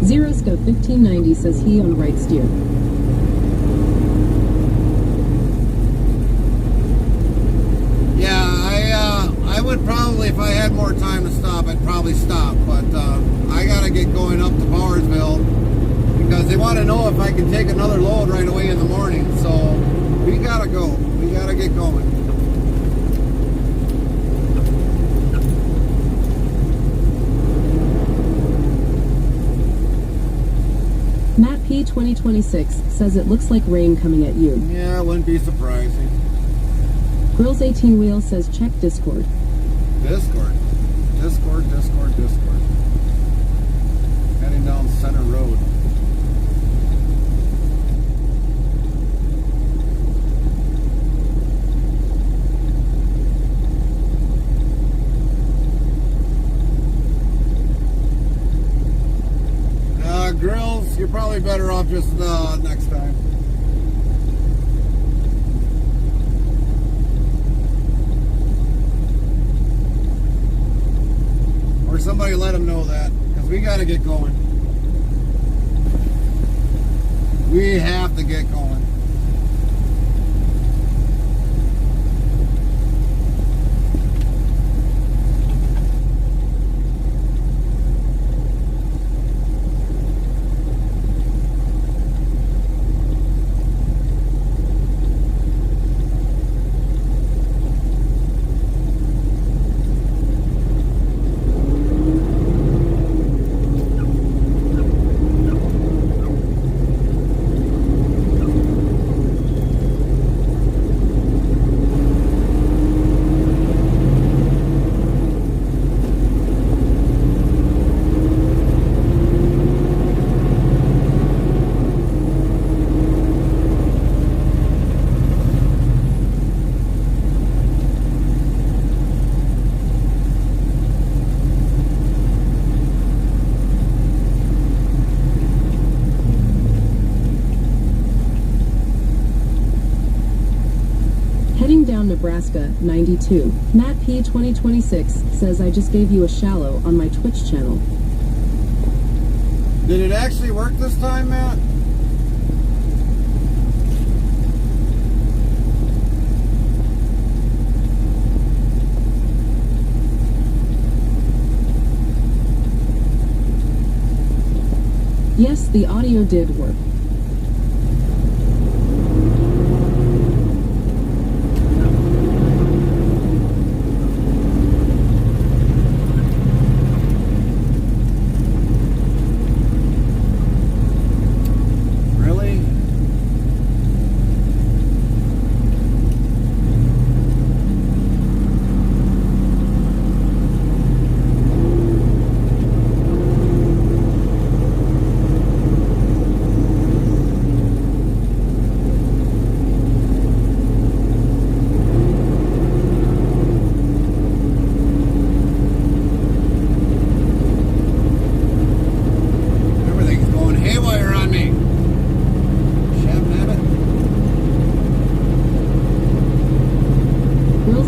Zeroscope 1590 says he on right steer. Yeah, I would probably, if I had more time to stop, I'd probably stop. But I gotta get going up to Browerville because they want to know if I can take another load right away in the morning. So we gotta go. We gotta get going. Matt P 2026 says it looks like rain coming at you. Yeah, it wouldn't be surprising. Grills 18 Wheel says check Discord. Discord. Heading down Center Road. Grills, you're probably better off just next time. Or somebody let them know that, because we got to get going. We have to get going. Heading down Nebraska 92. Matt P 2026 says I just gave you a shallow on my Twitch channel. Did it actually work this time, Matt? Yes, the audio did work.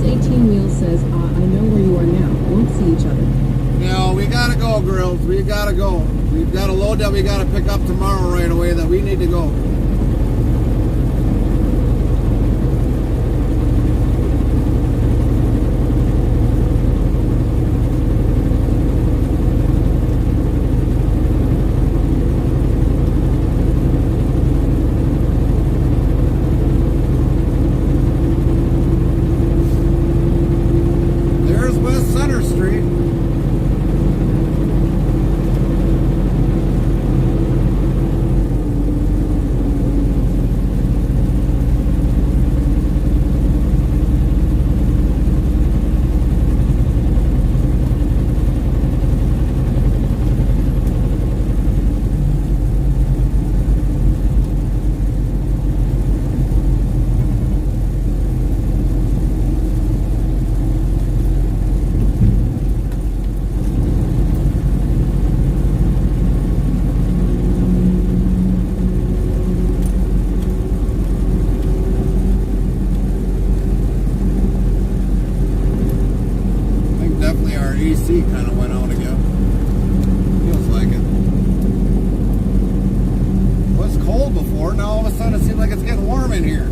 Grills 18 Wheels says, I know where you are now. Won't see each other. No, we gotta go, Grills. We gotta go. We've got a load that we gotta pick up tomorrow right away that we need to go. There's West Center Street. AC kind of went out again. Feels like it. It was cold before, now all of a sudden it seems like it's getting warm in here.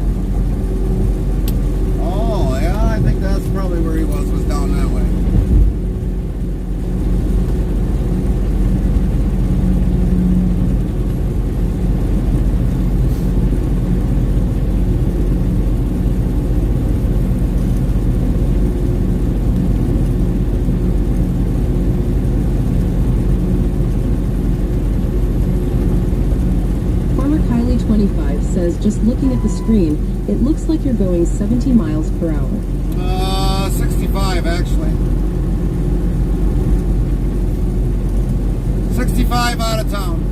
Oh, yeah, I think that's probably where he was down that way. Says, just looking at the screen, it looks like you're going 70 miles per hour. 65 actually. 65 out of town.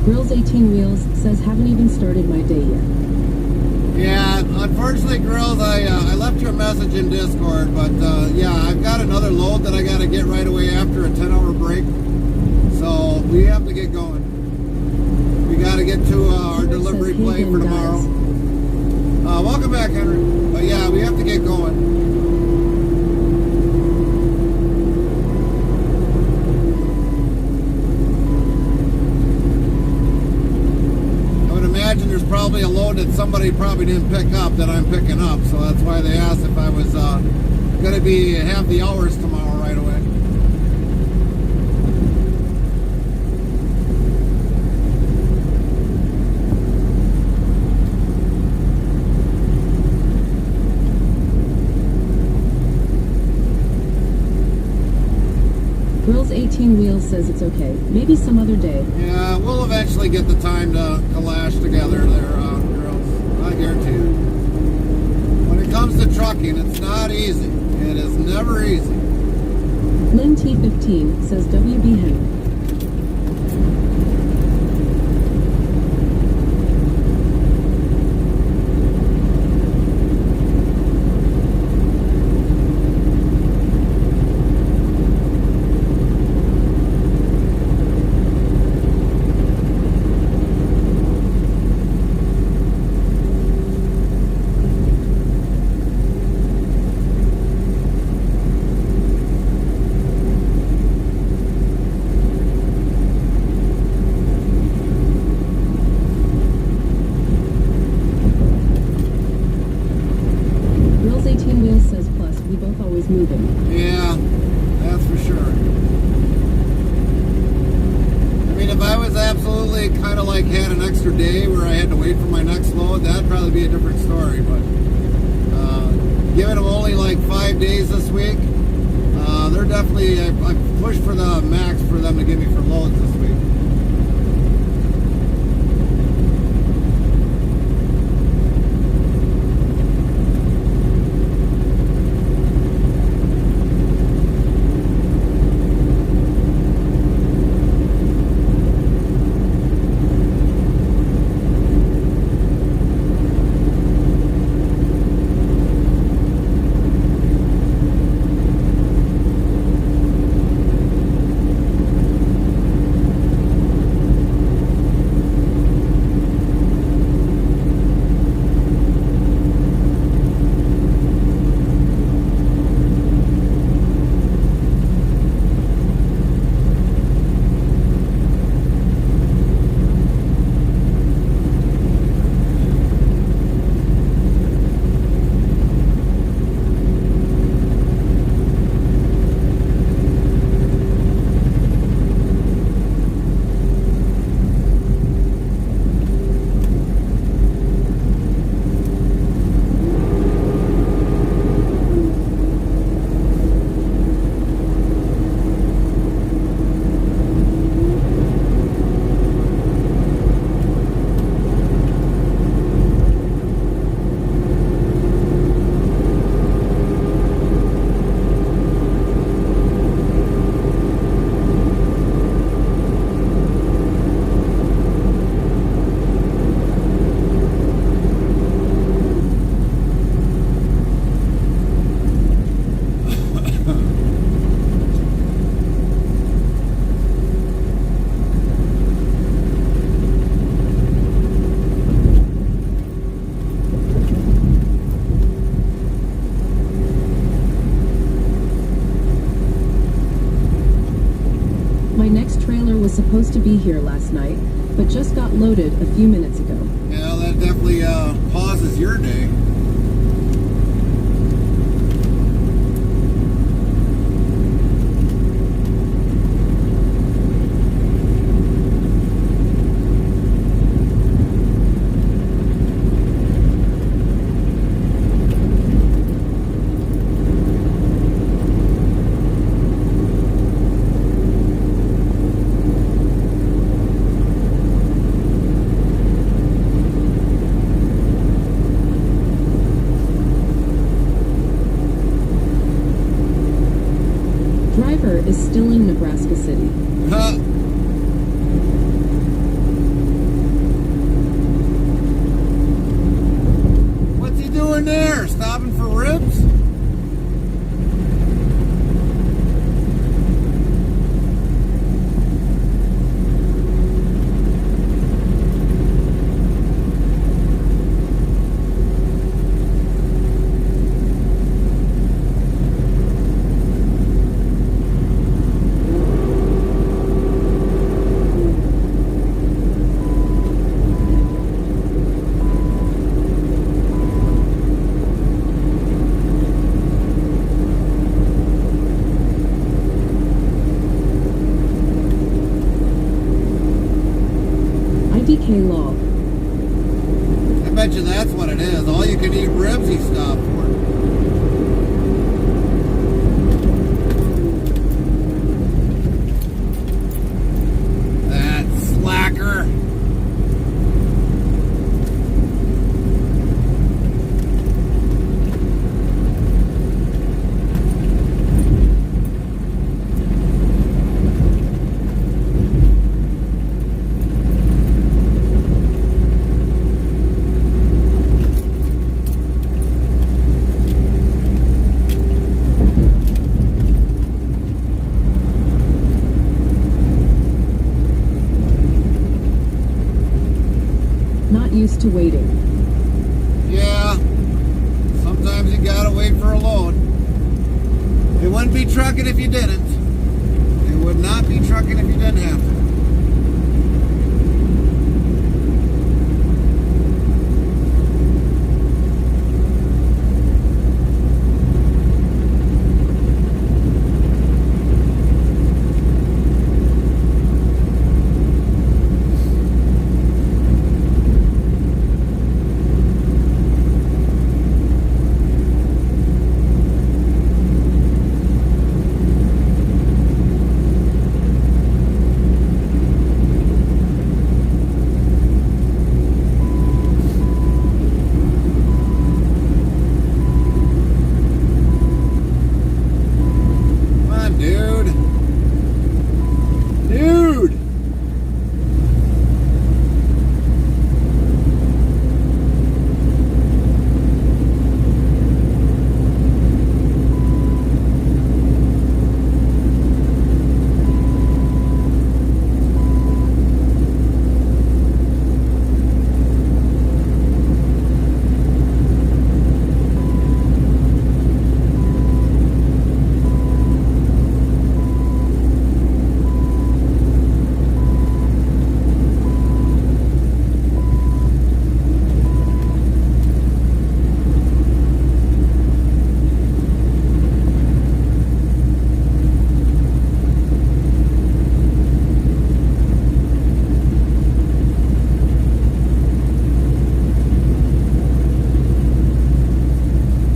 Grills 18 Wheels says, haven't even started my day yet. Yeah, unfortunately, Grills, I left you a message in Discord, but yeah, I've got another load that I got to get right away after a 10-hour break. So we have to get going. We got to get to our delivery plate for tomorrow. Welcome back, Henry. But yeah, we have to get going. There's probably a load that somebody probably didn't pick up that I'm picking up, so that's why they asked if I was going to have the hours tomorrow right away. Grills 18 Wheels says it's okay. Maybe some other day. Yeah, we'll eventually get the time to lash together there, Grills. I guarantee you. When it comes to trucking, it's not easy. It is never easy. Lynn T15 says WB Henry. Yeah, that's for sure. I mean, if I was absolutely kind of like had an extra day where I had to wait for my next load, that'd probably be a different story. But giving them only like 5 days this week, they're definitely, I pushed for the max for them to give me for loads this week. Was supposed to be here last night, but just got loaded a few minutes ago. Yeah, that definitely pauses your day. Is still in Nebraska City. 50K lol. I bet you that's what it is. All you can eat ribs he stopped for. That slacker. Not used to waiting. Yeah, sometimes you gotta wait for a load. It wouldn't be trucking if you didn't. It would not be trucking if you didn't have to.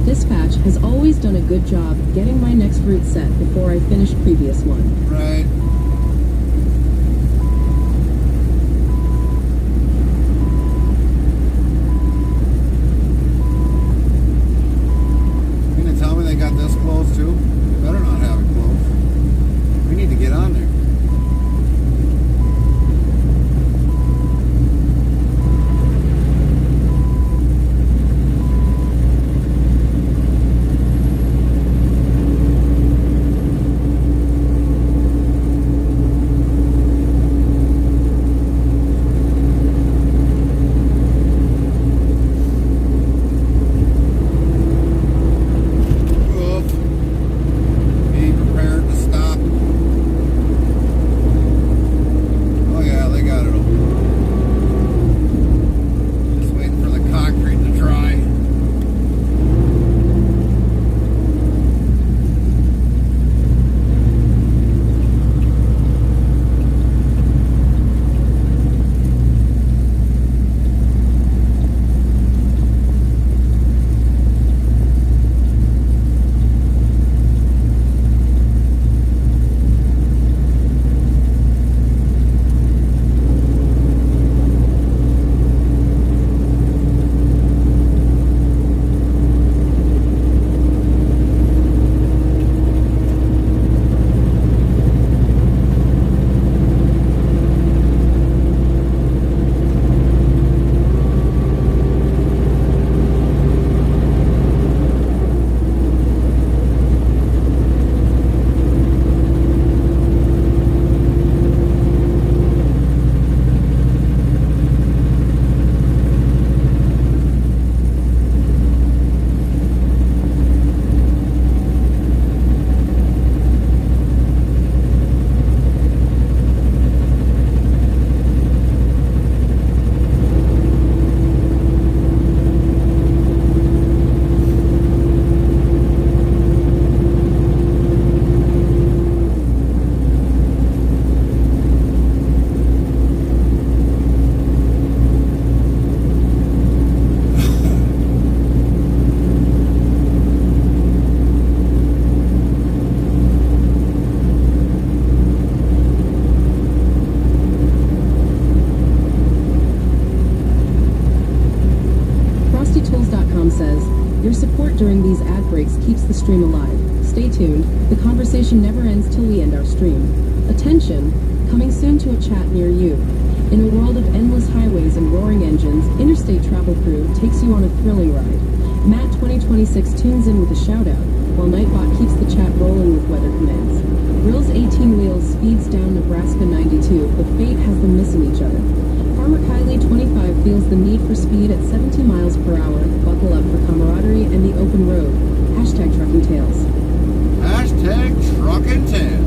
Dispatch has always done a good job getting my next route set before I finish previous one. Right. You gonna tell me they got this close too? They better not have it close. We need to get on there. the stream alive. Stay tuned. The conversation never ends till we end our stream. Attention! Coming soon to a chat near you. In a world of endless highways and roaring engines, Interstate Travel Crew takes you on a thrilling ride. Matt 2026 tunes in with a shout-out, while Nightbot keeps the chat rolling with weather commands. Rill's 18 Wheels speeds down Nebraska 92, but fate has them missing each other. Farmer Kylie 25 feels the need for speed at 70 miles per hour. Buckle up for camaraderie and the open road. Hashtag Trucking Tales. Hashtag Trucking Tales.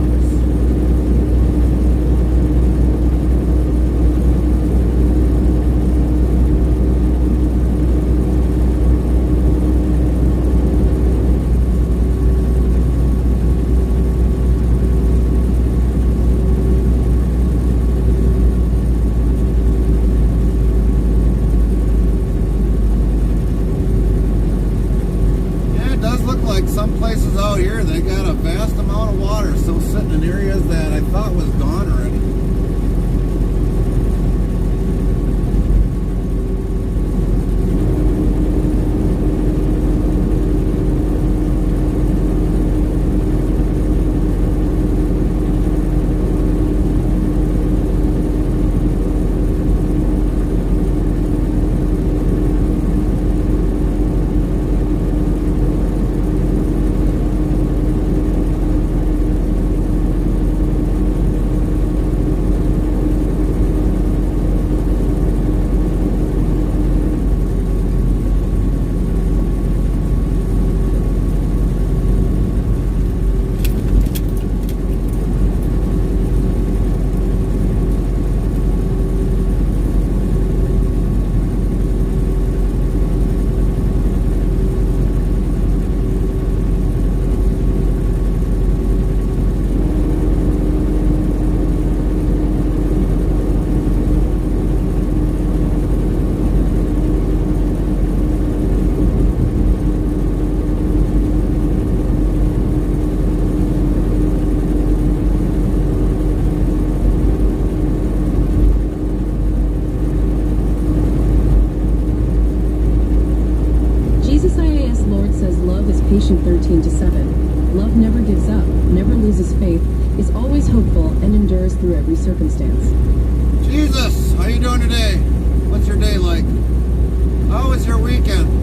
Some places out here, they got a vast amount of water still sitting in areas that I thought was gone already. Patient 13-7. Love never gives up, never loses faith, is always hopeful, and endures through every circumstance. Jesus, how you doing today? What's your day like? How was your weekend?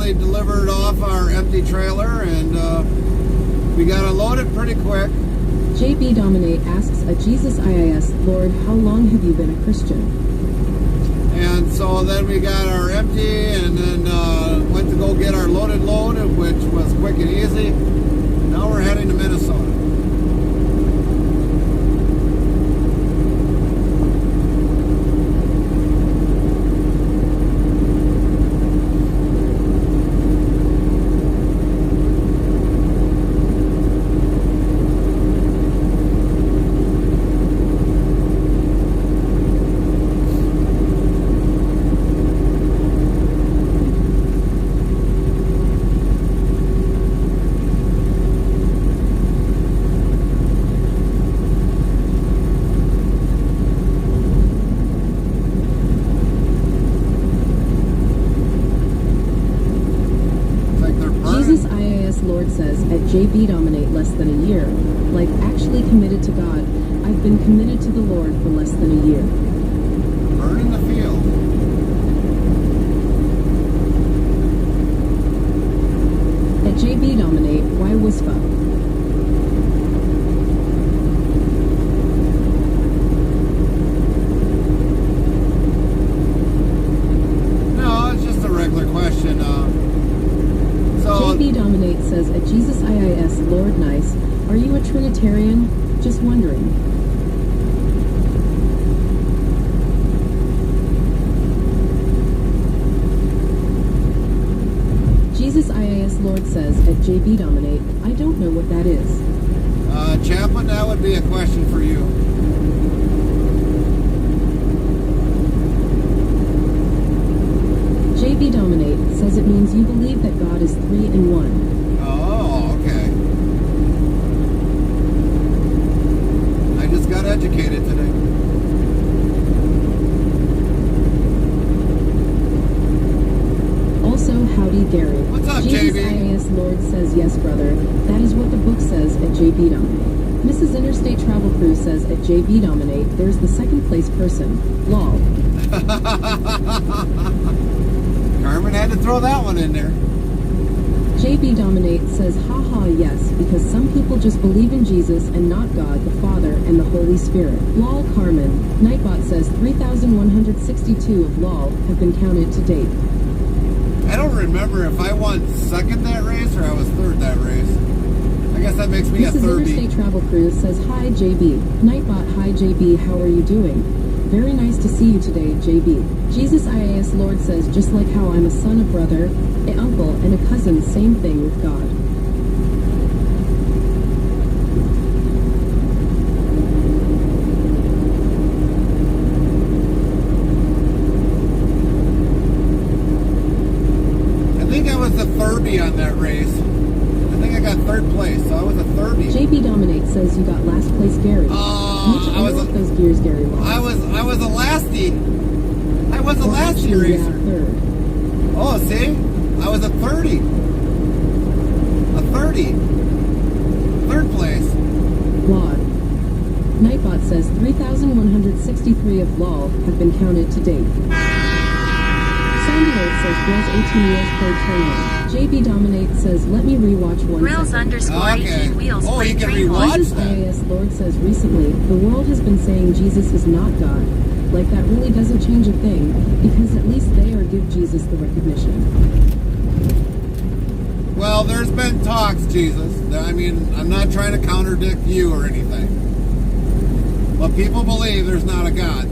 Delivered off our empty trailer and we got it loaded pretty quick. JB Dominate asks a Jesus IIS, Lord, how long have you been a Christian? And so then we got our empty and then went to go get our loaded load, which was quick and easy. Now we're heading to Minnesota. Lord says, at JB Dominate less than a year. Like, actually committed to God. I've been committed to the Lord for less than a year. Burning the field. At JB Dominate, why Wispa? No, it's just a regular question. JB Dominate says, at Jesus IIS, Trinitarian? Just wondering. Jesus IAS Lord says at JB Dominate, I don't know what that is. Chaplain, that would be a question for you. JB Dominate says it means you believe that God is 3 in 1. Oh, okay. I just got educated today. Also, howdy Gary. What's up, Jesus JB? IAS Lord says yes, brother. That is what the book says at JB Dominate. Mrs. Interstate Travel Crew says at JB Dominate, there's the second place person. Lol. Carmen had to throw that one in there. JB Dominate says, haha, yes, because some people just believe in Jesus and not God, the Father, and the Holy Spirit. Lol Carmen. Nightbot says 3,162 of lol have been counted to date. I don't remember if I won second that race or I was third that race. I guess that makes me a Mrs. 30. Interstate Travel Cruise says, hi JB. Nightbot, hi JB, how are you doing? Very nice to see you today, JB. Jesus IAS Lord says, just like how I'm a son, a brother, an uncle, and a cousin, same thing with God. I think I was a 30 on that race. I think I got third place, so I was a 30. JB Dominate says you got last place, Gary. I was a, those gears, Gary. Lost. I was a lastie. I was a Or lastie actually, yeah, racer. third. Oh, see? I was a 30. A 30. Third place. Log. Nightbot says 3,163 of lol have been counted to date. Sandy Note says Grills 18 wheels played train. JB Dominate says let me rewatch one Grills second. _18 wheels Oh, play you can train. rewatch Jesus that. IAS Lord says recently, the world has been saying Jesus is not God. Like that really doesn't change a thing, because at least they or give Jesus the recognition. Well, there's been talks, Jesus. I mean, I'm not trying to contradict you or anything. But people believe there's not a God.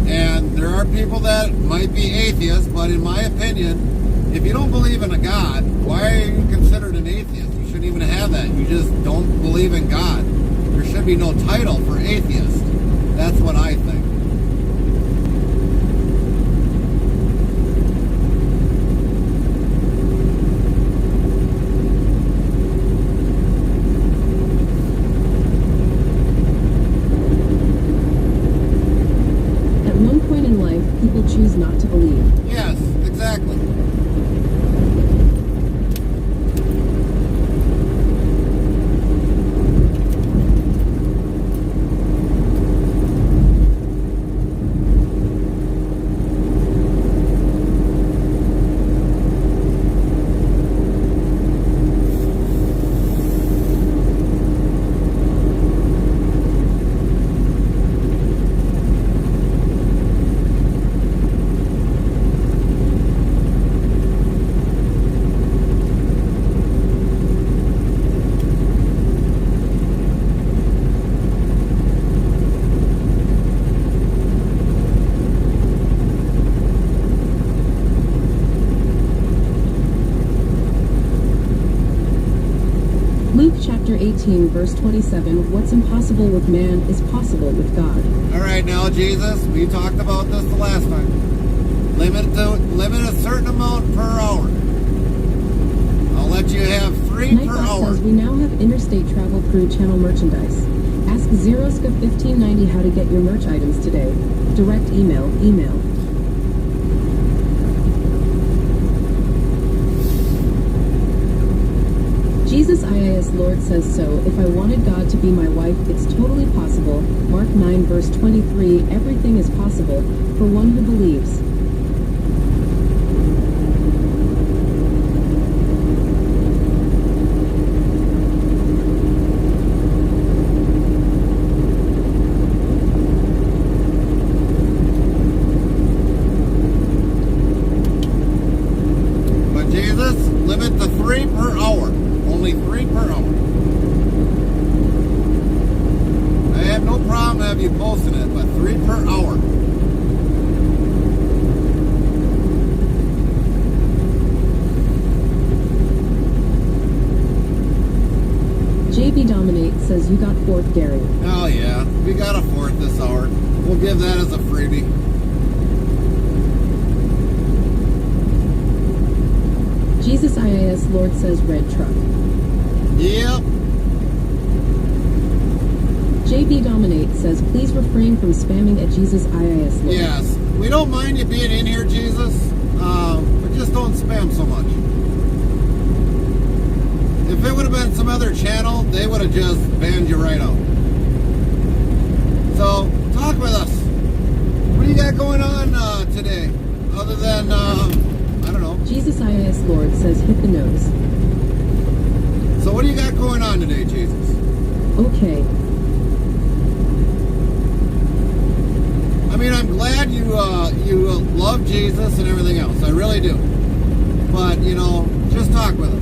And there are people that might be atheists, but in my opinion, if you don't believe in a God, why are you considered an atheist? You shouldn't even have that. You just don't believe in God. There should be no title for atheist. That's what I think. At one point in life, people choose not to believe. Yes, exactly. Luke chapter 18, verse 27, what's impossible with man is possible with God. All right, now, Jesus, we talked about this the last time. Limit a certain amount per hour. I'll let you have 3 per Nightbot hour. says we now have Interstate Travel Crew channel merchandise. Ask Zeroska1590 how to get your merch items today. Direct email. Jesus IAS Lord says so, if I wanted God to be my wife, it's totally possible. Mark 9 verse 23, everything is possible for one who believes. But Jesus, limit to 3 per hour. Only 3 per hour. have you posting it, but 3 per hour. JB Dominate says you got 4th, Gary. Oh yeah, we got a 4th this hour. We'll give that as a freebie. Jesus IIS Lord says red truck. Yep. JB Dominate says please refrain from spamming at Jesus IIS Lord. Yes, we don't mind you being in here, Jesus, but just don't spam so much. If it would have been some other channel, they would have just banned you right out. So, talk with us. What do you got going on today? Other than, I don't know. Jesus IIS Lord says hit the nose. So what do you got going on today, Jesus? Okay. I mean, I'm glad you love Jesus and everything else. I really do. But, you know, just talk with us.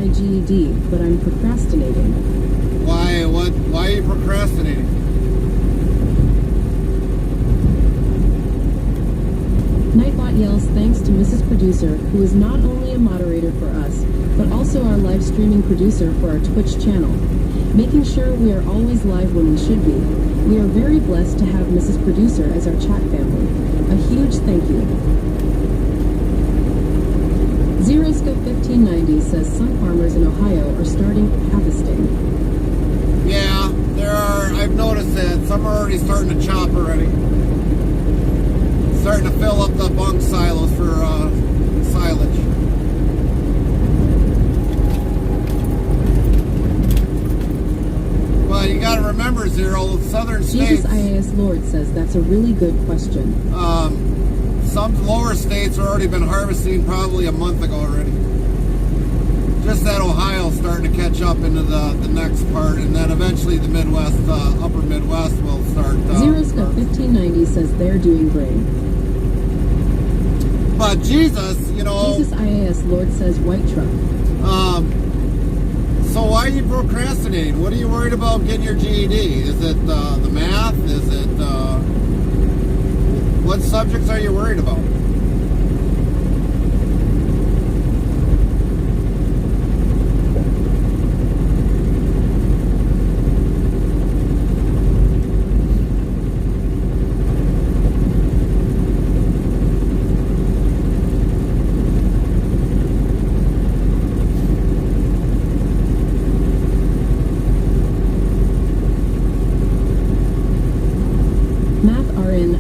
GED, but I'm procrastinating. Why are you procrastinating? Nightbot yells thanks to Mrs. Producer, who is not only a moderator for us, but also our live streaming producer for our Twitch channel, making sure we are always live when we should be. We are very blessed to have Mrs. Producer as our chat family. A huge thank you. Zeroscope 1590 says some farmers in Ohio are starting harvesting. Yeah, there are. I've noticed that some are already starting to chop already. Starting to fill up the bunk silos for silage. Well, you got to remember, Zero, southern states. Jesus IAS Lord says that's a really good question. Some lower states have already been harvesting probably a month ago already. Just that Ohio's starting to catch up into the next part, and then eventually the Midwest, upper Midwest will start. Zeroscope 1590 says they're doing great. But Jesus, you know. Jesus IAS Lord says white truck. So why are you procrastinating? What are you worried about getting your GED? Is it the math? Is it what subjects are you worried about?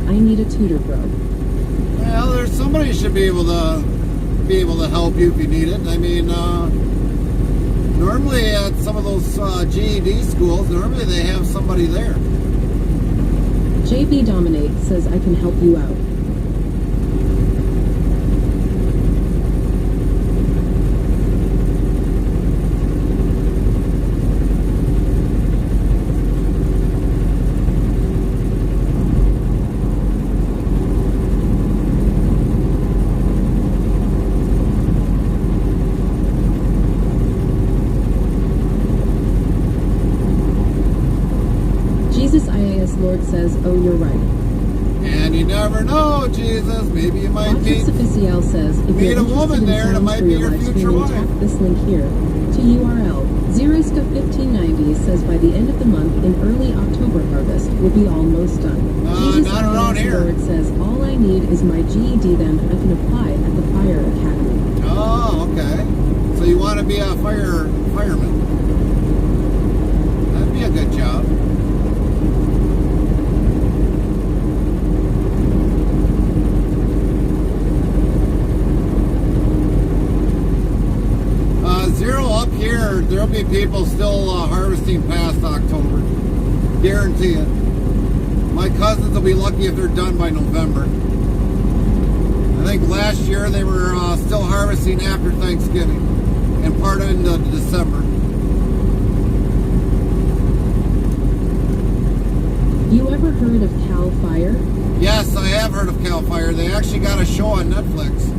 I need a tutor, bro. Well, there's somebody should be able to help you if you need it. I mean, normally at some of those GED schools, normally they have somebody there. JB Dominate says I can help you out. Lord says, oh, you're right. And you never know, Jesus. Maybe you might meet says, if meet you're a woman there and it might be your future wife. Tap this link here to URL. Zeroscope 1590 says by the end of the month in early October harvest will be almost done. Jesus not around here. Lord says all I need is my GED, then I can apply at the fire academy. Oh, okay. So you want to be a fireman? That'd be a good job. Zero up here, there'll be people still harvesting past October. Guarantee it. My cousins will be lucky if they're done by November. I think last year they were still harvesting after Thanksgiving and part of into December. You ever heard of Cal Fire? Yes, I have heard of Cal Fire. They actually got a show on Netflix.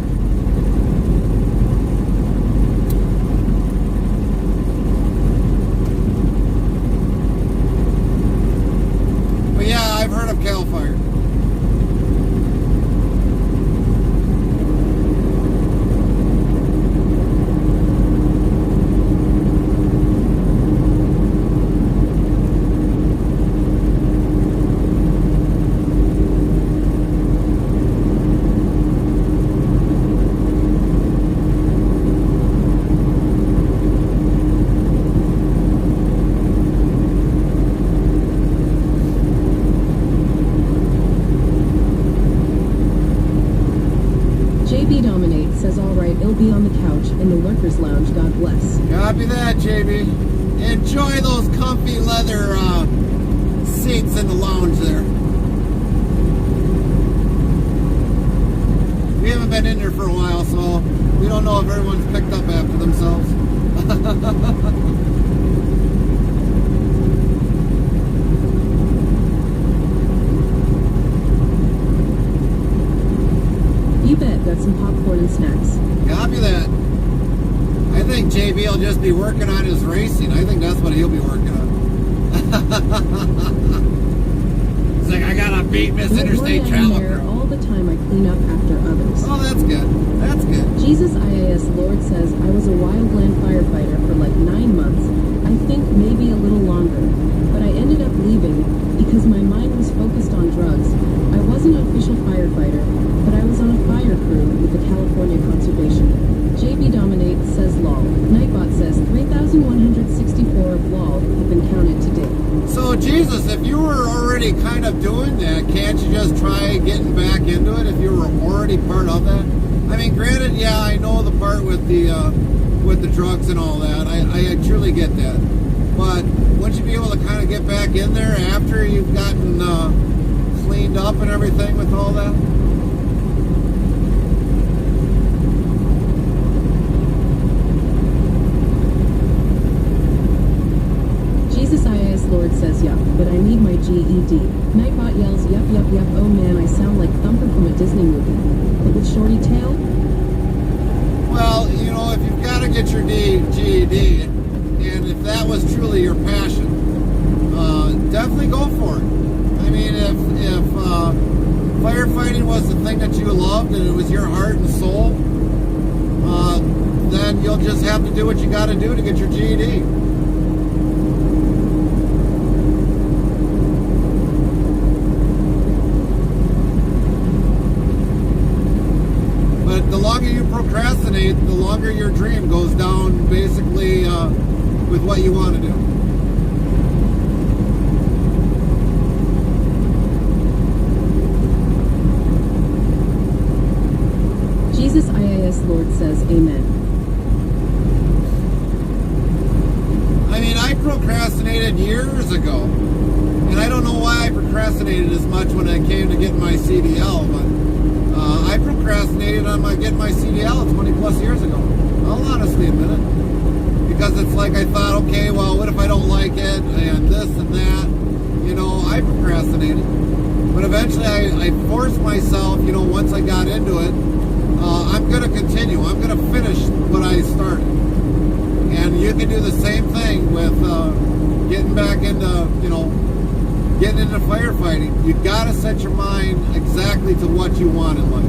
But yeah, I've heard of Cal Fire. JB Dominate says, all right, it'll be on the couch in the workers' lounge, God bless. Copy that, JB. Enjoy those comfy leather seats in the lounge there. We haven't been in there for a while, so we don't know if everyone's picked up after themselves. You bet, got some popcorn and snacks. Copy that. I think JB will just be working on his racing. I think that's what he'll be working on. It's like, I gotta beat Miss Interstate Travel Girl. All the time I clean up after others. Oh, that's good. That's good. Jesus IAS Lord says, I was a wildland firefighter for like 9 months. I think maybe a little longer. But I ended up leaving because my mind was focused on drugs. I wasn't an official firefighter, but I was on a fire crew with the California Conservation. JB Dominate says LOL. Nightbot says 3,164 of LOL have been counted to date. So, Jesus, if you were already kind of doing that, can't you just try getting back into it if you were already part of that? I mean, granted, yeah, I know the part with the drugs and all that. I truly get that. But wouldn't you be able to kind of get back in there after you've gotten cleaned up and everything with all that? Jesus IAS Lord says yup, but I need my GED. Nightbot yells yup, yup, yup, oh man, I sound like Thumper from a Disney movie. But with Shorty Tail? Well, you know, if you've got to get your GED, and if that was truly your passion, definitely go for it. I mean, if firefighting was the thing that you loved and it was your heart and soul, then you'll just have to do what you got to do to get your GED. But the longer you procrastinate, the longer your dream goes down, basically, with what you want to do. Jesus IAS Lord says amen. I mean, I procrastinated years ago, and I don't know why I procrastinated as much when I came to getting my CDL, but I procrastinated on getting my CDL 20 plus years ago. I'll honestly admit it. Because it's like I thought, okay, well, what if I don't like it, and this and that, you know, I procrastinated. But eventually I forced myself, you know, once I got into it, I'm going to continue. I'm going to finish what I started. And you can do the same thing with getting back into, you know, getting into firefighting. You got to set your mind exactly to what you want in life.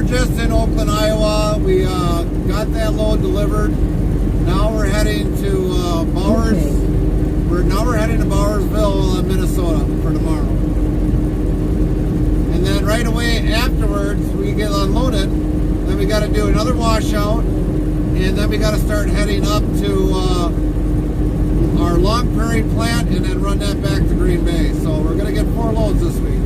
just in Oakland, Iowa. We got that load delivered. Now we're heading to Bowers. Okay. We're heading to Browerville, Minnesota for tomorrow. And then right away afterwards, we get unloaded. Then we got to do another washout, and then we got to start heading up to our Long Prairie plant, and then run that back to Green Bay. So we're gonna get 4 loads this week.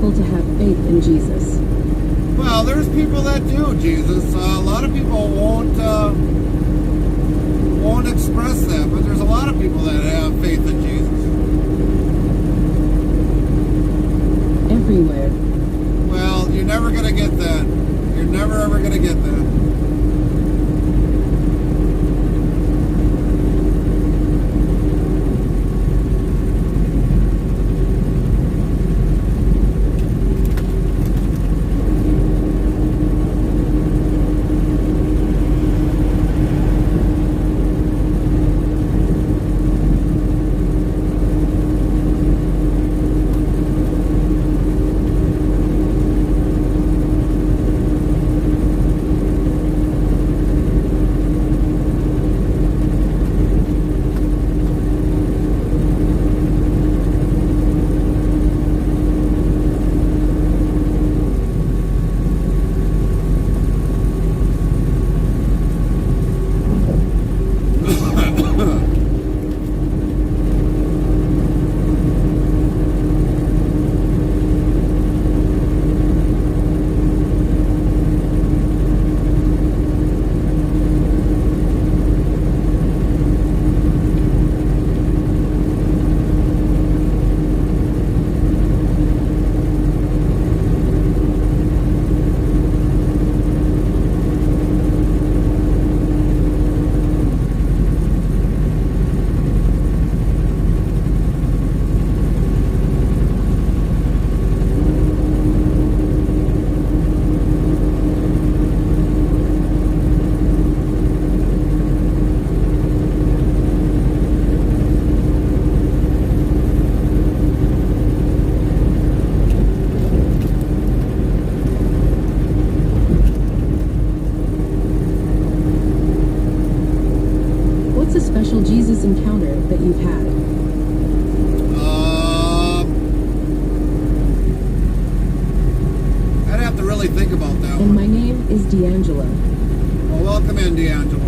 To have faith in Jesus. Well, there's people that do, Jesus. A lot of people won't express that, but there's a lot of people that have faith in Jesus. Everywhere. Well, you're never going to get that. You're never ever going to get that. Jesus encounter that you've had? I'd have to really think about that And one. my name is D'Angelo. Well, welcome in, D'Angelo.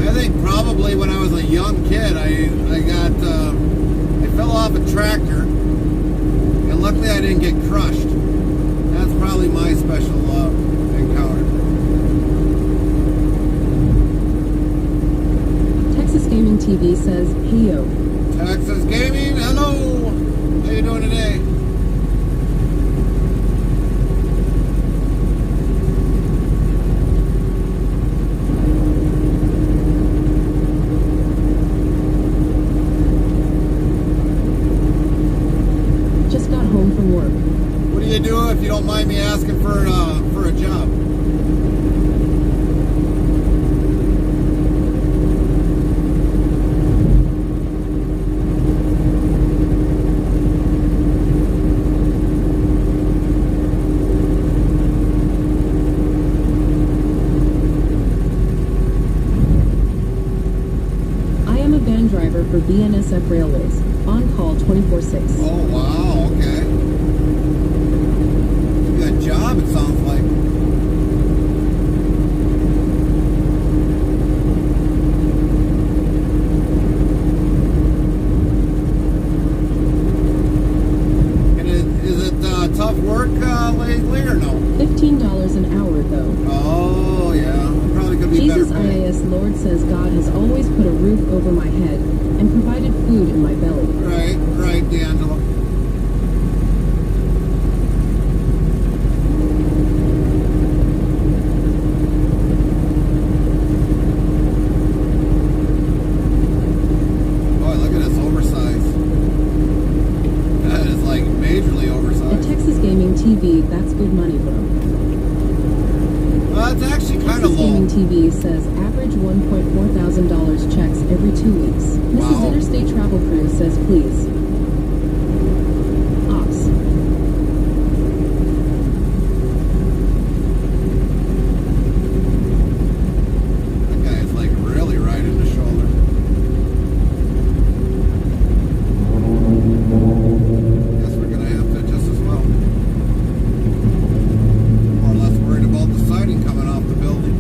I think probably when I was a young kid, I fell off a tractor, and luckily I didn't get crushed. That's probably my special encounter. Texas Gaming TV says, hey yo. Texas Gaming, hello! How you doing today? Just got home from work. What do you do if you don't mind me asking for a job? Driver for BNSF Railways, on call 24/6. Oh wow, okay. Good job, it sounds like. Lord says God has always put a roof over my head and provided food in my belly. Right, D'Angelo. Boy, look at this oversized. That is like majorly A oversized. Texas Gaming TV, that's good money, bro. Well, it's actually kind of Texas low. Gaming TV says average $1.4 thousand checks every 2 weeks. Mrs. Wow. Interstate Travel Cruise says please. Ops. That guy is like really right in the shoulder. Guess we're gonna have to adjust as well. More or less worried about the siding coming off the building.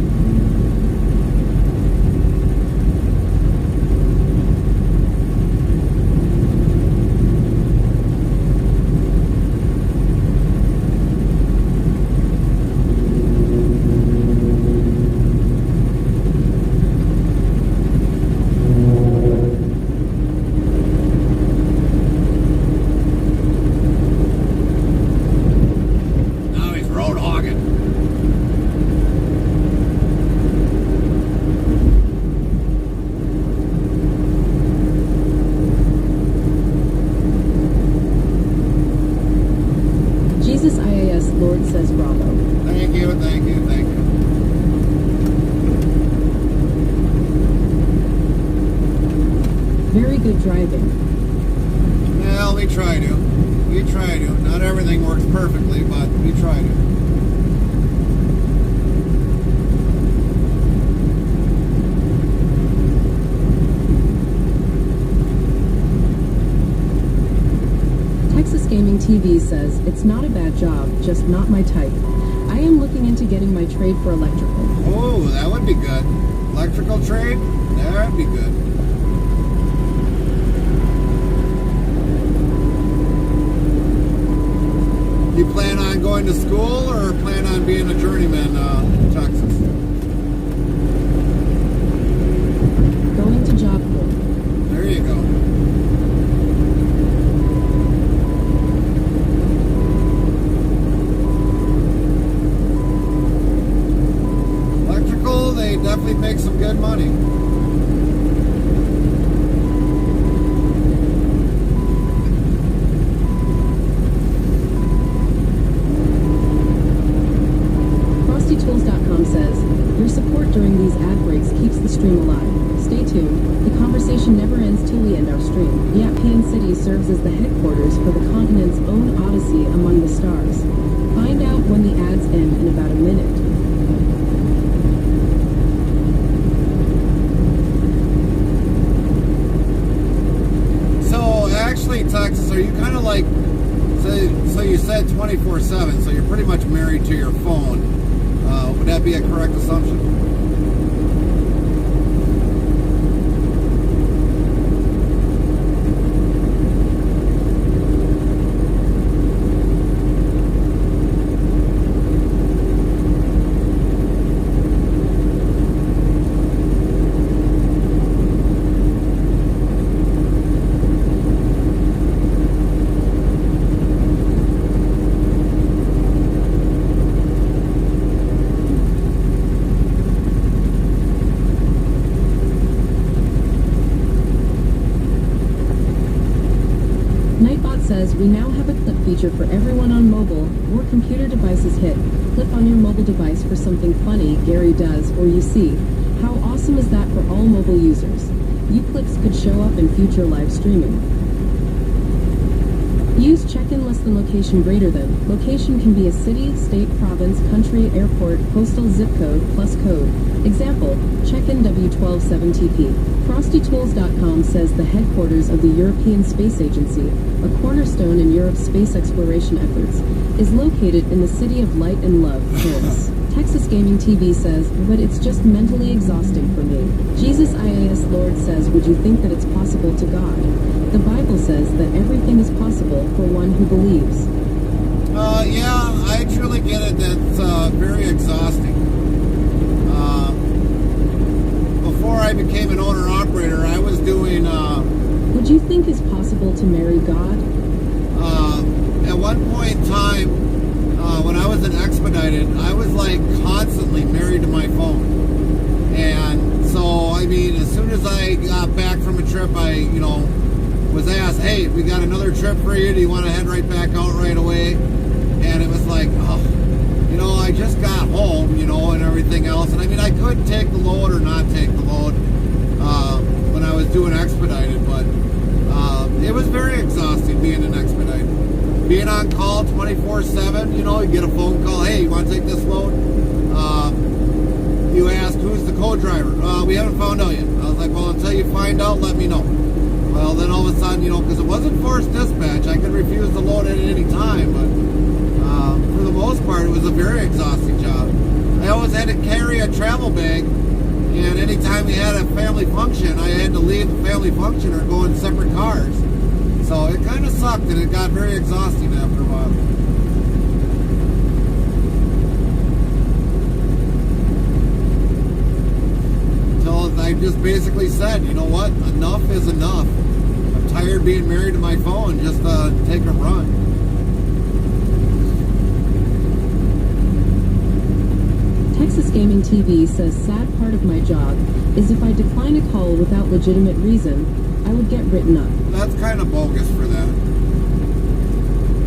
Now he's road hogging. Jesus IAS Lord says bravo. Thank you. Very good driving. Well, we try to. Not everything works perfectly, but we try to. Texas Gaming TV says it's not a bad job, just not my type. I am looking into getting my trade for electrical. Oh, that would be good. Electrical trade? That would be good. You plan on going to school or plan on being a journeyman in Texas? Going to job corps. There you go. Electrical, they definitely make some good money. FrostyTools.com says, your support during these ad breaks keeps the stream alive. Stay tuned. The conversation never ends till we end our stream. Yapian City serves as the headquarters for the continent's own odyssey among the stars. Find out when the ads end in about a minute. So actually, Texas, are you kind of like, so you said 24/7, so you're pretty much married to your phone. Would that be a correct assumption? Nightbot says we now have a clip feature for everyone on mobile or computer devices hit. Clip on your mobile device for something funny Gary does or you see. How awesome is that for all mobile users? You clips could show up in future live streaming. Use check-in less than location greater than. Location can be a city, state, province, country, airport, postal zip code, plus code. Example, check-in W127TP. FrostyTools.com says the headquarters of the European Space Agency, a cornerstone in Europe's space exploration efforts, is located in the city of Light and Love, Paris. Texas Gaming TV says, but it's just mentally exhausting for me. Jesus IAS Lord says, would you think that it's possible to God? The Bible says that everything is possible for one who believes. Yeah, I truly get it. That's very exhausting. became an owner-operator, I was doing, Would you think it's possible to marry God? at one point in time, when I was in Expedited, I was like constantly married to my phone. And so, I mean, as soon as I got back from a trip, I, was asked, hey, we got another trip for you. Do you want to head right back out right away? And it was like, I just got home, and everything else. And I mean, I could take the load or not take the load when I was doing Expedited, but it was very exhausting being an Expedited. Being on call 24/7, you get a phone call, hey, you want to take this load? You ask, who's the co-driver? We haven't found out yet. I was like, well, until you find out, let me know. Well, then all of a sudden, because it wasn't forced dispatch, I could refuse the load at any time, but for the most part, it was a very exhausting job. I always had to carry a travel bag, and anytime we had a family function, I had to leave the family function or go in separate cars. So it kind of sucked, and it got very exhausting after a while. Until I just basically said, you know what, enough is enough. I'm tired of being married to my phone, just take a run. Texas Gaming TV says sad part of my job is if I decline a call without legitimate reason, I would get written up. That's kind of bogus for them.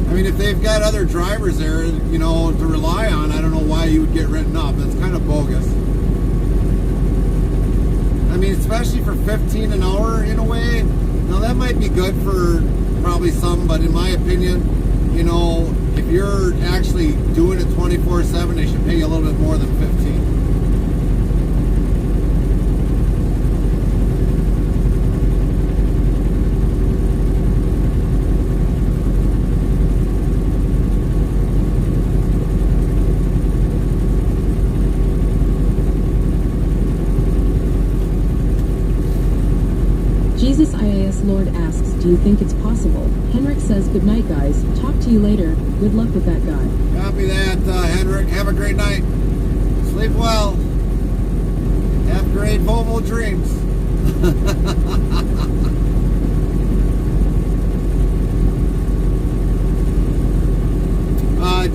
I mean, if they've got other drivers there, to rely on, I don't know why you would get written up. That's kind of bogus. I mean, especially for $15 an hour in a way. Now, that might be good for probably some, but in my opinion, if you're actually doing it 24/7, they should pay you a little bit more than $15. Jesus IAS Lord asks, do you think it's possible? Henrik says, good night, guys. Talk to you later. Good luck with that guy. Copy that, Henrik. Have a great night. Sleep well. Have great Volvo dreams.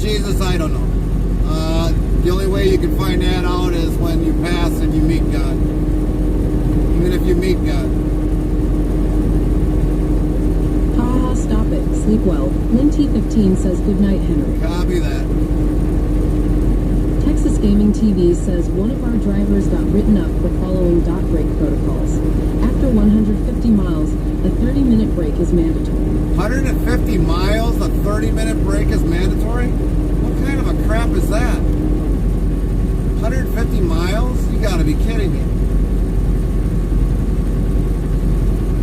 Jesus, I don't know. The only way you can find that out is when you pass and you meet God. Even if you meet God. Stop it. Sleep well. LynT15 says good night, Henry. Copy that. Texas Gaming TV says one of our drivers got written up for following dot break protocols. After 150 miles, a 30-minute break is mandatory. 150 miles, a 30-minute break is mandatory? What kind of a crap is that? 150 miles? You gotta be kidding me.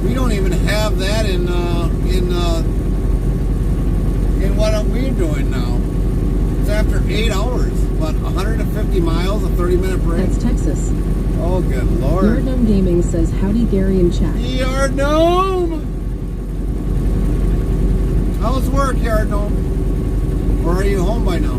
We don't even have that in what we're doing now. It's after 8 hours, but 150 miles, a 30-minute break. That's Texas. Oh, good Lord. Yard Gnome Gaming says, howdy Gary and chat. Yard Gnome! How's work, Yard Gnome? Or are you home by now?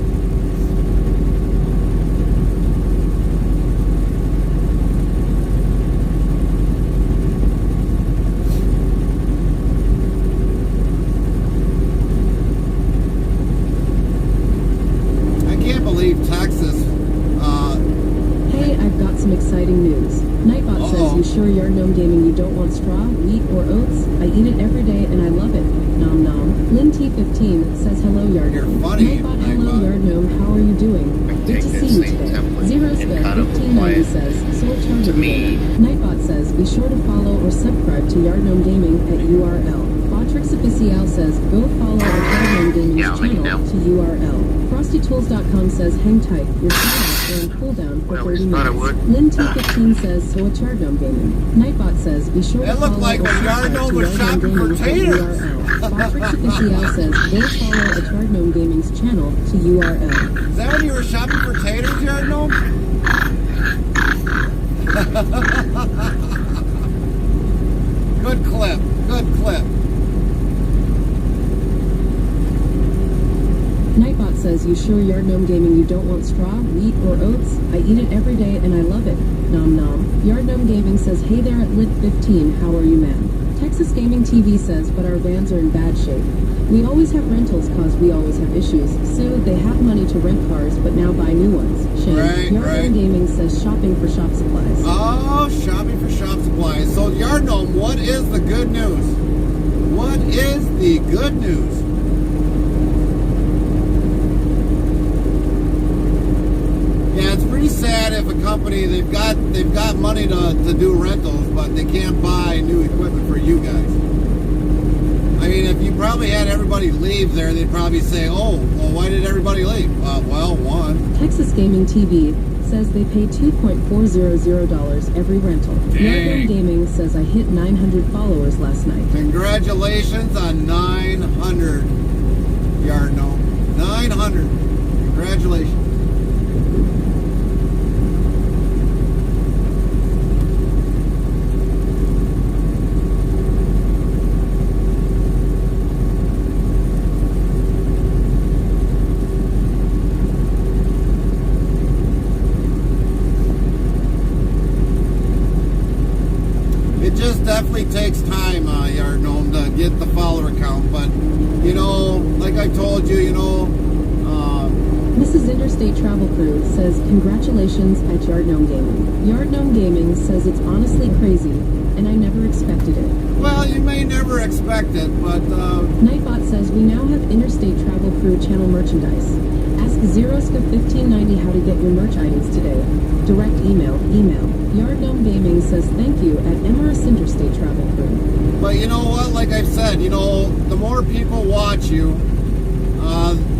Texas. Hey, I've got some exciting news. Nightbot says, you sure Yard Gnome Gaming you don't want straw, wheat, or oats? I eat it every day and I love it. Nom nom. LynT15 says, hello Yard Gnome. You're funny, Nightbot, hello Yard Gnome, how are you doing? Good to see you today. Zero Spin 1590 says, Soul Charger. Nightbot says, be sure to follow or subscribe to Yard Gnome Gaming at URL. Botrix Official says, go follow our Yard Gnome Gaming's channel to URL. FrostyTools.com says, hang tight, your shoutouts are on cooldown for 30 minutes. LynT15 says, so it's Yard Gnome Gaming. Nightbot says, be sure to follow or subscribe to Yard Gnome Gaming at URL. Botrix Official says, go follow at Yard Gnome Gaming's channel to URL. Is that when you were shopping for taters, Yard Gnome? Good clip, good clip. Nightbot says, says, you sure Yard Gnome Gaming you don't want straw, wheat, or oats? I eat it every day and I love it. Nom nom. Yard Gnome Gaming says, hey there at Lit 15, how are you, man? Texas Gaming TV says, but our vans are in bad shape. We always have rentals cause we always have issues. So they have money to rent cars, but now buy new ones. Shame. Right, Yard Gnome Gaming says, shopping for shop supplies. Oh, shopping for shop supplies. So, Yard Gnome, what is the good news? What is the good news? Yeah, it's pretty sad if a company they've got money to do rentals, but they can't buy new equipment for you guys. I mean, if you probably had everybody leave there, they'd probably say, "Oh, well, why did everybody leave?" Well, one. Texas Gaming TV says they pay $2.400 every rental. Yard Gnome Gaming says I hit 900 followers last night. Congratulations on 900, Yard Gnome. 900. Congratulations. It just definitely takes time, Yard Gnome, to get the follower count. But, you know, like I told you, you know... Mrs. Interstate Travel Crew says, congratulations at Yard Gnome Gaming. Yard Gnome Gaming says it's honestly crazy, and I never expected it. Well, you may never expect it, but... Nightbot says, we now have Interstate Travel Crew channel merchandise. Ask Zeroska1590 how to get your merch items today. Direct email. Yard Gnome Gaming says thank you at MRS Interstate Travel Crew. But you know what, like I've said, you know, the more people watch you,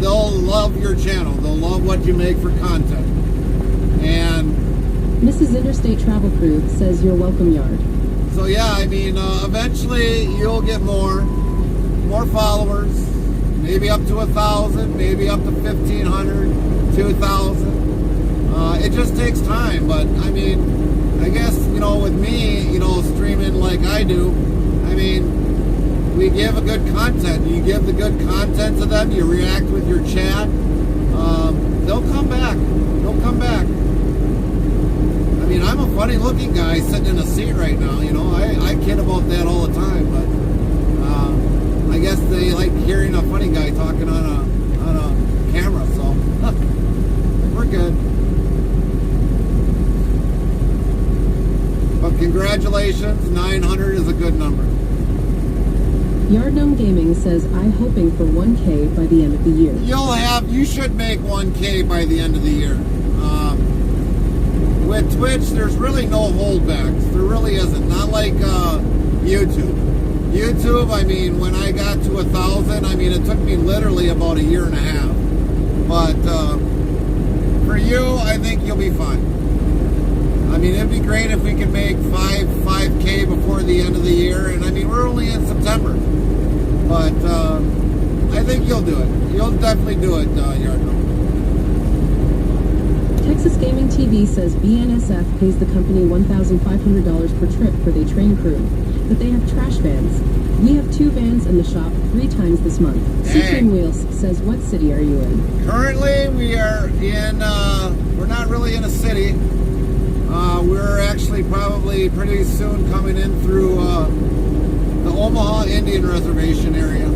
they'll love your channel. They'll love what you make for content. And... Mrs. Interstate Travel Crew says you're welcome, Yard. So yeah, I mean, eventually you'll get more followers. Maybe up to 1,000, maybe up to 1,500, 2,000. It just takes time, but I mean, I guess, you know, with me, you know, streaming like I do, I mean, we give a good content. You give the good content to them, you react with your chat, they'll come back. They'll come back. I mean, I'm a funny looking guy sitting in a seat right now, you know, I kid about that all the time, but I guess they like hearing a funny guy talking on a camera, so we're good. But congratulations, 900 is a good number. Yard Gnome Gaming says I'm hoping for 1K by the end of the year. You should make 1K by the end of the year. With Twitch, there's really no holdbacks. There really isn't. Not like YouTube. YouTube, I mean, when I got to 1,000, I mean, it took me literally about a year and a half. But for you, I think you'll be fine. I mean, it'd be great if we could make 5K before the end of the year. And I mean, we're only in September. But I think you'll do it. You'll definitely do it, Yard Gnome. Texas Gaming TV says BNSF pays the company $1,500 per trip for their train crew, but they have trash vans. We have 2 vans in the shop 3 times this month. Supreme Wheels says, what city are you in? Currently, we are in, we're not really in a city. We're actually probably pretty soon coming in through the Omaha Indian Reservation area.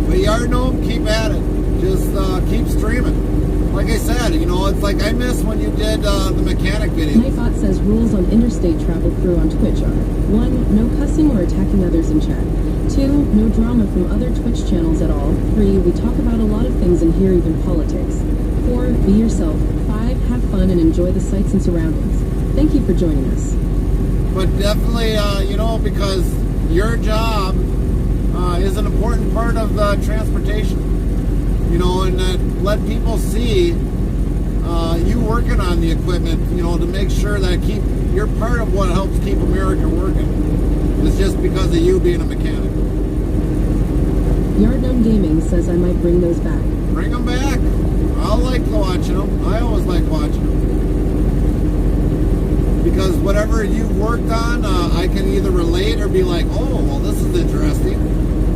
But Yard Gnome, keep at it. Just keep streaming. Like I said, you know, it's like I miss when you did the mechanic videos. Nightbot says rules on Interstate Travel Crew on Twitch are 1. No cussing or attacking others in chat. 2. No drama from other Twitch channels at all. 3. We talk about a lot of things in here, even politics. 4. Be yourself. 5. Have fun and enjoy the sights and surroundings. Thank you for joining us. But definitely, you know, because your job is an important part of the transportation. You know, and let people see you working on the equipment, you know, to make sure that you're part of what helps keep America working. It's just because of you being a mechanic. Yard Gnome Gaming says I might bring those back. Bring them back. I like watching them. I always like watching them. because whatever you've worked on, I can either relate or be like, oh, well, this is interesting.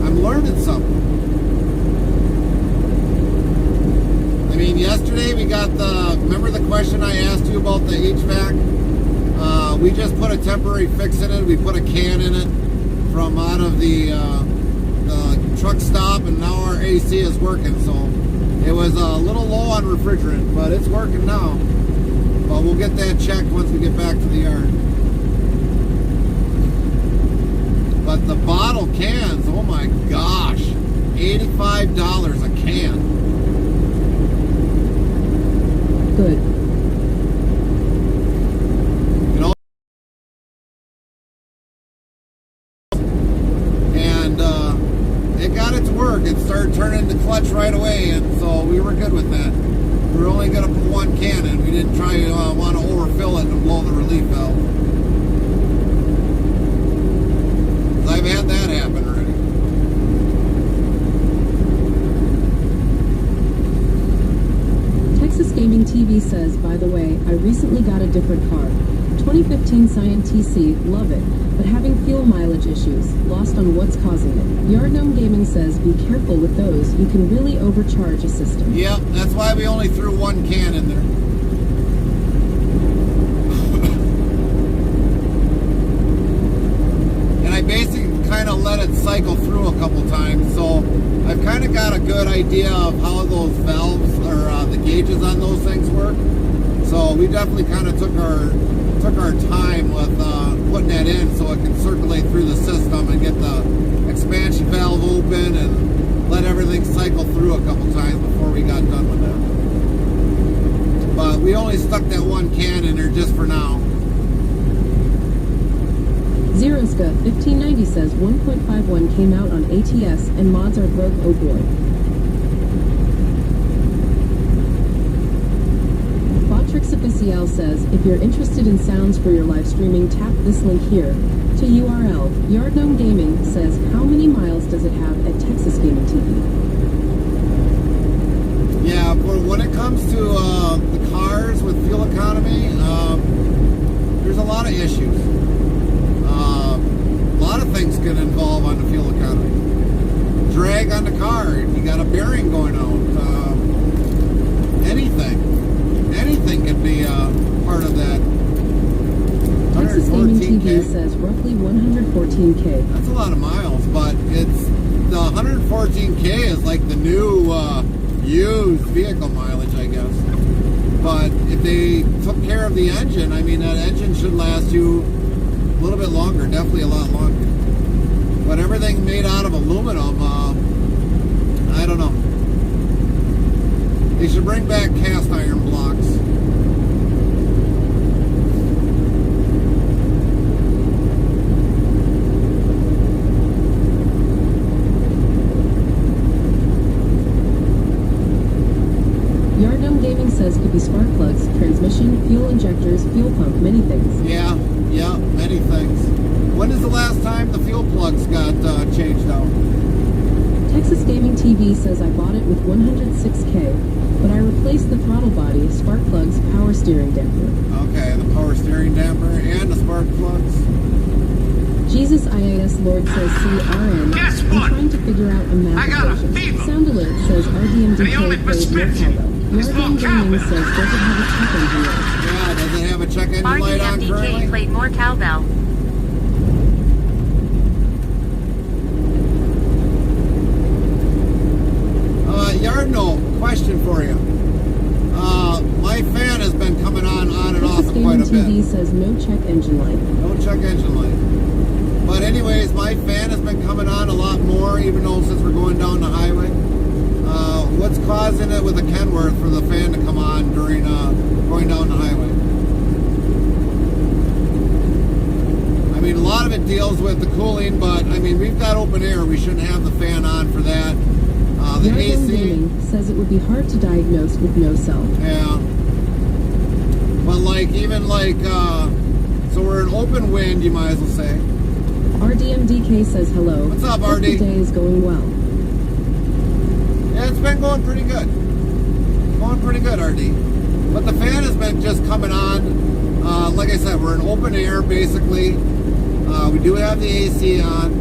I'm learning something. I mean, yesterday we got remember the question I asked you about the HVAC? We just put a temporary fix in it. We put a can in it from out of the truck stop, and now our AC is working. So it was a little low on refrigerant, but it's working now. But we'll get that checked once we get back to the yard. But the bottle cans, oh my gosh, $85 a can. Good. You know, and it got it to work. It started turning the clutch right away, and so we were good with that. We were only going to put one can in. We didn't try to want to overfill it and blow the relief valve. I've had that happen already. Texas Gaming TV says, by the way, I recently got a different car. 2015 Scion TC, love it, but having fuel mileage issues, lost on what's causing it. Yard Gnome Gaming says, be careful with those, you can really overcharge a system. Yep, that's why we only threw one can in there. And I basically kind of let it cycle through a couple times, so I've kind of got a good idea of how those valves or the gauges on those things work. So we definitely kind of took our time with putting that in so it can circulate through the system and get the expansion valve open and let everything cycle through a couple times before we got done with that. But we only stuck that one can in there just for now. Zeroska 1590 says 1.51 came out on ATS and mods are broke, oh boy. Botrix Official says, if you're interested in sounds for your live streaming, tap this link here. To URL, Yard Gnome Gaming says, how many miles does it have at Texas Gaming TV? Yeah, but when it comes to the cars with fuel economy, there's a lot of issues. A lot of things can involve on the fuel economy. Drag on the car, you got a bearing going out, anything can be part of that. Texas Gaming TV says roughly 114K. That's a lot of miles, but it's the 114K is like the new used vehicle mileage, I guess. But if they took care of the engine, I mean, that engine should last you a little bit longer, definitely a lot longer. But everything made out of aluminum, I don't know. They should bring back cast iron blocks. Yard Gnome Gaming says could be spark plugs, transmission, fuel injectors, fuel pump, many things. Yeah, many things. When is the last time the fuel plugs got changed out? Texas Gaming TV says I bought it with 106K, but I replaced the throttle body, spark plugs, power steering damper. Okay, the power steering damper and the spark plugs. Jesus IAS Lord says CRN. Guess I'm what? trying to figure out a math I got a equation. fever. Sound alert says RDMDK The only plays no prescription cowbell. is Yard more Gnome Gaming cowbell. says does it have a check engine light? Yeah, does it have a check engine light on RDMDK currently? played more cowbell. Yard Gnome, question for you. My fan has been coming on and off Texas quite Gaming a bit. TV says no check engine light. No check engine light. But anyways, my fan has been coming on a lot more, even though since we're going down the highway. What's causing it with the Kenworth for the fan to come on during going down the highway? I mean, a lot of it deals with the cooling, but I mean, we've got open air. We shouldn't have the fan on for that. The Yard Gnome AC. Gaming says it would be hard to diagnose with no cell. Yeah. But like, even like, so we're in open wind, you might as well say. RDMDK says hello. What's up, Hope RD? the day is going well. Yeah, it's been going pretty good. Going pretty good, RD. But the fan has been just coming on Like I said, we're in open air basically. We do have the AC on,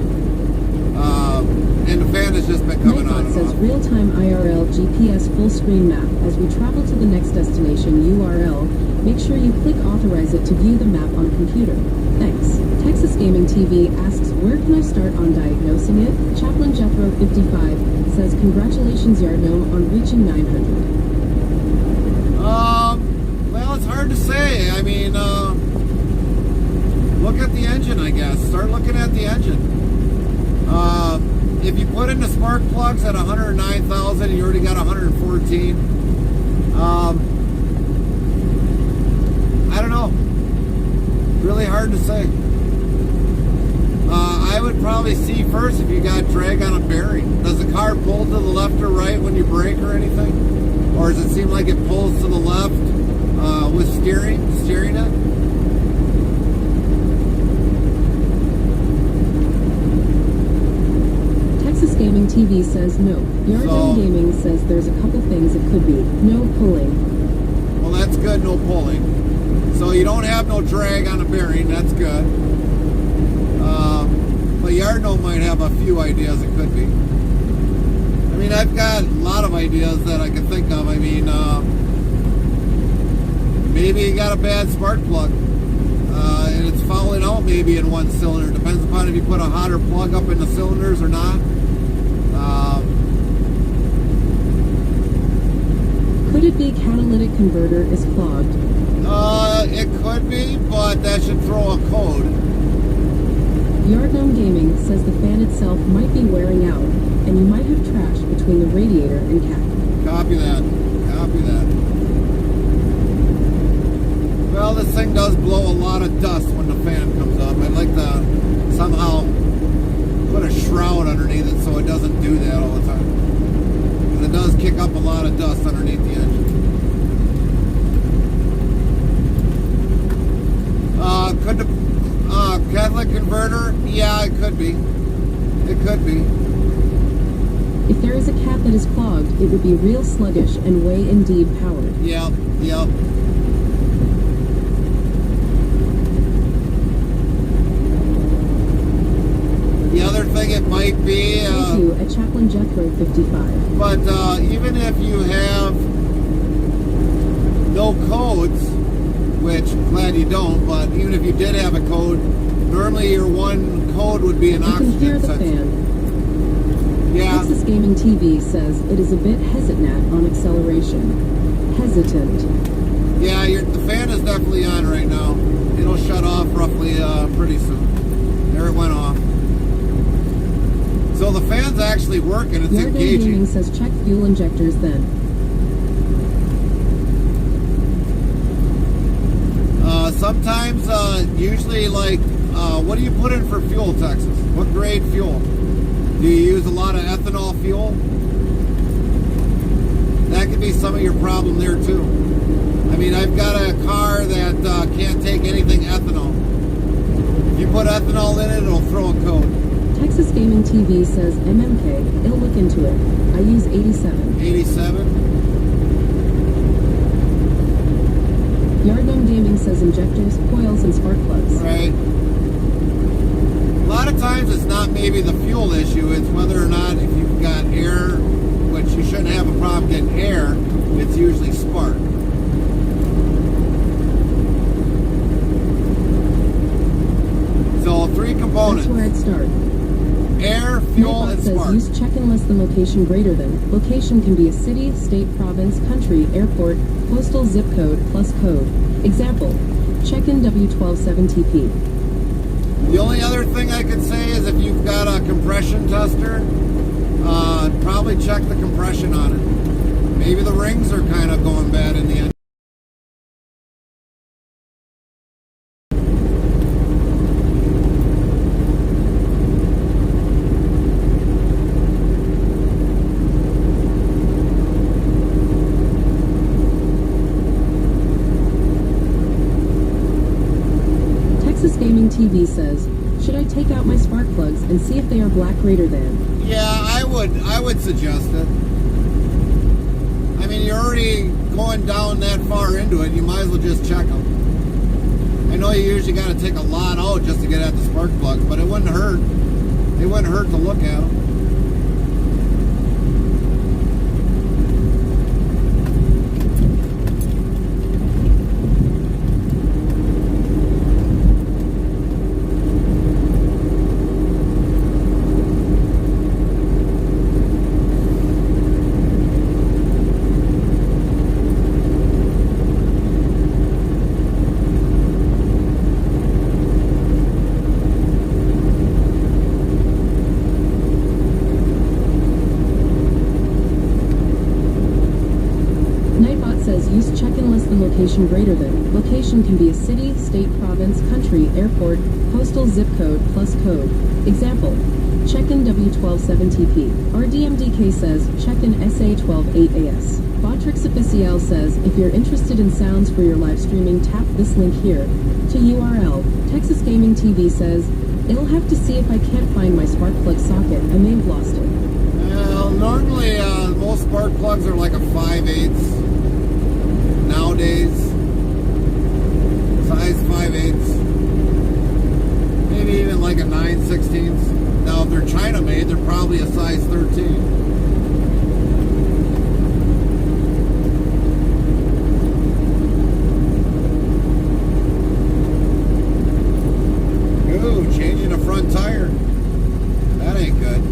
and the fan has just been coming on Nightbot and says off. real-time IRL GPS full screen map. As we travel to the next destination URL, make sure you click authorize it to view the map on computer. Thanks. Texas Gaming TV asks, where can I start on diagnosing it? Chaplain Jethro 55 says, congratulations Yard Gnome on reaching 900. Well, it's hard to say. I mean, look at the engine, I guess. Start looking at the engine. If you put in the spark plugs at 109,000, you already got 114. I don't know. Really hard to say. I would probably see first if you got drag on a bearing. Does the car pull to the left or right when you brake or anything? Or does it seem like it pulls to the left with steering it? Texas Gaming TV says no. Yard Gnome Gaming says there's a couple things it could be. No pulling. Well, that's good, no pulling. So you don't have no drag on a bearing, that's good. But Yard Gnome might have a few ideas it could be. I mean, I've got a lot of ideas that I can think of. I mean, maybe you got a bad spark plug. And it's fouling out maybe in one cylinder. Depends upon if you put a hotter plug up in the cylinders or not. Could it be catalytic converter is clogged? It could be, but that should throw a code. Yard Gnome Gaming says the fan itself might be wearing out, and you might have trash between the radiator and cap. Copy that. Copy that. Well, this thing does blow a lot of dust when the fan comes up. I'd like to somehow put a shroud underneath it so it doesn't do that all the time. Because it does kick up a lot of dust underneath the engine. Could the catalytic converter? Yeah, it could be. It could be. If there is a cap that is clogged, it would be real sluggish and way indeed powered. Yep, yep. The other thing it might be... Thank you, at Chaplain Jethro 55. But even if you have no codes, which I'm glad you don't, but even if you did have a code, normally your one code would be an oxygen You can hear the sensor. fan. Yeah. Texas Gaming TV says it is a bit hesitant on acceleration. Hesitant. Yeah, the fan is definitely on right now. It'll shut off roughly pretty soon. There it went off. So the fan's actually working. It's Yard Gnome engaging. Gaming says check fuel injectors then. Sometimes, usually like, what do you put in for fuel, Texas? What grade fuel? Do you use a lot of ethanol fuel? That could be some of your problem there too. I mean, I've got a car that can't take anything ethanol. If you put ethanol in it, it'll throw a code. Texas Gaming TV says MMK, it'll look into it. I use 87. 87? Yard Gnome Gaming says injectors, coils, and spark plugs. Right. A lot of times it's not maybe the fuel issue, it's whether or not if you've got air, which you shouldn't have a problem getting air, it's usually spark. So 3 components. That's where I'd start. Air, fuel, Nightbot and says spark. use check in less than location greater than. Location can be a city, state, province, country, airport, postal zip code, plus code. Example, check in W127TP. The only other thing I could say is if you've got a compression tester, probably check the compression on it. Maybe the rings are kind of going bad in the end. Texas Gaming TV says, should I take out my spark plugs and see if they are black greater than? Yeah, I would suggest it. I mean, you're already going down that far into it. You might as well just check them. know you usually got to take a lot out just to get at the spark plugs, but it wouldn't hurt. It wouldn't hurt to look at them. Location greater than. Location can be a city, state, province, country, airport, postal zip code, plus code. Example, check-in W127TP. RDMDK says, check-in SA128AS. Botrix Official says, if you're interested in sounds for your live streaming, tap this link here. To URL, Texas Gaming TV says, it'll have to see if I can't find my spark plug socket. I may have lost it. Well, normally most spark plugs are like a 5/8. Nowadays, size 5/8, maybe even like a 9/16. Now, if they're China made, they're probably a size 13. Ooh, changing a front tire. That ain't good.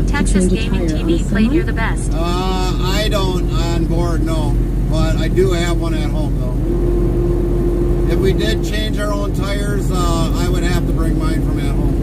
Texas Gaming TV played You're the Best. I don't on board, no. But I do have one at home, though. If we did change our own tires, I would have to bring mine from at home.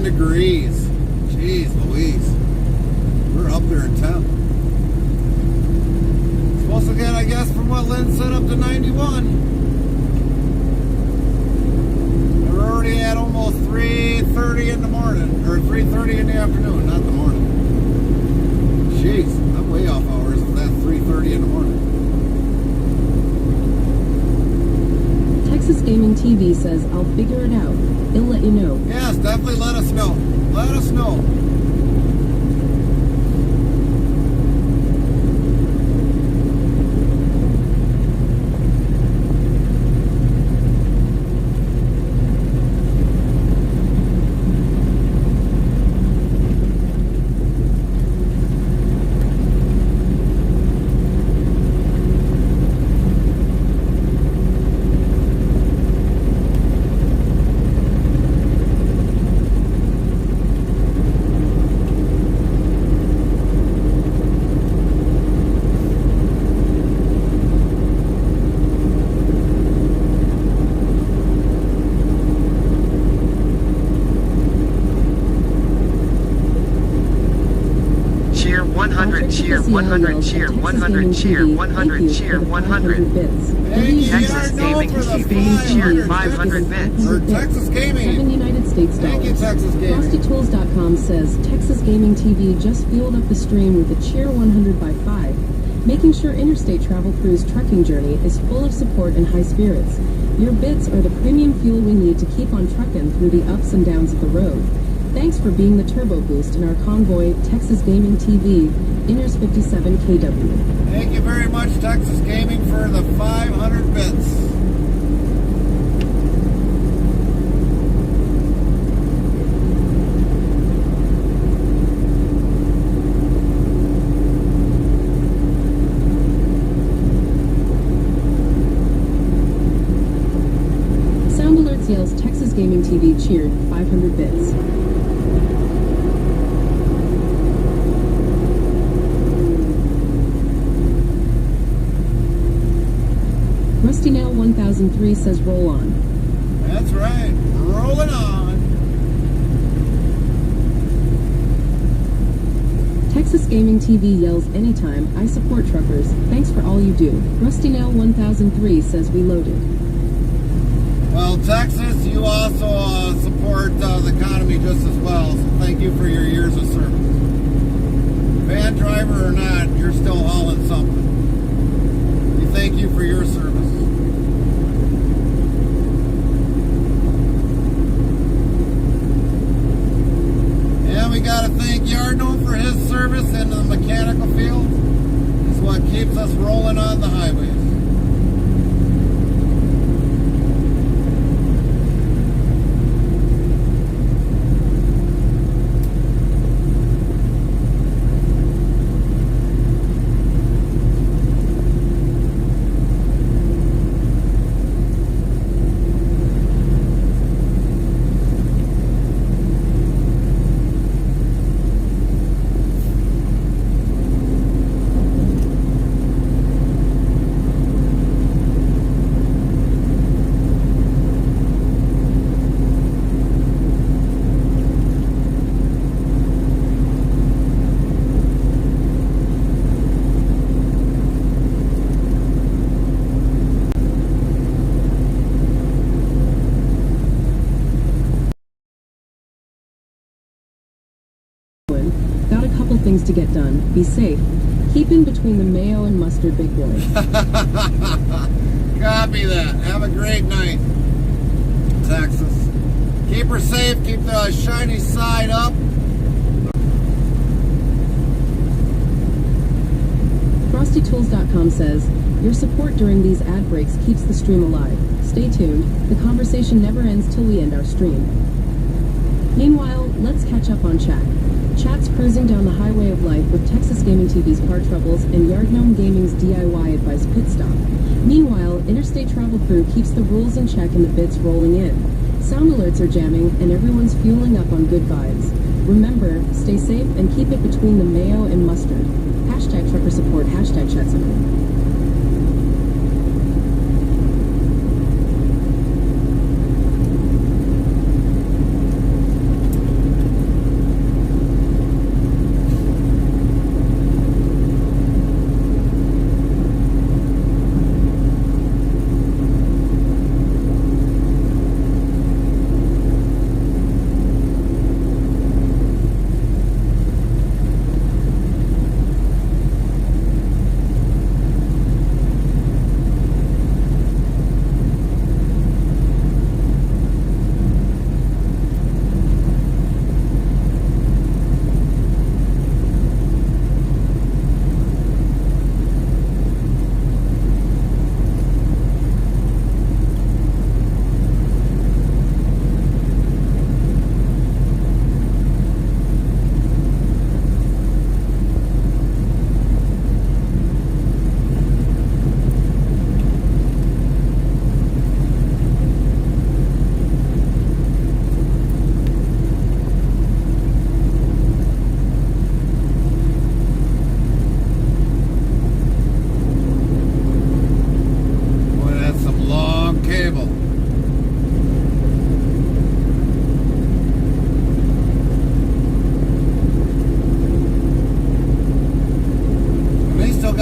Degrees. Jeez Louise. We're up there in temp. Supposed to get, I guess, from what Lynn said, up to 91. And we're already at almost 3:30 in the morning. Or 3:30 in the afternoon, not the morning. Jeez, I'm way off hours if that's 3:30 in the morning. Texas Gaming TV says, I'll figure it out. It'll let you know. Yes, definitely let us know. Let us know. 100 cheer, 100 cheer, 100 cheer, 100 cheer, 100 bits. Texas Gaming TV cheered 500 bits. Or Texas Gaming. 7 United States Thank you, dollars. Texas Gaming. FrostyTools.com says Texas Gaming TV just fueled up the stream with a cheer 100 by 5, making sure Interstate Travel Crew's trucking journey is full of support and high spirits. Your bits are the premium fuel we need to keep on trucking through the ups and downs of the road. Thanks for being the turbo boost in our convoy, Texas Gaming TV, Inners 57 KW. Thank you very much, Texas Gaming, for the 500 bits. Sound Alerts yells Texas Gaming TV cheered 500 bits. Rusty Nail 1003 says roll on. That's right. Rolling on. Texas Gaming TV yells anytime, I support truckers. Thanks for all you do. Rusty Nail 1003 says we loaded. Well, Texas, you also support the economy just as well, so thank you for your years of service. Van driver or not, you're still hauling something. We thank you for your service. And we got to thank Yardno for his service in the mechanical field. It's what keeps us rolling on the highways. Got a couple things to get done. Be safe. Keep in between the mayo and mustard, big boy. Copy that. Have a great night, Texas. Keep her safe. Keep the shiny side up. FrostyTools.com says, your support during these ad breaks keeps the stream alive. Stay tuned. The conversation never ends till we end our stream. Meanwhile, let's catch up on chat. Chat's cruising down the highway of life with Texas Gaming TV's car troubles and Yard Gnome Gaming's DIY advice pit stop. Meanwhile, Interstate Travel Crew keeps the rules in check and the bits rolling in. Sound alerts are jamming and everyone's fueling up on good vibes. Remember, stay safe and keep it between the mayo and mustard. Hashtag trucker support, hashtag chat support.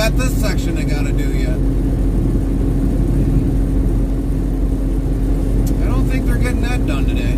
got this section they gotta do yet. I don't think they're getting that done today.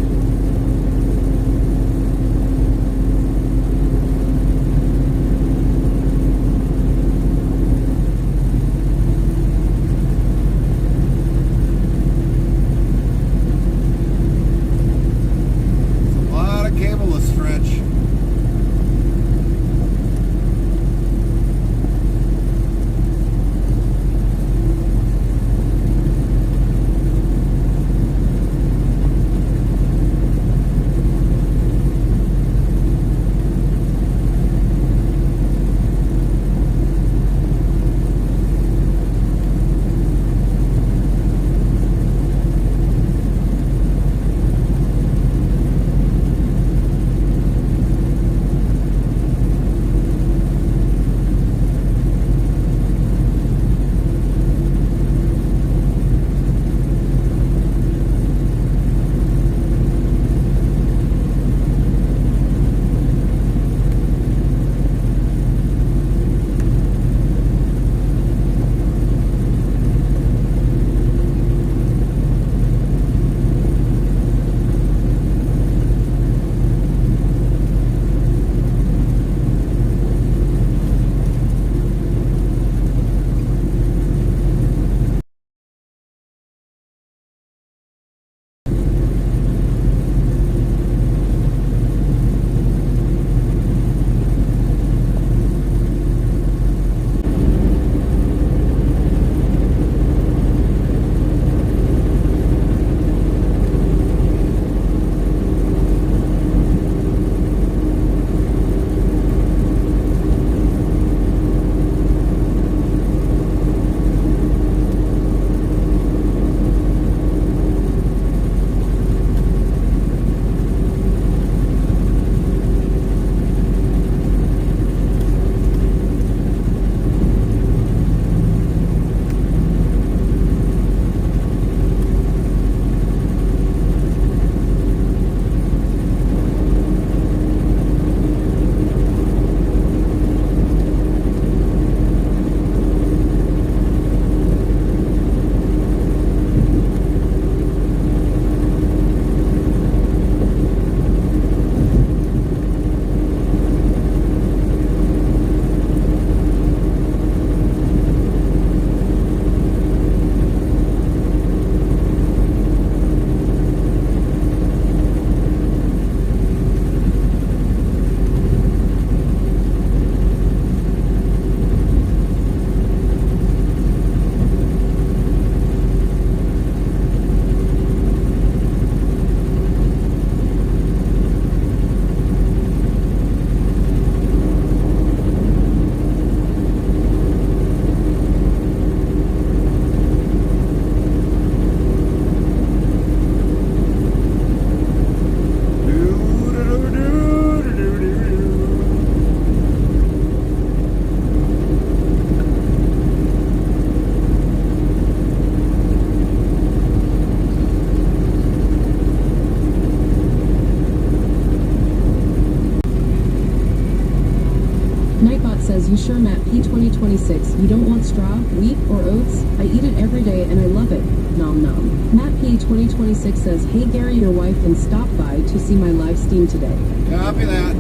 says, "You sure, Matt P 2026, you don't want straw, wheat, or oats? I eat it every day and I love it. Nom nom." Matt P 2026 says, "Hey Gary, your wife can stop by to see my live stream today." Copy that.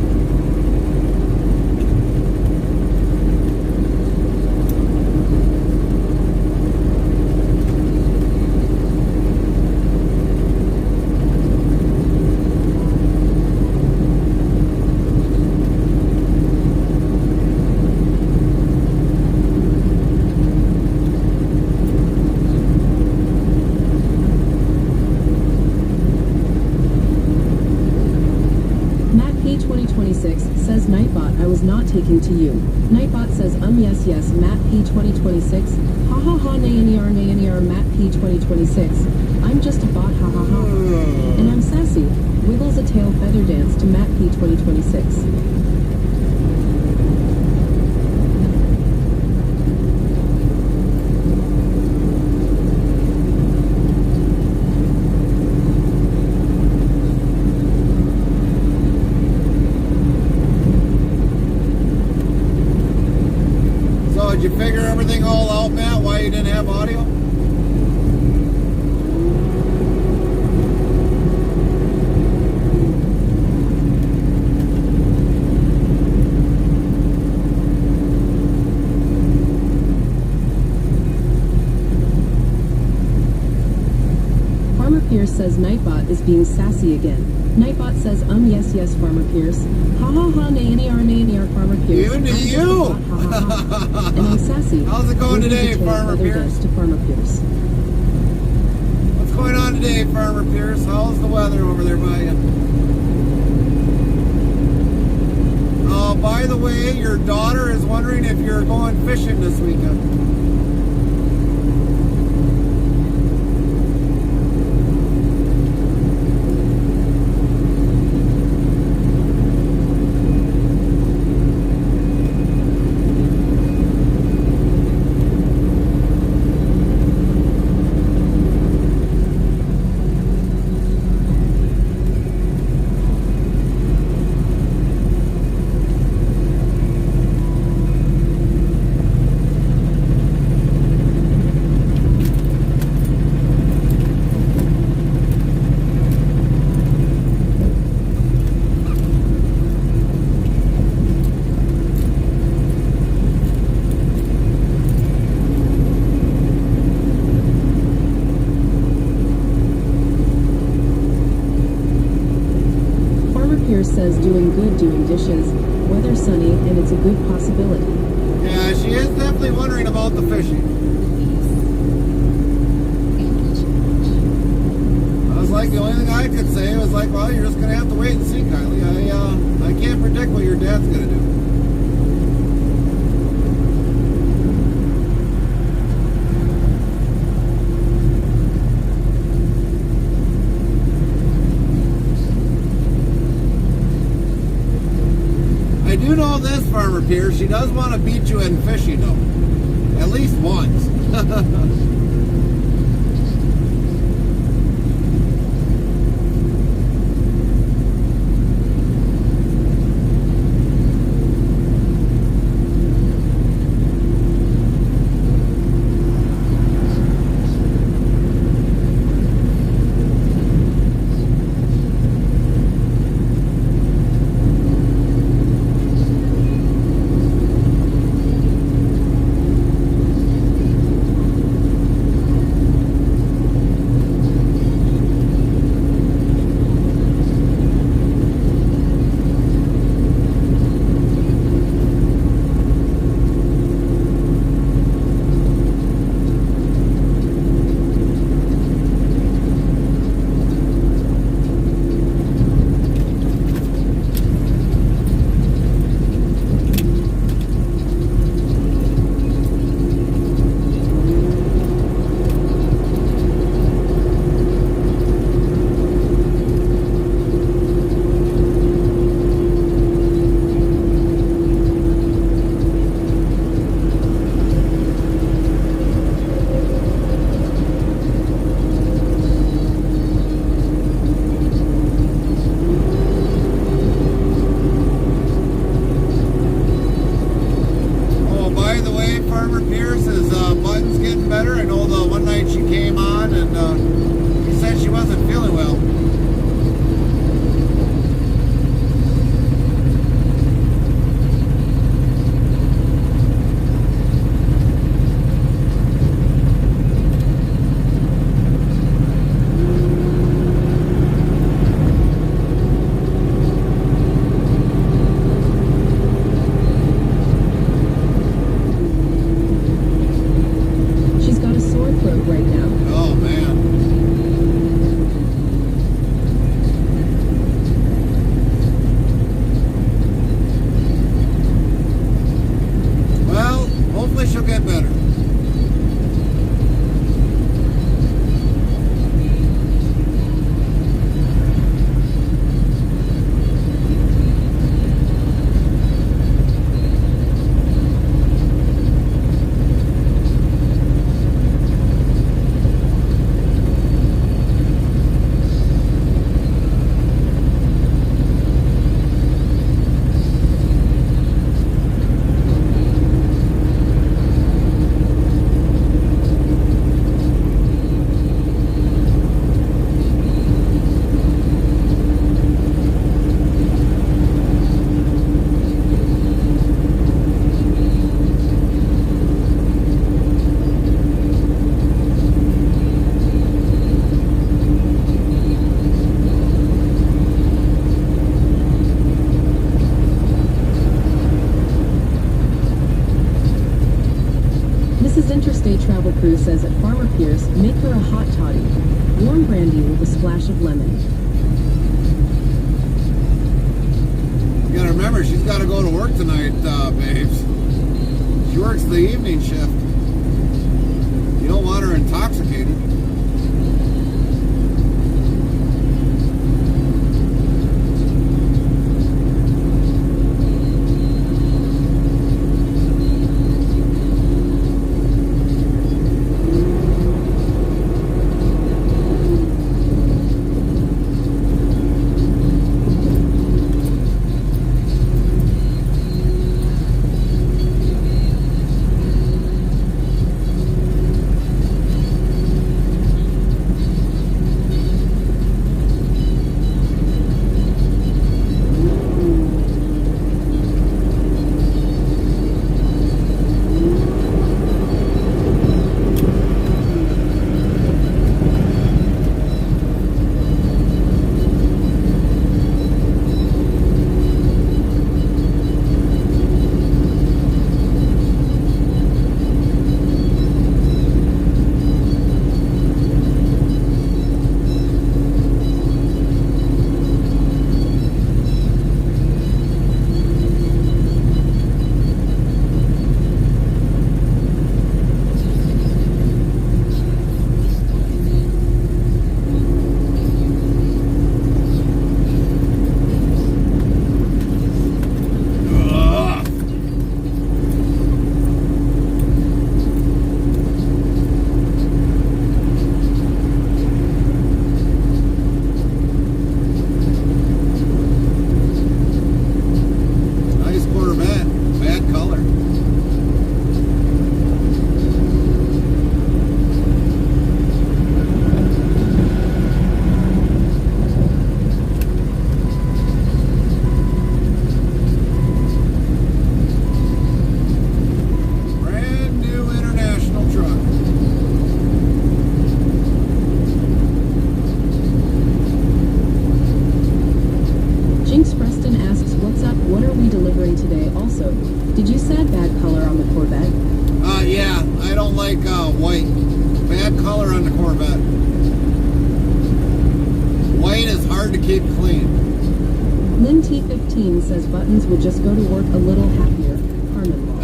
Says Nightbot, "I was not taking to you." Nightbot says, yes, Matt P 2026. Ha ha ha, nay, Matt P 2026. I'm just a bot, ha ha ha. And I'm sassy. Wiggles a tail feather dance to Matt P 2026. Did you figure everything all out, Matt, why you didn't have audio? Farmer Pierce says Nightbot is being sassy again. Nightbot says, yes, Farmer Pierce. Ha ha ha, nay, Farmer Pierce. Even to you! Ha ha ha. And I'm sassy. How's it going today, Farmer Pierce? To Farmer Pierce. What's going on today, Farmer Pierce? How's the weather over there by you? By the way, your daughter is wondering if you're going fishing this weekend. Says doing good, doing dishes, weather sunny, and it's a good possibility. Yeah, she is definitely wondering about the fishing. I was like, the only thing I could say was like, well, you're just going to have to wait and see, Kylie. I can't predict what your dad's going to do. I do know this, Farmer Pierce. She does want to beat you in fishing, though. At least once. Interstate Travel Crew says at Farmer Pierce, make her a hot toddy. Warm brandy with a splash of lemon. You gotta remember, she's gotta go to work tonight, babes. She works the evening shift. You don't want her intoxicated. White. Bad color on the Corvette. White is hard to keep clean. Lynn T15 says Buttons would just go to work a little happier. Carmen Law.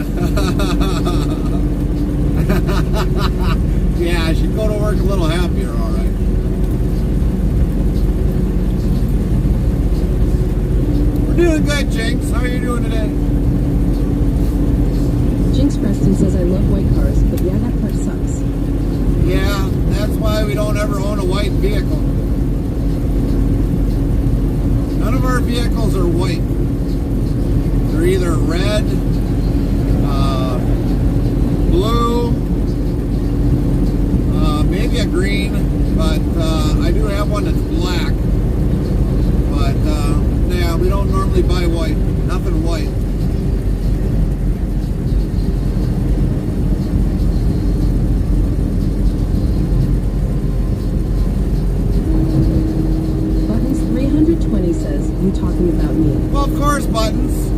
Yeah, she'd go to work a little happier, all right. We're doing good, Jinx. How are you doing today? Jinx Preston says, I love white cars, but yeah, that part sucks. Yeah, that's why we don't ever own a white vehicle. None of our vehicles are white. They're either red, blue, maybe a green, but I do have one that's black. But yeah, we don't normally buy white. Nothing white. Buttons 320 says, you talking about me? Well, of course, Buttons.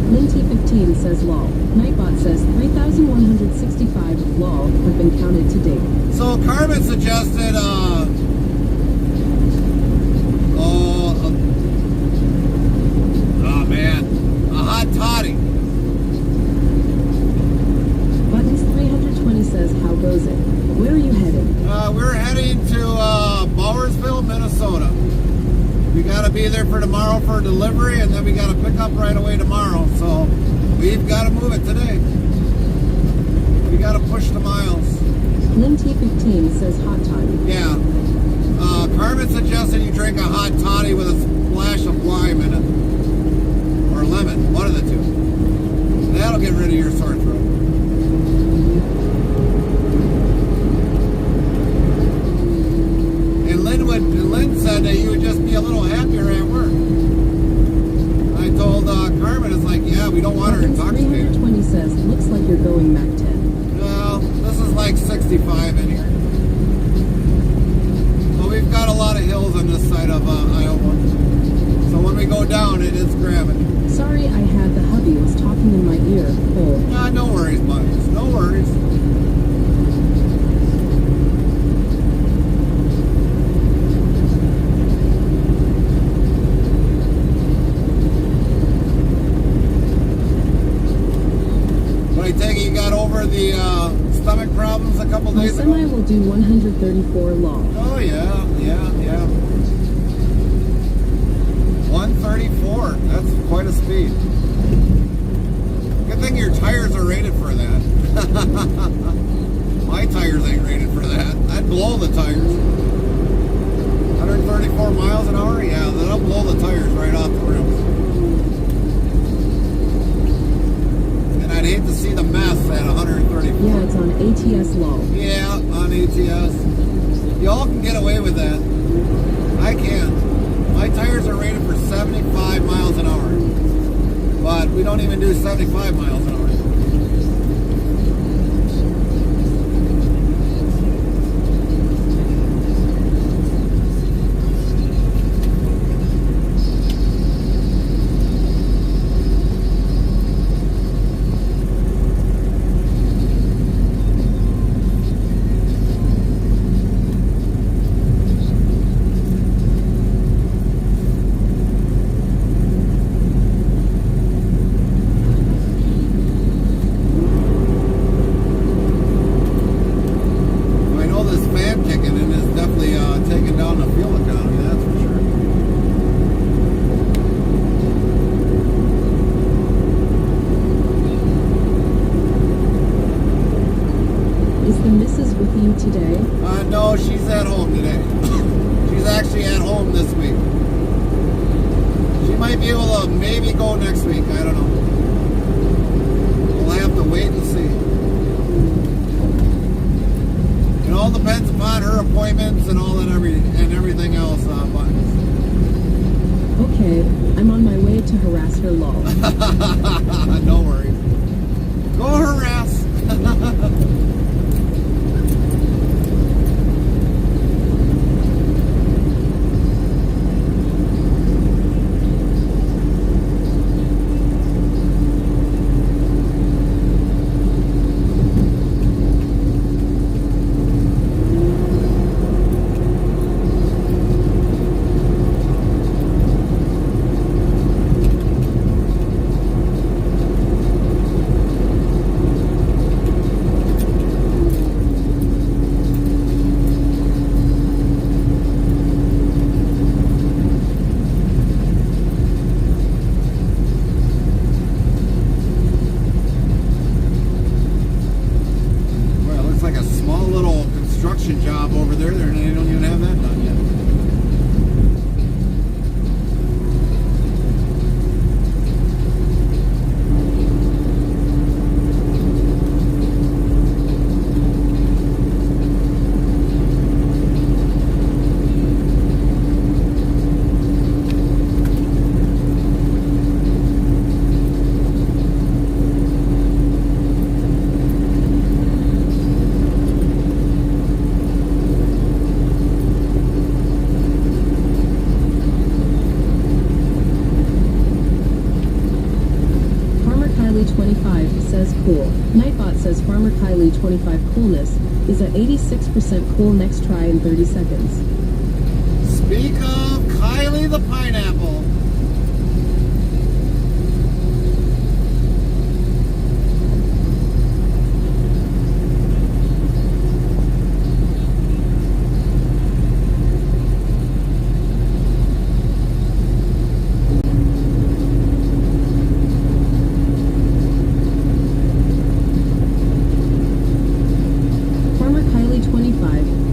Minty15 says lol. Nightbot says 3,165 lol have been counted to date. So Carmen suggested oh man, a hot toddy. Buttons 320 says, how goes it? Where are you headed? We're heading to Browerville, Minnesota. We got to be there for tomorrow for delivery, and then we got to pick up right away tomorrow. So we've got to move it today. We got to push the miles. Linty15 says hot toddy. Yeah. Carmen suggested you drink a hot toddy with a splash of lime in it. Or lemon, one of the two. That'll get rid of your sore throat. And Lynn said that you would just be a little happier at work. I told Carmen, it's like, yeah, we don't want her intoxicated. 320 says, looks like you're going Mac 10. Well, this is like 65 in here. So we've got a lot of hills on this side of Iowa. So when we go down, it is gravity. Sorry, I had the hubby was talking in my ear. Oh. I take it you got over the stomach problems a couple My days ago? semi will do 134 long. Oh, yeah. 134. That's quite a speed. Good thing your tires are rated for that. My tires ain't rated for that. I'd blow the tires. 134 miles an hour? Yeah, that'll blow the tires right off the rims. And I'd hate to see the mess at 134. Yeah, it's on ATS low. Yeah, on ATS. Y'all can get away with that. I can't. My tires are rated for 75 miles an hour. But we don't even do 75 miles an hour. Today? No, she's at home today. She's actually at home this week. She might be able to maybe go next week. I don't know. We'll have to wait and see. It all depends upon her appointments and all that everything else. Buttons. Okay, I'm on my way to harass her lol. No worries. Go harass. Job over there, and they don't even have that done yet. Says cool. Nightbot says Farmer Kylie 25 coolness is at 86% cool. Next try in 30 seconds. Speak of Kylie the pineapple.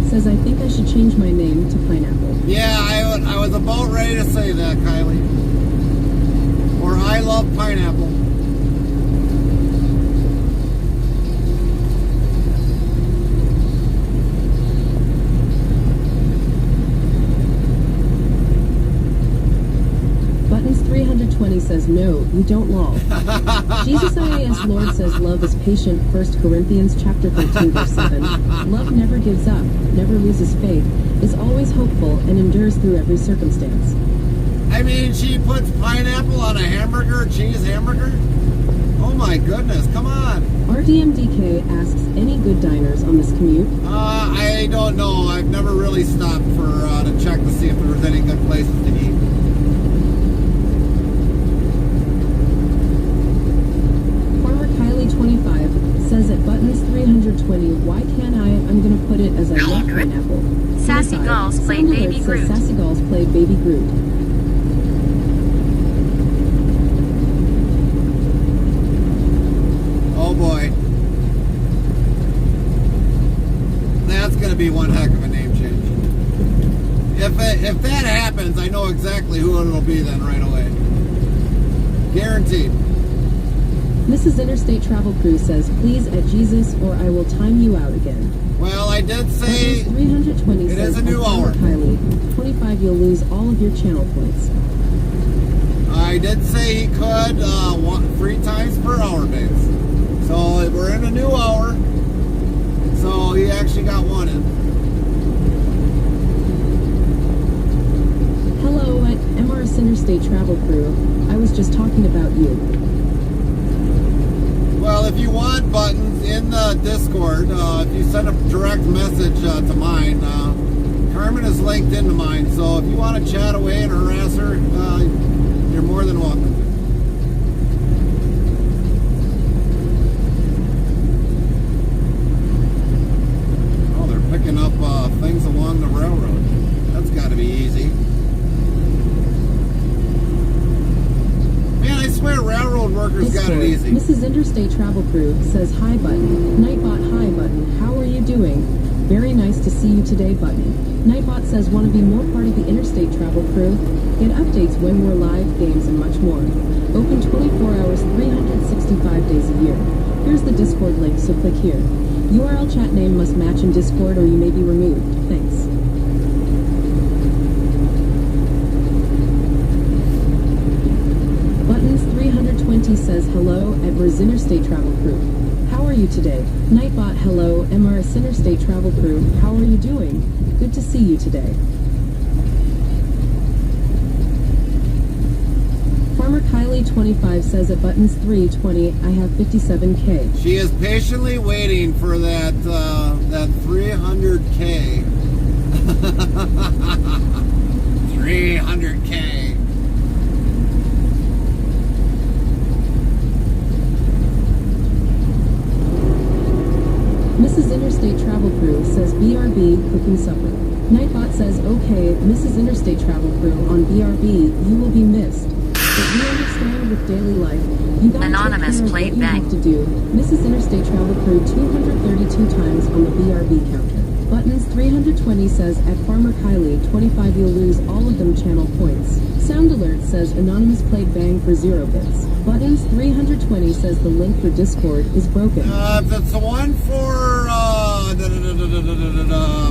Says I think I should change my name to Pineapple. Yeah, I was about ready to say that, Kylie. Or I love pineapple. Buttons 320 says no, you don't lol. Jesus IAS Lord says love is patient. 1 Corinthians chapter 13 verse 7. Love never gives up, never loses faith, is always hopeful, and endures through every circumstance. I mean, she puts pineapple on a hamburger, cheese hamburger? Oh my goodness, come on. RDMDK asks, any good diners on this commute? I don't know. I've never really stopped to check to see if there was any good places to eat. Farmer Kylie 25 Groot. Sassy Dolls played Baby Groot. Oh boy. That's going to be one heck of a name change. If that happens, I know exactly who it'll be then right away. Guaranteed. Mrs. Interstate Travel Crew says, please at Jesus or I will time you out again. Well, I did say 320 it says, is a new hour. Kylie, 25 you'll lose all of your channel points. I did say he could 3 times per hour base. So we're in a new hour. So he actually got one in. Hello at MRS Interstate Travel Crew. I was just talking about you. Well, if you want buttons in the Discord, if you send a direct message to mine, Carmen is linked into mine. So if you want to chat away and harass her, you're more than welcome. Oh, they're picking up things along the railroad. That's got to be easy. Man, I swear railroad workers got it easy. Mrs. Interstate Travel Crew says, hi button. Nightbot, hi button. How are you doing? Very nice to see you today button. Nightbot says, want to be more part of the Interstate Travel Crew? Get updates when we're live, games, and much more. Open 24 hours, 365 days a year. Here's the Discord link, so click here. URL chat name must match in Discord or you may be removed. Thanks. Buttons 320 says, hello, Edwards Interstate Travel Crew. How are you today? Nightbot, hello, MRS Interstate Travel Crew. How are you doing? Good to see you today. Farmer Kylie 25 says at buttons 320, I have 57K. She is patiently waiting for that 300K. 300K. Mrs. Interstate Travel Crew says BRB cooking supper. Nightbot says okay, Mrs. Interstate Travel Crew on BRB, you will be missed. But we understand with daily life, you gotta Anonymous take care played of what you bang. have to do. Mrs. Interstate Travel Crew 232 times on the BRB counter. Buttons 320 says at Farmer Kylie 25 you'll lose all of them channel points. Sound Alert says Anonymous played bang for 0 bits. Buttons 320 says the link for Discord is broken. That's the one for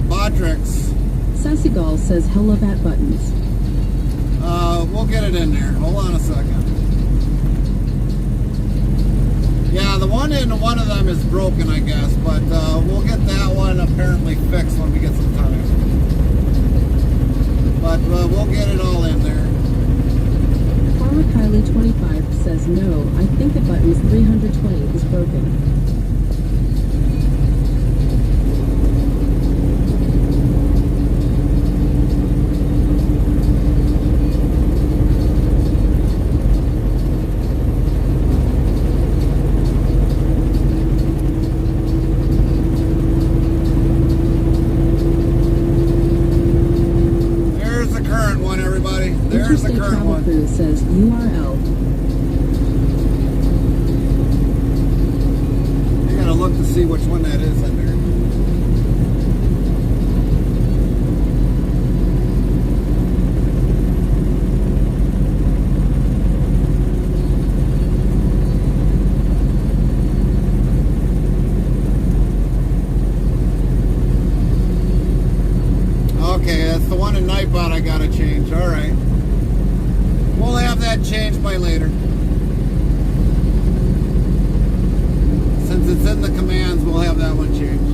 Bodrix. Sassy Gall says hello bat buttons. We'll get it in there. Hold on a second. Yeah, the one in one of them is broken, I guess, but we'll get that one apparently fixed when we get some time. But we'll get it all in there. Farmer Kylie 25 says no, I think the buttons 320 is broken. There's the current one. Crew says URL. You gotta look to see which one that is in there. Okay, that's the one in Nightbot I gotta change. All right. We'll have that changed by later. Since it's in the commands, we'll have that one changed.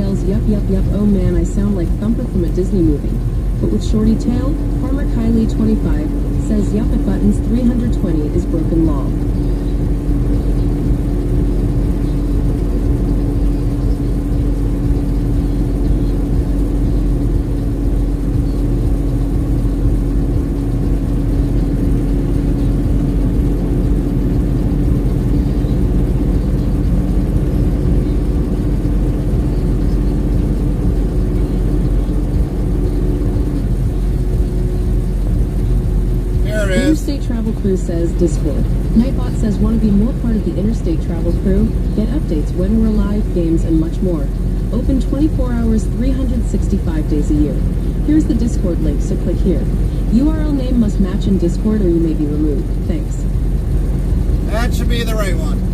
yells, yup, yup, yup, oh man, I sound like Thumper from a Disney movie. But with shorty tail, Farmer Kylie 25 says, yup, at buttons 320 is broken law. Interstate Travel Crew says Discord. Nightbot says want to be more part of the Interstate Travel Crew? Get updates when we're live, games, and much more. Open 24 hours, 365 days a year. Here's the Discord link, so click here. URL name must match in Discord or you may be removed. Thanks. That should be the right one.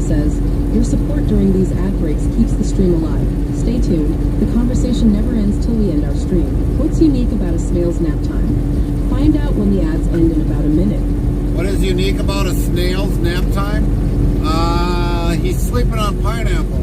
Says, your support during these ad breaks keeps the stream alive. Stay tuned. The conversation never ends till we end our stream. What's unique about a snail's nap time? Find out when the ads end in about a minute. What is unique about a snail's nap time? He's sleeping on pineapple.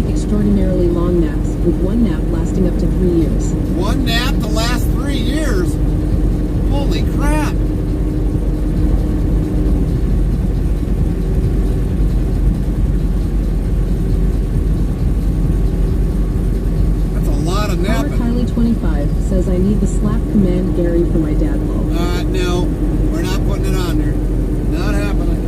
Extraordinarily long naps, with one nap lasting up to 3 years. One nap to last 3 years? Holy crap! That's a lot of napping. Kylie 25 says I need the slap command Gary for my dad lol. No, we're not putting it on there. Not happening.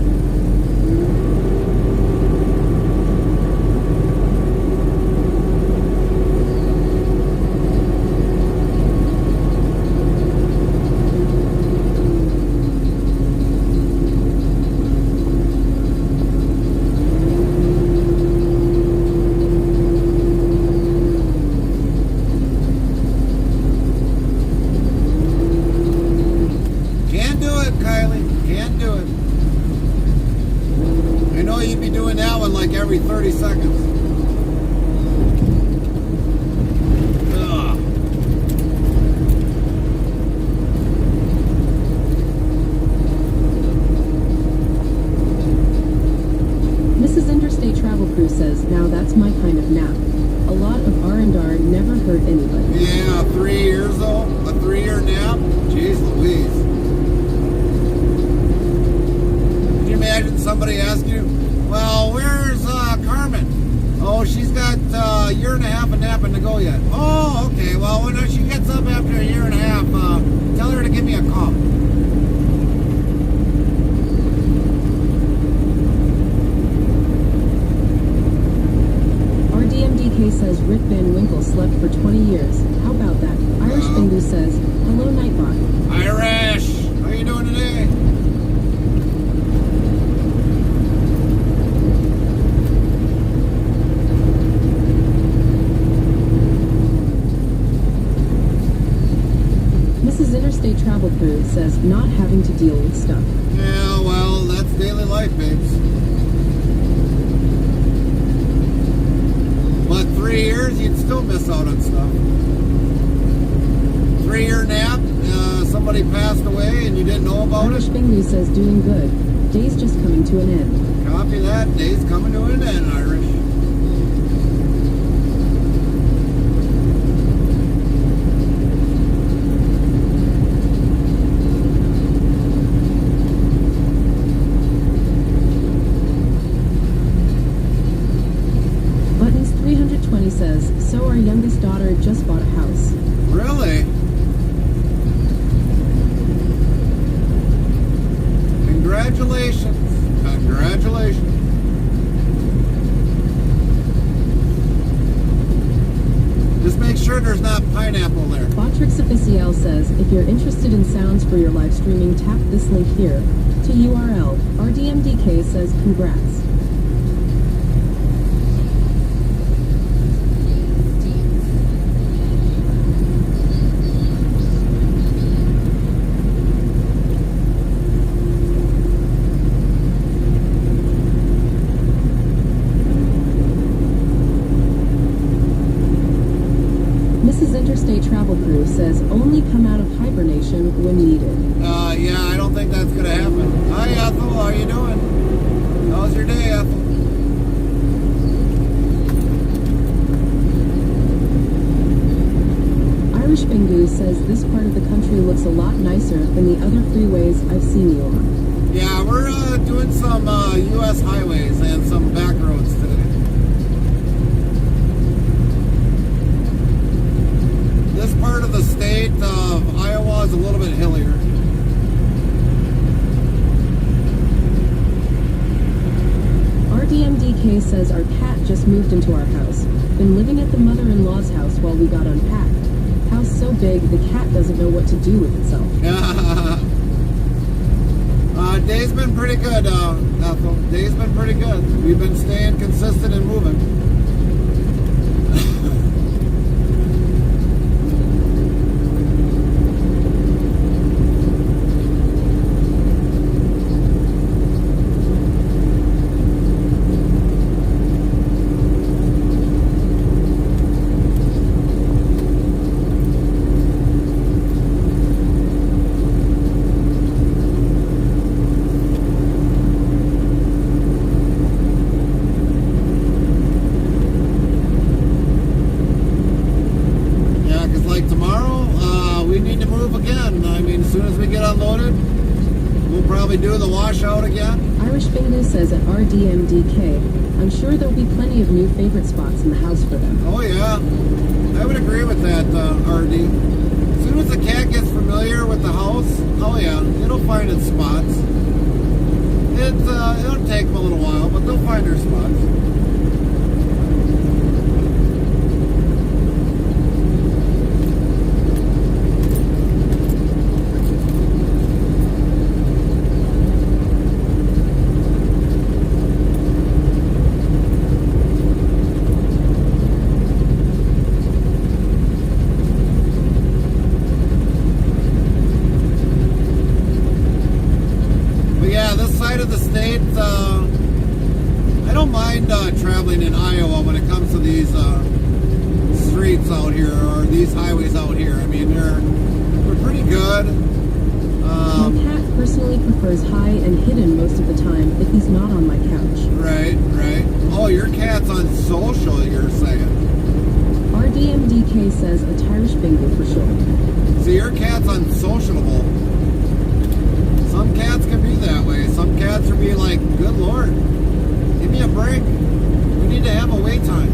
Every 30 seconds. Ugh. Mrs. Interstate Travel Crew says, now that's my kind of nap. A lot of R&R never hurt anybody. Yeah, 3 years though? A 3-year nap? Jeez Louise. Can you imagine somebody ask you, well, where's Carmen? Oh, she's got a year and a half of napping to go yet. Oh, okay. Well, when she gets up after a year and a half, tell her to give me a call. RDMDK says Rick Van Winkle slept for 20 years. How about that? Irish Bingo says, hello, Nightbot. Irish! How you doing today? Interstate Travel Crew says not having to deal with stuff. Yeah, well, that's daily life, babes. But 3 years, you'd still miss out on stuff. 3-year nap, somebody passed away and you didn't know about Irish it. Bingley says doing good. Day's just coming to an end. Copy that. Day's coming to an end, Irish. Buttons 320 says, so our youngest daughter just bought a house. Really? Congratulations. Congratulations. Just make sure there's not pineapple there. Botrix Officiel says, if you're interested in sounds for your live streaming, tap this link here. To URL, RDMDK says, congrats. Mrs. Interstate Travel Crew says, only come out of hibernation when needed. Yeah, I don't think that's gonna happen. Hi, Ethel. How you doing? How's your day, Ethel? Irish Bingu says this part of the country looks a lot nicer than the other freeways I've seen you on. Yeah, we're doing some U.S. highways and some back roads today. This part of the state of Iowa is a little bit hillier. RDMDK says our cat just moved into our house. Been living at the mother-in-law's house while we got unpacked. House so big, the cat doesn't know what to do with itself. Day's been pretty good, Ethel. Day's been pretty good. We've been staying consistent and moving. Do the washout again? Irish Bingu says at RDMDK, I'm sure there'll be plenty of new favorite spots in the house for them. Oh yeah, I would agree with that, RD. As soon as the cat gets familiar with the house, oh yeah, it'll find its spots. It'll take them a little while, but they'll find their spots. Traveling in Iowa when it comes to these streets out here or these highways out here. I mean, they're pretty good. My cat personally prefers high and hidden most of the time if he's not on my couch. Right, right. Oh, your cat's on social, you're saying. RDMDK says a Irish Bingu for sure. See, your cat's unsociable. Some cats can be that way. Some cats are be like, good Lord, give me a break. We need to have a wait time.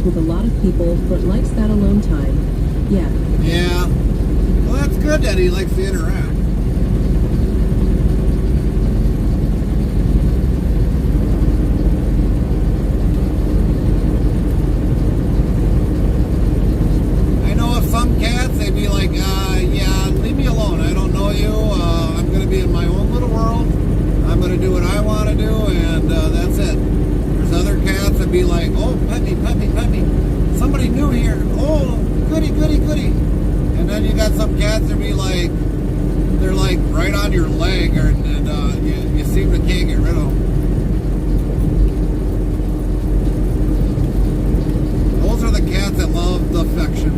interacts with a lot of people, but likes that alone time. Yeah. Yeah. Well, that's good that he likes to interact. I know of some cats, they'd be like, yeah, leave me alone. I don't know you. I'm going to be in my own little world. I'm going to do what I want to do, and that's it. There's other cats that be like, oh, pet me, pet me, pet me. Somebody new here. Oh, goody, goody, goody. And then you got some cats that be like, they're like right on your leg, and you seem to can't get rid of them. Those are the cats that love the affection.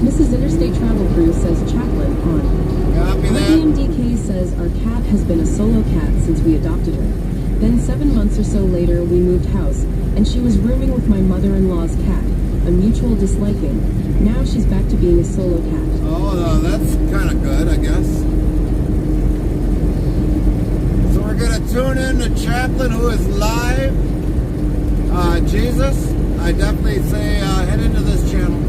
Mrs. Interstate Travel Crew says Chaplain on. Copy that. RDMDK says our cat has been a solo cat since we adopted her. Then 7 months or so later, we moved house, and she was rooming with my mother-in-law's cat, a mutual disliking. Now she's back to being a solo cat. Oh, that's kind of good, I guess. So we're going to tune in to Chaplain, who is live. Jesus, I definitely say head into this channel.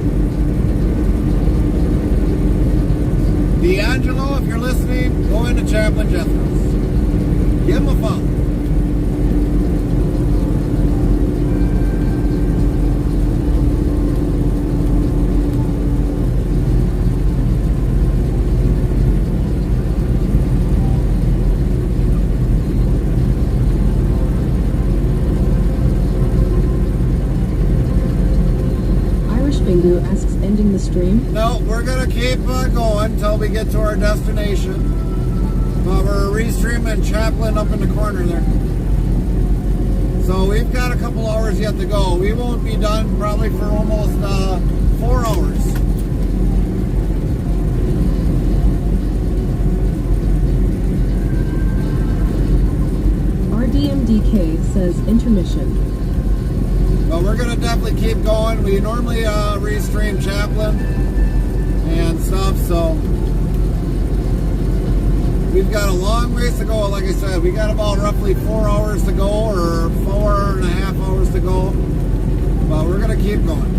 D'Angelo, if you're listening, go into Chaplain Jethro's. Give him a phone. Bingu asks, ending the stream? No, we're going to keep going until we get to our destination. We're restreaming Chaplain up in the corner there. So we've got a couple hours yet to go. We won't be done probably for almost 4 hours. RDMDK says intermission. But we're going to definitely keep going. We normally restream Chaplain and stuff, so we've got a long ways to go. Like I said, we got about roughly 4 hours to go, or 4.5 hours to go. But we're going to keep going.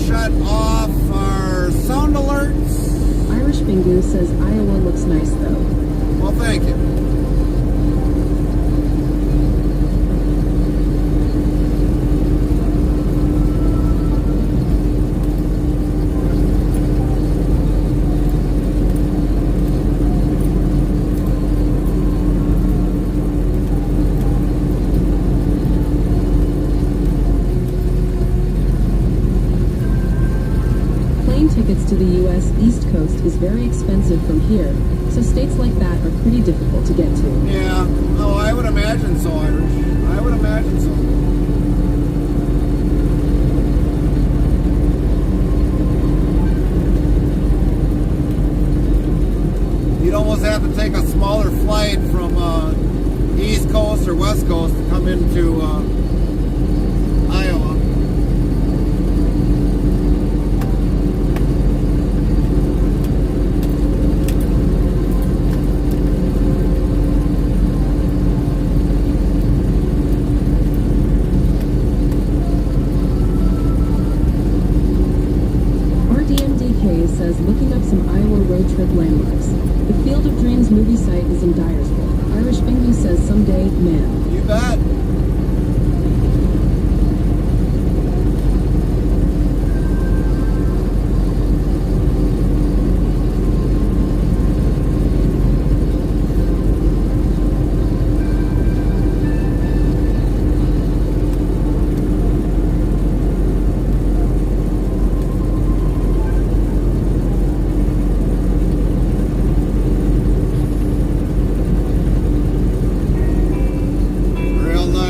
Shut off our sound alerts. Irish Bingu says Iowa looks nice though. Well, thank you. Tickets to the U.S. East Coast is very expensive from here, so states like that are pretty difficult to get to. Yeah, oh, I would imagine so, Irish. I would imagine so. You'd almost have to take a smaller flight from East Coast or West Coast to come into Iowa. Says looking up some Iowa road trip landmarks. The Field of Dreams movie site is in Dyersville. Irish Bingu says someday, man. You bet. Real nice.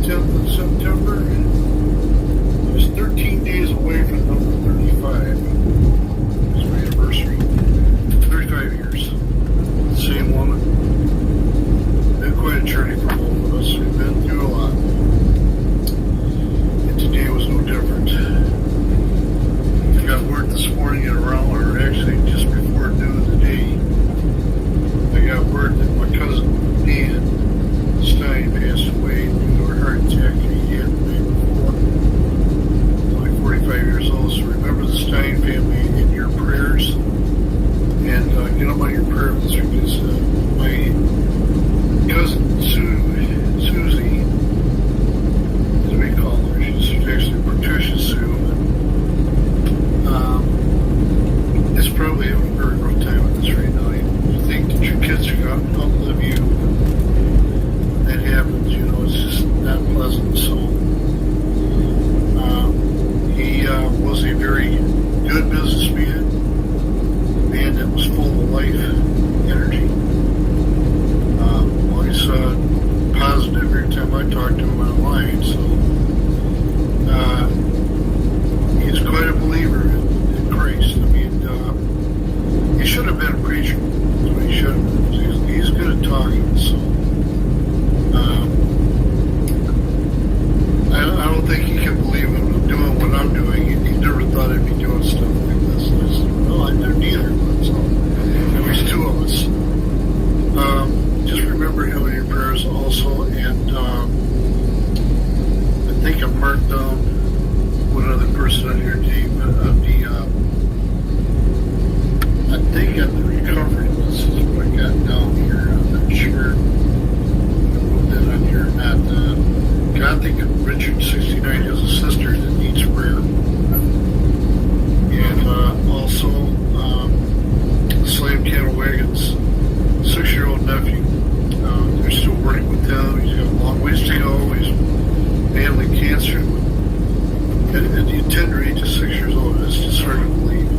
10th of September. I was 13 days away from number 35. It's my anniversary. 35 years. Same woman. Been quite a journey for both of us. We've been through a lot. And today was no different. I got word this morning at around, or actually just before noon of the day, I got word that my cousin Dan Stein passed away due to a heart attack he had the day before. Only 45 years old, so remember the Stein family in your prayers. And get them on your prayer list because my cousin Susie, as we call her, she's actually Patricia Sue. It's probably having a very rough time with this right now. You think that your kids are going to outlive you. When that happens, you know, it's just not pleasant. So he was a very good businessman, a man that was full of life, energy. Always positive every time I talk to him online. So he's quite a believer in Christ. I mean, he should have been a preacher. That's what he should have been. He's good at talking. So I don't think he can believe I'm doing what I'm doing. He never thought I'd be doing stuff like this. I said, well, I do neither. So there's two of us. Just remember him in your prayers also. And I think I marked down one other person on your team. I think on the recovery list is what I got down here. I'm not sure if I wrote that on here or not. I think Richard 69 has a sister that needs prayer. And also Slam Cattle Wagon's 6-year-old nephew. They're still working with him. He's got a long ways to go. He's battling cancer. At the tender age of 6 years old, it's just hard to believe.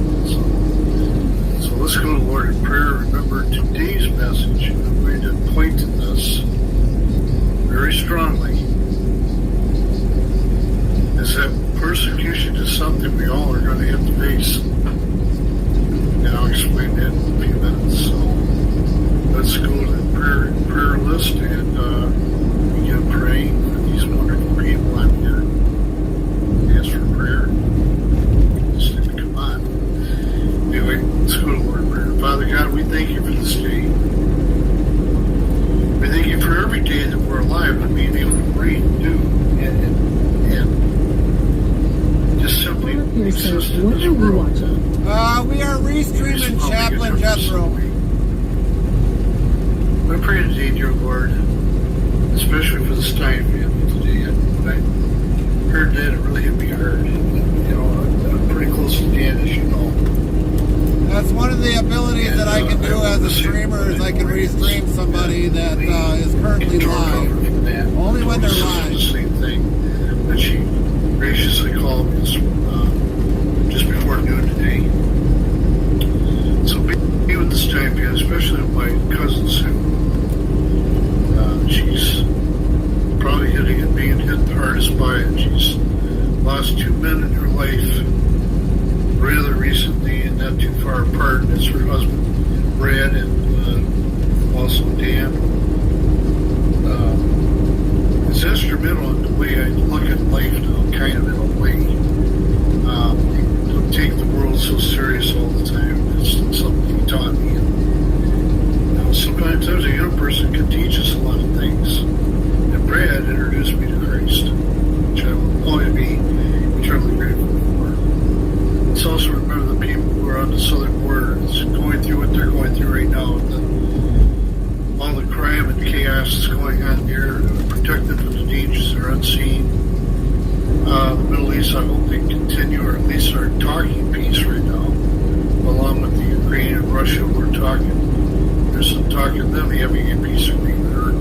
So let's go to the Lord in prayer. Remember today's message. I'm going to point to this very strongly. Is that persecution is something we all are going to have to face. And I'll explain that in a few minutes. So let's go to the prayer list and begin praying for these wonderful people on here. Ask for prayer. Come on. Anyway, let's go to the Lord in prayer. Father God, we thank you for this day. We thank you for every day that we're alive and being able to breathe and do and just simply exist in this world. We are restreaming Chaplain Jethro. I pray today, dear Lord, especially for the Stein family today. I heard that, it really hit me hard. You know, I'm pretty close to Dan, as you know. That's one of the abilities that I can do as a streamer is I can restream somebody that is currently live. Only when they're live. The same thing that she graciously called me just before noon today. So be with the Stein family, especially with my cousin Sue. She's probably being hit the hardest by it. She's lost 2 men in her life rather recently and not too far apart. That's her husband, Brad, and also Dan. It's instrumental in the way I look at life now, kind of in a way. Don't take the world so serious all the time. It's something he taught me. Sometimes a young person can teach us a lot of things. And Brad introduced me to Christ, which I will always be eternally grateful for. Let's also remember the people who are on the southern border that's going through what they're going through right now. All the crime and chaos that's going on there, protect them from the dangers that are unseen. The Middle East, I hope they continue, or at least are talking peace right now, along with the Ukraine and Russia. We're talking. There's some talk of them having a peace agreement, or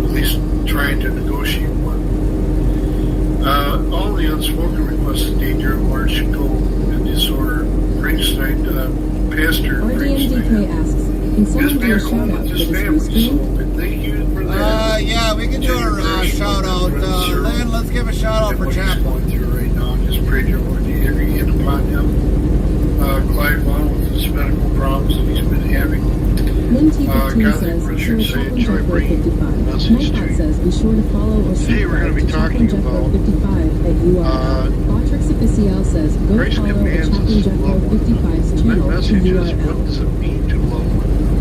at least trying to negotiate one. All the unspoken requests today, dear Lord, should go in this order. Frankenstein, Pastor RDMDK asks, can someone do a shout out for this free stream? Thank you for that. Yeah, we can do our shout out. Lynn, let's give a shout out for Chapel. Going through right now. Just pray to your Lord to every hand upon him. Clyde Vaughn with his medical problems that he's been having. Lynn T15 says, Richard share say, Chaplain enjoy Jeffro bringing 55. message to Nightbot you. says, be sure to follow or Today we're going to be subscribe talking to Chaplain about Jeffro 55 at URL. Botrix Official says, go Christ follow the commands us Chaplain to Jeffro love one 55's another. channel My at message is, what URL. does it mean to love one another?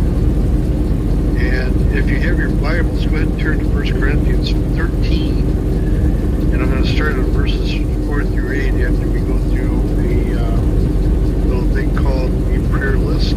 And if you have your Bibles, go ahead and turn to 1 Corinthians 13. And I'm going to start at verses 4 through 8 after we go through a little thing called a prayer list.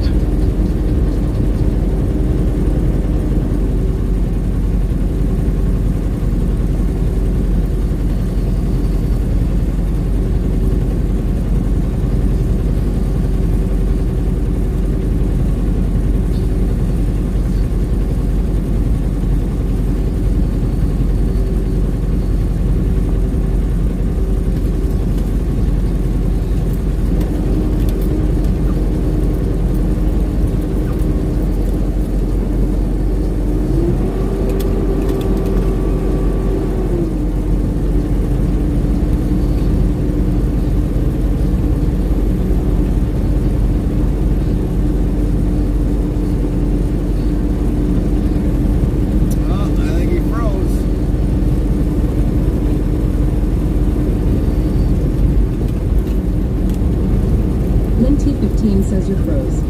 Says you're froze.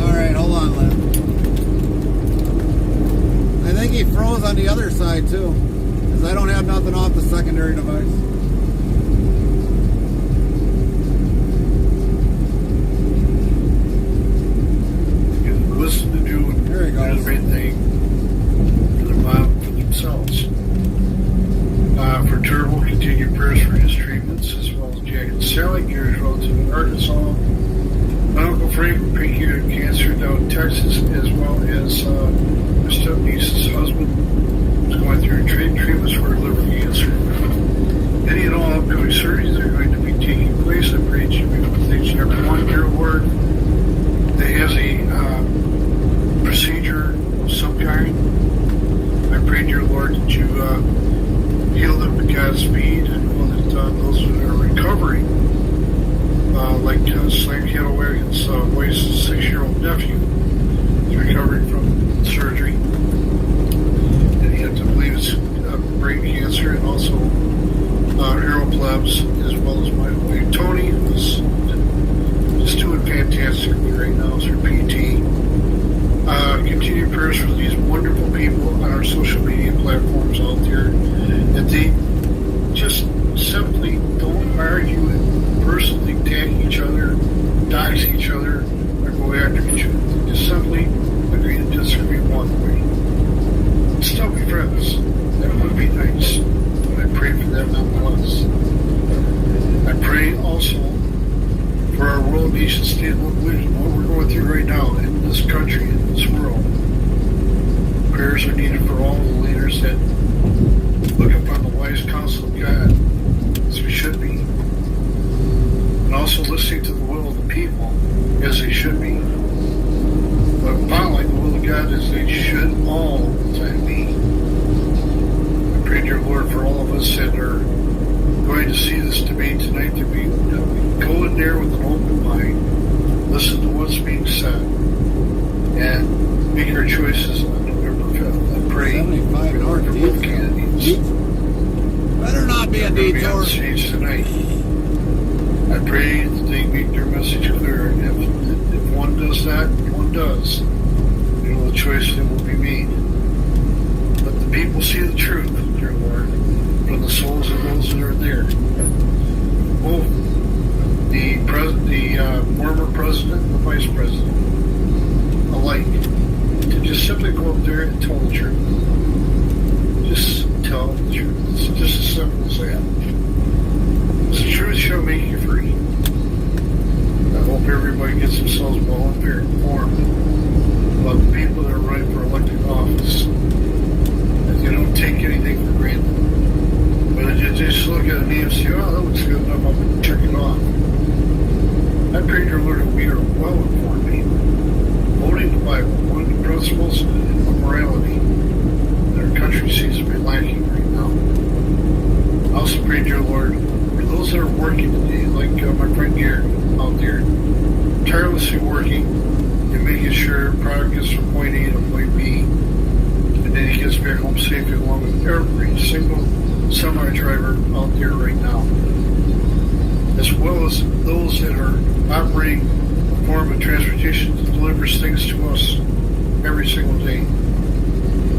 Alright, hold on, Lynn. I think he froze on the other side too, because I don't have nothing off the secondary device. Listen to do the right thing for their mom, for themselves. For Turbo, continue prayers for his treatments, as well as Jack and Sally, Gary's relative in Arkansas. My Uncle Frank with pancreatic cancer down in Texas, as well as my step-niece's husband, who's going through treatments for liver cancer. Any and all upcoming surgeries are going to be taking place. I pray that you be with each and every one, dear Lord, that has a procedure of some kind. I pray, dear Lord, that you heal them with Godspeed, and know that those who are recovering, like Slam Cattle Wagon's wife's 6-year-old nephew, is recovering from surgery, and he had to believe it's brain cancer, and also aeroplebs, as well as my wife Tony, who's just doing fantastically right now as her PT. Continue prayers for these wonderful people on our social media platforms out there, that they just simply don't argue and personally attack each other, dox each other, or go after each other. They just simply agree to disagree and walk away. Still be friends. That would be nice. But I pray for them nonetheless. I pray also for our world, nation, state, and local leaders, what we're going through right now in this country, in this world. Prayers are needed for all the leaders that look upon the wise counsel of God, as we should be, and also listening to the will of the people, as they should be, but following the will of God as they should all the time be. I pray, dear Lord, for all of us that are going to see this debate tonight, that we go in there with an open mind, listen to what's being said, and make our choices on November 5th. I pray for both candidates. Better not be a Be on detour. the stage tonight. I pray that they make their message clear, and if one does that, one does. You know, the choice that will be made. Let the people see the truth, dear Lord, from the souls of those that are there. Both the former president and the vice president alike, to just simply go up home safely along with every single semi-driver out there right now, as well as those that are operating a form of transportation that delivers things to us every single day,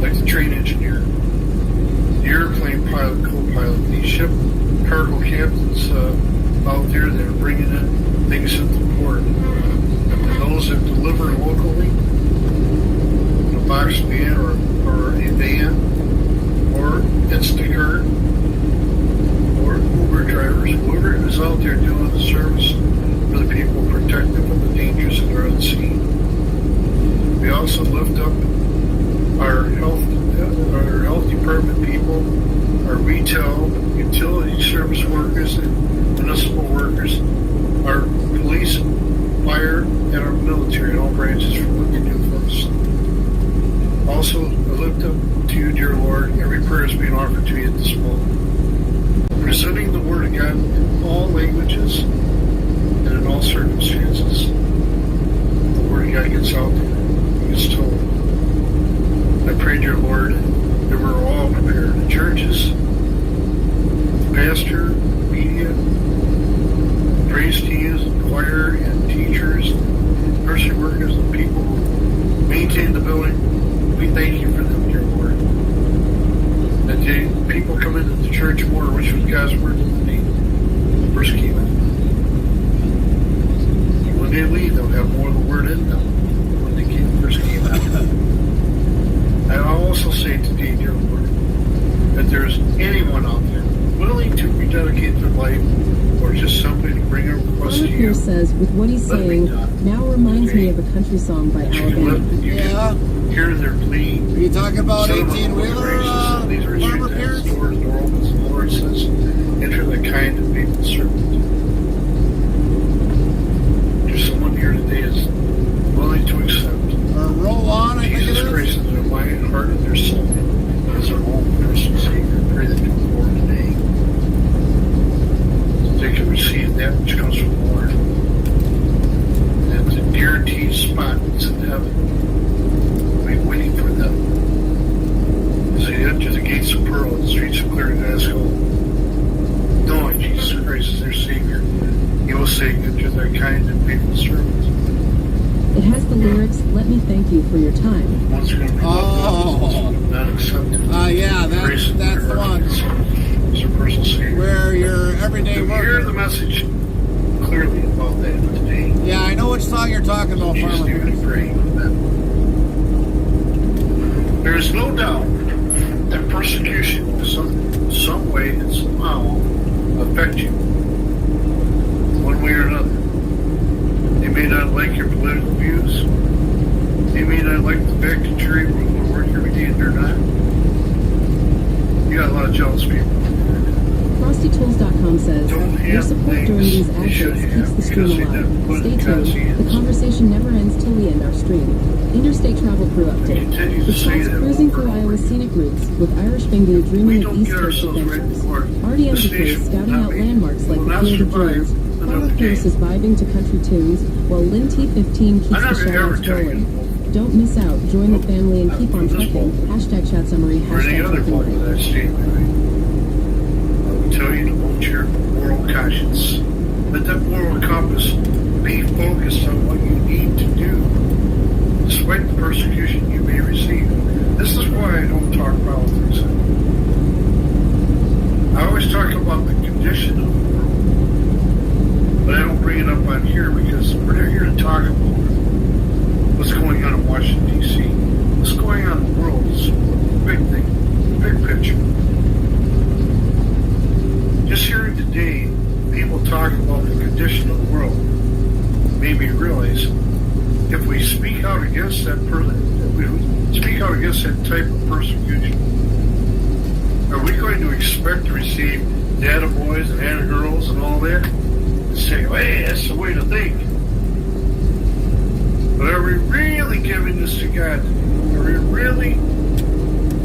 like the train engineer, the airplane pilot, co-pilot, the ship cargo captains out there that are bringing in things into port, and those that deliver locally in a box van or a van or Instacart or Uber drivers, whoever is out there doing the service for the people, protect them from the dangers that are unseen. We also lift up our health department people, our retail, utility service workers, and municipal workers, our police, fire, and our military and all branches for what they do for us. Also, I lift up to you, dear Lord, every prayer is being offered to you at this moment. Presenting the Word of God in all languages and in all circumstances. The Word of God gets out there, it gets told. I pray, dear Lord, that we're all prepared. The churches, the pastor, the media, praise teams, choir, and teachers, nursery workers, and people who maintain the building. We thank you for them, dear Lord. That people come into the church more, which was God's word when they first came in. When they leave, they'll have more of the word in them when they first came out. I also say today, dear Lord, that there's anyone out there willing to rededicate their life or just simply to bring a request to you. Pierce says, with what he's saying, now reminds me of a country song by Alabama. Yeah. Hear their plea. Are you talking about 18-wheeler, Farmer Pierce? Doors, door opens, the Lord says, enter the kind and faithful servant. There's someone here today is willing to accept. Or roll on, I think it is. Jesus Christ in their mind, heart, and their soul as their own personal Savior. I pray that you come forward today, that they can receive that which comes from the Lord. And the guaranteed spot is in heaven. We'll be waiting for them. As they enter the gates of pearl, the streets of clear glass gold, knowing Jesus Christ is their Savior, He will say, enter their kind and faithful servants. It has the lyrics, let me thank you for your time. Not accepted. Yeah, that's the one. It's a personal Savior. Where your everyday worker. Hear the message clearly about that today. Yeah, I know which song you're talking about, Farmer. There is no doubt that persecution in some way and somehow affect you, one way or another. They may not like your political views. They may not like the fact that you're able to go to work every day and they're not. You got a lot of jealous people. FrostyTools.com says, your support during these ad breaks keeps the stream alive. Stay tuned. The conversation never ends till we end our stream. Interstate travel crew update. The Charles cruising through Iowa's scenic routes with Irish Bingley dreaming of East Coast adventures. RDM crew scouting out landmarks like the Field of Dreams. Farmer Pierce is vibing to country tunes while Lynn T15 keeps the shoutouts rolling. Don't miss out. Join the family and keep on trucking. Hashtag chat summary. Hashtag trucking. Tell you to vote your moral conscience. Let that moral compass be focused on what you need to do, despite the persecution you may receive. This is why I don't talk politics. I always talk about the condition of the world, but I don't bring it up on here because we're not here to talk about what's going on in Washington, D.C. What's going on in the world is a big thing, big picture. Just hearing today people talk about the condition of the world made me realize if we speak out against that type of persecution, are we going to expect to receive data boys and data girls and all that and say, hey, that's the way to think? But are we really giving this to God? Are we really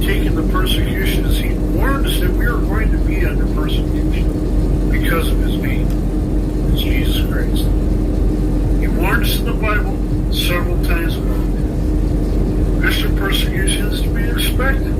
taking the persecution as He warned us that we are going to be under persecution because of His name? It's Jesus Christ. He warned us in the Bible several times about that. Christian persecution is to be expected.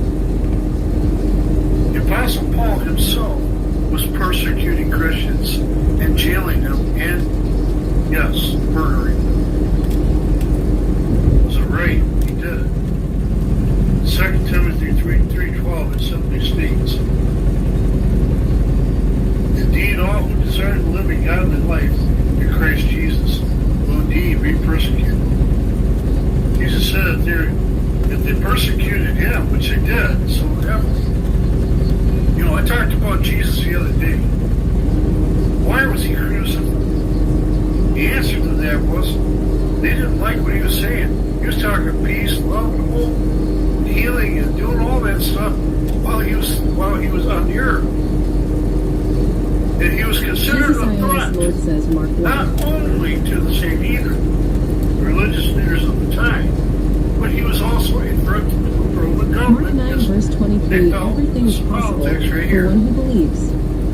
persecuted him, which they did so heavily. You know, I talked about Jesus the other day. Why was he crucified? The answer to that was they didn't like what he was saying. He was talking peace, love, and hope, healing, and doing all that stuff while he was on the earth. And he was considered a threat, Lord says Mark 1. not only to the Sanhedrin, religious leaders of the time, but he was also a threat to the Roman Mark government. 9 verse 23, everything is possible Politics right for here. one who believes.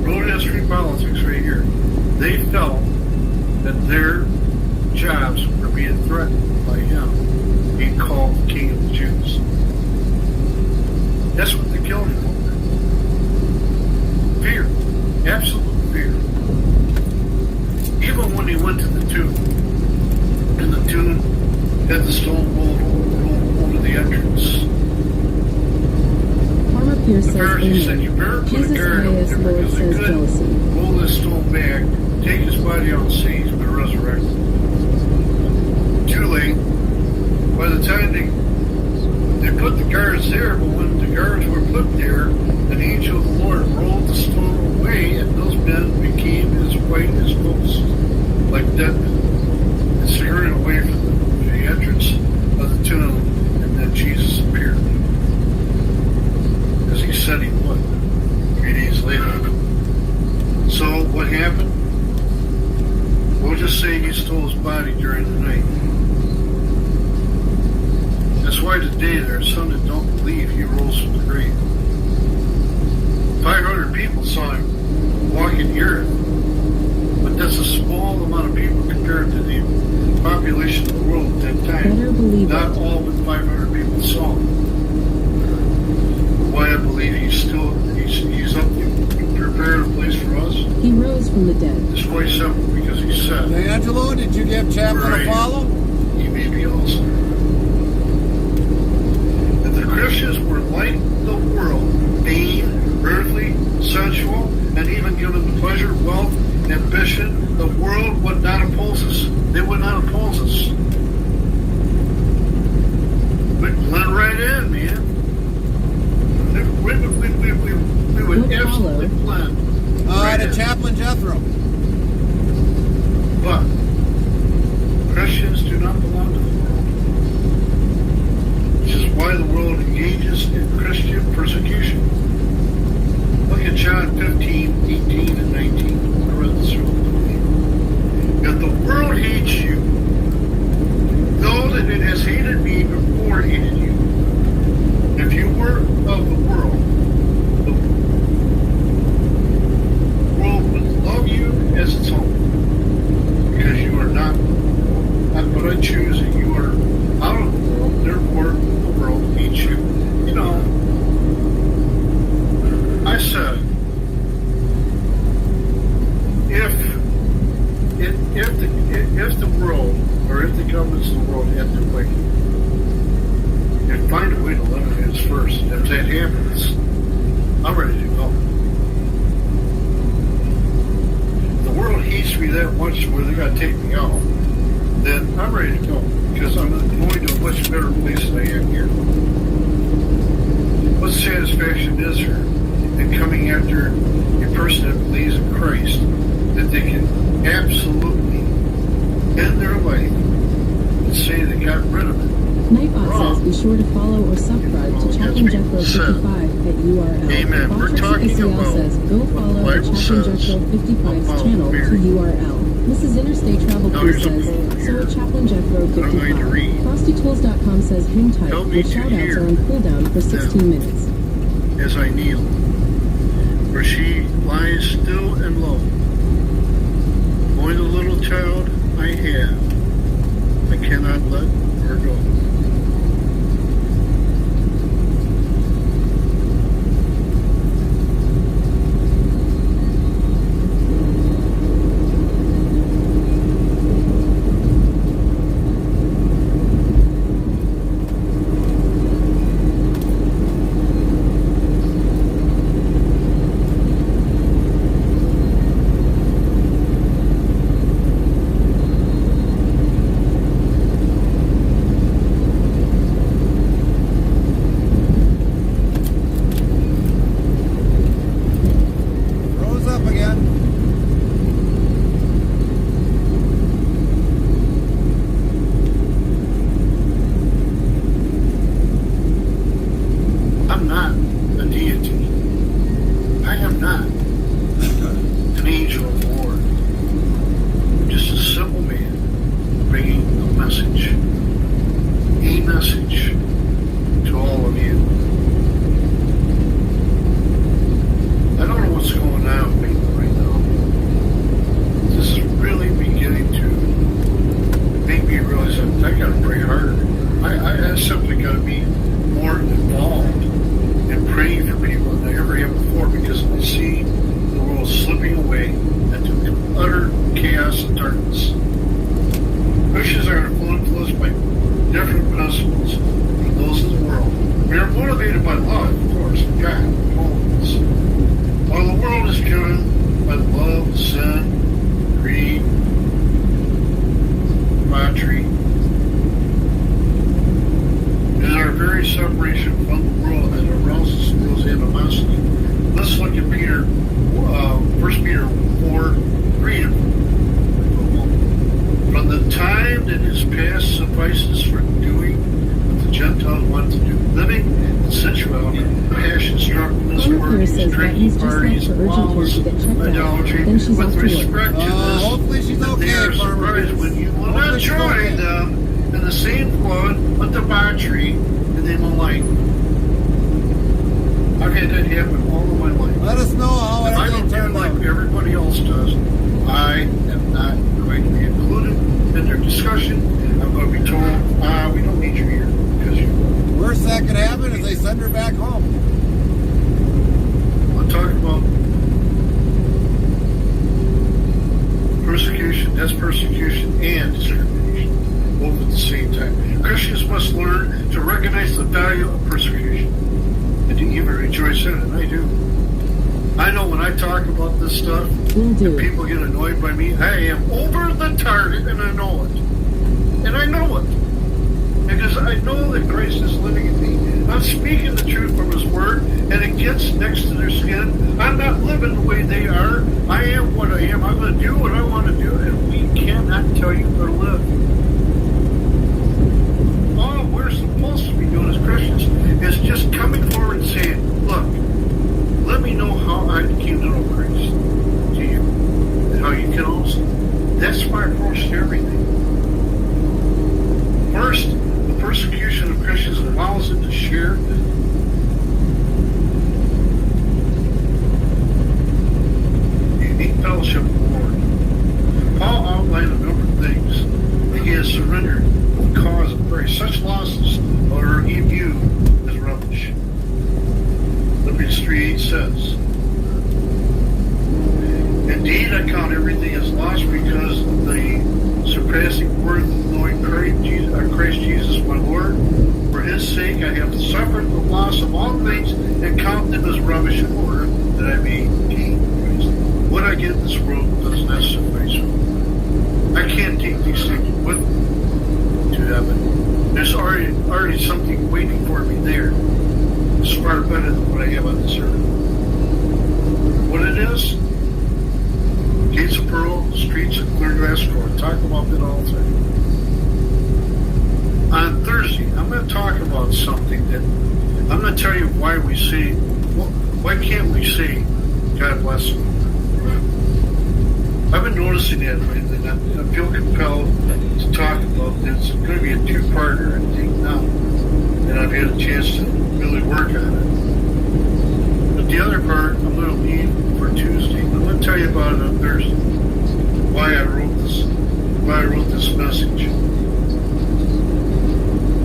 Road history politics right here. They felt that their jobs were being threatened by him being called the King of the Jews. That's what they killed him over. Fear. Absolute fear. Even when he went to the tomb, and the tomb had the stone rolled over the entrance. Farmer Pierce The says Pharisees said, you better amen. put a Jesus guard out Ias there Lord because they says could jealousy. roll this stone back, take his body out and say he's been resurrected. Too late. By the time they put the guards there, but when the guards were put there, an angel of the Lord rolled the stone away, and those men became as white as ghosts, like dead men, and scurried away from the entrance of the tomb, and then Jesus appeared. As he said he would, 3 days later. So what happened? We'll just say he stole his body during the night. That's why today there are some that don't believe he rose from the grave. 500 people saw him walking the earth, but that's a small amount of people compared to the population of the world at that time. Better believe Not it. all but 500 people saw him. Why I believe he's up to prepare a place for us. He rose from the dead. It's quite simple because he said, Hey, Angelo, did you give Chaplain Right. a follow? he may be also. That the Christians were like the world, vain, earthly, sensual, and even given the pleasure, wealth, ambition. The world would not oppose us. They would not oppose us. We'd blend right in, man. We would What absolutely followed? blend. Right To in. Chaplain Jethro. But Christians do not belong to the world, which is why the world engages in Christian persecution. Look at John 15, 18, and 19. I read this earlier. If the world hates you, know that it has hated me before it hated you. If you were of the world would love you as its own, because you are not what I choose, and you are out of the world, therefore the world hates you. You know, I said, if the world, or if the governments of the world had their way, and find a way to eliminate us first, if that happens, I'm ready to go. The world hates me that much where they're going to take me out, then I'm ready to go, because I'm going to a much better place than I am here. What satisfaction is there in coming after a person that believes in Christ, that they can absolutely end their life and say they got rid of it? Nightbot says be sure to follow or subscribe to Chaplain Jethro 55 at URL. Amen. We're Bob talking ACL about says go follow what the the Bible Chaplain says Jethro 55's about channel to Mary. URL. Mrs. Interstate Travel Now, Crew here's a says poem so here at Chaplain Jethro that I'm going to 55. read. FrostyTools.com says hang tight. Help me The to shoutouts hear are on cooldown for 16 minutes. As I kneel, where she lies still and low. Only the little child I have, I cannot let her go. I'm not a deity. I am not an angel of the Lord. I'm just a simple man bringing a message to all of you. I don't know what's going on with people right now. This is really beginning to make me realize that I gotta pray harder. I simply gotta be more involved in praying for people than I ever have before, because I see the world slipping away into utter chaos and darkness. Christians are influenced by different principles from those of the world. We are motivated by love, of course, of God, holiness. While the world is driven by love, sin, greed, debauchery, it is our very separation from the world that arouses the world's animosity. Let's look at Peter, 1 Peter 4:3. From the time that is past suffices for doing what the Gentiles want to do, living in sensuality, passion, drunkenness, orgies, drinking parties, lawless, idolatry. With respect to this, hopefully she's okay, they are surprised when you will not join them in the same flood of debauchery and they will like. I've had that happen all of my life. Let us know how if I don't do like everybody else does, I am not going to be included in their discussion. I'm going to be told, we don't need you here because you. Worst that could happen is they send her back home. I'm talking about persecution. That's persecution and discrimination, both at the same time. Christians must learn to recognize the value of persecution and to even rejoice in it. And I do. I know when I talk about this stuff and people get annoyed by me, I am over the target and I know it. And I know it. Because I know that Christ is living in me. I'm speaking the truth from His Word, and it gets next to their skin. I'm not living the way they are. I am what I am. I'm going to do what I want to do, and we cannot tell you how to live. All we're supposed to be doing as Christians is just coming forward and saying, look, let me know how I came to know Christ to you, and how you can also. That's my approach to everything. First, the persecution of Christians allows them to share the unique fellowship of the Lord. Paul outlined a number of things that he has surrendered for the cause of Christ. Such losses are he viewed as rubbish. Philippians 3:8 says, indeed, I count everything as lost because of the surpassing worth of knowing Christ Jesus my Lord. For His sake I have suffered the loss of all things and count them as rubbish in order that I may gain Christ. What I get in this world does not suffice me. I can't take these things with me to heaven. There's already something waiting for me there. It's far better than what I have on this earth. What it is? Gates of pearl, streets of clear glass court. Talk about that all the time. On Thursday, I'm going to talk about something that I'm going to tell you why we say, why can't we say, God bless you? I've been noticing that lately, and I feel compelled to talk about this. It's going to be a two-parter, I think, now. And I've had a chance to really work on it. But the other part, I'm going to leave for Tuesday. I'm going to tell you about it on Thursday. Why I wrote this message.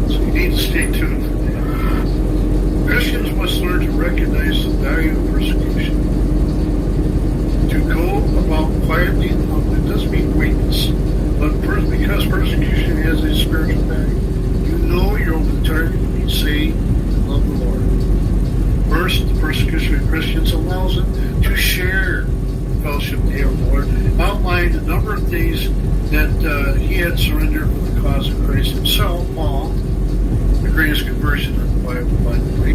So you need to stay tuned for that. Christians must learn to recognize the value of persecution. To go about quietly and humbly doesn't mean weakness, but because persecution has a spiritual value. You know you're over the target when you say and love the Lord. First, the persecution of Christians allows them to share fellowship with the Lord, outlined a number of things that he had surrendered for the cause of Christ himself, Paul, the greatest conversion in the Bible, by the way.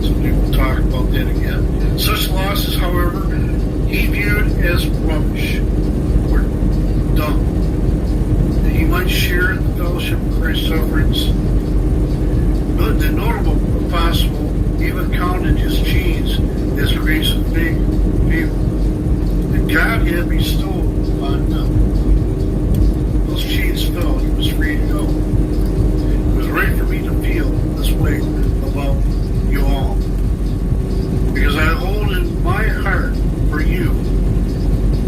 Somebody will talk about that again. Such losses, however, he viewed as rubbish, or dumb, that he might share in the fellowship of Christ's sufferings. The notable gospel even counted his chains as grace and favor. And God had bestowed upon them. Those chains fell, he was free to go. It was right for me to feel this way about you all. Because I hold in my heart for you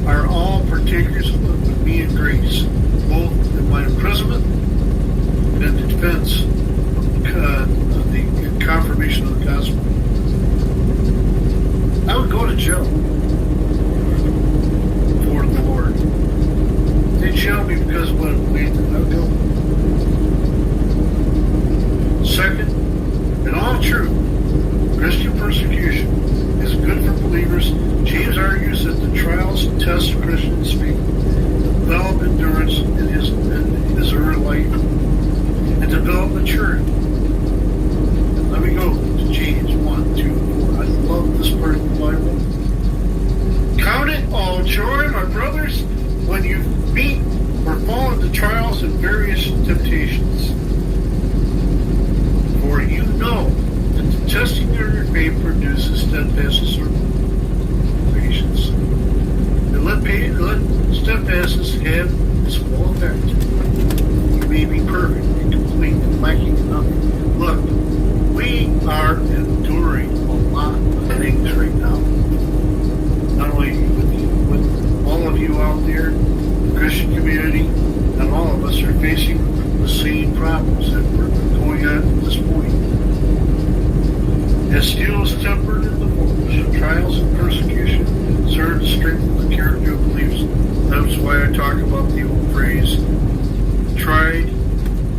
are all partakers of me in grace, both in my imprisonment and in the defense of the confirmation of the gospel. I would go to jail for the Lord. They'd jail me because of what I believed in. I would go. Second, in all truth, Christian persecution is good for believers. James argues that the trials and tests of Christians speak develop endurance in his early life and develop maturity. Let me go to James 1, 2, 4. I love this part of the Bible. Count it all joy, my brothers, when you meet or fall into trials and various temptations. For you know that the testing of your faith produces steadfastness or patience. And let steadfastness have its full effect. You may be perfect and complete and lacking in nothing. Look, we are enduring a lot of things right now. Not only with all of you out there, the Christian community, and all of us are facing the same problems that we're going on at this point. As steel is tempered in the forge, trials and persecution serve to strengthen the character of believers. That's why I talk about the old phrase, tried,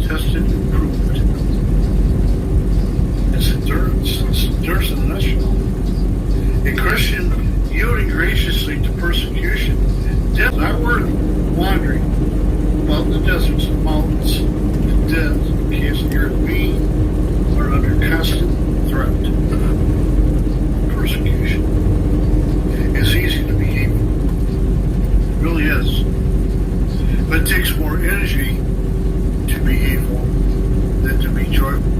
tested, and proved. It's endurance. It's endurance in a nutshell. A Christian yielding graciously to persecution, death is not worthy, wandering about the deserts and mountains, and death in case of the earth. We are under constant threat of persecution. It's easy to be evil. It really is. But it takes more energy to be evil than to be joyful.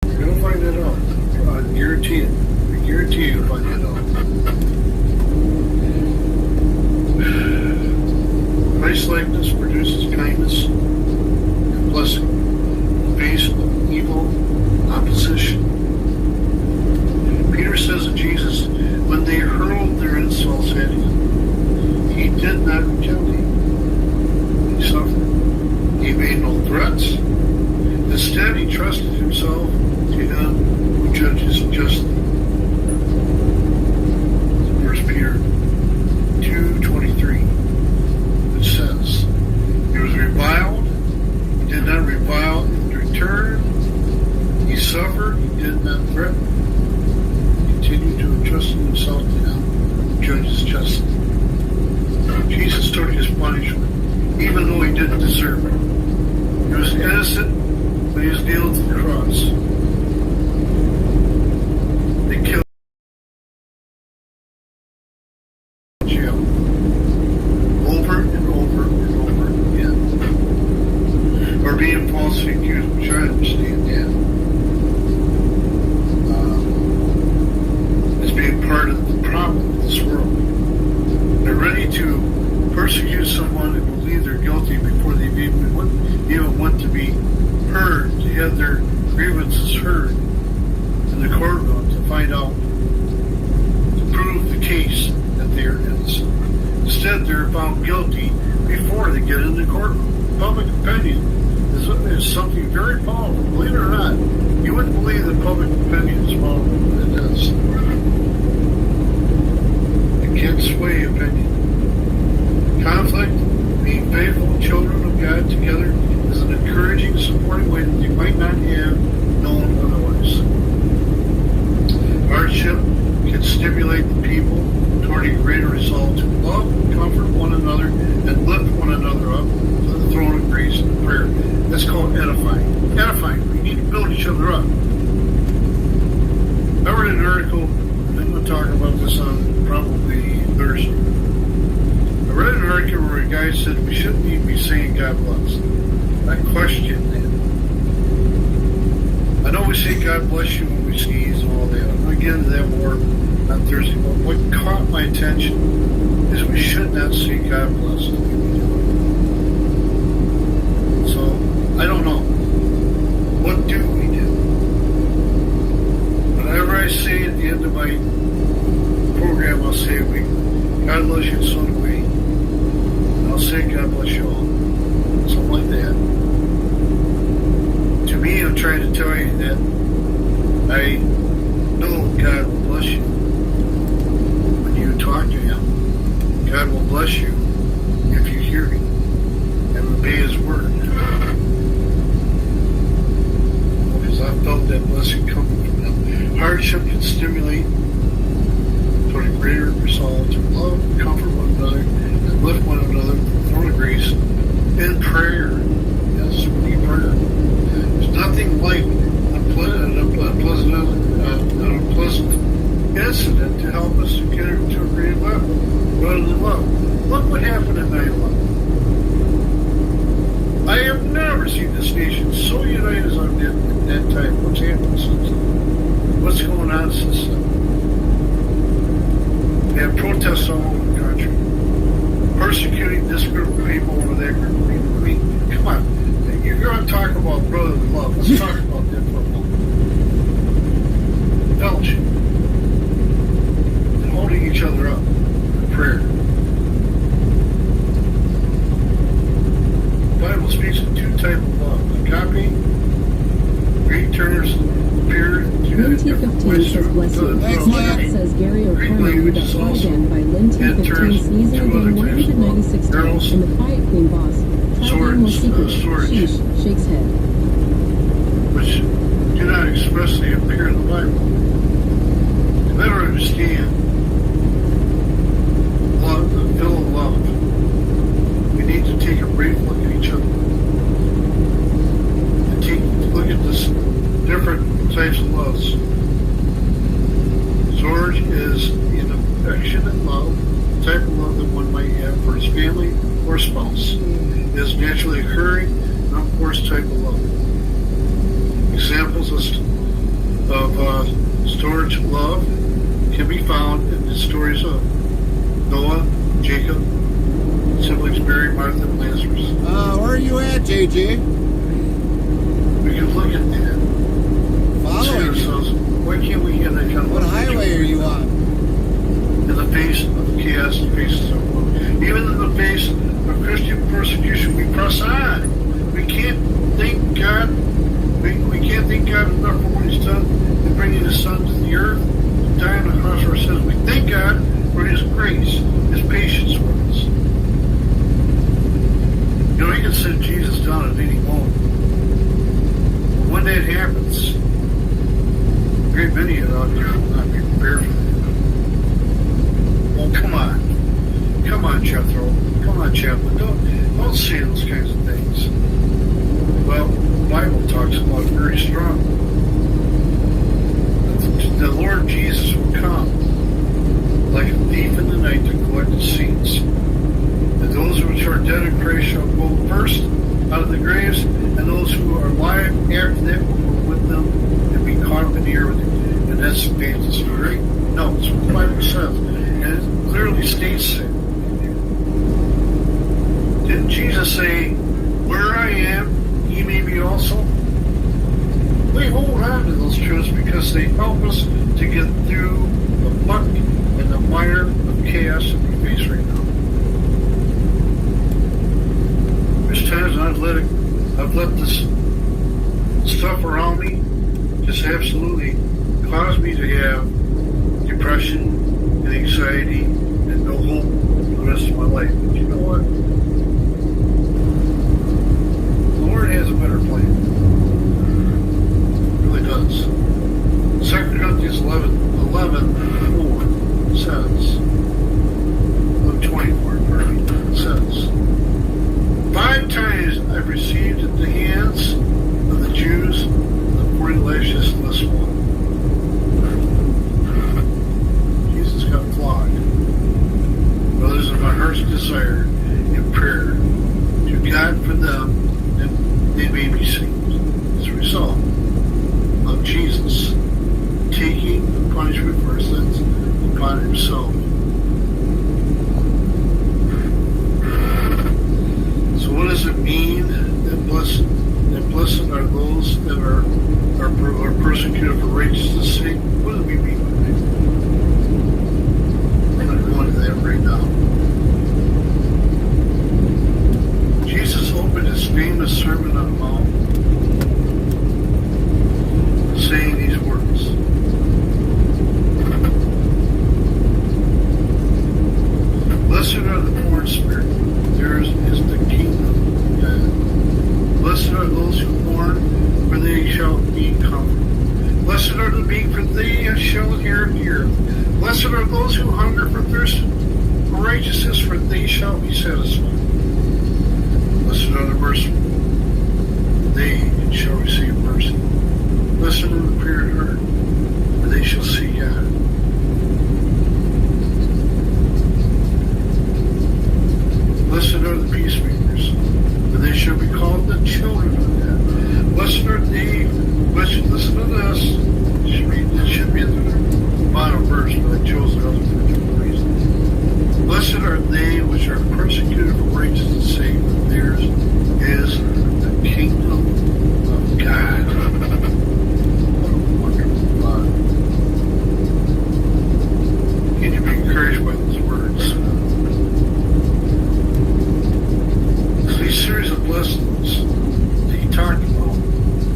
You're going to find that out. I guarantee it. I guarantee you'll find that out. Christ-likeness produces kindness and blessing in the face of evil opposition. Peter says of Jesus, when they hurled their insults at him, he did not retaliate. He suffered. He made no threats. Instead, he trusted himself to him who judges justly. 1 Peter 2:23. It says, he was reviled, he did not revile in return. He suffered, he did not threaten. He continued to entrust himself to him who judges justly. Jesus took his punishment, even though he didn't deserve it. He was innocent when he was nailed to the cross. They killed jail over and over and over again. Or being falsely accused, which I understand that. As being part of the problem of this world. They're ready to persecute someone and believe they're guilty before they even want to be heard, to have their grievances heard in the courtroom, to find out, to prove the case that they are innocent. Instead, they're found guilty before they get in the courtroom. Public opinion is something very powerful. Believe it or not, you wouldn't believe that public opinion is powerful, but it is. It can't sway opinion. Conflict, being faithful children of God together, is an encouraging, supporting way that you might not have known otherwise. Hardship can stimulate the people toward a greater resolve to love and comfort one another and lift one another up to the throne of grace and prayer. That's called edifying. Edifying. We need to build each other up. I read an article, I'm going to talk about this on probably Thursday. I read an article record where a guy said we shouldn't even be saying God bless. I question that. I know we say God bless you when we sneeze and all that. I'm going to get into that more on Thursday. But what caught my attention is we should not say God bless the way we do it. So, I don't know. What do we do? Whenever I say at the end of my program, I'll say God loves you, so do we. And I'll say God bless you all. Something like that. To me, I'm trying to tell you that I know God will bless you. When you talk to Him, God will bless you if you hear Him and obey His word. Because I felt that blessing coming from Him. Hardship can stimulate toward a greater resolve to love, comfort one another, and lift one another from the throne of grace in prayer. Yes, we need prayer. There's nothing like an unpleasant incident to help us to get to a greater level, rather than love. Look what happened in 9/11. I have never seen this nation so united as I did at that time. What's happened since then? What's going on since then? They have protests all over the country, persecuting this group of people over that group of people. I mean, come on. You're going to talk about brotherly love. Let's talk about that for a moment. Fellowship. And holding each other up in prayer. The Bible speaks of two types of love. Agape, Greek terms appear to Lynn T15 says bless you. Matt says Gary O'Connor got called again by Lynn T15 sneezing again 196 times and the Quiet Queen boss. Try more secret. Sheesh, shakes head. Which do not expressly appear in the Bible. To better understand love, the fill of love, we need to take a brief look at each other. And look at this different types of loves. George is an affectionate love, the type of love that one might have for his family or spouse. It is naturally occurring, and of course, type of love. Examples of storage love can be found in the stories of Noah, Jacob, siblings Mary, Martha, and Lazarus. Where are you at, JJ? We can look at that. Following ourselves, why can't we get that kind of What highway are you on? In the face of chaos, the face of the world. Even in the face of Christian persecution, we press on. We can't thank God. We can't thank God enough for what He's done in bringing His Son to the earth to die on the cross for our sins. We thank God for His grace, His patience with us. You know, He can send Jesus down at any moment. But when that happens, a great many of out there will not be prepared for that. Oh, come on. Come on, Jethro. Come on, Chaplain. Don't say those kinds of things. Well, the Bible talks about it very strongly. The Lord Jesus will come like a thief in the night to collect the saints. And those which are dead in Christ shall go first out of the graves, and those who are alive after that will go with them and be caught up in the air with Him. And that's fantasy, right? No, it's what the Bible says. And it clearly states that. Didn't Jesus say, where I am, ye may be also? We hold on to those truths because they help us to get through the muck and the mire of chaos that we face right now. There's times I've let this stuff around me just absolutely cause me to have depression and anxiety and no hope for the rest of my life. But you know what? The Lord has a better plan. He really does. 2 Corinthians 11:4 says, 11:24 says, 5 times I've received at the hands of the Jews the 40 lashes less one. Jesus got flogged. Brothers, of my heart's desire blessed are those that are persecuted for righteousness' sake. What do we mean by that? I'm not going to that right now. Jesus opened his famous Sermon on the Mount saying these words. Blessed are the poor in spirit, theirs is the kingdom of God. Blessed are those who mourn, for they shall be comforted. Blessed are the meek, for they shall inherit the earth. Blessed are those who hunger for thirst for righteousness, for they shall be satisfied. Blessed are the merciful, they shall receive mercy. Blessed are the pure in heart, for they shall see God. Blessed are the peacemakers, for they shall be called the children of God. Blessed are they, listen to this, it should be in the bottom verse, but I chose the other for different reasons. Blessed are they which are persecuted for righteousness' sake, for theirs is the kingdom of God. What a wonderful thought. Can you be encouraged by those words? These series of blessings that he talked about,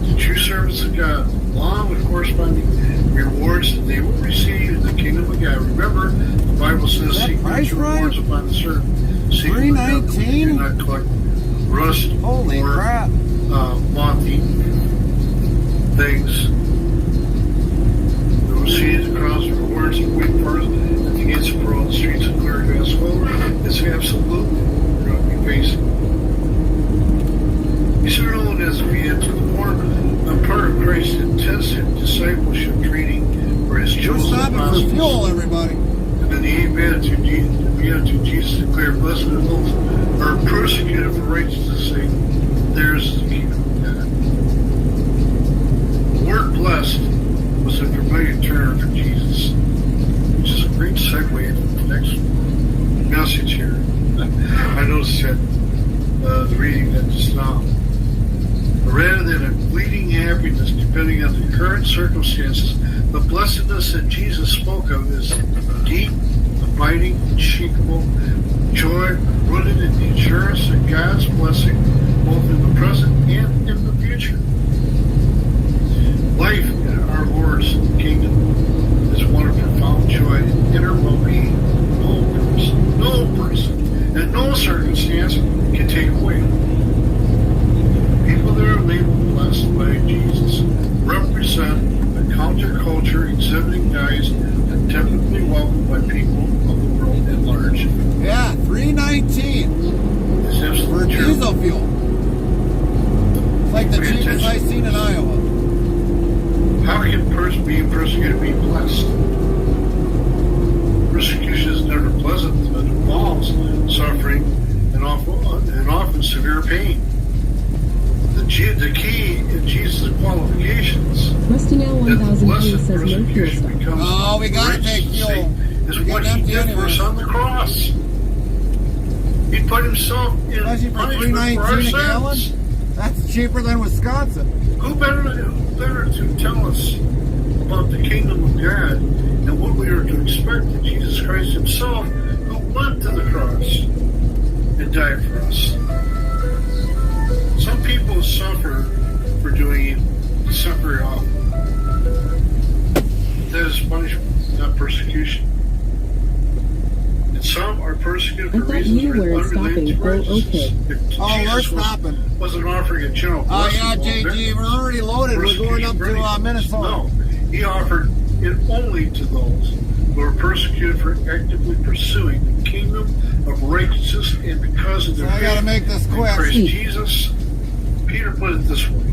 the true servants of God, along with corresponding rewards that they will receive in the kingdom of God. Remember, the Bible says, seek not your rewards upon the servant. $3.19? Do not collect rust or moth-eaten things. They will see the cross rewards and wait for us at the gates of pearl and the streets of clear glass. Well, it's absolutely we're going to be facing. These are known as we enter the more part of Christ's intensive discipleship training for his chosen apostles. For fuel, everybody. And then the Beatitude Jesus declared, blessed are those who are persecuted for righteousness' sake. Theirs is the kingdom of God. The word blessed was a familiar term for Jesus, which is a great segue into the next message here. I noticed that the reading that just now. Rather than a fleeting happiness depending on the current circumstances, the blessedness that Jesus spoke of is deep, abiding, unshakable joy rooted in the assurance of God's blessing both in the present and in the future. Life in our Lord's kingdom is one of profound joy and inner well-being. No person, and no circumstance can take away. People that are labeled blessed by Jesus represent a counterculture exhibiting guys and typically welcomed by people of the world at large. Yeah, $3.19 for diesel fuel. It's like the cheapest I've seen in Iowa. How can being persecuted be blessed? Persecution is never pleasant, but involves suffering and often severe pain. The key in Jesus' qualifications Rusty now 1003 says no fuel stop. Oh, we gotta take fuel. Is what he did for us on the cross. He put himself in punishment for our sins. That's cheaper than Wisconsin. Who better to tell us about the kingdom of God and what we are to expect than Jesus Christ himself, who went to the cross and died for us. Some people suffer for doing evil. Suffer often. That is punishment, not persecution. And some are persecuted for reasons unrelated to righteousness. We're stopping. Wasn't offering a general blessing. Oh, yeah, JG, we're already loaded. We're going up to Minnesota. No, he offered it only to those who are persecuted for actively pursuing the kingdom of righteousness and because of their faith I gotta make this quick. in Christ Jesus. Peter put it this way.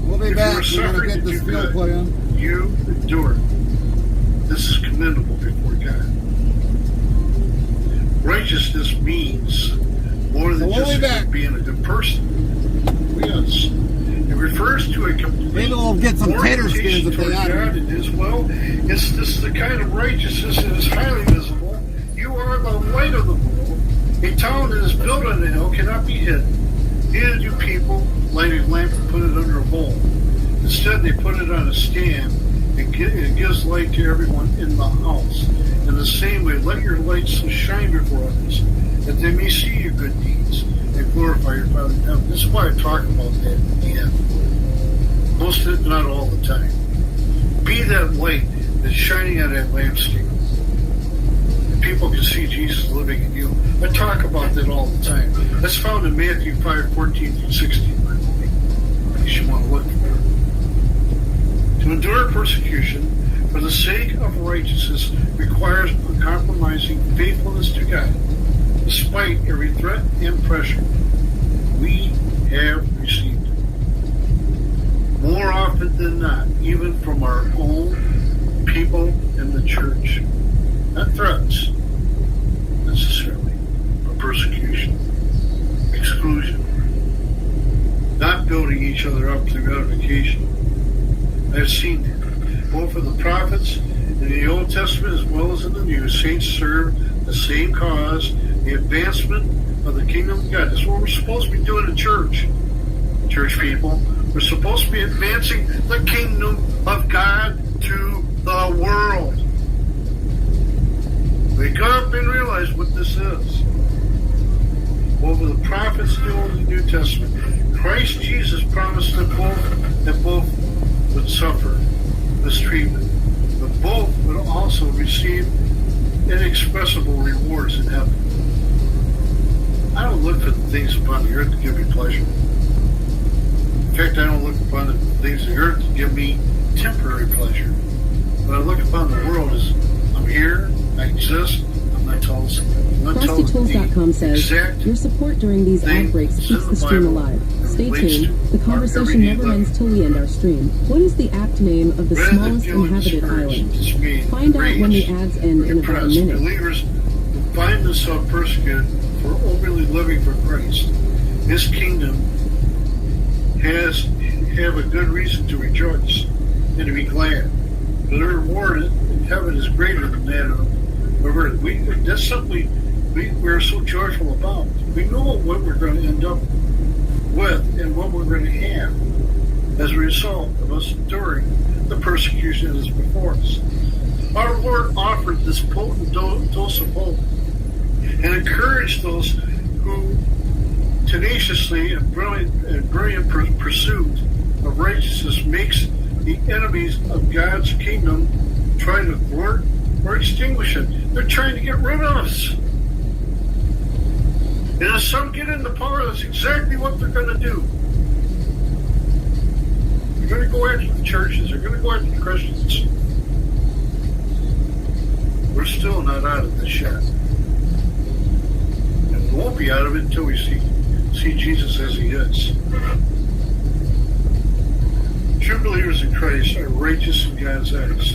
We'll be back. We're going to get this fuel put in. You endure. This is commendable before God. Righteousness means more than just being a good person. Yes. It refers to a complete maybe we'll get some tater skins if they God and his will. It's just the kind of righteousness that is highly visible. You are the light of the world. A town that is built on a hill cannot be hidden. Neither do people light a lamp and put it under a bowl. Instead, they put it on a stand, and it gives light to everyone in the house. In the same way, let your light so shine before others, that they may see your good deeds and glorify your Father in heaven. This is why I talk about that in the end. Most of it, not all the time. Be that light that's shining on that lampstand. And people can see Jesus living in you. I talk about that all the time. That's found in Matthew 5:14-16, by the way. You should want to look for it. To endure persecution for the sake of righteousness requires uncompromising faithfulness to God, despite every threat and pressure we have received. More often than not, even from our own people in the church. Not threats, necessarily, but persecution, exclusion, not building each other up through edification. I've seen that, both for the prophets in the Old Testament as well as in the New. Saints serve the same cause, the advancement of the kingdom of God. That's what we're supposed to be doing in church. Church people, we're supposed to be advancing the kingdom of God to the world. Wake up and realize what this is. Over the prophets in the Old and New Testament, Christ Jesus promised that both would suffer mistreatment, but both would also receive inexpressible rewards in heaven. I don't look for the things upon the earth to give me pleasure. In fact, I don't look upon the things of the earth to give me temporary pleasure. What I look upon the world is, I'm here, I exist, I'm not told. CrustyTools.com says, your support during these ad breaks keeps the stream alive. Stay tuned. The conversation never ends till we end our stream. What is the apt name of the smallest inhabited island? Find out when the ads end in about a minute. Believers who find themselves persecuted for openly living for Christ. His kingdom have a good reason to rejoice and to be glad. But the reward in heaven is greater than that of earth. That's something we're so joyful about. We know what we're going to end up with and what we're going to have as a result of us enduring the persecution that is before us. Our Lord offered this potent dose of hope and encouraged those who tenaciously and brilliant pursuit of righteousness makes the enemies of God's kingdom try to thwart or extinguish it. They're trying to get rid of us. And as some get into power, that's exactly what they're going to do. They're going to go after the churches. They're going to go after the Christians. We're still not out of this yet. And we won't be out of it until we see Jesus as he is. True believers in Christ are righteous in God's eyes.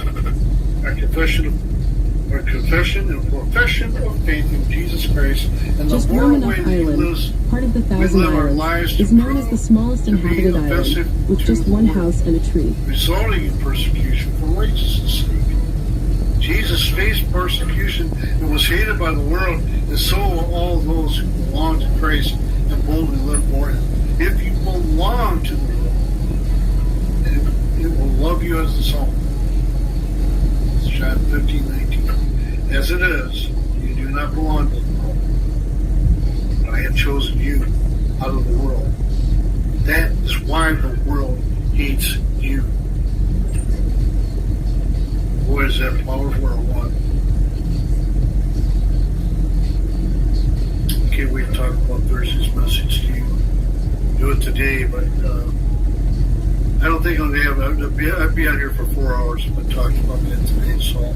Our confession and profession of faith in Jesus Christ and just the moral Roanoke way Island, lives, part of the Thousand Islands, is known as the smallest inhabited island, with just one house and a tree. Resulting in persecution for righteousness' sake. Jesus faced persecution and was hated by the world, and so will all those who belong to Christ and boldly live for him. If you belong to the world, it will love you as its own. It's John 15:19. As it is, you do not belong to the world. But I have chosen you out of the world. That is why the world hates you. Boy, is that powerful or what? I can't wait to talk about Thursday's message to you. Do it today, but I don't think I'm going to have, I'd be out here for 4 hours if I talked about that today, so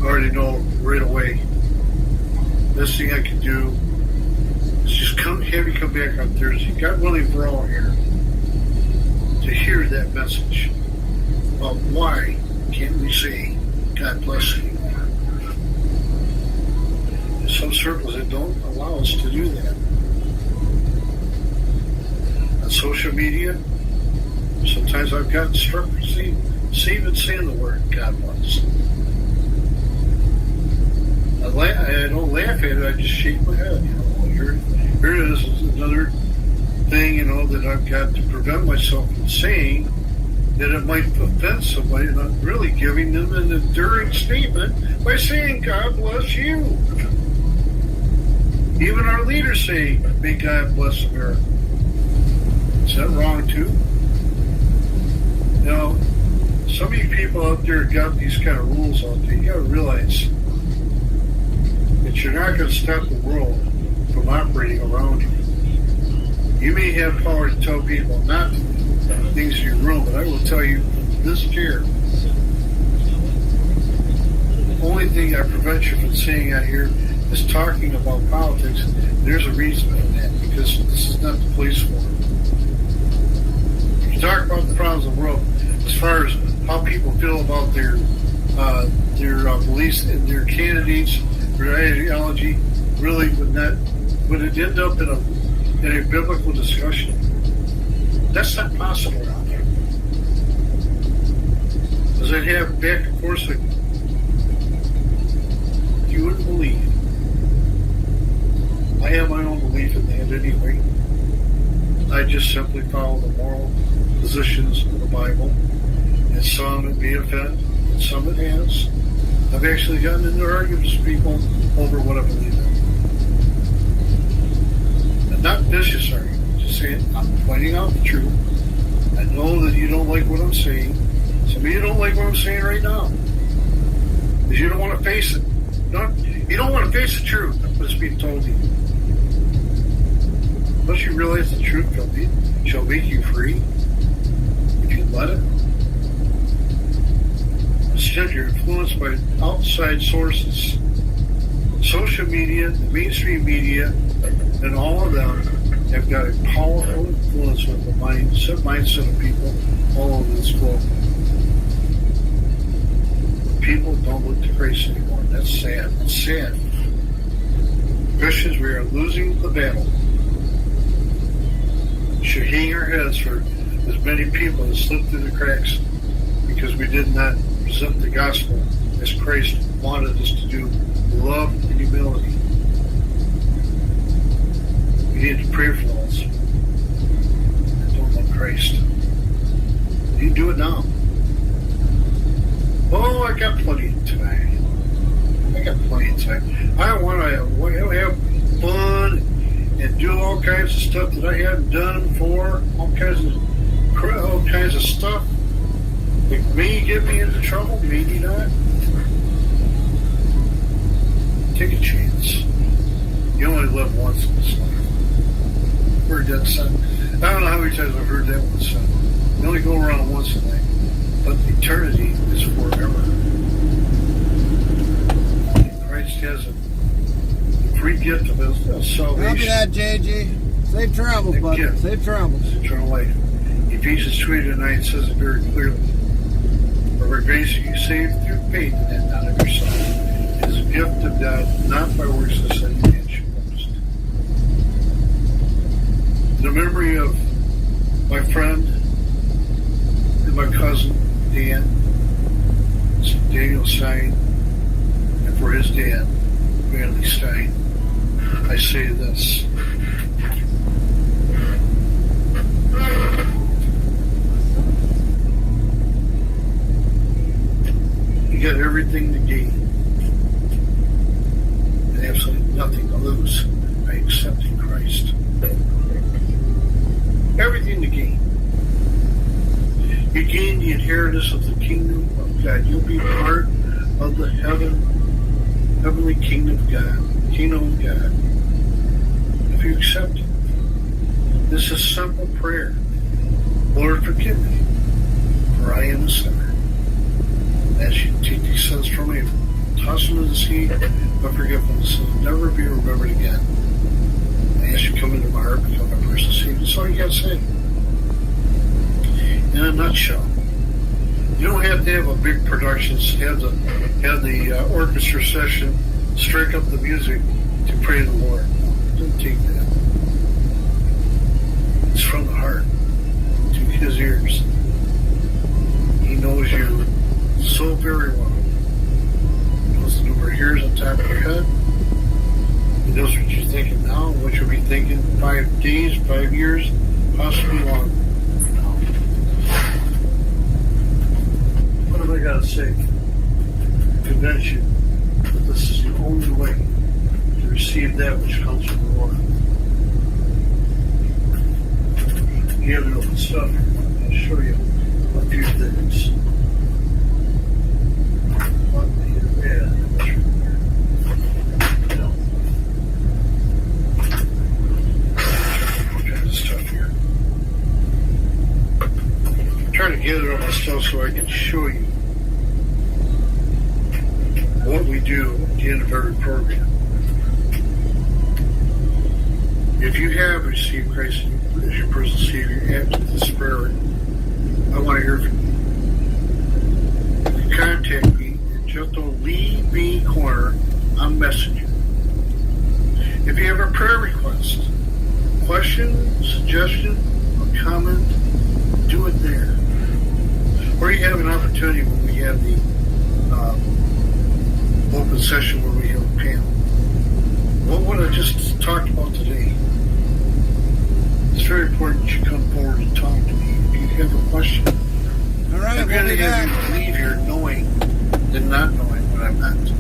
I already know right away. Best thing I can do is just have you come back on Thursday. God willing, we're all here to hear that message about why can't we say God bless you anymore. There's some circles that don't allow us to do that. On social media, sometimes I've gotten struck for even saying the word God bless. I don't laugh at it, I just shake my head. Here it is another thing, you know, that I've got to prevent myself from saying that it might offend somebody, and I'm really giving them an enduring statement by saying, God bless you. Even our leaders say, may God bless America. Is that wrong too? Now, some of you people out there got these kind of rules out there. You got to realize that you're not going to stop the world from operating around you. You may have power to tell people not to do things in your room, but I will tell you this chair. The only thing I prevent you from saying out here is talking about politics. There's a reason for that, because this is not the place for it. If you talk about the problems of the world, as far as how people feel about their beliefs and their candidates, their ideology, really would it end up in a biblical discussion? That's not possible out there. As I have back and forth, you wouldn't believe. I have my own belief in that anyway. I just simply follow the moral positions of the Bible, and some it may offend, and some it has. I've actually gotten into arguments with people over what I believe in. And not vicious arguments, just saying, I'm pointing out the truth. I know that you don't like what I'm saying. Some of you don't like what I'm saying right now, because you don't want to face it. You don't want to face the truth of what's being told to you. Don't you realize the truth shall make you free if you let it? Instead, you're influenced by outside sources. Social media, the mainstream media, and all of them have got a powerful influence on the mindset of people all over this globe. People don't look to Christ anymore. That's sad. It's sad. Christians, we are losing the battle. We should hang our heads for as many people as slipped through the cracks because we did not present the gospel as Christ wanted us to do. Love and humility. We need to pray for those that don't love Christ. You can do it now. Oh, I got plenty of time. I got plenty of time. I want to have fun and do all kinds of stuff that I haven't done before. All kinds of stuff that may get me into trouble, maybe not. Take a chance. You only live once in this life. Heard that said. I don't know how many times I've heard that one said. You only go around once in life, but eternity is forever. Christ has a free gift of salvation. Copy that, JG. Safe travels, bud. Safe travels. Eternal life. Ephesians 2:9 says it very clearly. For by grace are you saved through faith, and not of yourself. It is a gift of God, not by works lest any man should boast. The memory of my friend and my cousin, Daniel Stein, and for his dad, Randy Stein, I say this. You got everything to gain and absolutely nothing to lose by accepting Christ. Everything to gain. You gain the inheritance of the kingdom of God. You'll be part of the heavenly kingdom of God. If you accept it. This is a simple prayer. Lord, forgive me, for I am a sinner. As you take these sins from me, toss them into the sea, but forgive them, so they'll never be remembered again. I ask you to come into my heart, become my personal Savior. That's all you got to say. In a nutshell, you don't have to have a big production, have the orchestra session, strike up the music to pray to the Lord. It doesn't take that. It's from the heart to His ears. He knows you so very well. He knows the number of hairs on top of your head. He knows what you're thinking now and what you'll be thinking 5 5 days, 5 years, possibly longer. What have I got to say? Convince you that this is the only way to receive that which comes from the Lord. You have to open stuff. I'll show you a few things. Trying to gather all my stuff so I can show you what we do at the end of every program. If you have received Christ as your personal Savior after this prayer, I want to hear from you. You can contact me at just on Leave Me Corner on Messenger. If you have a prayer request, question, suggestion, or comment, do it there. Or you have an opportunity when we have the open session where we have a panel. What I just talked about today, it's very important that you come forward and talk to me if you have a question. All right, I'm going to have you leave here knowing than not knowing what I meant.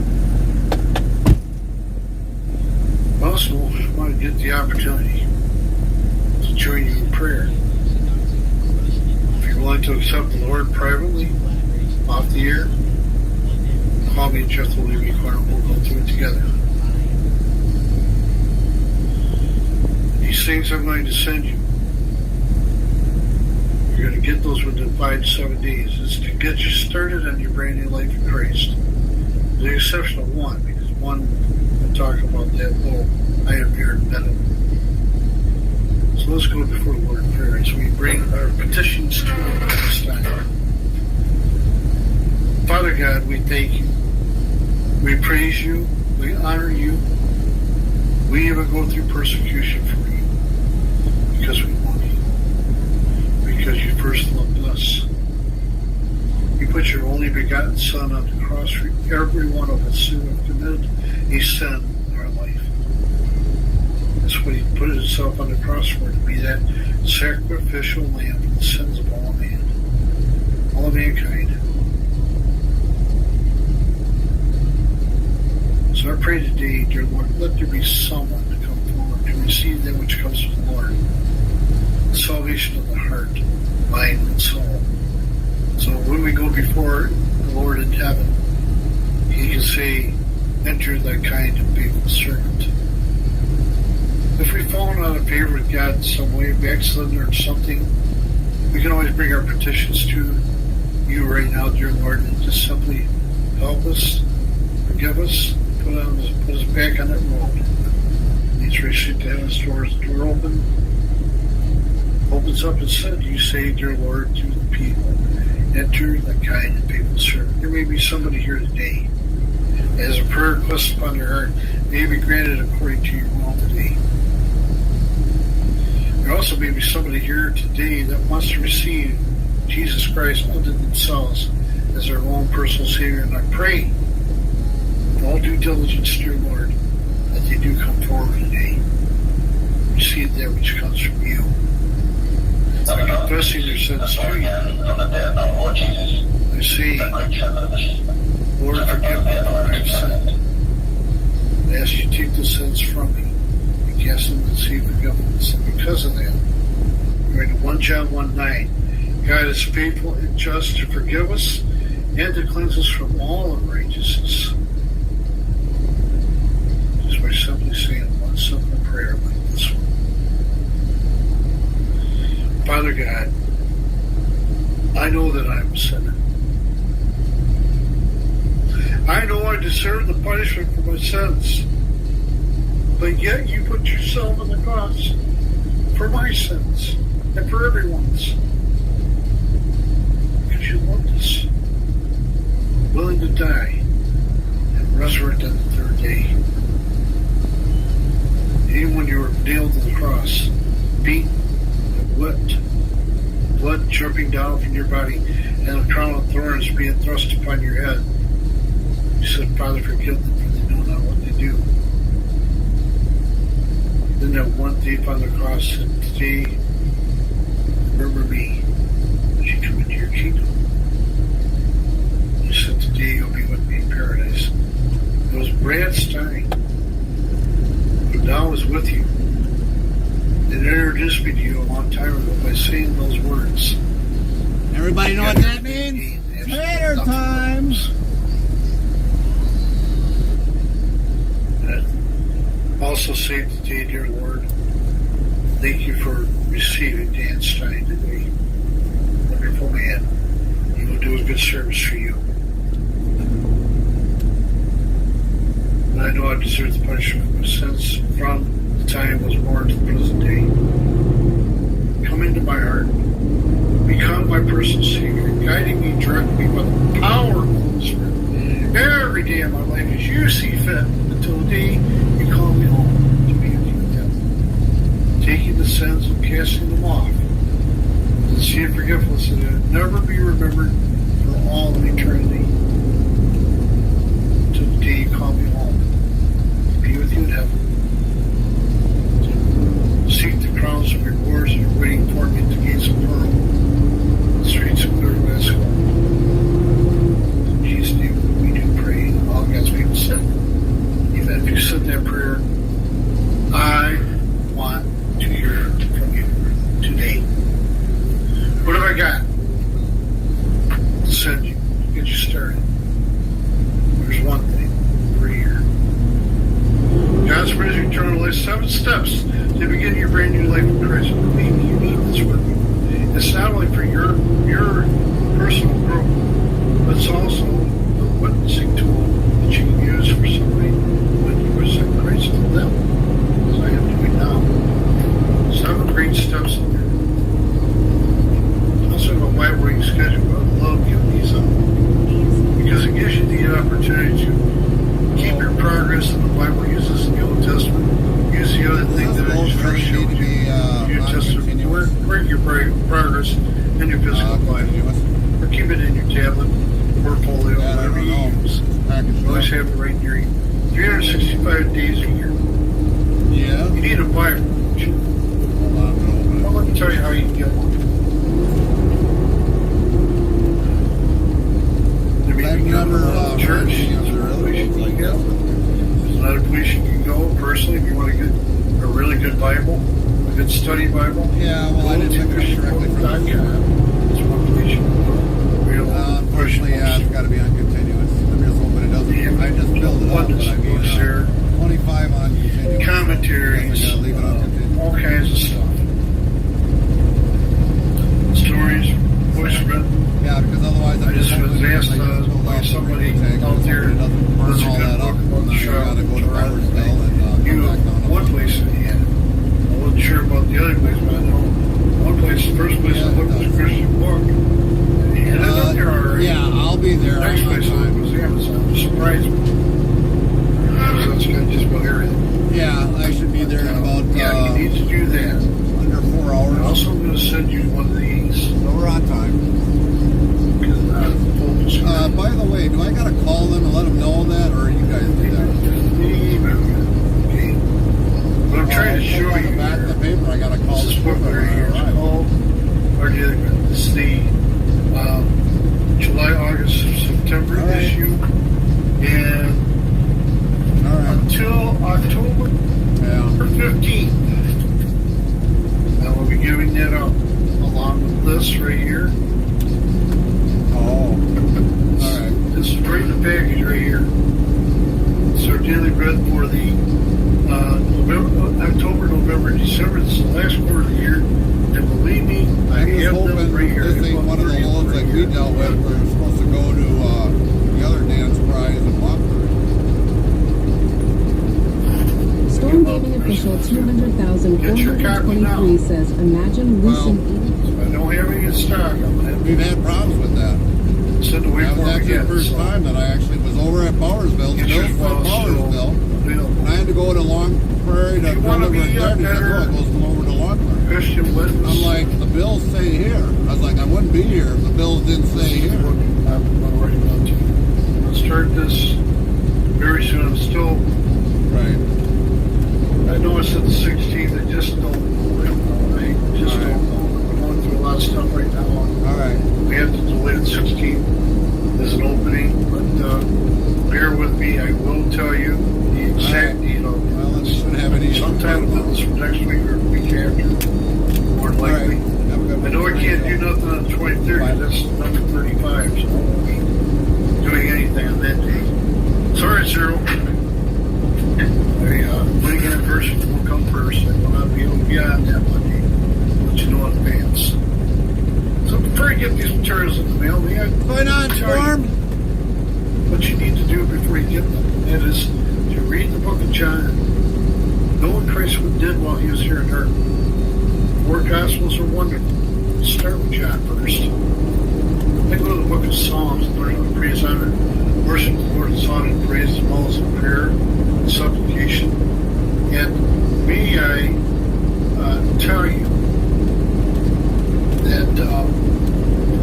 Also, I want to get the opportunity to join you in prayer. If you're willing to accept the Lord privately, off the air, call me at Jeff the Living Corner. We'll go through it together. These things I'm going to send you, you're going to get those within 5 to 7 days. It's to get you started on your brand new life in Christ. With the exception of one, because one I talk about that little I have here in Benham. So let's go before the Lord in prayer as we bring our petitions to Him at this time. Father God, we thank you. We praise you. We honor you. We even go through persecution for you because we want you. Because you first loved us. You put your only begotten Son on the cross for every one of us who have committed a sin in our life. That's what He put Himself on the cross for, to be that sacrificial lamb for the sins of all mankind. So I pray today, dear Lord, let there be someone to come forward to receive that which comes from the Lord. The salvation of the heart, mind, and soul. So when we go before the Lord in heaven, He can say, enter thy kind and faithful servant. If we've fallen out of favor with God in some way, backslidden or something, we can always bring our petitions to you right now, dear Lord, and just simply help us, forgive us, put us back on that road. He's reaching to heaven's doors, the door opens up and said, you say, dear Lord, to the people, enter the kind and faithful servant. There may be somebody here today that has a prayer request upon their heart, may be granted according to your will today. There also may be somebody here today that wants to receive Jesus Christ unto themselves as their own personal Savior. And I pray with all due diligence, dear Lord, that they do come forward today. Receive that which comes from you. By confessing their sins to you, I say, Lord, forgive me for I have sinned. I ask you to take the sins from me and cast them into the sea of forgiveness. And because of that, according to 1 John 1:9, God is faithful and just to forgive us and to cleanse us from all unrighteousness. Just by simply saying one simple prayer like this one. Father God, I know that I am a sinner. I know I deserve the punishment for my sins. But yet you put yourself on the cross for my sins and for everyone's. Because you loved us, willing to die and resurrect on the third day. Even when you were nailed to the cross, beaten and whipped, blood dripping down from your body, and a crown of thorns being thrust upon your head, you said, Father, forgive them, for they know not what they do. Then that one thief on the cross said, today, remember me as you come into your kingdom. He said, today you'll be with me in paradise. It was Brad Stein who now is with you. It introduced me to you a long time ago by saying those words. Everybody know what that means? Later times. Also say today, dear Lord, thank you for receiving Dan Stein today. Wonderful man. He will do a good service for you. And I know I deserve the punishment of my sins from the time I was born to the present day. Come into my heart. Become my personal Savior, guiding me, directing me by the power of the Holy Spirit. Every day of my life as you see fit, until the day you call me home to be with you in heaven. Taking the sins and casting them off. The sea of forgiveness that will never be remembered for all of eternity. Until the day you call me home to be with you in heaven. To seek the crowns of rewards that are waiting for me at the gates of pearl. Streets of clear rascal. In Jesus' name we do pray. All God's people said. Even if you said that prayer, I want to hear from you today. What have I got to send you to get you started? There's one thing for here. God's raising eternal life, 7 steps to begin your brand new life in Christ. Believe me, you need this with you. It's not only for your personal growth, but it's also a witnessing tool that you can use for somebody when you present Christ to them, as I am doing now. 7 great steps in there. Also have a wide range schedule, but I love giving these out because it gives you the opportunity to keep your progress in the Bible. Use this in the Old Testament. Use the other thing that I just first showed you. New Testament. Bring your progress in your physical life. Or keep it in your tablet, portfolio, whatever you use. You always have it right near you. 365 days a year. Yeah. You need a Bible. Well, let me tell you how you can get one. I've never church. There's another place you can go personally if you want to get a really good Bible. Good study Bible. Yeah, well, I didn't pick it directly from .com. It's one place you can go. Unfortunately, it's got to be on continuous. I'm just hoping it doesn't. Yeah, I just filled it up, but I mean, 25 on continuous. Commentaries. I gotta leave it on continuous. All kinds of stuff. Stories, voice read. Yeah, because otherwise I just was asked by somebody out there that's a good book about the show. Gotta go to Browerville and you one place in the end. I wasn't sure about the other place, but I know one place, the first place I looked was a Christian book. And I know there are. Yeah, I'll be there. The next place I looked was Amazon. It surprised me. Amazon's got just about everything. Yeah, I should be there in about. Yeah, you need to do that. Under 4 hours. I'm also going to send you one of these. So we're on time. By the way, do I got to call them and let them know that, or you guys do that? Okay. But I'm trying to show you. The back of the paper, I got to call this book right here. It's called, this is the July, August, September issue, and until October 15th, I will be giving that up along with this right here. Oh. Alright. This is right in the package right here. It's our daily bread for the October, November, December. This is the last quarter of the year. And believe me, I have them right here. This ain't one of the loads like we dealt with where we're supposed to go to the other dance prize in Lockwood. Storm Gaming official 200,423 says, imagine losing 80. I don't have any in stock. We've had problems with that. Send away that was actually the first time that I actually was over at Powersville. And I had to go to Long Prairie to deliver a card. He said, oh, it goes over to Long Prairie. Christian witness. I'm like, the bills say here. I was like, I wouldn't be here if the bills didn't say here. I'll start this very soon. I'm still I know it's at the 16th. I just don't know right now. I just don't know. We're going through a lot of stuff right now. All right. We have to delay the 16th. There's an opening, but bear with me. I will tell you the exact date. Well, it shouldn't have any. Sometime within this next week or the week after, more than likely. I know I can't do nothing on the 23rd. That's number 35, so I won't be doing anything on that day. Sorry, Cyril. Wedding anniversary will come first. I will not be able to be on that Monday. I'll let you know in advance. So before you get these materials in the mail, going on, Storm? What you need to do before you get them, and that is to read the book of John. Know what Christ did while he was here on earth. Four Gospels are wonderful. Start with John first. Then go to the book of Psalms and learn how to praise, honor, worship the Lord in song and praise, as well as in prayer and supplication. And may I tell you that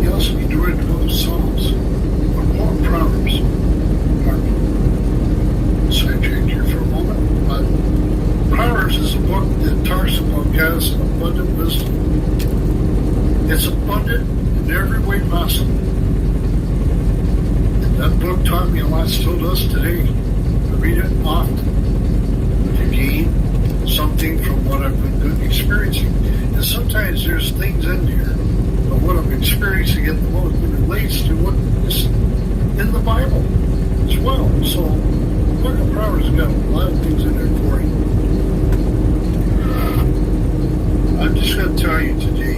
you also need to read the book of Psalms or Proverbs. Sidetracked here for a moment, but Proverbs is a book that talks about God's abundant wisdom. It's abundant in every way possible. And that book taught me a lot, still does today. I read it often to gain something from what I've been experiencing. And sometimes there's things in there, but what I'm experiencing at the moment relates to what is in the Bible as well. So the book of Proverbs has got a lot of things in there for you. I'm just going to tell you today,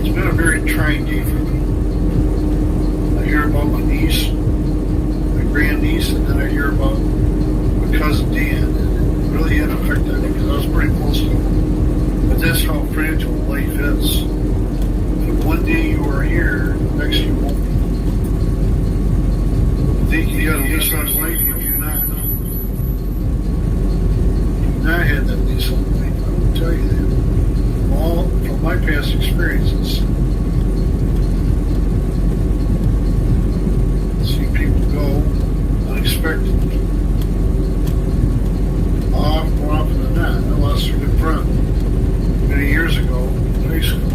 it's been a very trying day for me. I hear about my niece, my grandniece, and then I hear about my cousin Dan, and it really had an effect on me because I was pretty close to him. But that's how fragile life is. And one day you are here, the next you won't be. You think you got a lease on life, you do not. You do not have that lease on life, I will tell you that. All from my past experiences. See people go unexpectedly. More often than not. I lost a good friend many years ago in high school.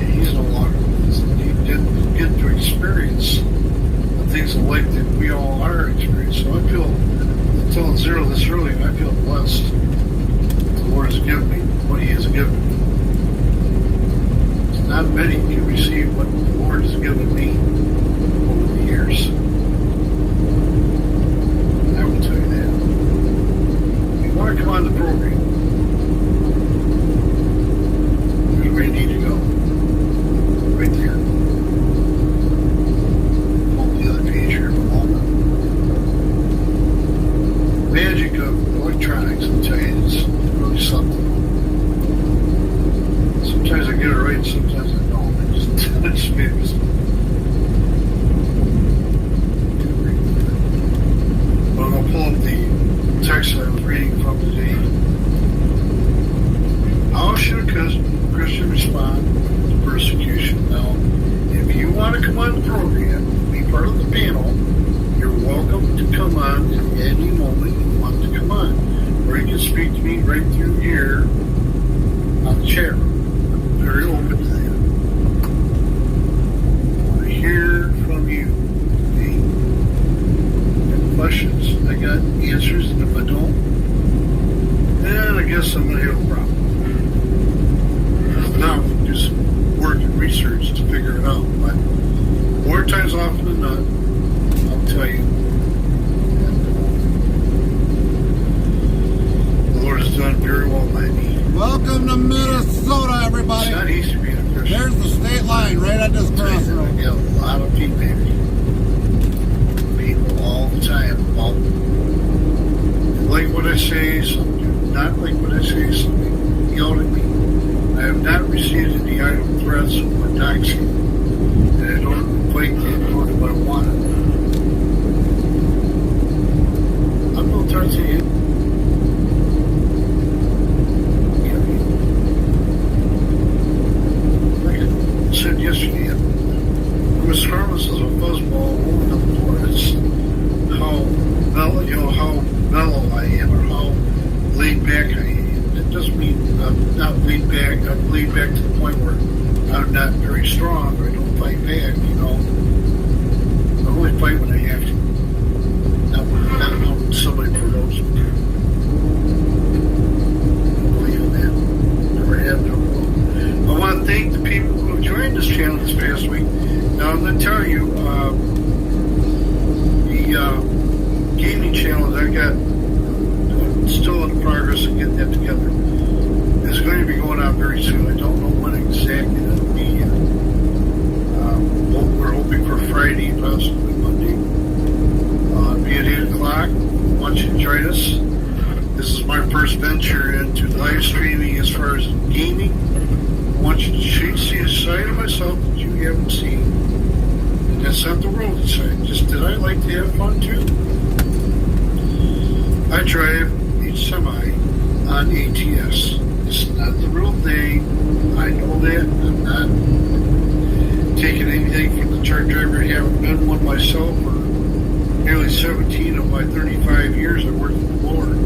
And he's no longer with us. And he didn't get to experience the things in life that we all are experiencing. So I feel, I'm telling Zero this earlier, I feel blessed. The Lord has given me what he has given me. It's not many can receive what the Lord has given me over the years. I will tell you that. If you want to come on the program, here's where you need to go. Right there. On the other page here for a moment. Magic of electronics, I'll tell you, it's really something. Sometimes I get it right, sometimes I don't. I just made a mistake. But I'm going to pull up the text I was reading from today. How should a Christian respond to persecution? Now, if you want to come on the program, be part of the panel, you're welcome to come on at any moment you want to come on. Or you can speak to me right through here on the chair. I'm very open to that. I want to hear from you. Okay? Got questions? I got answers, and if I don't, then I guess I'm going to have a problem. Now we can do some work and research to figure it out. But more times often than not, I'll tell you, the Lord has done very well by me. Welcome to Minnesota, everybody. It's not easy being a Christian. There's the state line right at this crossroad. I get a lot of feedback. People all the time about like what I say, some do not like what I say, some people yell at me. I have not received any idle threats or doxing, and I don't fight the order what I wanted. I'm going to talk to you. Like I said yesterday, I'm as harmless as a fuzzball rolling up the floor. It's how how laid back I am. That doesn't mean I'm not laid back. I'm laid back to the point where I'm not very strong or I don't fight back, you know. I only fight when I have to. Not when somebody provokes me. I believe in that. Never have, never will. I want to thank the people who have joined this channel this past week. Now, I'm going to tell you, the gaming channel that I got, still in the progress of getting that together, is going to be going out very soon. I don't know when exactly that'll be yet. We're hoping for Friday, possibly Monday. Be at 8 o'clock. I want you to join us. This is my first venture into live streaming as far as gaming. I want you to see a side of myself that you haven't seen. And that's not the world side. Just that I like to have fun too. I drive each semi on ATS. It's not the real thing. I know that. I'm not taking anything from the truck driver. I haven't been one myself for nearly 17 of my 35 years I worked with the Lord.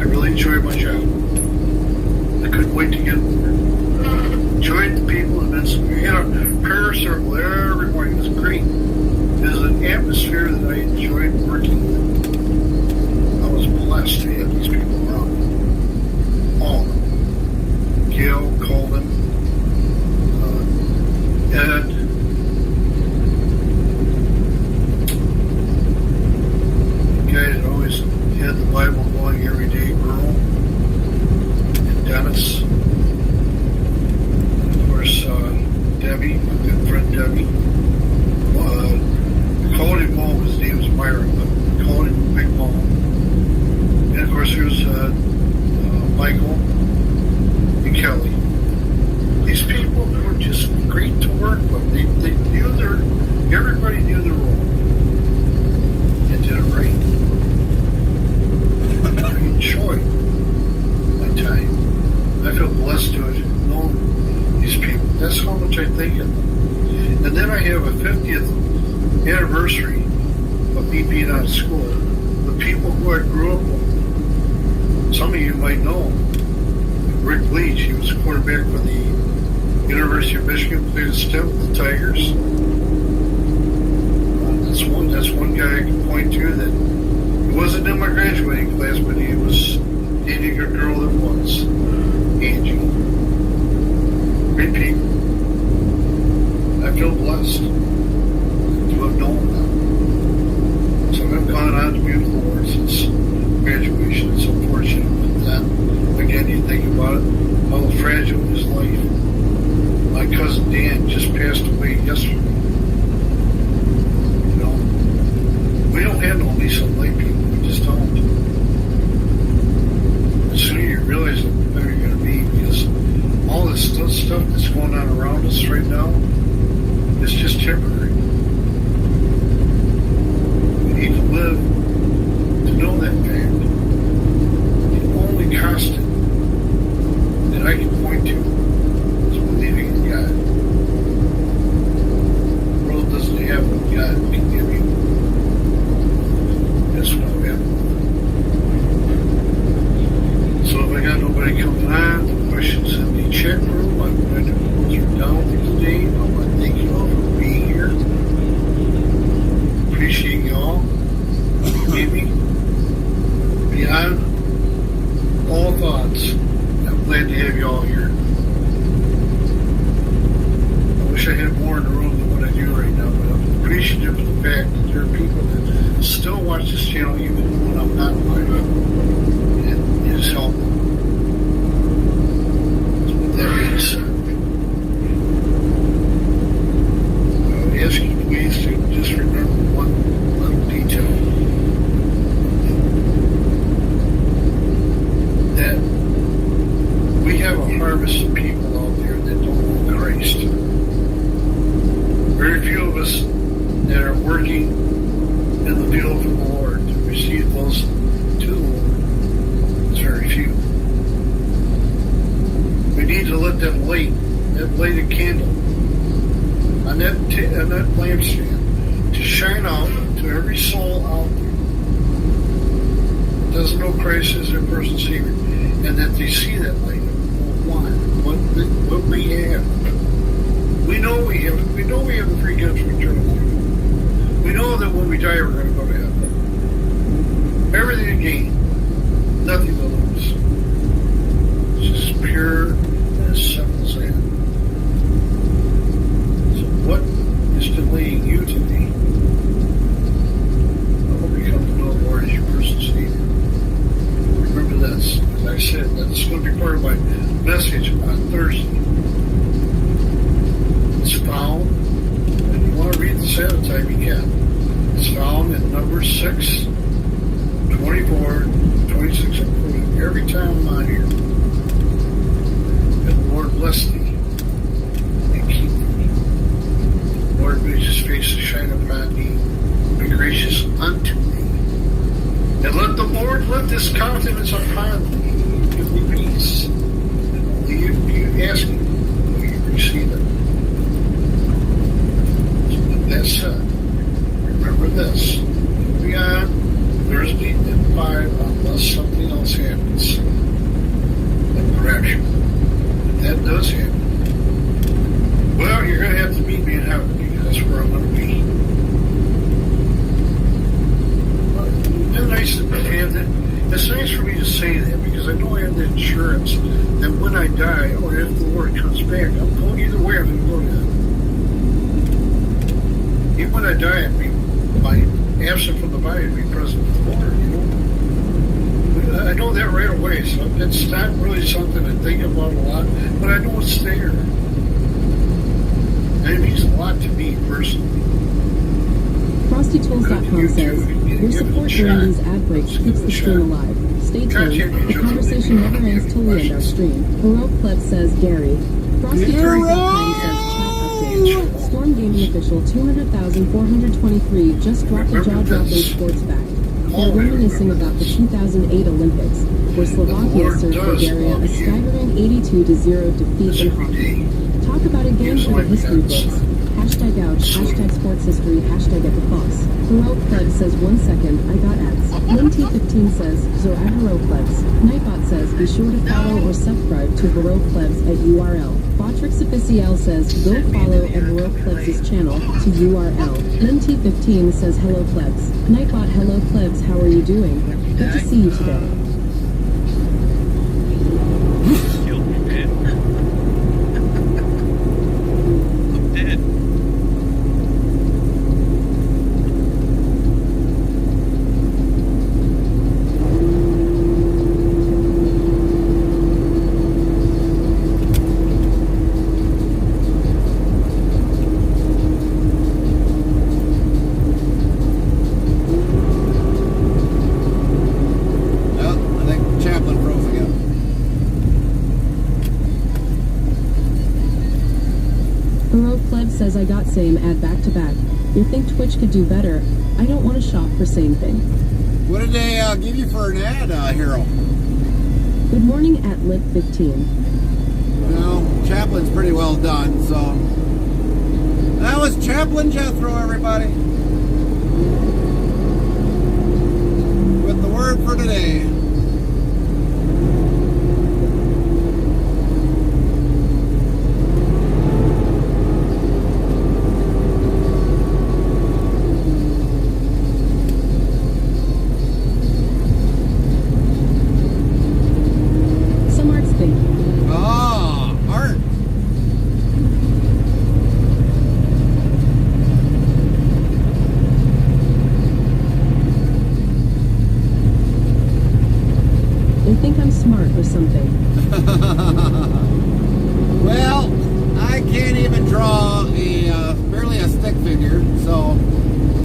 I really enjoy my job. I couldn't wait to get there. Enjoyed the people, and then we had a prayer circle every morning. It was great. It was an atmosphere that I enjoyed working with. I was blessed to have these people around me. All of them. Gail, Colvin, Ed, the guy that always had the Bible going every day, Earl, and Dennis. Debbie, my good friend Debbie. We called him Mom. His name was Myra, but we called him Big Mom. And of course, there's Michael and Kelly. These people were just great to work with. They knew everybody knew their role and did it right. I enjoyed my time. I feel blessed to have known these people. That's how much I think of them. And then I have a 50th anniversary of me being out of school. The people who I grew up with. Some of you might know Rick Leach. He was a quarterback for the University of Michigan, played a stint with the Tigers. That's one guy I can point to that he wasn't in my graduating class, but he was dating a girl that was. Angie. Great people. I feel blessed to have known them. So I've gone on to be with the Lord since graduation. It's unfortunate, but then again, you think about it, how fragile is life. My cousin Dan just passed away yesterday. You know, we don't have no lease on late people. We just don't. The sooner you realize it, the better you're going to be, because all this stuff that's going on around us right now is just temporary. We need to live to know that fact. The only constant that I can point to is believing in God. The world doesn't have what God can give you. That's what I have. So if I got nobody coming on, the questions in the chat room, I'm going to close you down for today. I want to thank you all for being here. Appreciate you all. Maybe beyond all thoughts, I'm glad to have you all here. I wish I had more in the room than what I do right now, but I'm appreciative of the fact that there are people that still watch this channel even when I'm not live. And it is helpful. That being said, I would ask you please to just remember one little detail. That we have a harvest of people out there that don't know Christ. Very few of us that are working in the field for the Lord to receive those to the Lord. It's very few. We need to let that lighted candle on that lampstand to shine out to every soul out there to know Christ as their personal Savior, and that they see that light. What we have. We know we have a free gift of eternal life. We know that when we die, we're going to go to heaven. Everything to gain, nothing to lose. It's just pure and as simple as that. So what is delaying you today? I hope you come to know the Lord as your personal Savior. Remember this, as I said, that's going to be part of my message on Thursday. It's found, and you want to read this ahead of time, you can. It's found in Numbers 6, 24, 26, and every time I'm on here. And the Lord bless thee and keep thee. The Lord make his face to shine upon thee, be gracious unto thee. And let the Lord lift his countenance upon thee, give thee peace. And only you ask him, will you receive it? So with that said, remember this, beyond Thursday at 5, unless something else happens, like the rapture. If that does happen, well, you're going to have to meet me in heaven, because that's where I'm going to be. It's nice to have that. It's nice for me to say that, because I know I have the insurance that when I die, or if the Lord comes back, I'm going either way. I'm going to go to heaven. Even when I die, my absent from the body will be present with the Lord. You know, I know that right away. So it's not really something I think about a lot, but I know it's there, and it means a lot to me personally. FrostyTools.com says, your support during these ad breaks keeps the stream alive. Stay tuned. The conversation never ends till we end our stream. Heroic Pleb says, Gary. FrostyTools.com says, chat update. Storm Gaming Official 200,423 just dropped the jaw-dropping sports back. They're reminiscing about the 2008 Olympics, where Slovakia served Bulgaria a staggering 82-0 defeat in hockey. Talk about a game for the history books. Hashtag ouch, hashtag sports history, hashtag at the boss. Heroic Pleb says 1 second, I got ads. LinT15 says, Zora Heroic Plebs. Nightbot says, be sure to follow or subscribe to Heroic Plebs at URL. Botrix Official says, go follow at Heroic Plebs' channel to URL. LinT15 says, hello Plebs. Nightbot, hello Plebs, how are you doing? Good to see you today. Says I got same ad back to back. You think Twitch could do better? I don't want to shop for same thing. What did they give you for an ad, Hero? Good morning at Lit15. Well, Chaplin's pretty well done, so that was Chaplain Jethro, everybody. With the word for today. Well, I can't even draw barely a stick figure, so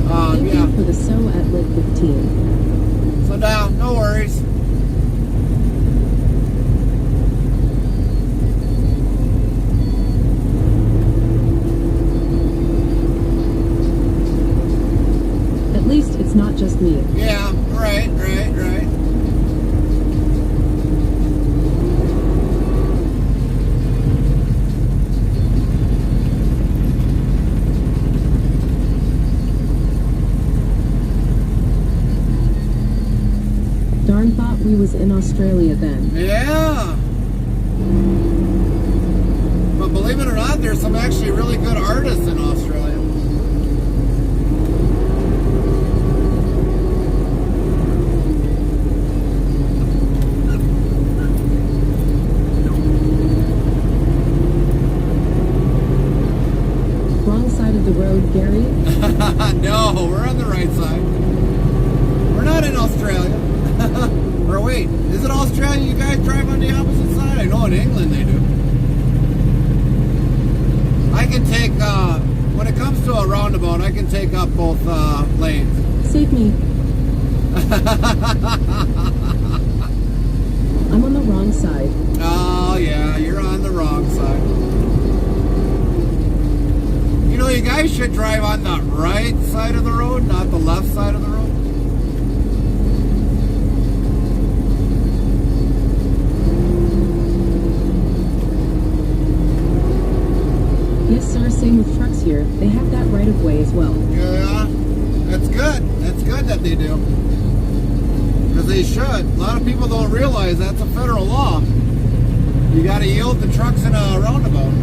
Thank yeah. you for the so at Lit15. So now, no worries. At least it's not just me. Yeah, right. Darn thought we was in Australia then. Yeah. But believe it or not, there's some actually really good artists in Australia. Wrong side of the road, Gary? No, we're on the right side. We're not in Australia. Or wait, is it Australia you guys drive on the opposite side? I know in England they do. I can take, when it comes to a roundabout, I can take up both lanes. Save me. I'm on the wrong side. Oh, yeah, you're on the wrong side. You know, you guys should drive on the right side of the road, not the left side of the road. Yes, sir, same with trucks here. They have that right of way as well. Yeah, that's good. That's good that they do. Because they should. A lot of people don't realize that's a federal law. You got to yield the trucks in a roundabout.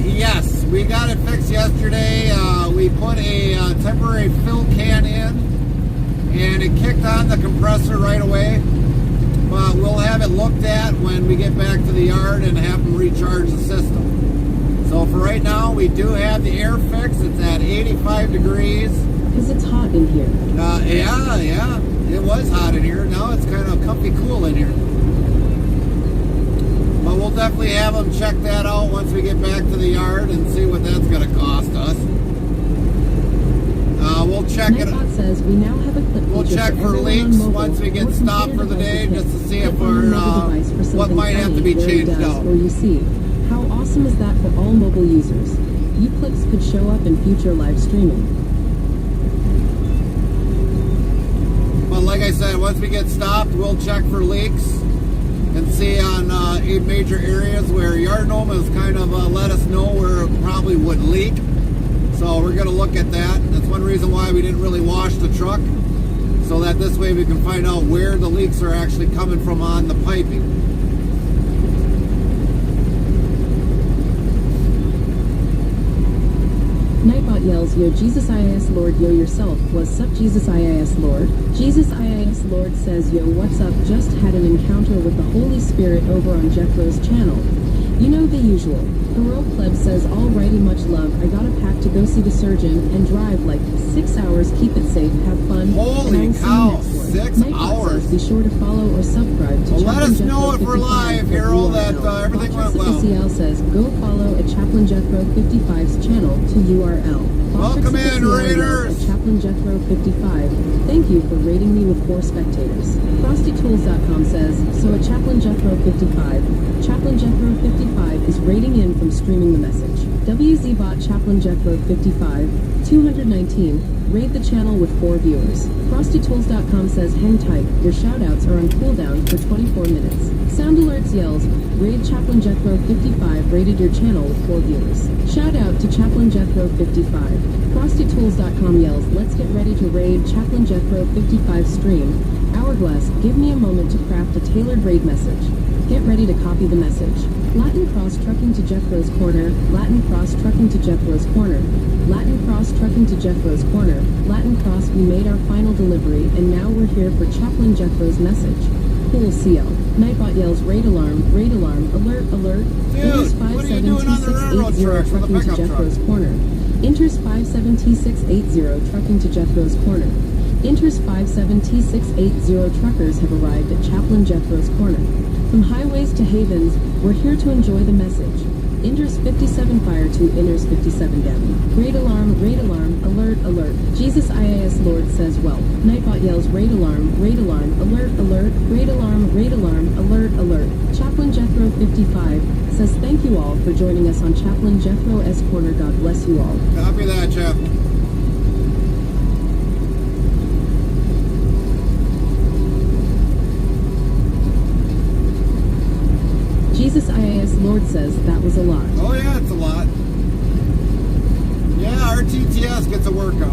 Yes, we got it fixed yesterday. We put a temporary fill can in, and it kicked on the compressor right away. But we'll have it looked at when we get back to the yard and have them recharge the system. So for right now, we do have the air fixed. It's at 85 degrees. Because it's hot in here. Yeah. It was hot in here. Now it's kind of comfy cool in here. But we'll definitely have them check that out once we get back to the yard and see what that's going to cost us. We'll check it. Says we now have a clip we'll check for leaks once we get stopped for the day, just to see if we're what might have to be changed out. Or you see, how awesome is that for all mobile users? You clips could show up in future live streaming. But like I said, once we get stopped, we'll check for leaks and see on 8 major areas where Yard Gnome has kind of let us know where it probably would leak. So we're going to look at that. That's one reason why we didn't really wash the truck, so that this way we can find out where the leaks are actually coming from on the piping. Nightbot yells, yo Jesus IIS Lord, yo yourself, what's up Jesus IIS Lord? Jesus IIS Lord says, yo what's up, just had an encounter with the Holy Spirit over on Jethro's channel. You know the usual. Heroic Pleb says, alrighty, much love. I got a pack to go see the surgeon and drive like 6 hours. Keep it safe. Have fun. Holy cow, 6 hours. Says, be sure to follow or subscribe to let us know if we're live, Hero, that everything went well. CL says, go follow at Chaplain Jethro 55's channel to URL. Welcome in, Raiders. Chaplain Jethro 55. Thank you for rating me with 4 spectators. FrostyTools.com says, so at Chaplain Jethro 55, Chaplain Jethro 55 is rating in from streaming the message. WZBot Chaplain Jethro 55, 219, raid the channel with 4 viewers. FrostyTools.com says, hang tight, your shoutouts are on cooldown for 24 minutes. Sound Alerts yells, raid Chaplain Jethro 55, rated your channel with 4 viewers. Shout out to Chaplain Jethro 55. FrostyTools.com yells, let's get ready to raid Chaplain Jethro 55 stream. Hourglass, give me a moment to craft a tailored raid message. Get ready to copy the message. Latin Cross Trucking to Jethro's Corner, Latin Cross Trucking to Jethro's Corner, Latin Cross Trucking to Jethro's Corner, Latin Cross, we made our final delivery and now we're here for Chaplain Jethro's message. Cool CL. Nightbot yells, raid alarm, alert, alert. Dude, what are you doing on the railroad track for the trucking to pickup Jethro's truck? Corner. Enters 57T680 trucking to Jethro's Corner. Enters 57T680 truckers have arrived at Chaplain Jethro's Corner. From highways to havens, we're here to enjoy the message. Inders 57 fire to Inders 57 down. Raid alarm, alert, alert. Jesus IAS Lord says well. Nightbot yells raid alarm, alert, alert. Raid alarm, alert, alert. Chaplain Jethro 55 says thank you all for joining us on Chaplain Jethro S. Corner. God bless you all. Copy that, Chaplain. Jesus IAS Lord says that was a lot. Oh yeah, it's a lot. Yeah, our TTS gets a workout.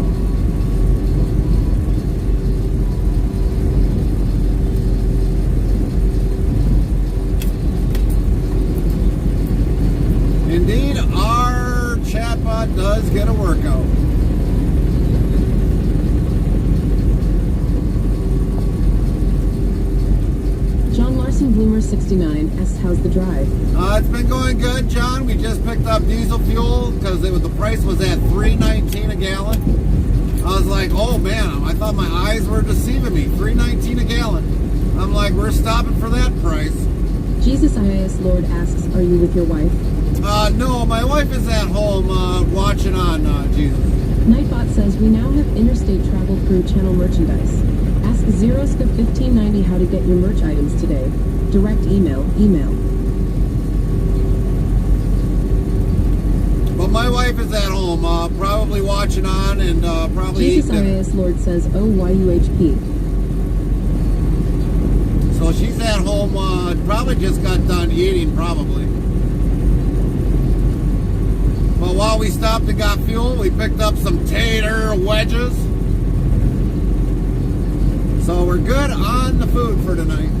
Indeed, our chatbot does get a workout. Bloomer 69 asks how's the drive? It's been going good, John. We just picked up diesel fuel because the price was at $3.19 a gallon. I was like, oh man, I thought my eyes were deceiving me. $3.19 a gallon. I'm like, we're stopping for that price. Jesus IAS Lord asks, are you with your wife? No, my wife is at home watching on Jesus. Nightbot says we now have Interstate Travel Crew channel merchandise. Ask Zeroska 1590 how to get your merch items today. Direct email. But my wife is at home, probably watching on and probably Jesus IAS Lord says OYUHP. So she's at home, probably just got done eating, probably. But while we stopped and got fuel, we picked up some tater wedges. So we're good on the food for tonight.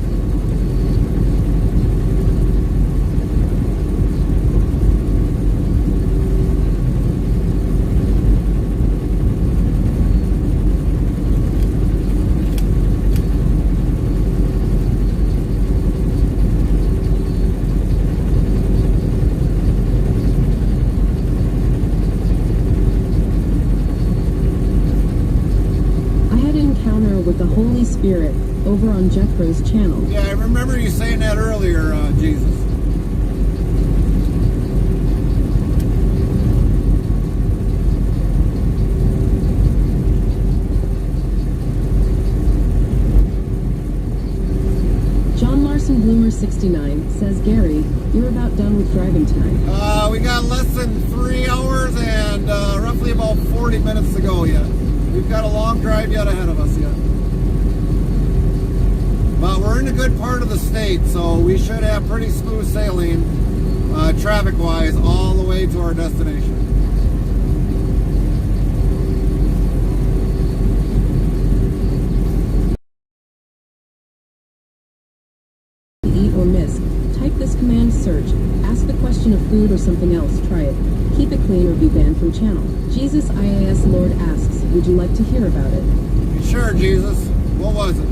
With the Holy Spirit over on Jethro's channel. Yeah, I remember you saying that earlier, Jesus. John Larson Bloomer 69 says, Gary, you're about done with driving tonight. We got less than 3 hours and roughly about 40 minutes to go yet. We've got a long drive yet ahead of us yet. But we're in a good part of the state, so we should have pretty smooth sailing, traffic-wise, all the way to our destination. Eat or miss. Type this command search. Ask the question of food or something else. Try it. Keep it clean or be banned from channel. Jesus IAS Lord asks, would you like to hear about it? Sure, Jesus. What was it?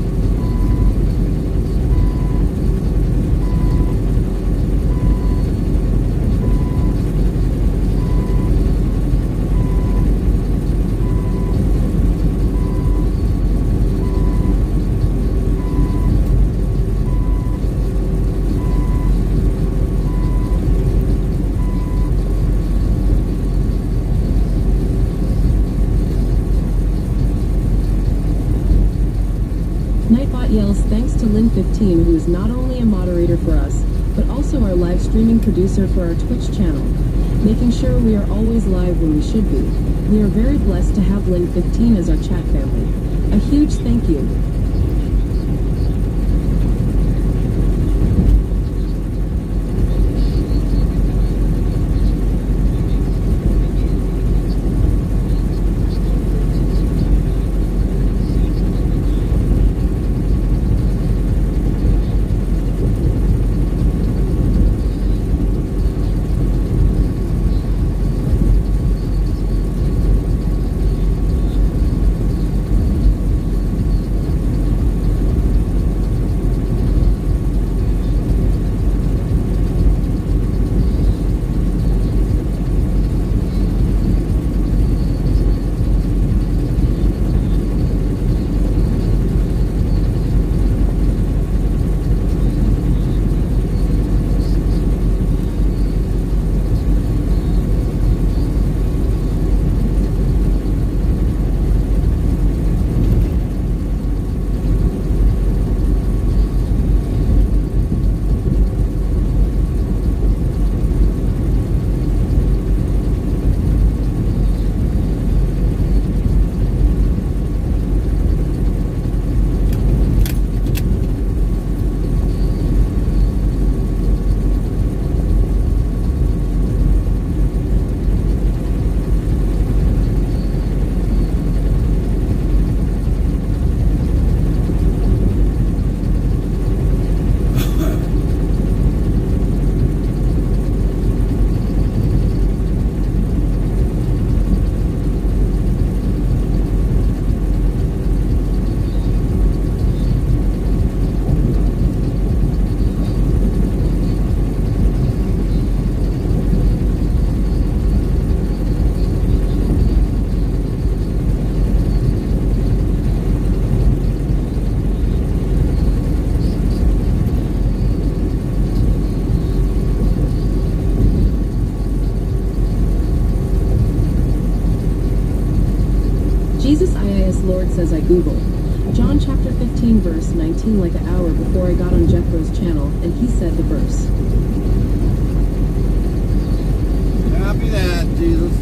Yells thanks to Lynn15, who is not only a moderator for us, but also our live streaming producer for our Twitch channel, making sure we are always live when we should be. We are very blessed to have Lynn15 as our chat family. A huge thank you. Lord says I Googled John chapter 15 verse 19 like an hour before I got on Jethro's channel, and he said the verse. Copy that, Jesus.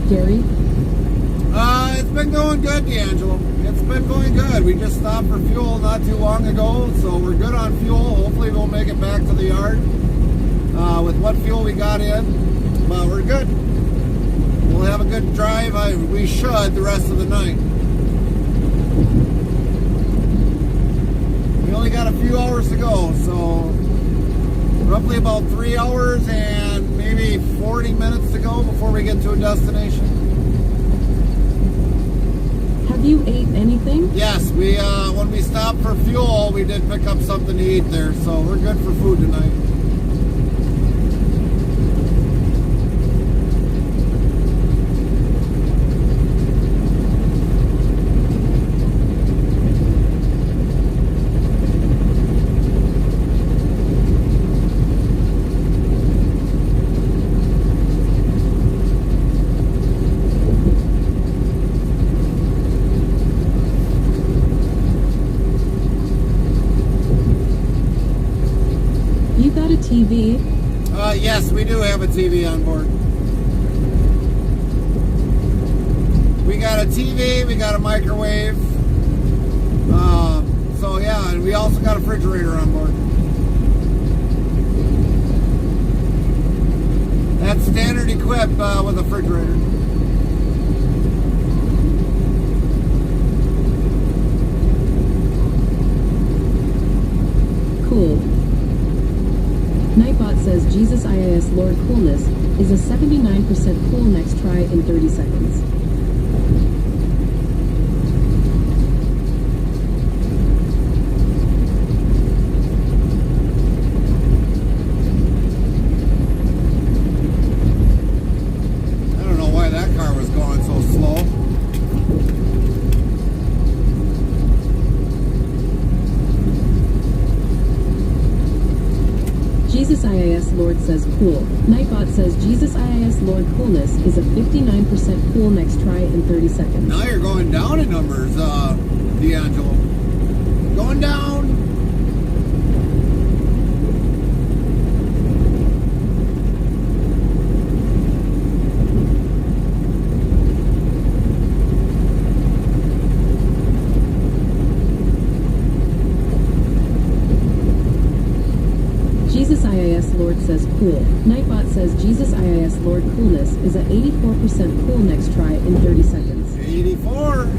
Gary? It's been going good, D'Angelo. It's been going good. We just stopped for fuel not too long ago, so we're good on fuel. Hopefully we'll make it back to the yard with what fuel we got in. But we're good. We'll have a good drive. We should the rest of the night. We only got a few hours to go, so roughly about 3 hours and maybe 40 minutes to go before we get to a destination. Have you ate anything? Yes, we when we stopped for fuel, we did pick up something to eat there, so we're good for food tonight. TV? Yes, we do have a TV on board. We got a TV, we got a microwave. So yeah, and we also got a refrigerator on board. That's standard equipped with a refrigerator. Cool. Nightbot says Jesus IIS Lord Coolness is a 79% cool next try in 30 seconds. I don't know why that car was going so slow. Jesus IIS Lord says cool. Nightbot says Jesus IIS Lord Coolness is a 59% cool next try in 30 seconds. Now you're going down in numbers, D'Angelo. Going down. Jesus IIS Lord says cool. Nightbot says Jesus IIS Lord Coolness is a 84% cool next try in 30 seconds. 84.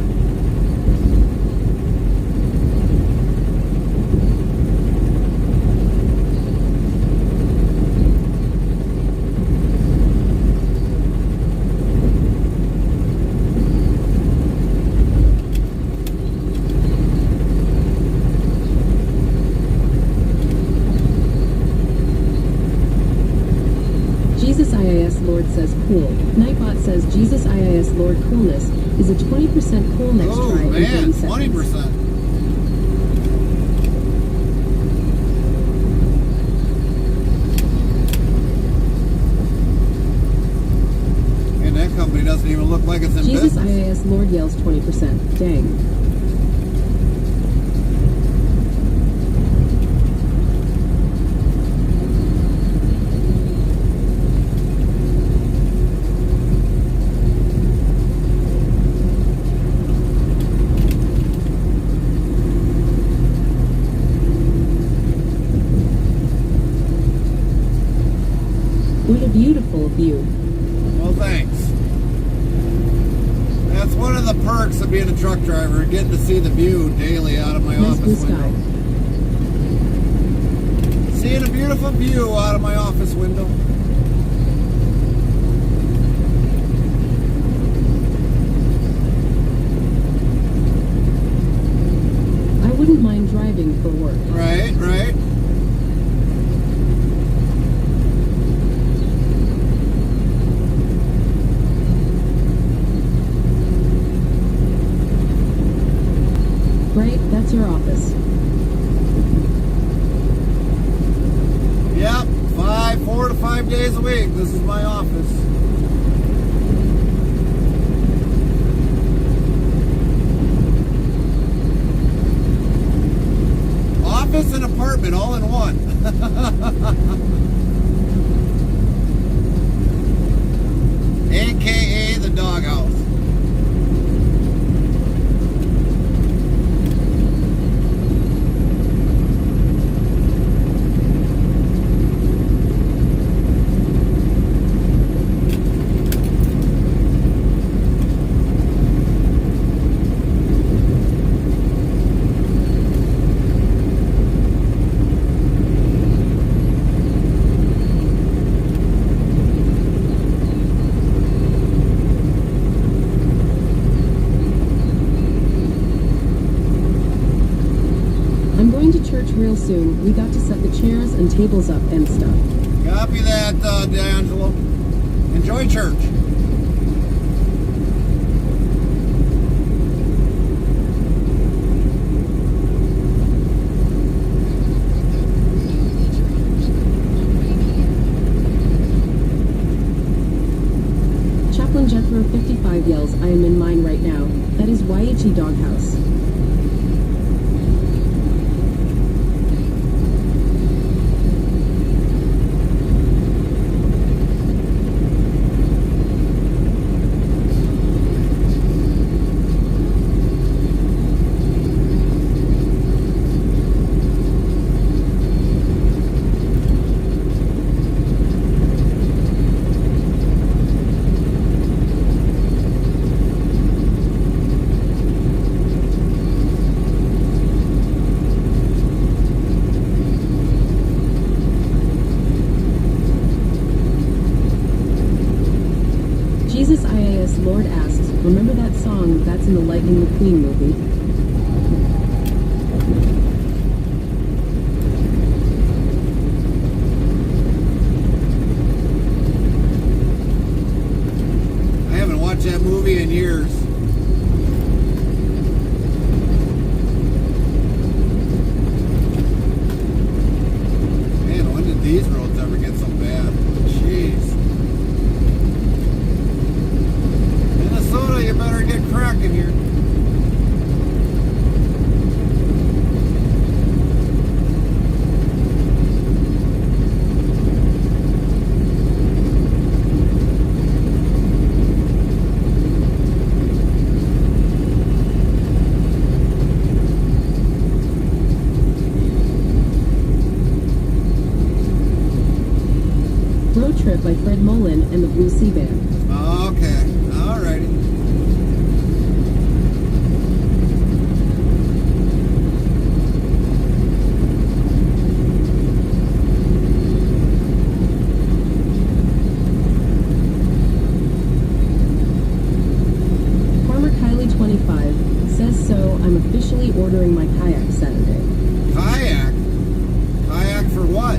Jesus IIS Lord says cool. Nightbot says Jesus IIS Lord Coolness is a 20% cool next try in 30 seconds. 20%. And that company doesn't even look like it's in Jesus business. IIS Lord yells 20%. Dang. What a beautiful view. Well, thanks. That's one of the perks of being a truck driver, getting to see the view daily out of my Nice blue office window. sky. Seeing a beautiful view out of my office window. I wouldn't mind driving for work. Right, right. Right, that's your office. Yep, 4 to 5 days a week. This is my office. Office and apartment all in one. AKA the doghouse. Real soon. We got to set the chairs and tables up and stuff. Copy that, D'Angelo. Enjoy church. Chaplain Jethro 55 yells, I am in mine right now. That is YHE Doghouse. Jesus IAS Lord asks, remember that song that's in the Lightning McQueen movie? I haven't watched that movie in years. Man, when did these roads ever get so bad? Jeez. Minnesota, you better get cracking here. Road Trip by Fred Mullen and the Blue Sea Band. Okay, alrighty. Farmer Kylie 25 says so. I'm officially ordering my kayak Saturday. Kayak? Kayak for what?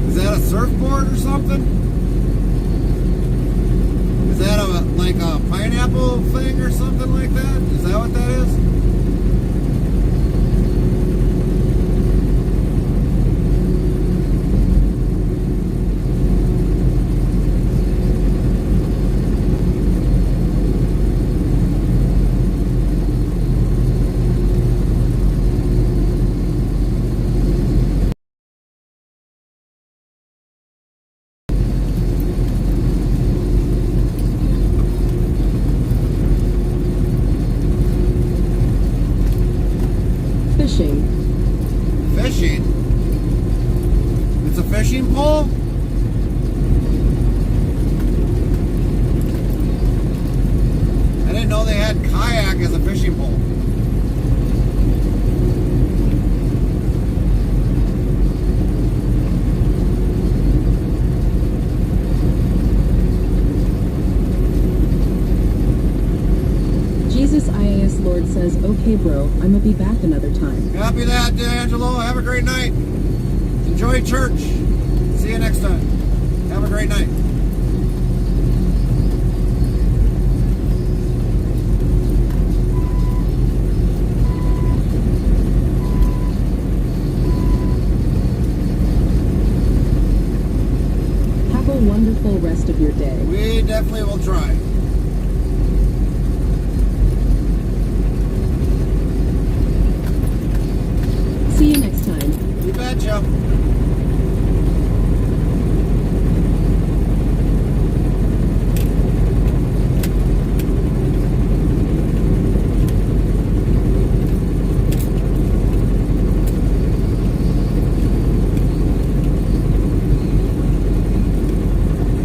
Is that a surfboard or something? Is that like a pineapple thing or something like that? Is that what that is? Fishing. Fishing? It's a fishing pole? I didn't know they had kayak as a fishing pole. Ice Lord says, okay bro, I'ma be back another time. Copy that, D'Angelo. Have a great night. Enjoy church. See you next time. Have a great night. Have a wonderful rest of your day. We definitely will try. See you next time. You betcha.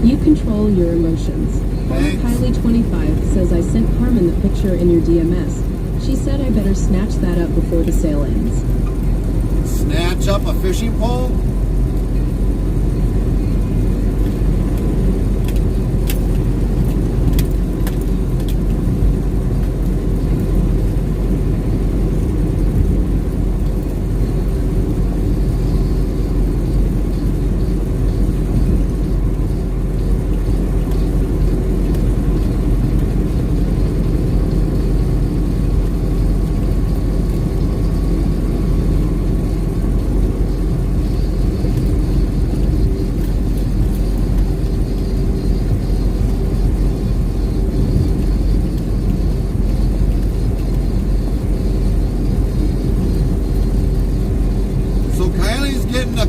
You control your emotions. Kylie 25 says I sent Carmen the picture in your DMS. She said I better snatch that up before the sale ends. Snatch up a fishing pole?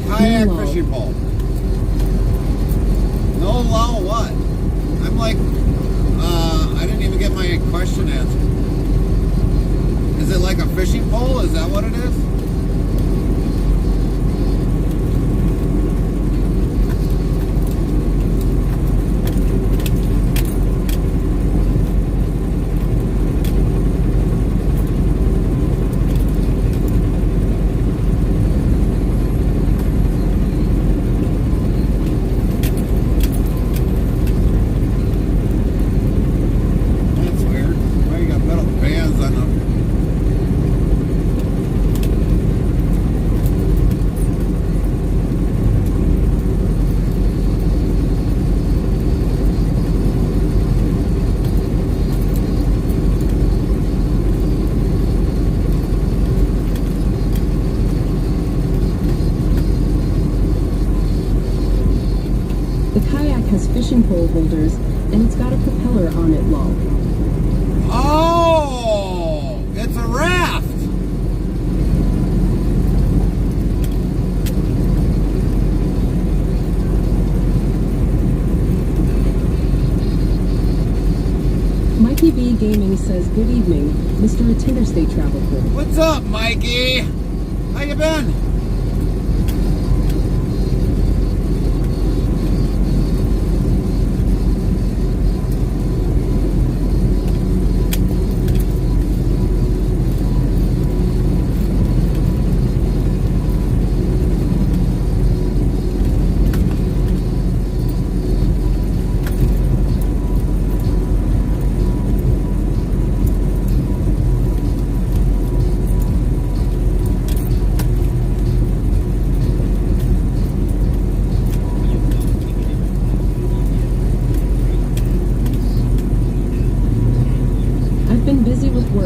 Kayak fishing pole. No law what? I'm like, I didn't even get my question answered. Is it like a fishing pole? Is that what it is? Fishing pole holders, and it's got a propeller on it, lol. Oh, it's a raft. Mikey B Gaming says, good evening, Mr. Interstate Travel Crew. What's up, Mikey? How you been?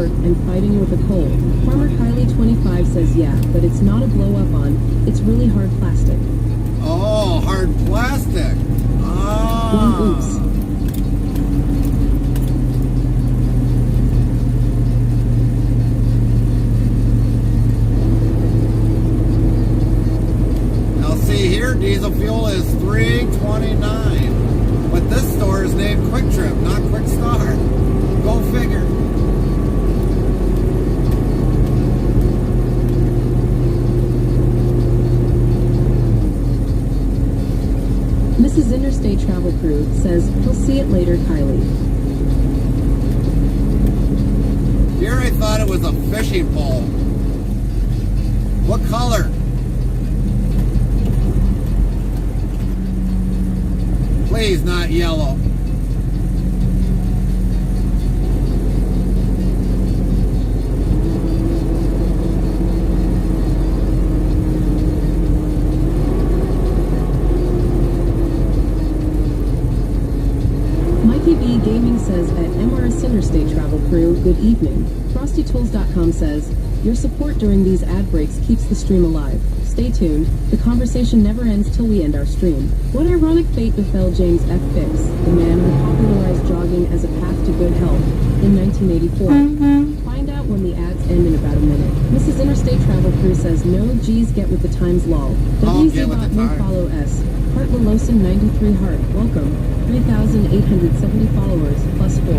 And fighting with a cold. Farmer Kylie 25 says yeah, but it's not a blow up on, it's really hard plastic. Oh, hard plastic. Ah. Oops. Now see here, diesel fuel is $3.29. But this store is named Quick Trip, not Quick Star. Go figure. Mrs. Interstate Travel Crew says, he'll see it later, Kylie. Here I thought it was a fishing pole. What color? Please, not yellow. Gaming says at MRS Interstate Travel Crew, good evening. FrostyTools.com says, your support during these ad breaks keeps the stream alive. Stay tuned. The conversation never ends till we end our stream. What ironic fate befell James F. Fix, the man who popularized jogging as a path to good health in 1984? Find out when the ads end in about a minute. Mrs. Interstate Travel Crew says, no G's get with the times lol. WZ.me follow S. Hart Lalosin 93 Hart. Welcome. 3,870 followers plus 4.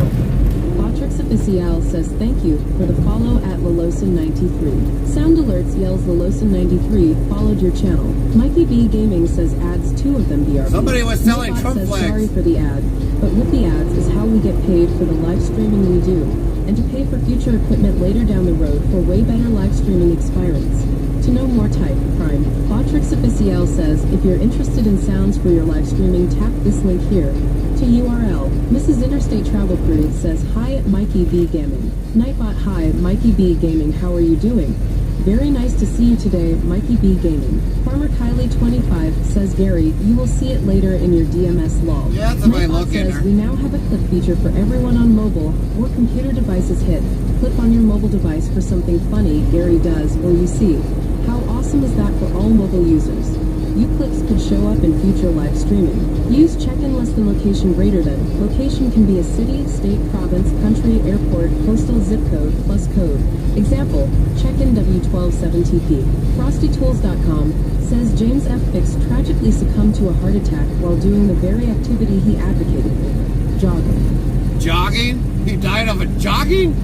Botrix Official says thank you for the follow at Lalosin93. Sound Alerts yells Lalosin93 followed your channel. Mikey B Gaming says ads 2 of them BRB. Somebody was selling Trump says flags. sorry for the ad, but with the ads is how we get paid for the live streaming we do, and to pay for future equipment later down the road for way better live streaming experience. To know more, type Prime. Botrix Official says if you're interested in sounds for your live streaming, tap this link here. To URL. Mrs. Interstate Travel Crew says hi Mikey B Gaming. Nightbot hi Mikey B Gaming, how are you doing? Very nice to see you today, Mikey B Gaming. Farmer Kylie 25 says Gary, you will see it later in your DMS log. Yeah, that's my look in says there. we now have a clip feature for everyone on mobile or computer devices. Hit clip on your mobile device for something funny Gary does or you see. How awesome is that for all mobile users? You clips could show up in future live streaming. Use check-in less than location greater than. Location can be a city, state, province, country, airport, postal zip code, plus code. Example, check-in W127TP. FrostyTools.com says James F. Fix tragically succumbed to a heart attack while doing the very activity he advocated for. Jogging. Jogging? He died of a jogging?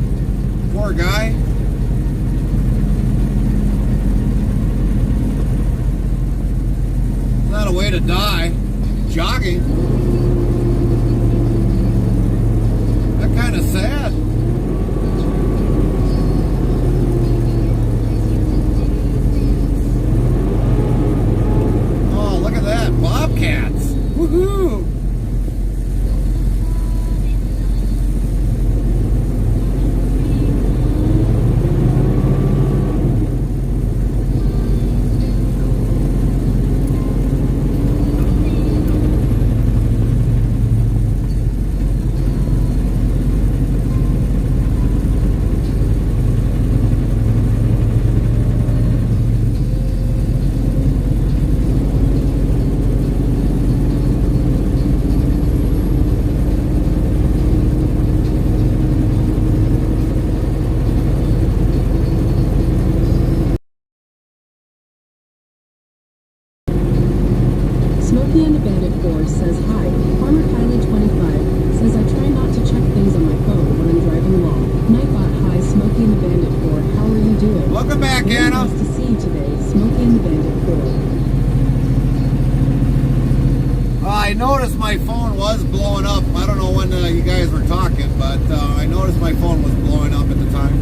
Poor guy. Not a way to die. Jogging. That's kind of sad. Oh, look at that. Bobcats. Woohoo! Smokey and the Bandit 4 says hi. Farmer Kylie 25 says I try not to check things on my phone when I'm driving along. Nightbot hi Smokey and the Bandit 4. How are you doing? Welcome back, Very Anna. nice to see you today, Smokey and the Bandit 4. I noticed my phone was blowing up. I don't know when you guys were talking, but I noticed my phone was blowing up at the time.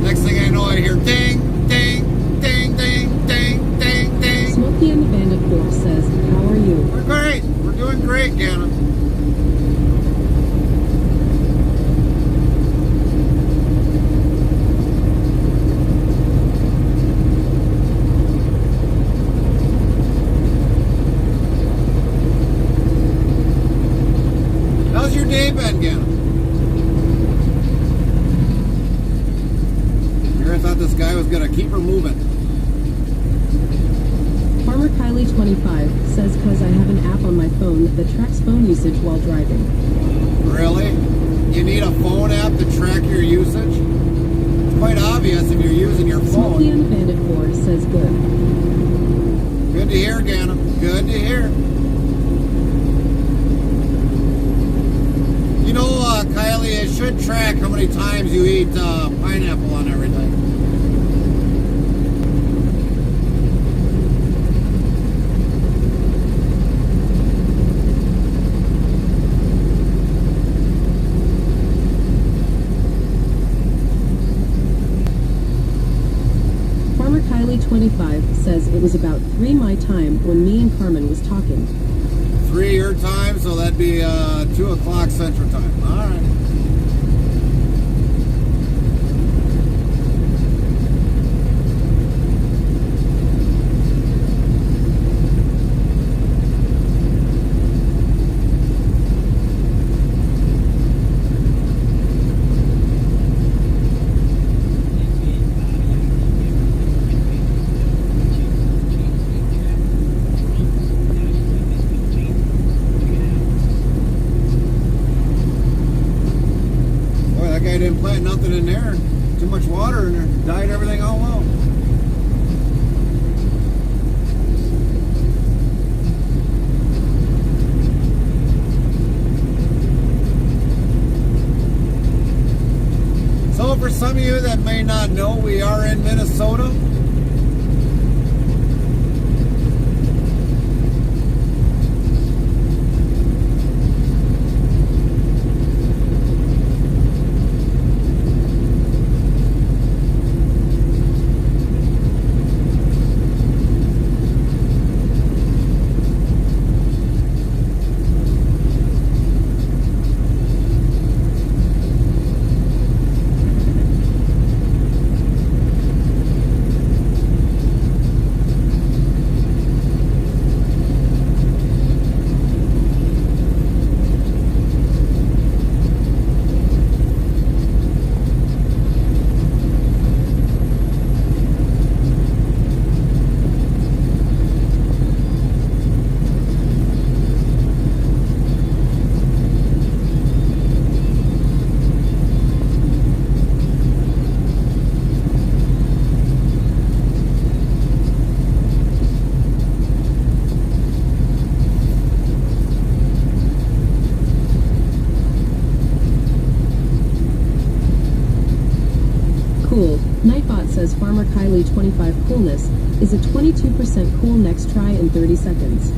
Next thing I know, I hear ding, ding, ding, ding, ding, ding, ding. Smokey and the Bandit 4 says, how are you? We're great. We're doing great, Gannon. How's your day been, Gannon? I thought this guy was going to keep her moving. Farmer Kylie 25 says cause I have an app on my phone that tracks phone usage while driving. Really? You need a phone app to track your usage? It's quite obvious if you're using your phone. Smokey and the Bandit 4 says good. Good to hear, Gannon. Good to hear. You know, Kylie, it should track how many times you eat pineapple on everything. Farmer Kylie 25 says it was about 3 my time when me and Carmen was talking. 3 your time, so that'd be 2 o'clock Central Time. All right. I didn't plant nothing in there. Too much water and it died everything all out. So for some of you that may not know, we are in Minnesota. Cool. Nightbot says Farmer Kylie 25 coolness is a 22% cool next try in 30 seconds.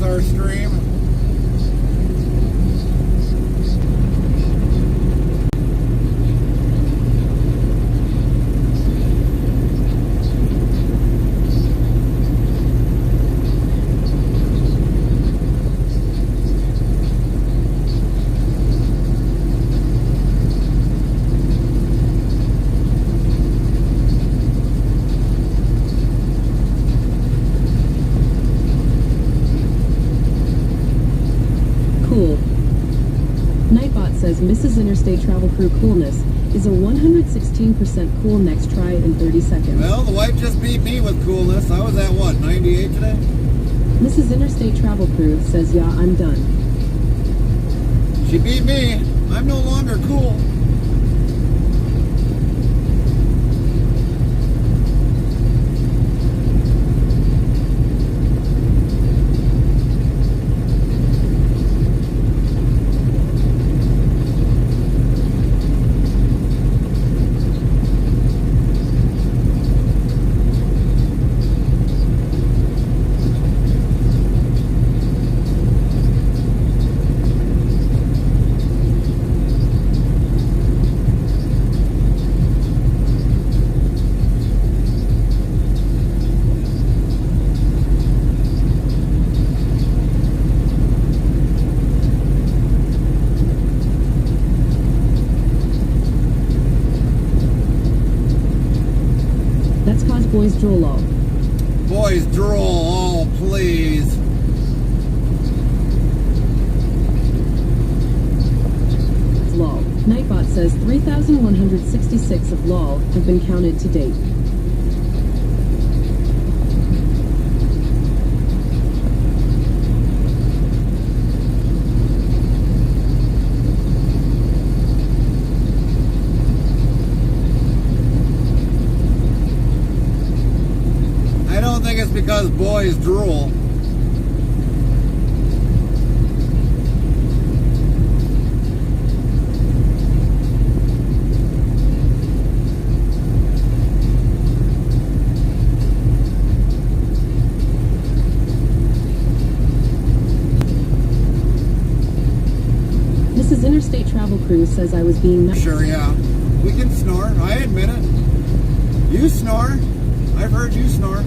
Our stream. Nightbot says Mrs. Interstate Travel Crew coolness is a 116% cool next try in 30 seconds. Well, the wife just beat me with coolness. I was at what, 98 today? Mrs. Interstate Travel Crew says, yeah, I'm done. She beat me. I'm no longer cool. Boys Joel. Boys drool, oh please. LOL. Nightbot says 3,166 of LOL have been counted to date. I don't think it's because boys drool. Mrs. Interstate Travel Cruise says I was being nice. Sure, yeah. We can snore. I admit it. You snore. I've heard you snore.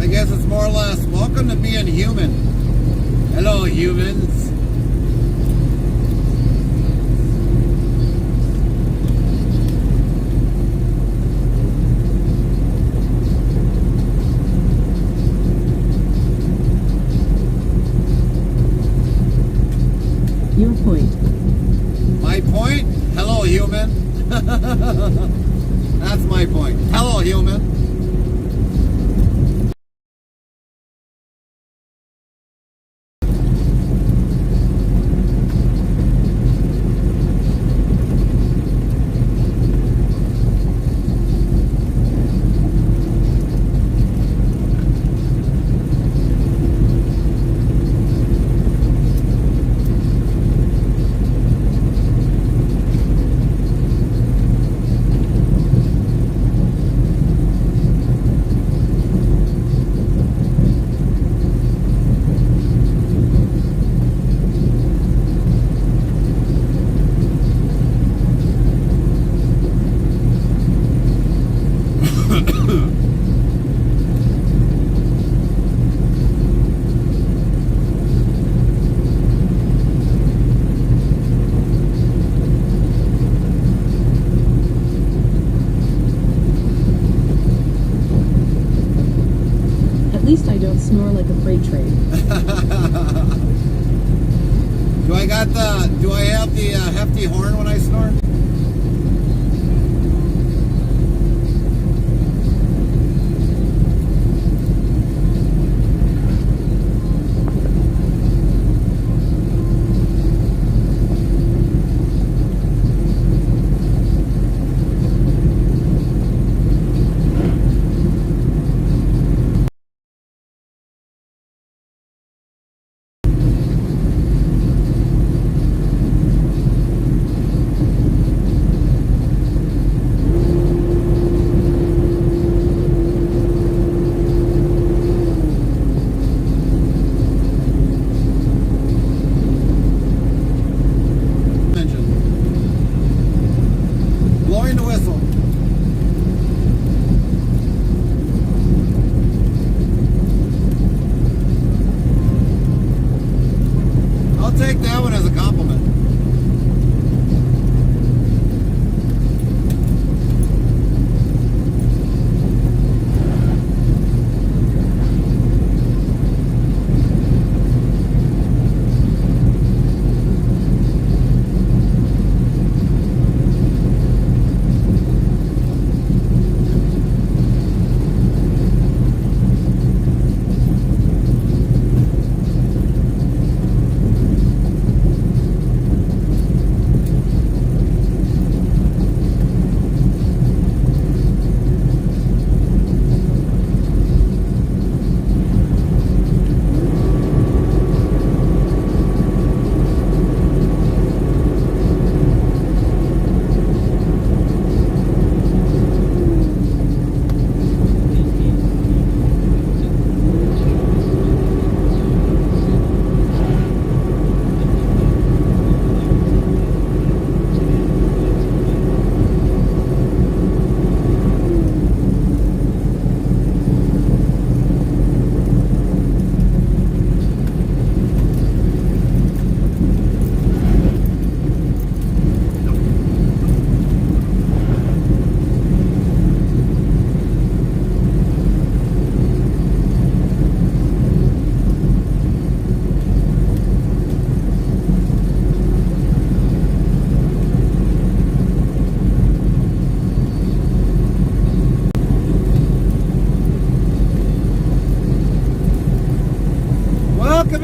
I guess it's more or less welcome to being human. Hello, humans. Your point. My point? Hello, human. That's my point. Hello, human. At least I don't snore like a freight train. Do I have the hefty horn when I snore?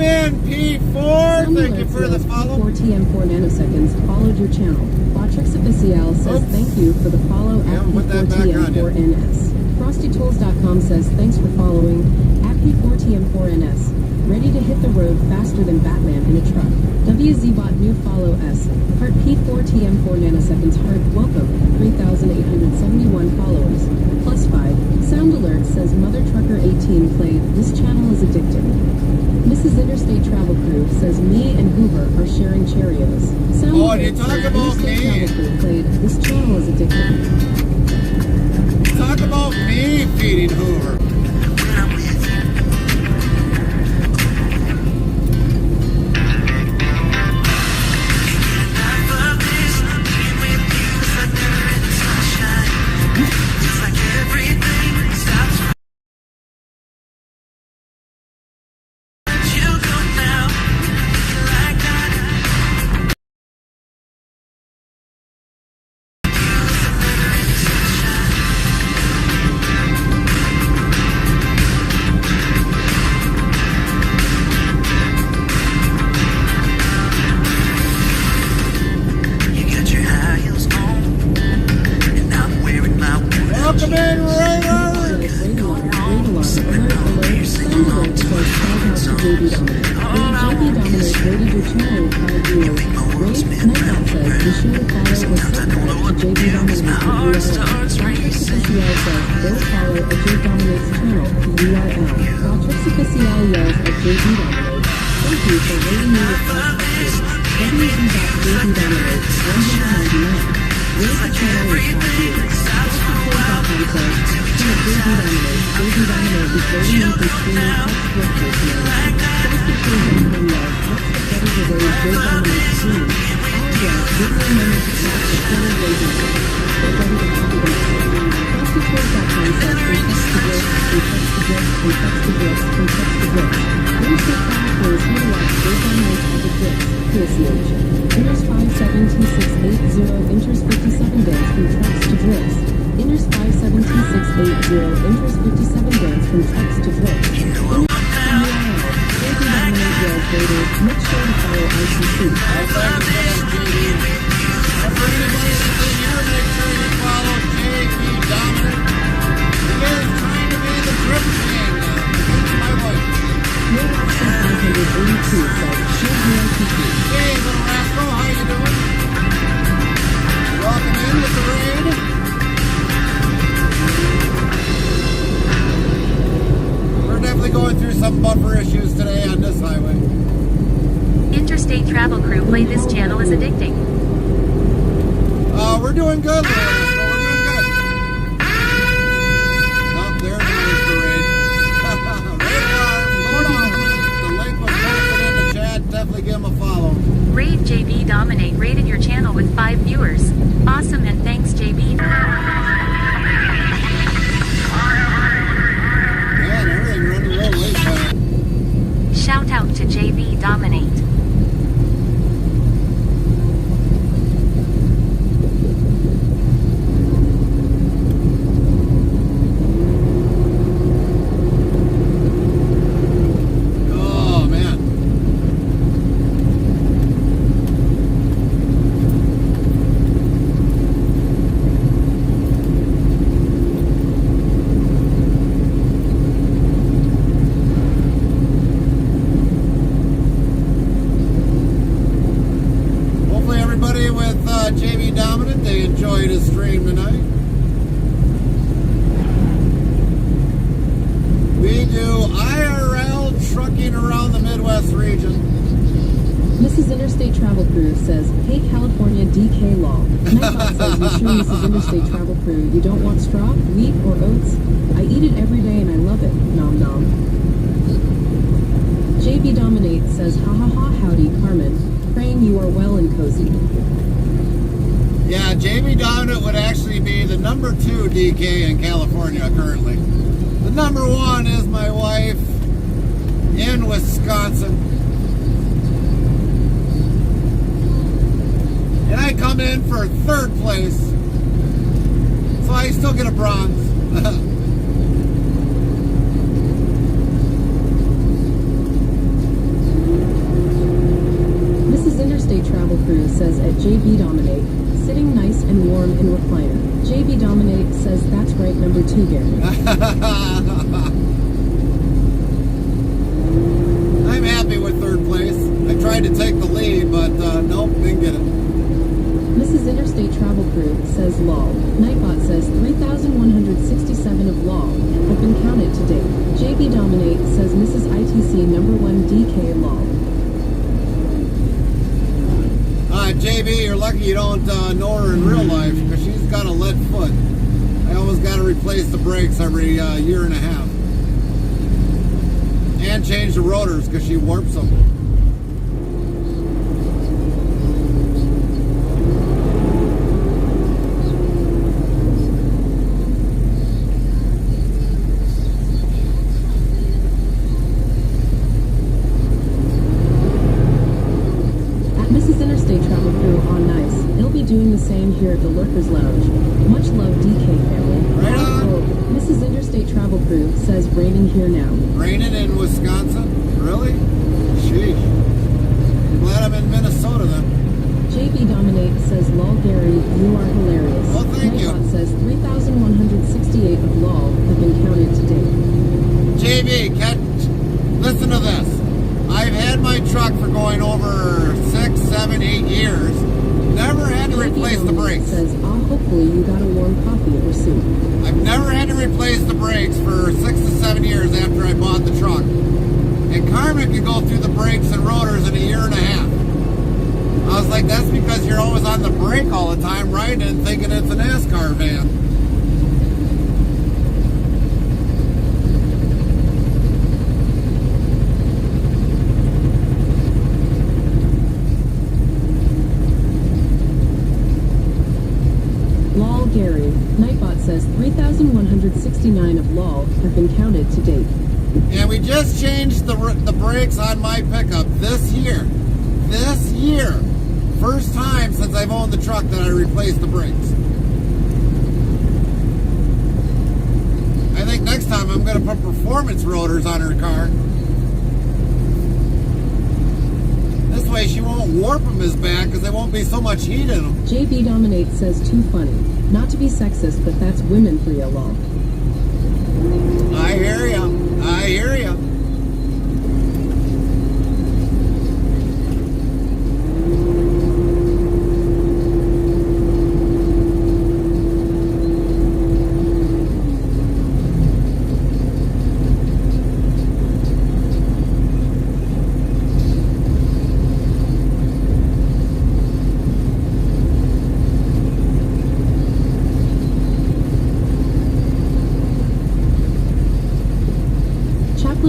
in, P4. Thank you for the follow. P4TM4 nanoseconds followed your channel. Latrix Official says thank you for the follow at P4TM4NS. FrostyTools.com says thanks for following at P4TM4NS. Ready to hit the road faster than Batman in a truck. WZBot new follow S. Heart P4TM4 nanoseconds heart welcome. 3,871 followers. +5. Sound alert says Mother Trucker 18 played. This channel is addictive. Mrs. Interstate Travel Crew says me and Hoover are sharing Cheerios. Sound Oh, alert you talk says about Interstate me. Travel Crew played. This channel is addictive. Talk about me feeding Hoover. Welcome in, Radar! Inners 572680, enters 57 dance from trucks to drifts. Inners 572680, enters 57 dance from trucks to drifts. Inners JB Dominate Yells Rated, make sure to follow ICC. For anybody that's in here, make sure you follow JB Dominant. He is trying to be the drip king against my wife. 582 says, should be ICC. Hey, little rascal, how you doing? Welcome in with the raid. We're definitely going through some bumper issues today on this highway. Interstate Travel Crew play this channel is addicting. We're doing good, Lewis. We're doing good. Oh, there goes the raid. The link was posted in the chat. Definitely give him a follow. Raid JB Dominate rated your channel with 5 viewers. Awesome and thanks JB. Man, everything running real late. Shout out to JB Dominate. Oh, man. Hopefully everybody with JB Dominant, they enjoyed his stream tonight. We do IRL trucking around the Midwest region. Mrs. Interstate Travel Crew says, hey California DK Law. Nightbot says, you sure Mrs. Interstate Travel Crew, you don't want straw, wheat, or oats? I eat it every day and I love it. Nom nom. JB Dominate says, ha ha ha howdy Carmen. Praying you are well and cozy. Yeah, JB Dominant would actually be the number 2 DK in California currently. The number 1 is my wife in Wisconsin. And I come in for 3rd place. So I still get a bronze. form in recliner. JB Dominate says that's right, number 2, Gary. I'm happy with 3rd place. I tried to take the lead, but nope, didn't get it. Mrs. Interstate Travel Crew says lol. Nightbot says 3,167 of lol have been counted to date. JB Dominate says Mrs. ITC number 1 DK lol. JB, you're lucky you don't know her in real life, because she's got a lead foot. I always got to replace the brakes every year and a half. And change the rotors, because she warps them. Doing the same here at the Lurkers Lounge. Much love, DK family. Right on. Oh, Mrs. Interstate Travel Crew says raining here now. Raining in Wisconsin? Really? Sheesh. I'm glad I'm in Minnesota then. JB Dominate says lol Gary, you are hilarious. Well, thank you. Nightbot says 3,168 of lol have been counted to date. JB, listen to this. I've had my truck for going over 6, 7, 8 years. Never had to replace the brakes. Says, hopefully you got a warm coffee or soup. I've never had to replace the brakes for 6 to 7 years after I bought the truck. And Carmen could go through the brakes and rotors in a year and a half. I was like, that's because you're always on the brake all the time, riding and thinking it's a NASCAR van. Lol Gary. Nightbot says 3,169 of lol have been counted to date. And we just changed the brakes on my pickup this year. This year. First time since I've owned the truck that I replaced the brakes. I think next time I'm going to put performance rotors on her car. This way she won't warp them as bad because there won't be so much heat in them. JB Dominate says too funny. Not to be sexist, but that's women for you, lol. I hear ya. I hear ya.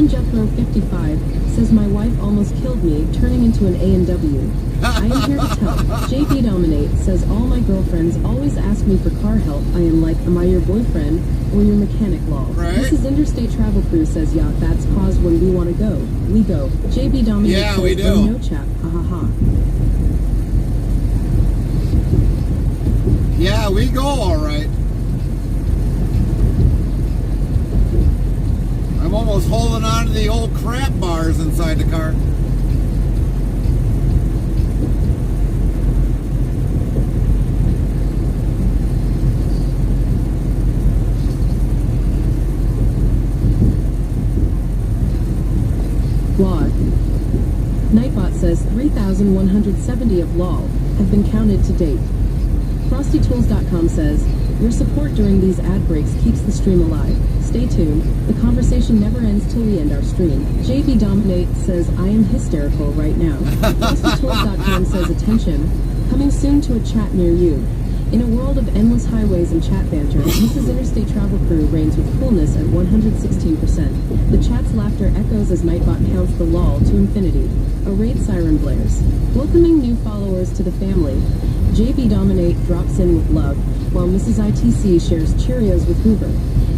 Jethro 55 says my wife almost killed me turning into an A&W. I am here to tell. JP Dominate says all my girlfriends always ask me for car help. I am like, am I your boyfriend or your mechanic law? Right. Mrs. Interstate Travel Crew says, yeah, that's cause when we want to go. We go. JB Dominate yeah, says, we do. oh, no chap. Ha ha ha. Yeah, we go all right. I'm almost holding on to the old crap bars inside the car. Blog. Nightbot says 3,170 of LOL have been counted to date. FrostyTools.com says, your support during these ad breaks keeps the stream alive. Stay tuned. The conversation never ends till we end our stream. JB Dominate says, I am hysterical right now. FrostyTools.com says, attention, coming soon to a chat near you. In a world of endless highways and chat banter, Mrs. Interstate Travel Crew reigns with coolness at 116%. The chat's laughter echoes as Nightbot counts the LOL to infinity. A raid siren blares. Welcoming new followers to the family, JB Dominate drops in with love, while Mrs. ITC shares Cheerios with Hoover.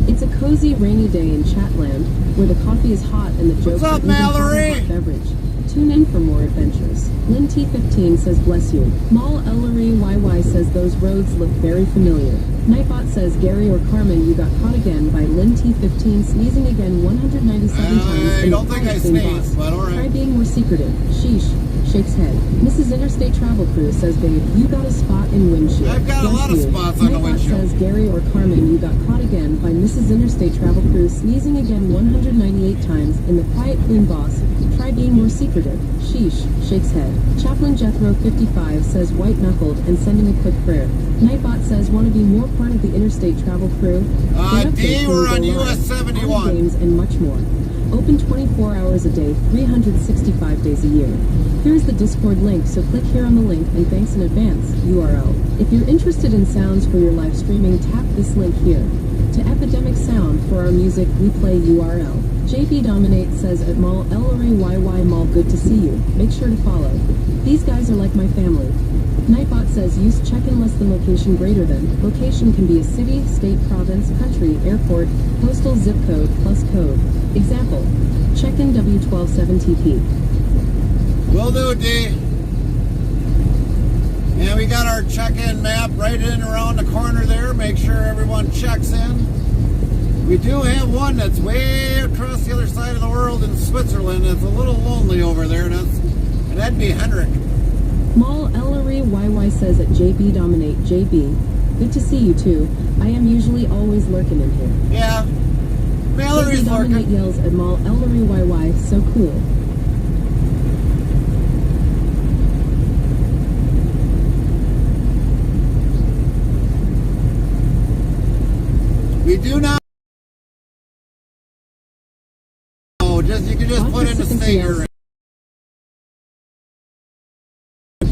It's a cozy, rainy day in Chatland, where the coffee is hot and the jokes are even hotter than hot beverage. Tune in for more adventures. Lynn T15 says, bless you. Mal Ellery YY says, those roads look very familiar. Nightbot says, Gary or Carmen, you got caught again by Lynn T15 sneezing again 197 times. I don't think I sneezed, but alright. Try being more secretive. Sheesh. shakes head. Mrs. Interstate Travel Crew says, babe, you got a spot in windshield. I've got a lot of spots on the Nightbot windshield. says, Gary or Carmen, you got caught again by Mrs. Interstate Travel Crew sneezing again 198 times in the quiet clean boss. Try being more secretive. Sheesh, shakes head. Chaplain Jethro 55 says, white knuckled and sending a quick prayer. Nightbot says, want to be more part of the Interstate Travel Crew? D, we're on US 71. Games and much more. Open 24 hours a day, 365 days a year. Here's the Discord link, so click here on the link, and thanks in advance, URL. If you're interested in sounds for your live streaming, tap this link here. To Epidemic Sound for our music, we play URL. JB Dominate says at Mall Ellery YY Mall, good to see you. Make sure to follow. These guys are like my family. Nightbot says use check-in less than location greater than. Location can be a city, state, province, country, airport, postal, zip code, plus code. Example, check-in W127TP. Will do, D. And we got our check-in map right in around the corner there. Make sure everyone checks in. We do have one that's way across the other side of the world in Switzerland. It's a little lonely over there, and that'd be Henrik. Mall Ellery YY says at JB Dominate. JB, good to see you too. I am usually always lurking in here. Yeah. Mallory's JB Dominate lurking. yells at Mall Ellery YY. So cool. We do not. Oh, you can just put in the state you're in.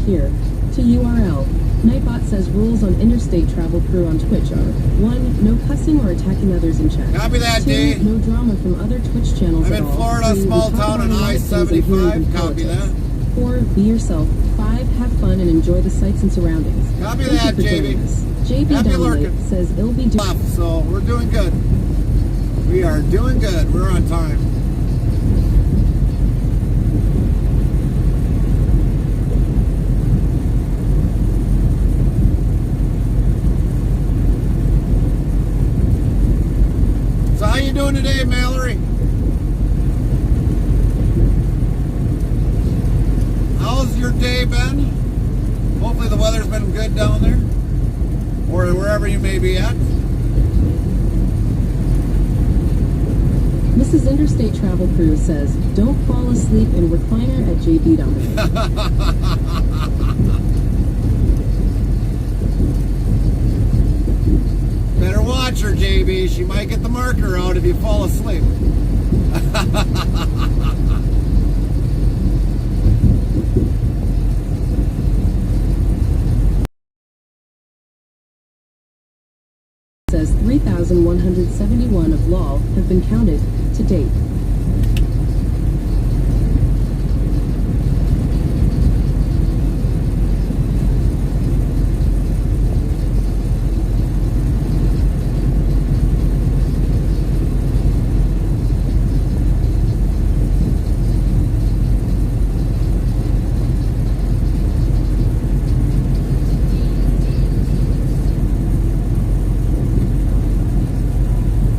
Here to URL. Nightbot says rules on Interstate Travel Crew on Twitch are 1. No cussing or attacking others in chat. Copy that, 2. D. No drama from other Twitch channels I'm at in all. Florida, 3. small We talk town on about a lot of things in here, I-75. even Copy politics. that. 4. Be yourself. 5. Have fun and enjoy the sights and surroundings. Copy Thank that, you for JB. joining us. JB Happy Dominate lurking. says it'll be So we're doing good. We are doing good. We're on time. So how you doing today, Mallory? How's your day been? Hopefully the weather's been good down there, or wherever you may be at. Mrs. Interstate Travel Crew says, don't fall asleep in recliner at JB Dominate. Better watch her, JB. She might get the marker out if you fall asleep. Says 3,171 of LOL have been counted to date.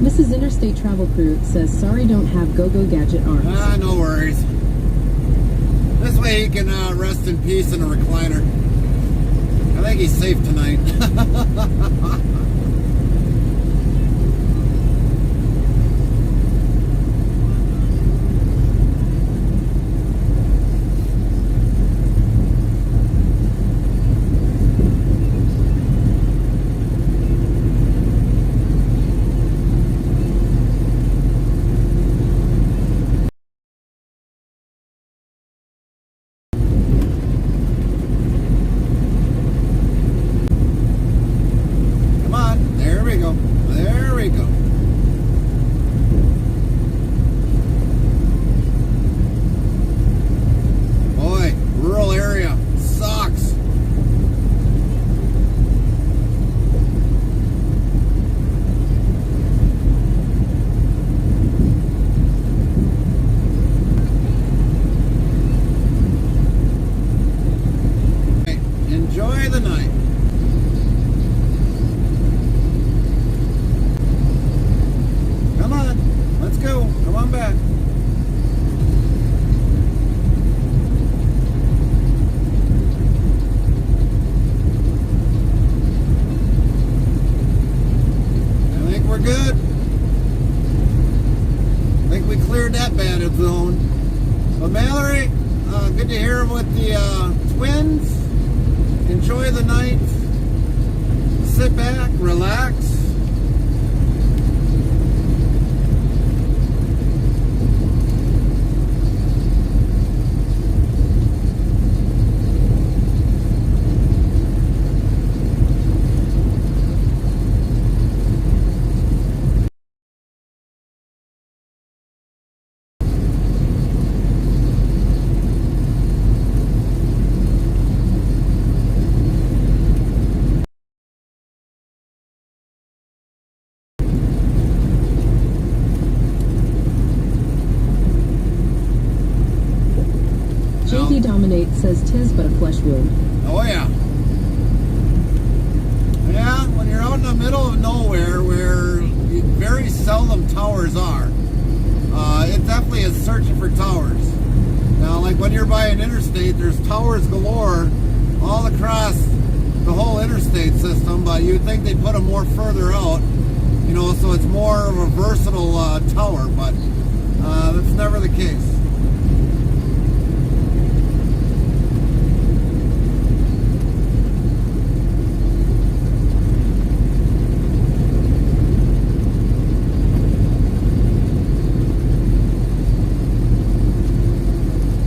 Mrs. Interstate Travel Crew says, sorry don't have go-go gadget arms. No worries. This way he can rest in peace in a recliner. I think he's safe tonight. good. I think we cleared that bandit zone. But Mallory, good to hear with the twins. Enjoy the night. Sit back, relax. JD Dominate says tis but a flesh wound. Oh yeah. Yeah, when you're out in the middle of nowhere where very seldom towers are, it definitely is searching for towers. Now, like when you're by an interstate, there's towers galore all across the whole interstate system, but you'd think they'd put them more further out, you know, so it's more of a versatile tower, but that's never the case.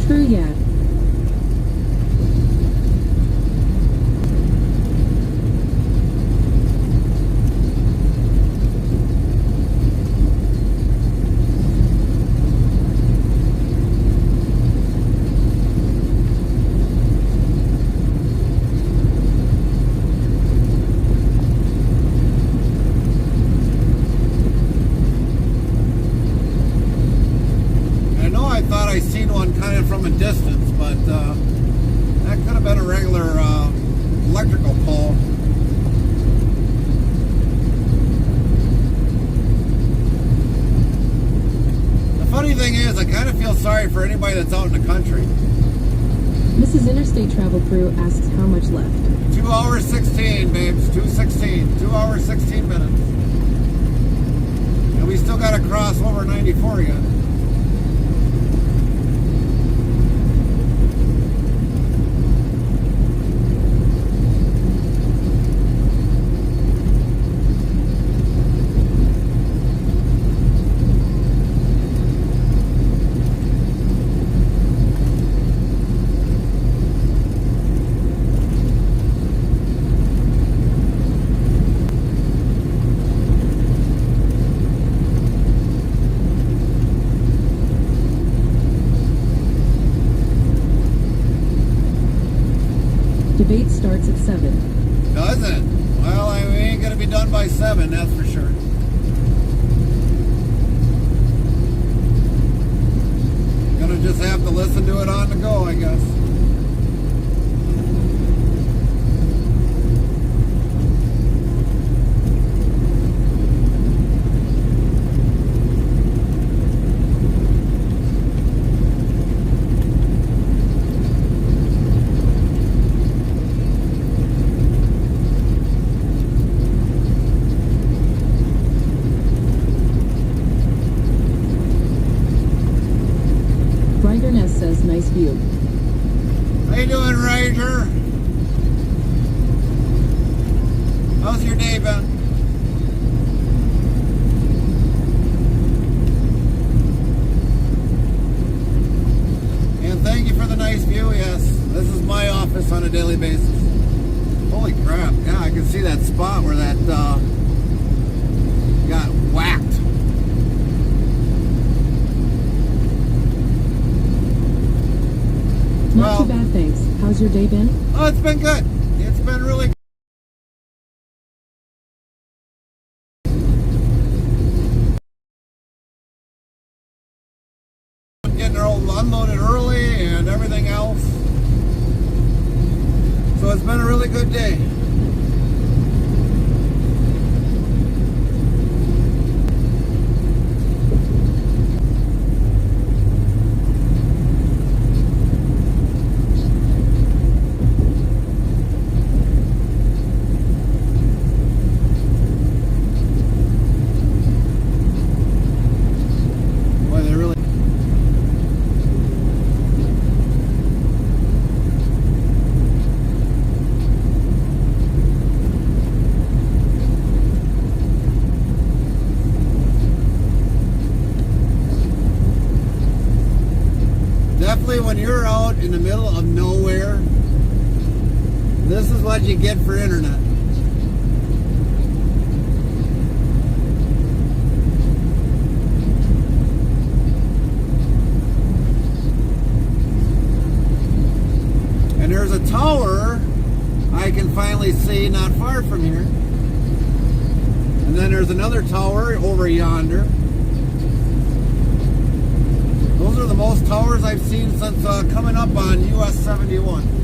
True, yeah. I thought I seen one kind of from a distance, but that could have been a regular electrical pole. The funny thing is, I kind of feel sorry for anybody that's out in the country. Mrs. Interstate Travel Crew asks how much left. 2 hours 16, babes. 2:16. 2 hours 16 minutes. And we still got to cross over 94 yet. Debate starts at 7. Does it? Well, we ain't gonna be done by 7, that's for sure. Gonna just have to listen to it on the go, I guess. Ness says nice view. How you doing, Ranger? How's your day been? And thank you for the nice view. Yes, this is my office on a daily basis. Holy crap. Yeah, I can see that spot where that got whacked. Not too bad, thanks. How's your day been? Oh, it's been good. It's been really good. Getting her all unloaded early and everything else. So it's been a really good day. when you're out in the middle of nowhere, this is what you get for internet. And there's a tower I can finally see not far from here. And then there's another tower over yonder. Those are the most towers I've seen since coming up on US 71.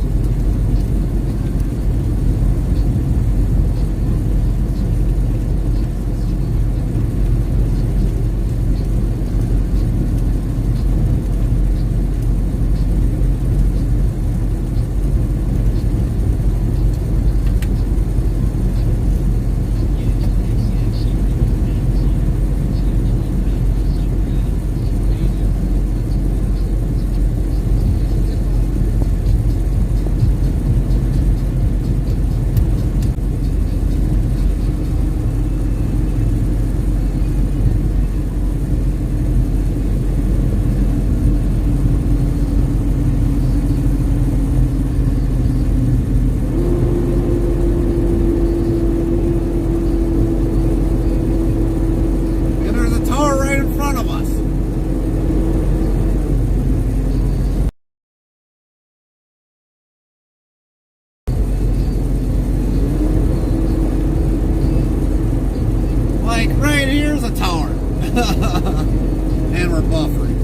And we're buffering.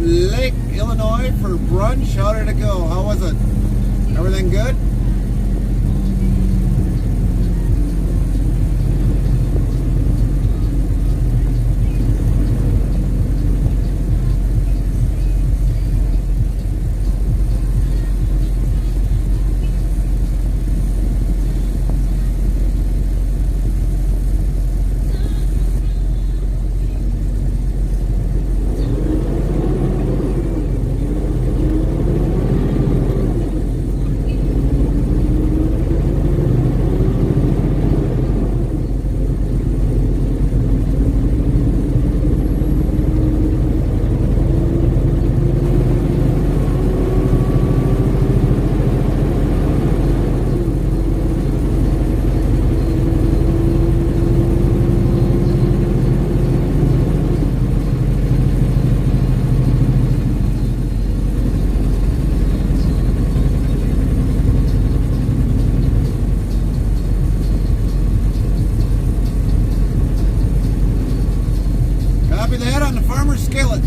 Lake, Illinois for brunch. How did it go? How was it? Everything good? Copy that on the farmer's skillet.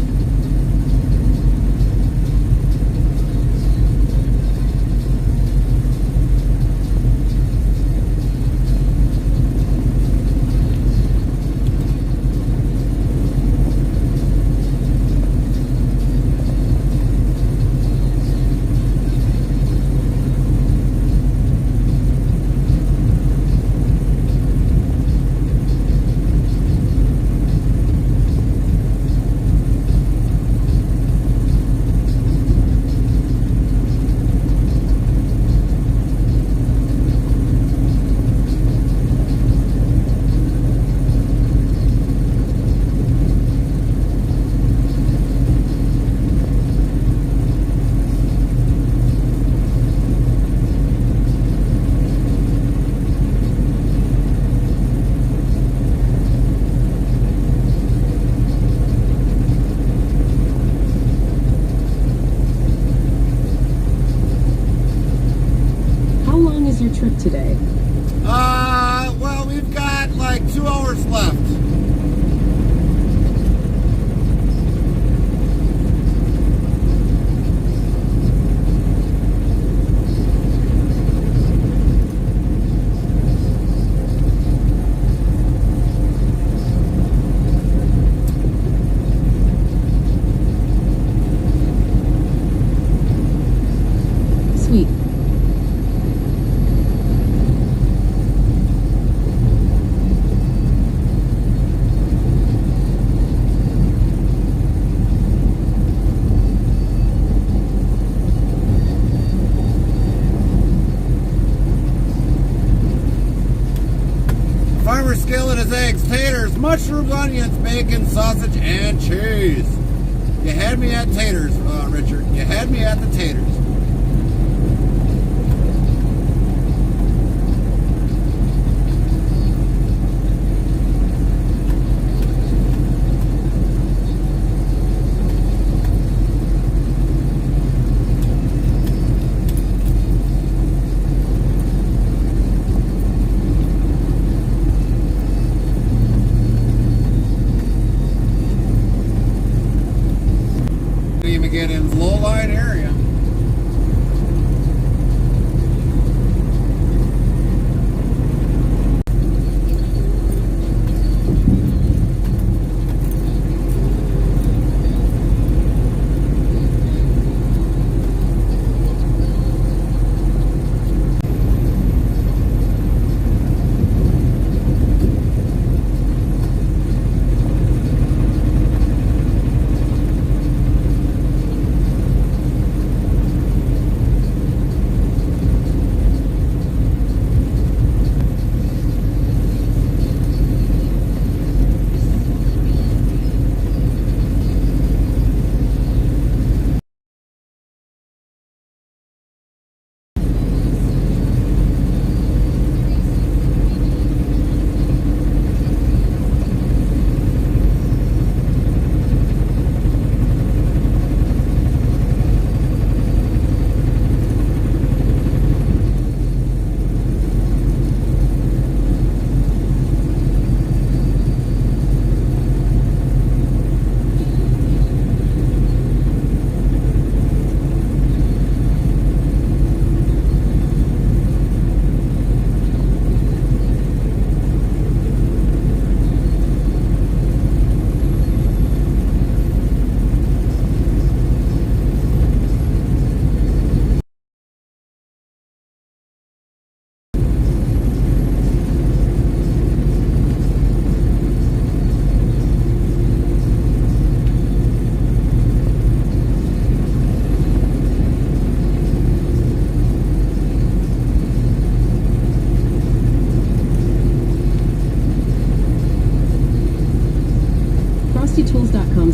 Your trip today? Well, we've got like 2 hours left. Sweet. Farmer's skillet is eggs, taters, mushrooms, onions, bacon, sausage, and cheese. You had me at taters, Richard. You had me at the taters. Even get in low line area.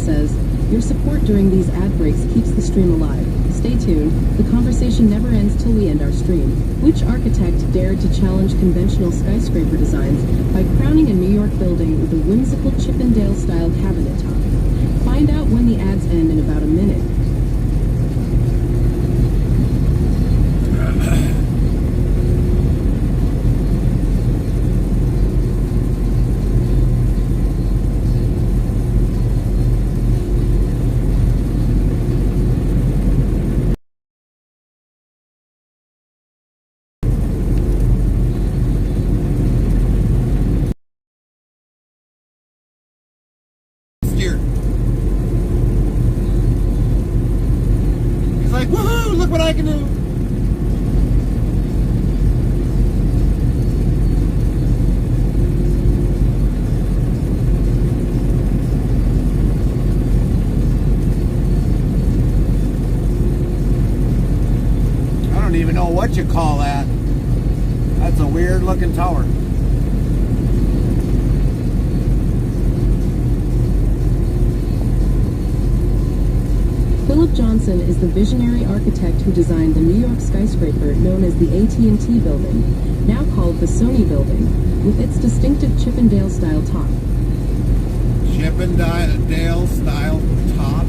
says, "Your support during these ad breaks keeps the stream alive. Stay tuned. The conversation never ends till we end our stream." Which architect dared to challenge conventional skyscraper designs by crowning a New York building with a whimsical Chippendale-style cabinet top? Find out when the ads end in about a minute. Steer. He's like, woohoo, look what I can do. I don't even know what you call that. That's a weird looking tower. Philip Johnson is the visionary architect who designed the New York skyscraper known as the AT&T Building, now called the Sony Building, with its distinctive Chippendale-style top. Chippendale-style top?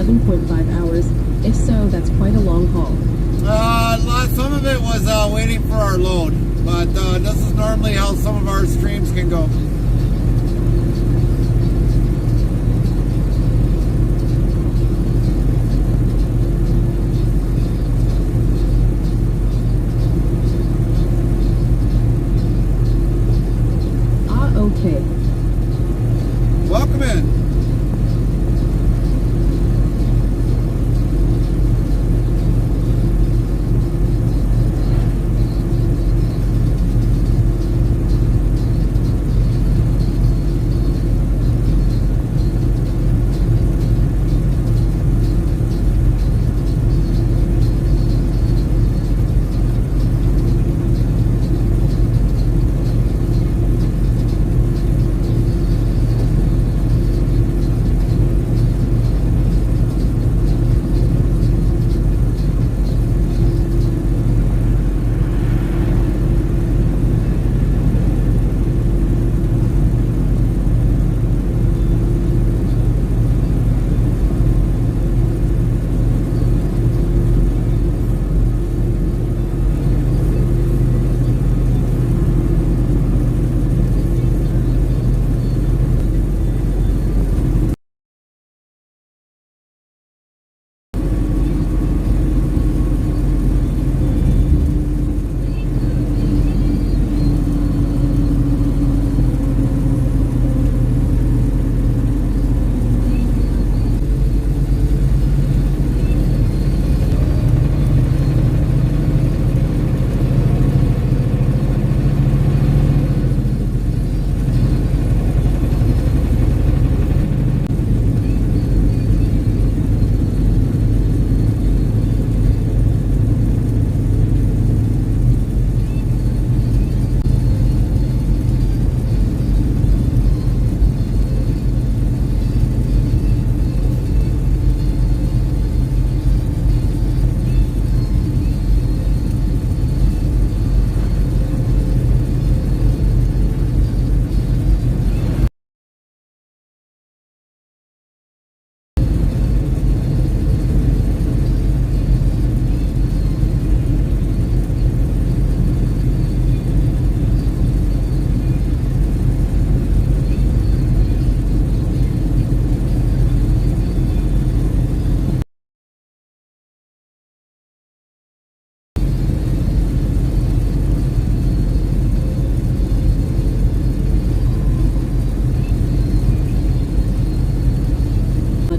11.5 hours? If so, that's quite a long haul. Some of it was waiting for our load, but this is normally how some of our streams can go. Okay. Welcome in.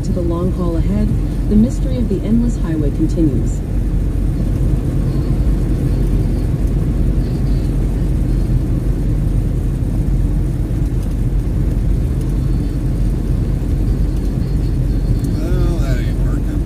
To the long haul ahead, the mystery of the endless highway continues. Well, that ain't working.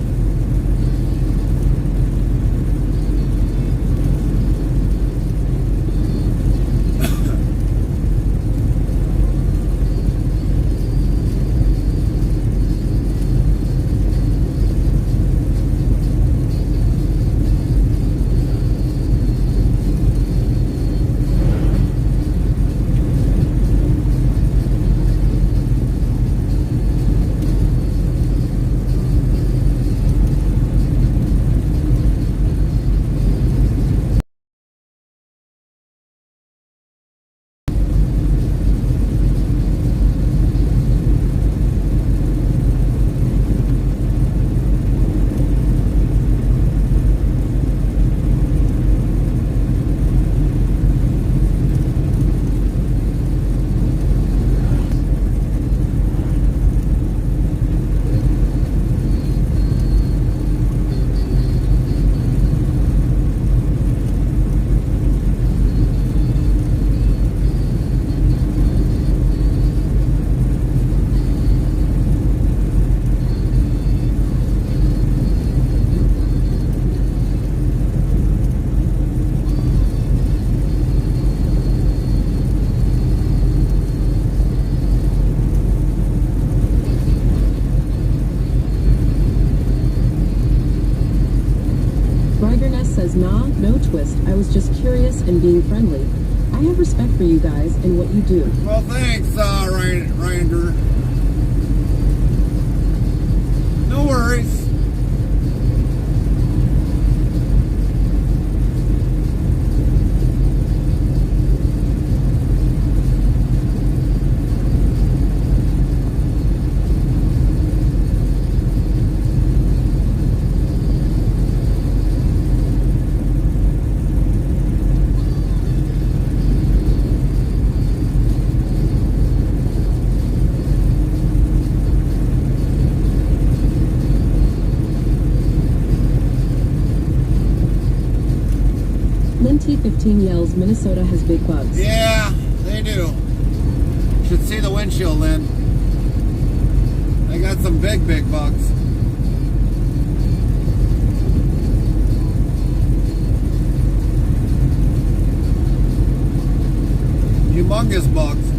says, nah, no twist. I was just curious and being friendly. I have respect for you guys and what you do. Well, thanks, Ryder. No worries. T15 yells Minnesota has big bugs. Yeah, they do. Should see the windshield then. They got some big bugs. Humongous bugs.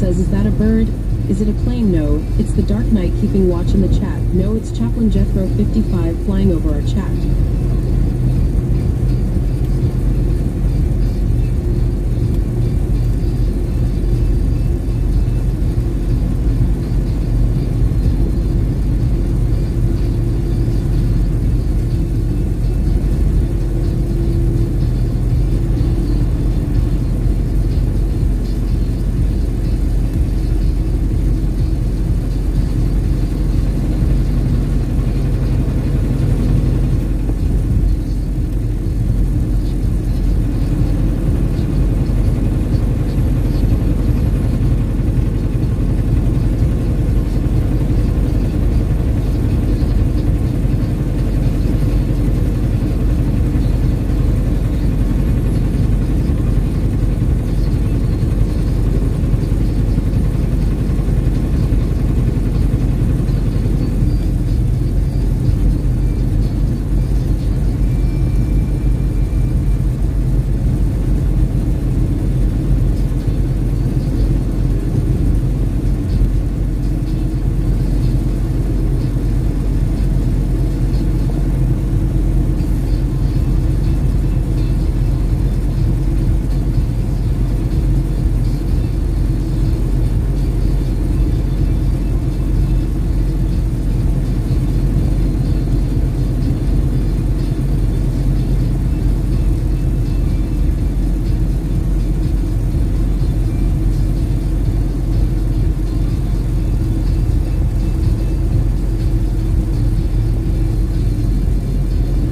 says, is that a bird? Is it a plane? No, it's the Dark Knight keeping watch in the chat. No, it's Chaplain Jethro 55 flying over our chat.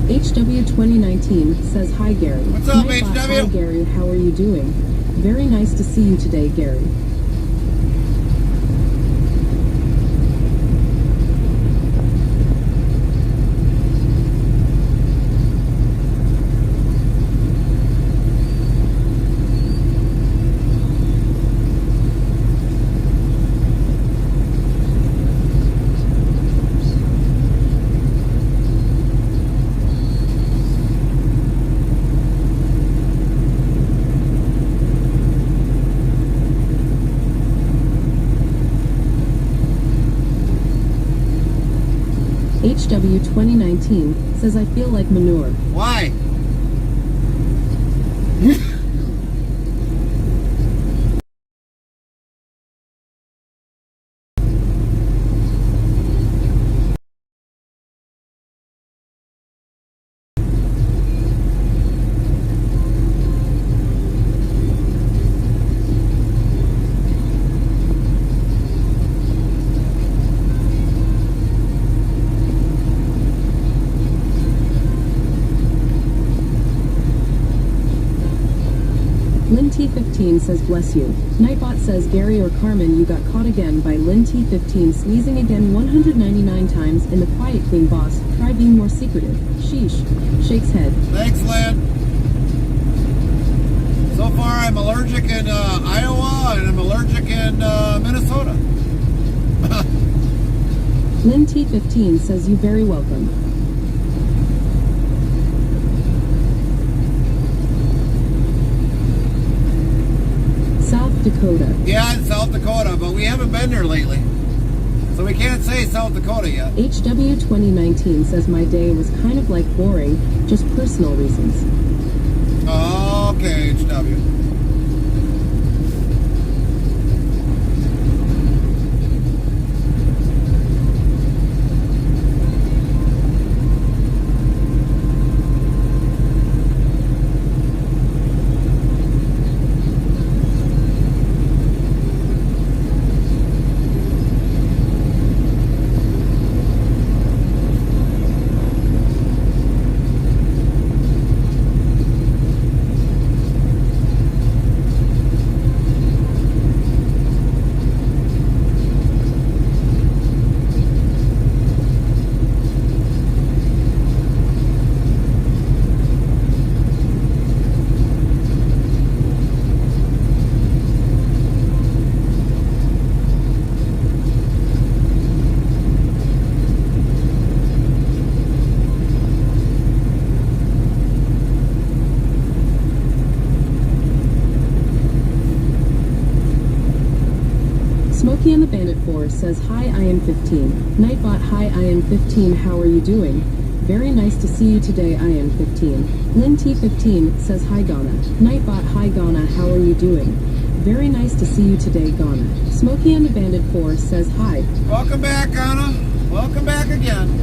HW2019 says, hi Gary. What's up, Nightbot, HW? Hi Gary, how are you doing? Very nice to see you today, Gary. HW2019 says, I feel like manure. Why? Lynn T15 says, bless you. Nightbot says, Gary or Carmen, you got caught again by Lynn T15 sneezing again 199 times in the Quiet Clean boss. Try being more secretive. Sheesh. Shakes head. Thanks, Lynn. So far, I'm allergic in Iowa and I'm allergic in Minnesota. Lynn T15 says, you very welcome. South Dakota. Yeah, in South Dakota, but we haven't been there lately. So we can't say South Dakota yet. HW2019 says, my day was kind of like boring, just personal reasons. Okay, HW. Smokey and the Bandit 4 says, hi, I am 15. Nightbot, hi, I am 15. How are you doing? Very nice to see you today, I am 15. Lynn T15 says, hi, Ghana. Nightbot, hi, Ghana. How are you doing? Very nice to see you today, Ghana. Smokey and the Bandit 4 says, hi. Welcome back, Ghana. Welcome back again.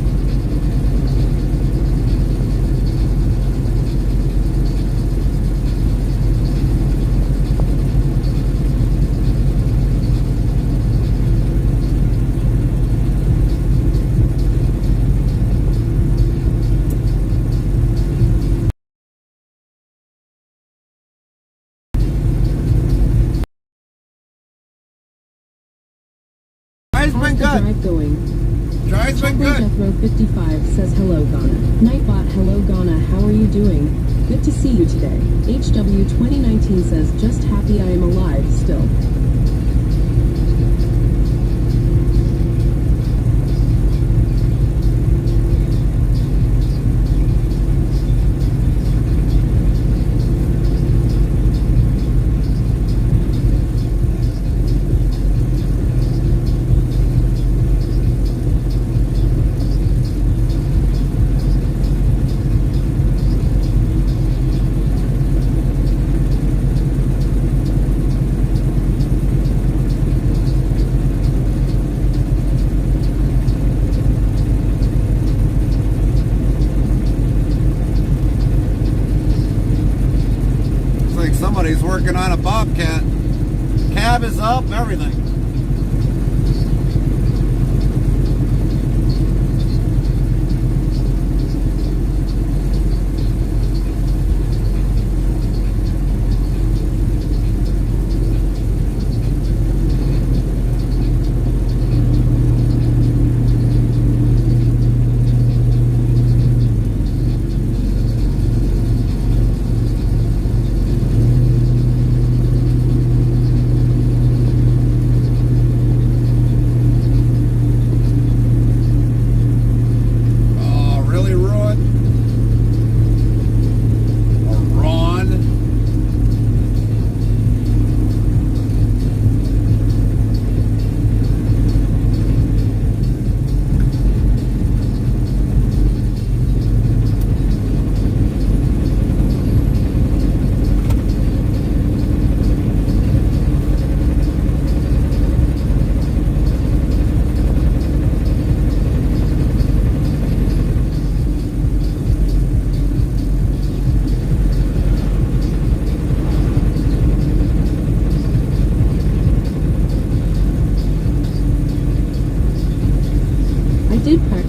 Drive's been good. Drive going. Drive's been Checkmate good. Death Row 55 says, hello, Ghana. Nightbot, hello, Ghana. How are you doing? Good to see you today. HW 2019 says, just happy I am alive still. Somebody's working on a Bobcat. Cab is up, everything.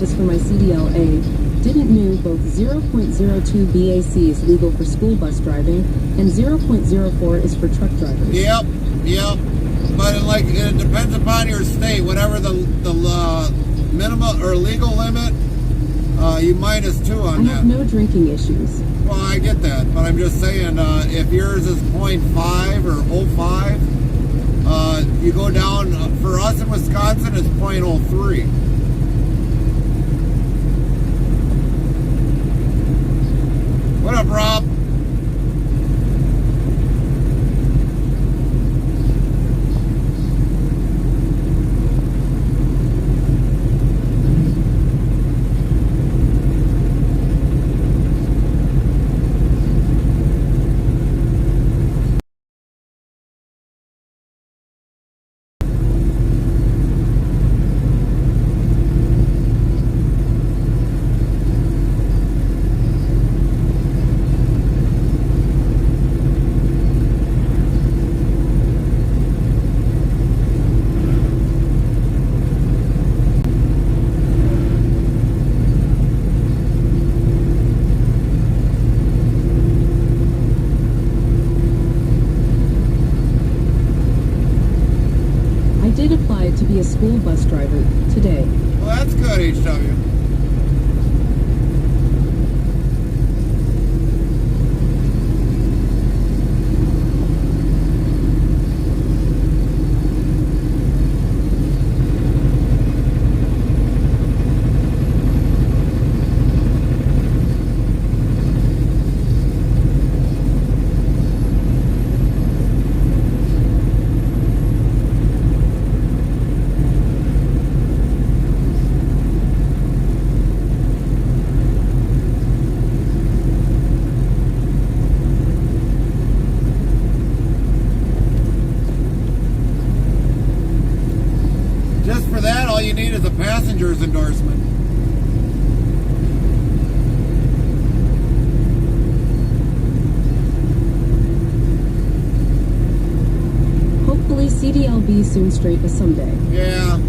For my CDLA, didn't know both 0.02 BAC is legal for school bus driving and 0.04 is for truck drivers. Yep. But it depends upon your state. Whatever the minimum or legal limit, you -2 on that. I have no drinking issues. Well, I get that, but I'm just saying, if yours is 0.5 or 0.5, you go down. For us in Wisconsin, it's 0.03. What up, Rob? To be a school bus driver today. Well, that's good, HW. you need is a passenger's endorsement. Hopefully CDLB soon straight as someday. Yeah.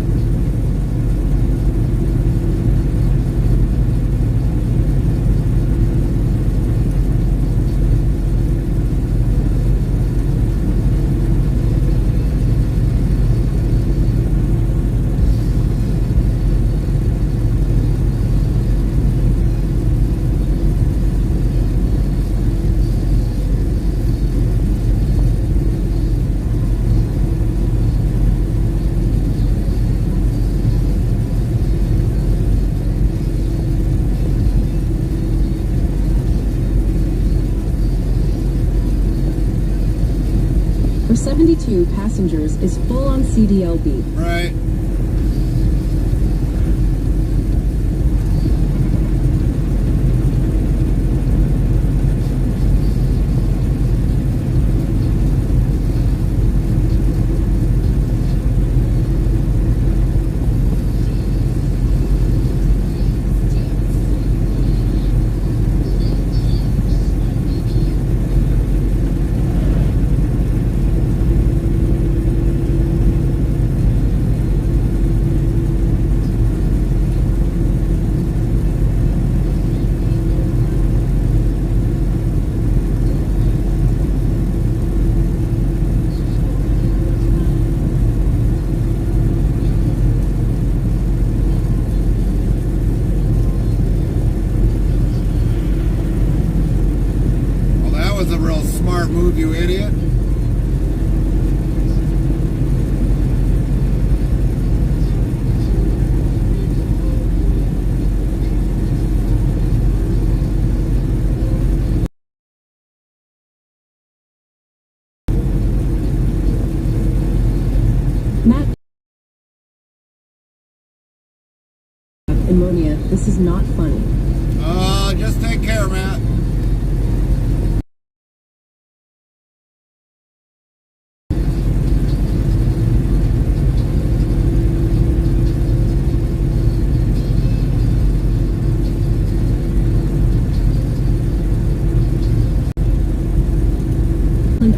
For 72 passengers is full on CDLB. Right. Move, you idiot. Matt Ammonia, this is not funny. Just take care, Matt.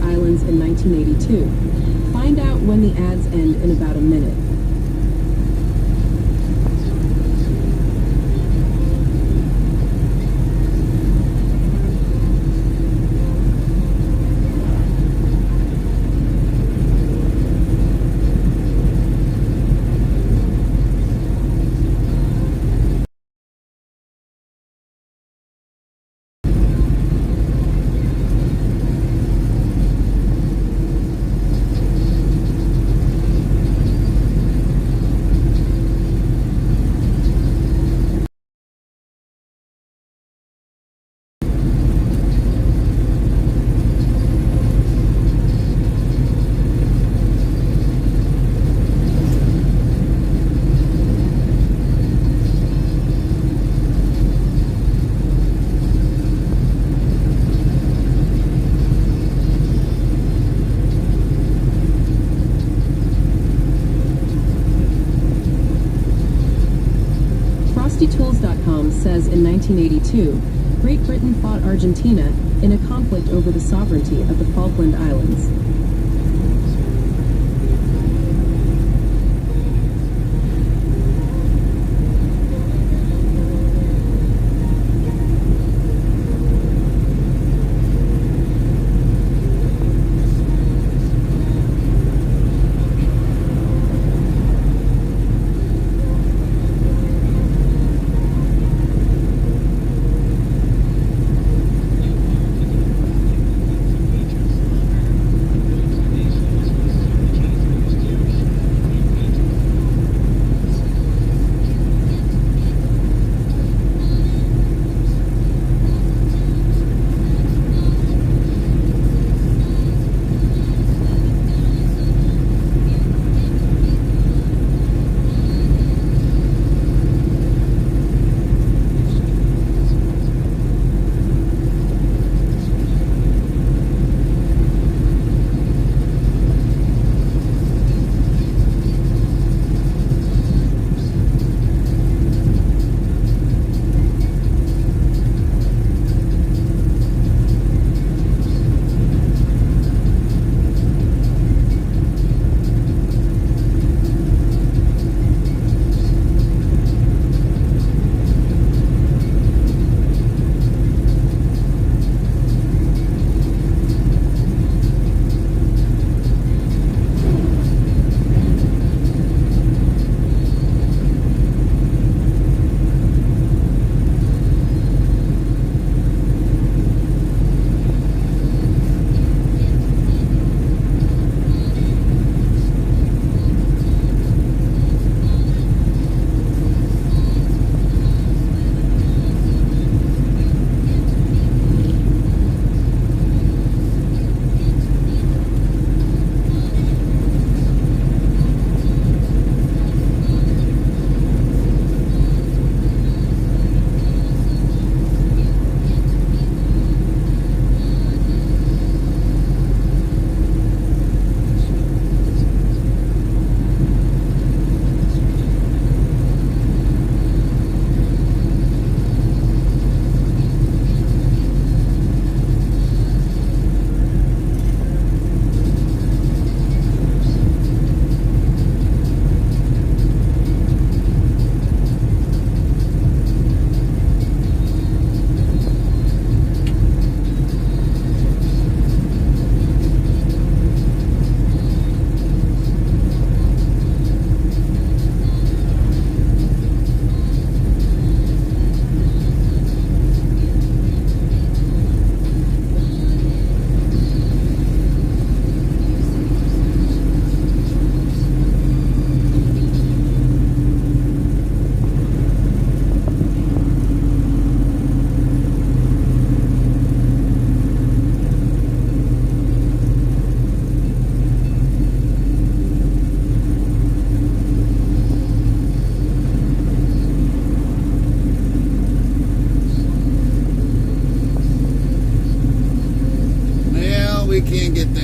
Islands in 1982. Find out when the ads end in about a minute. FrostyTools.com says in 1982, Great Britain fought Argentina in a conflict over the sovereignty of the Falkland Islands.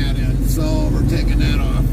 ad in, so we're taking that off.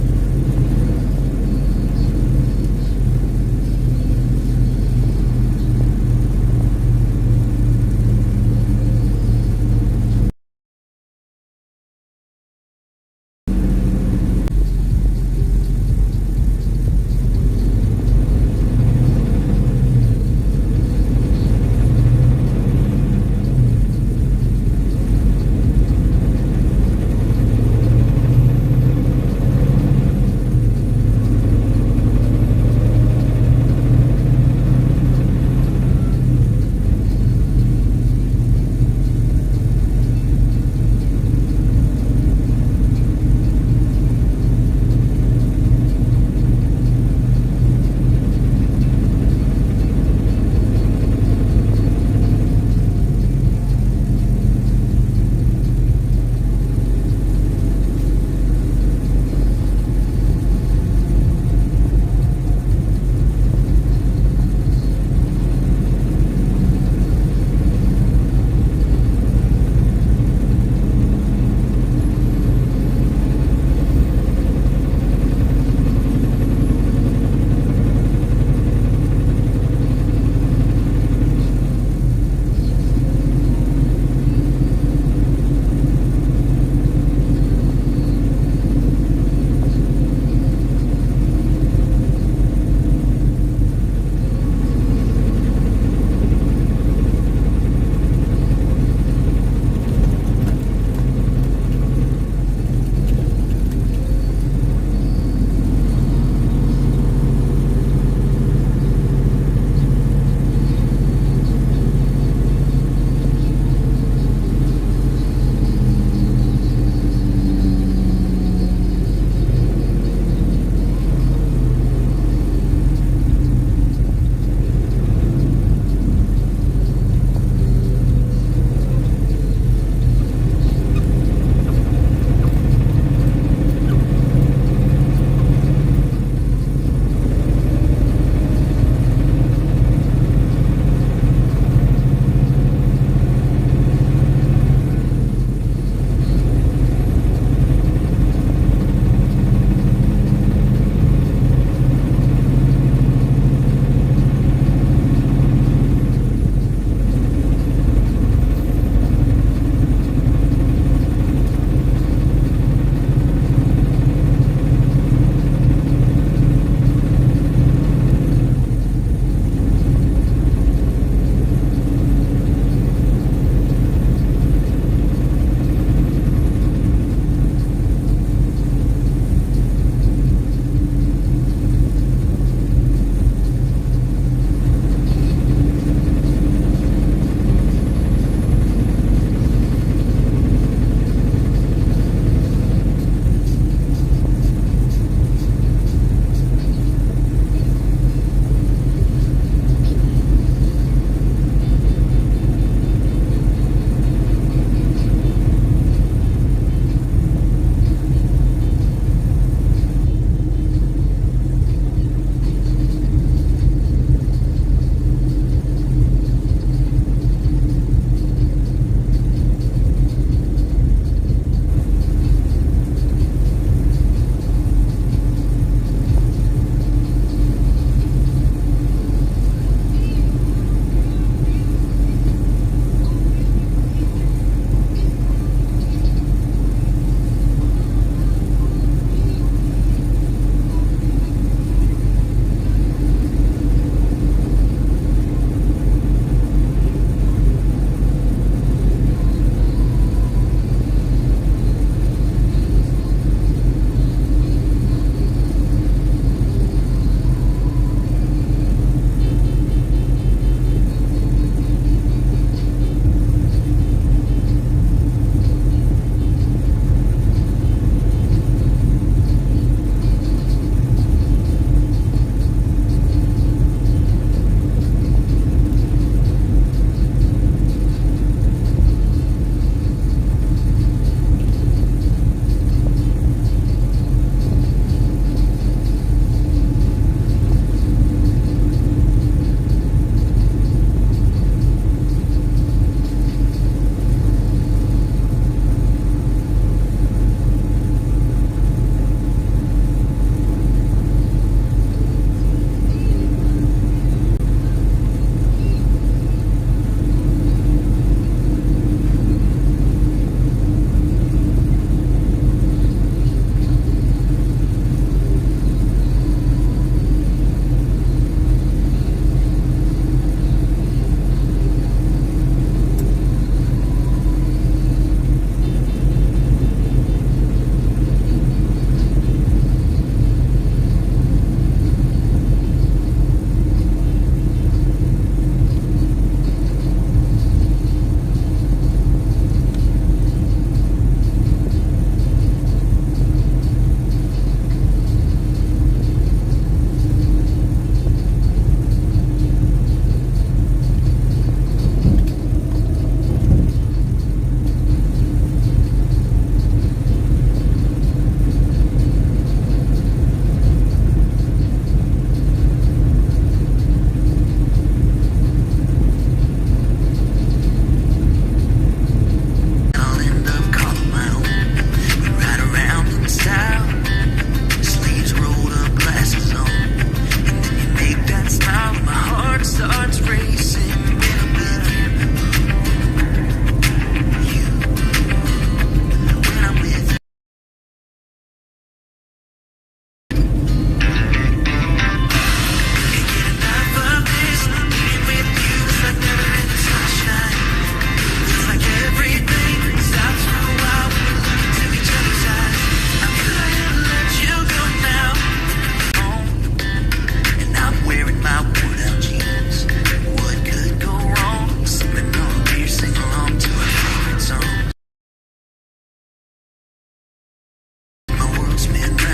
it's midnight.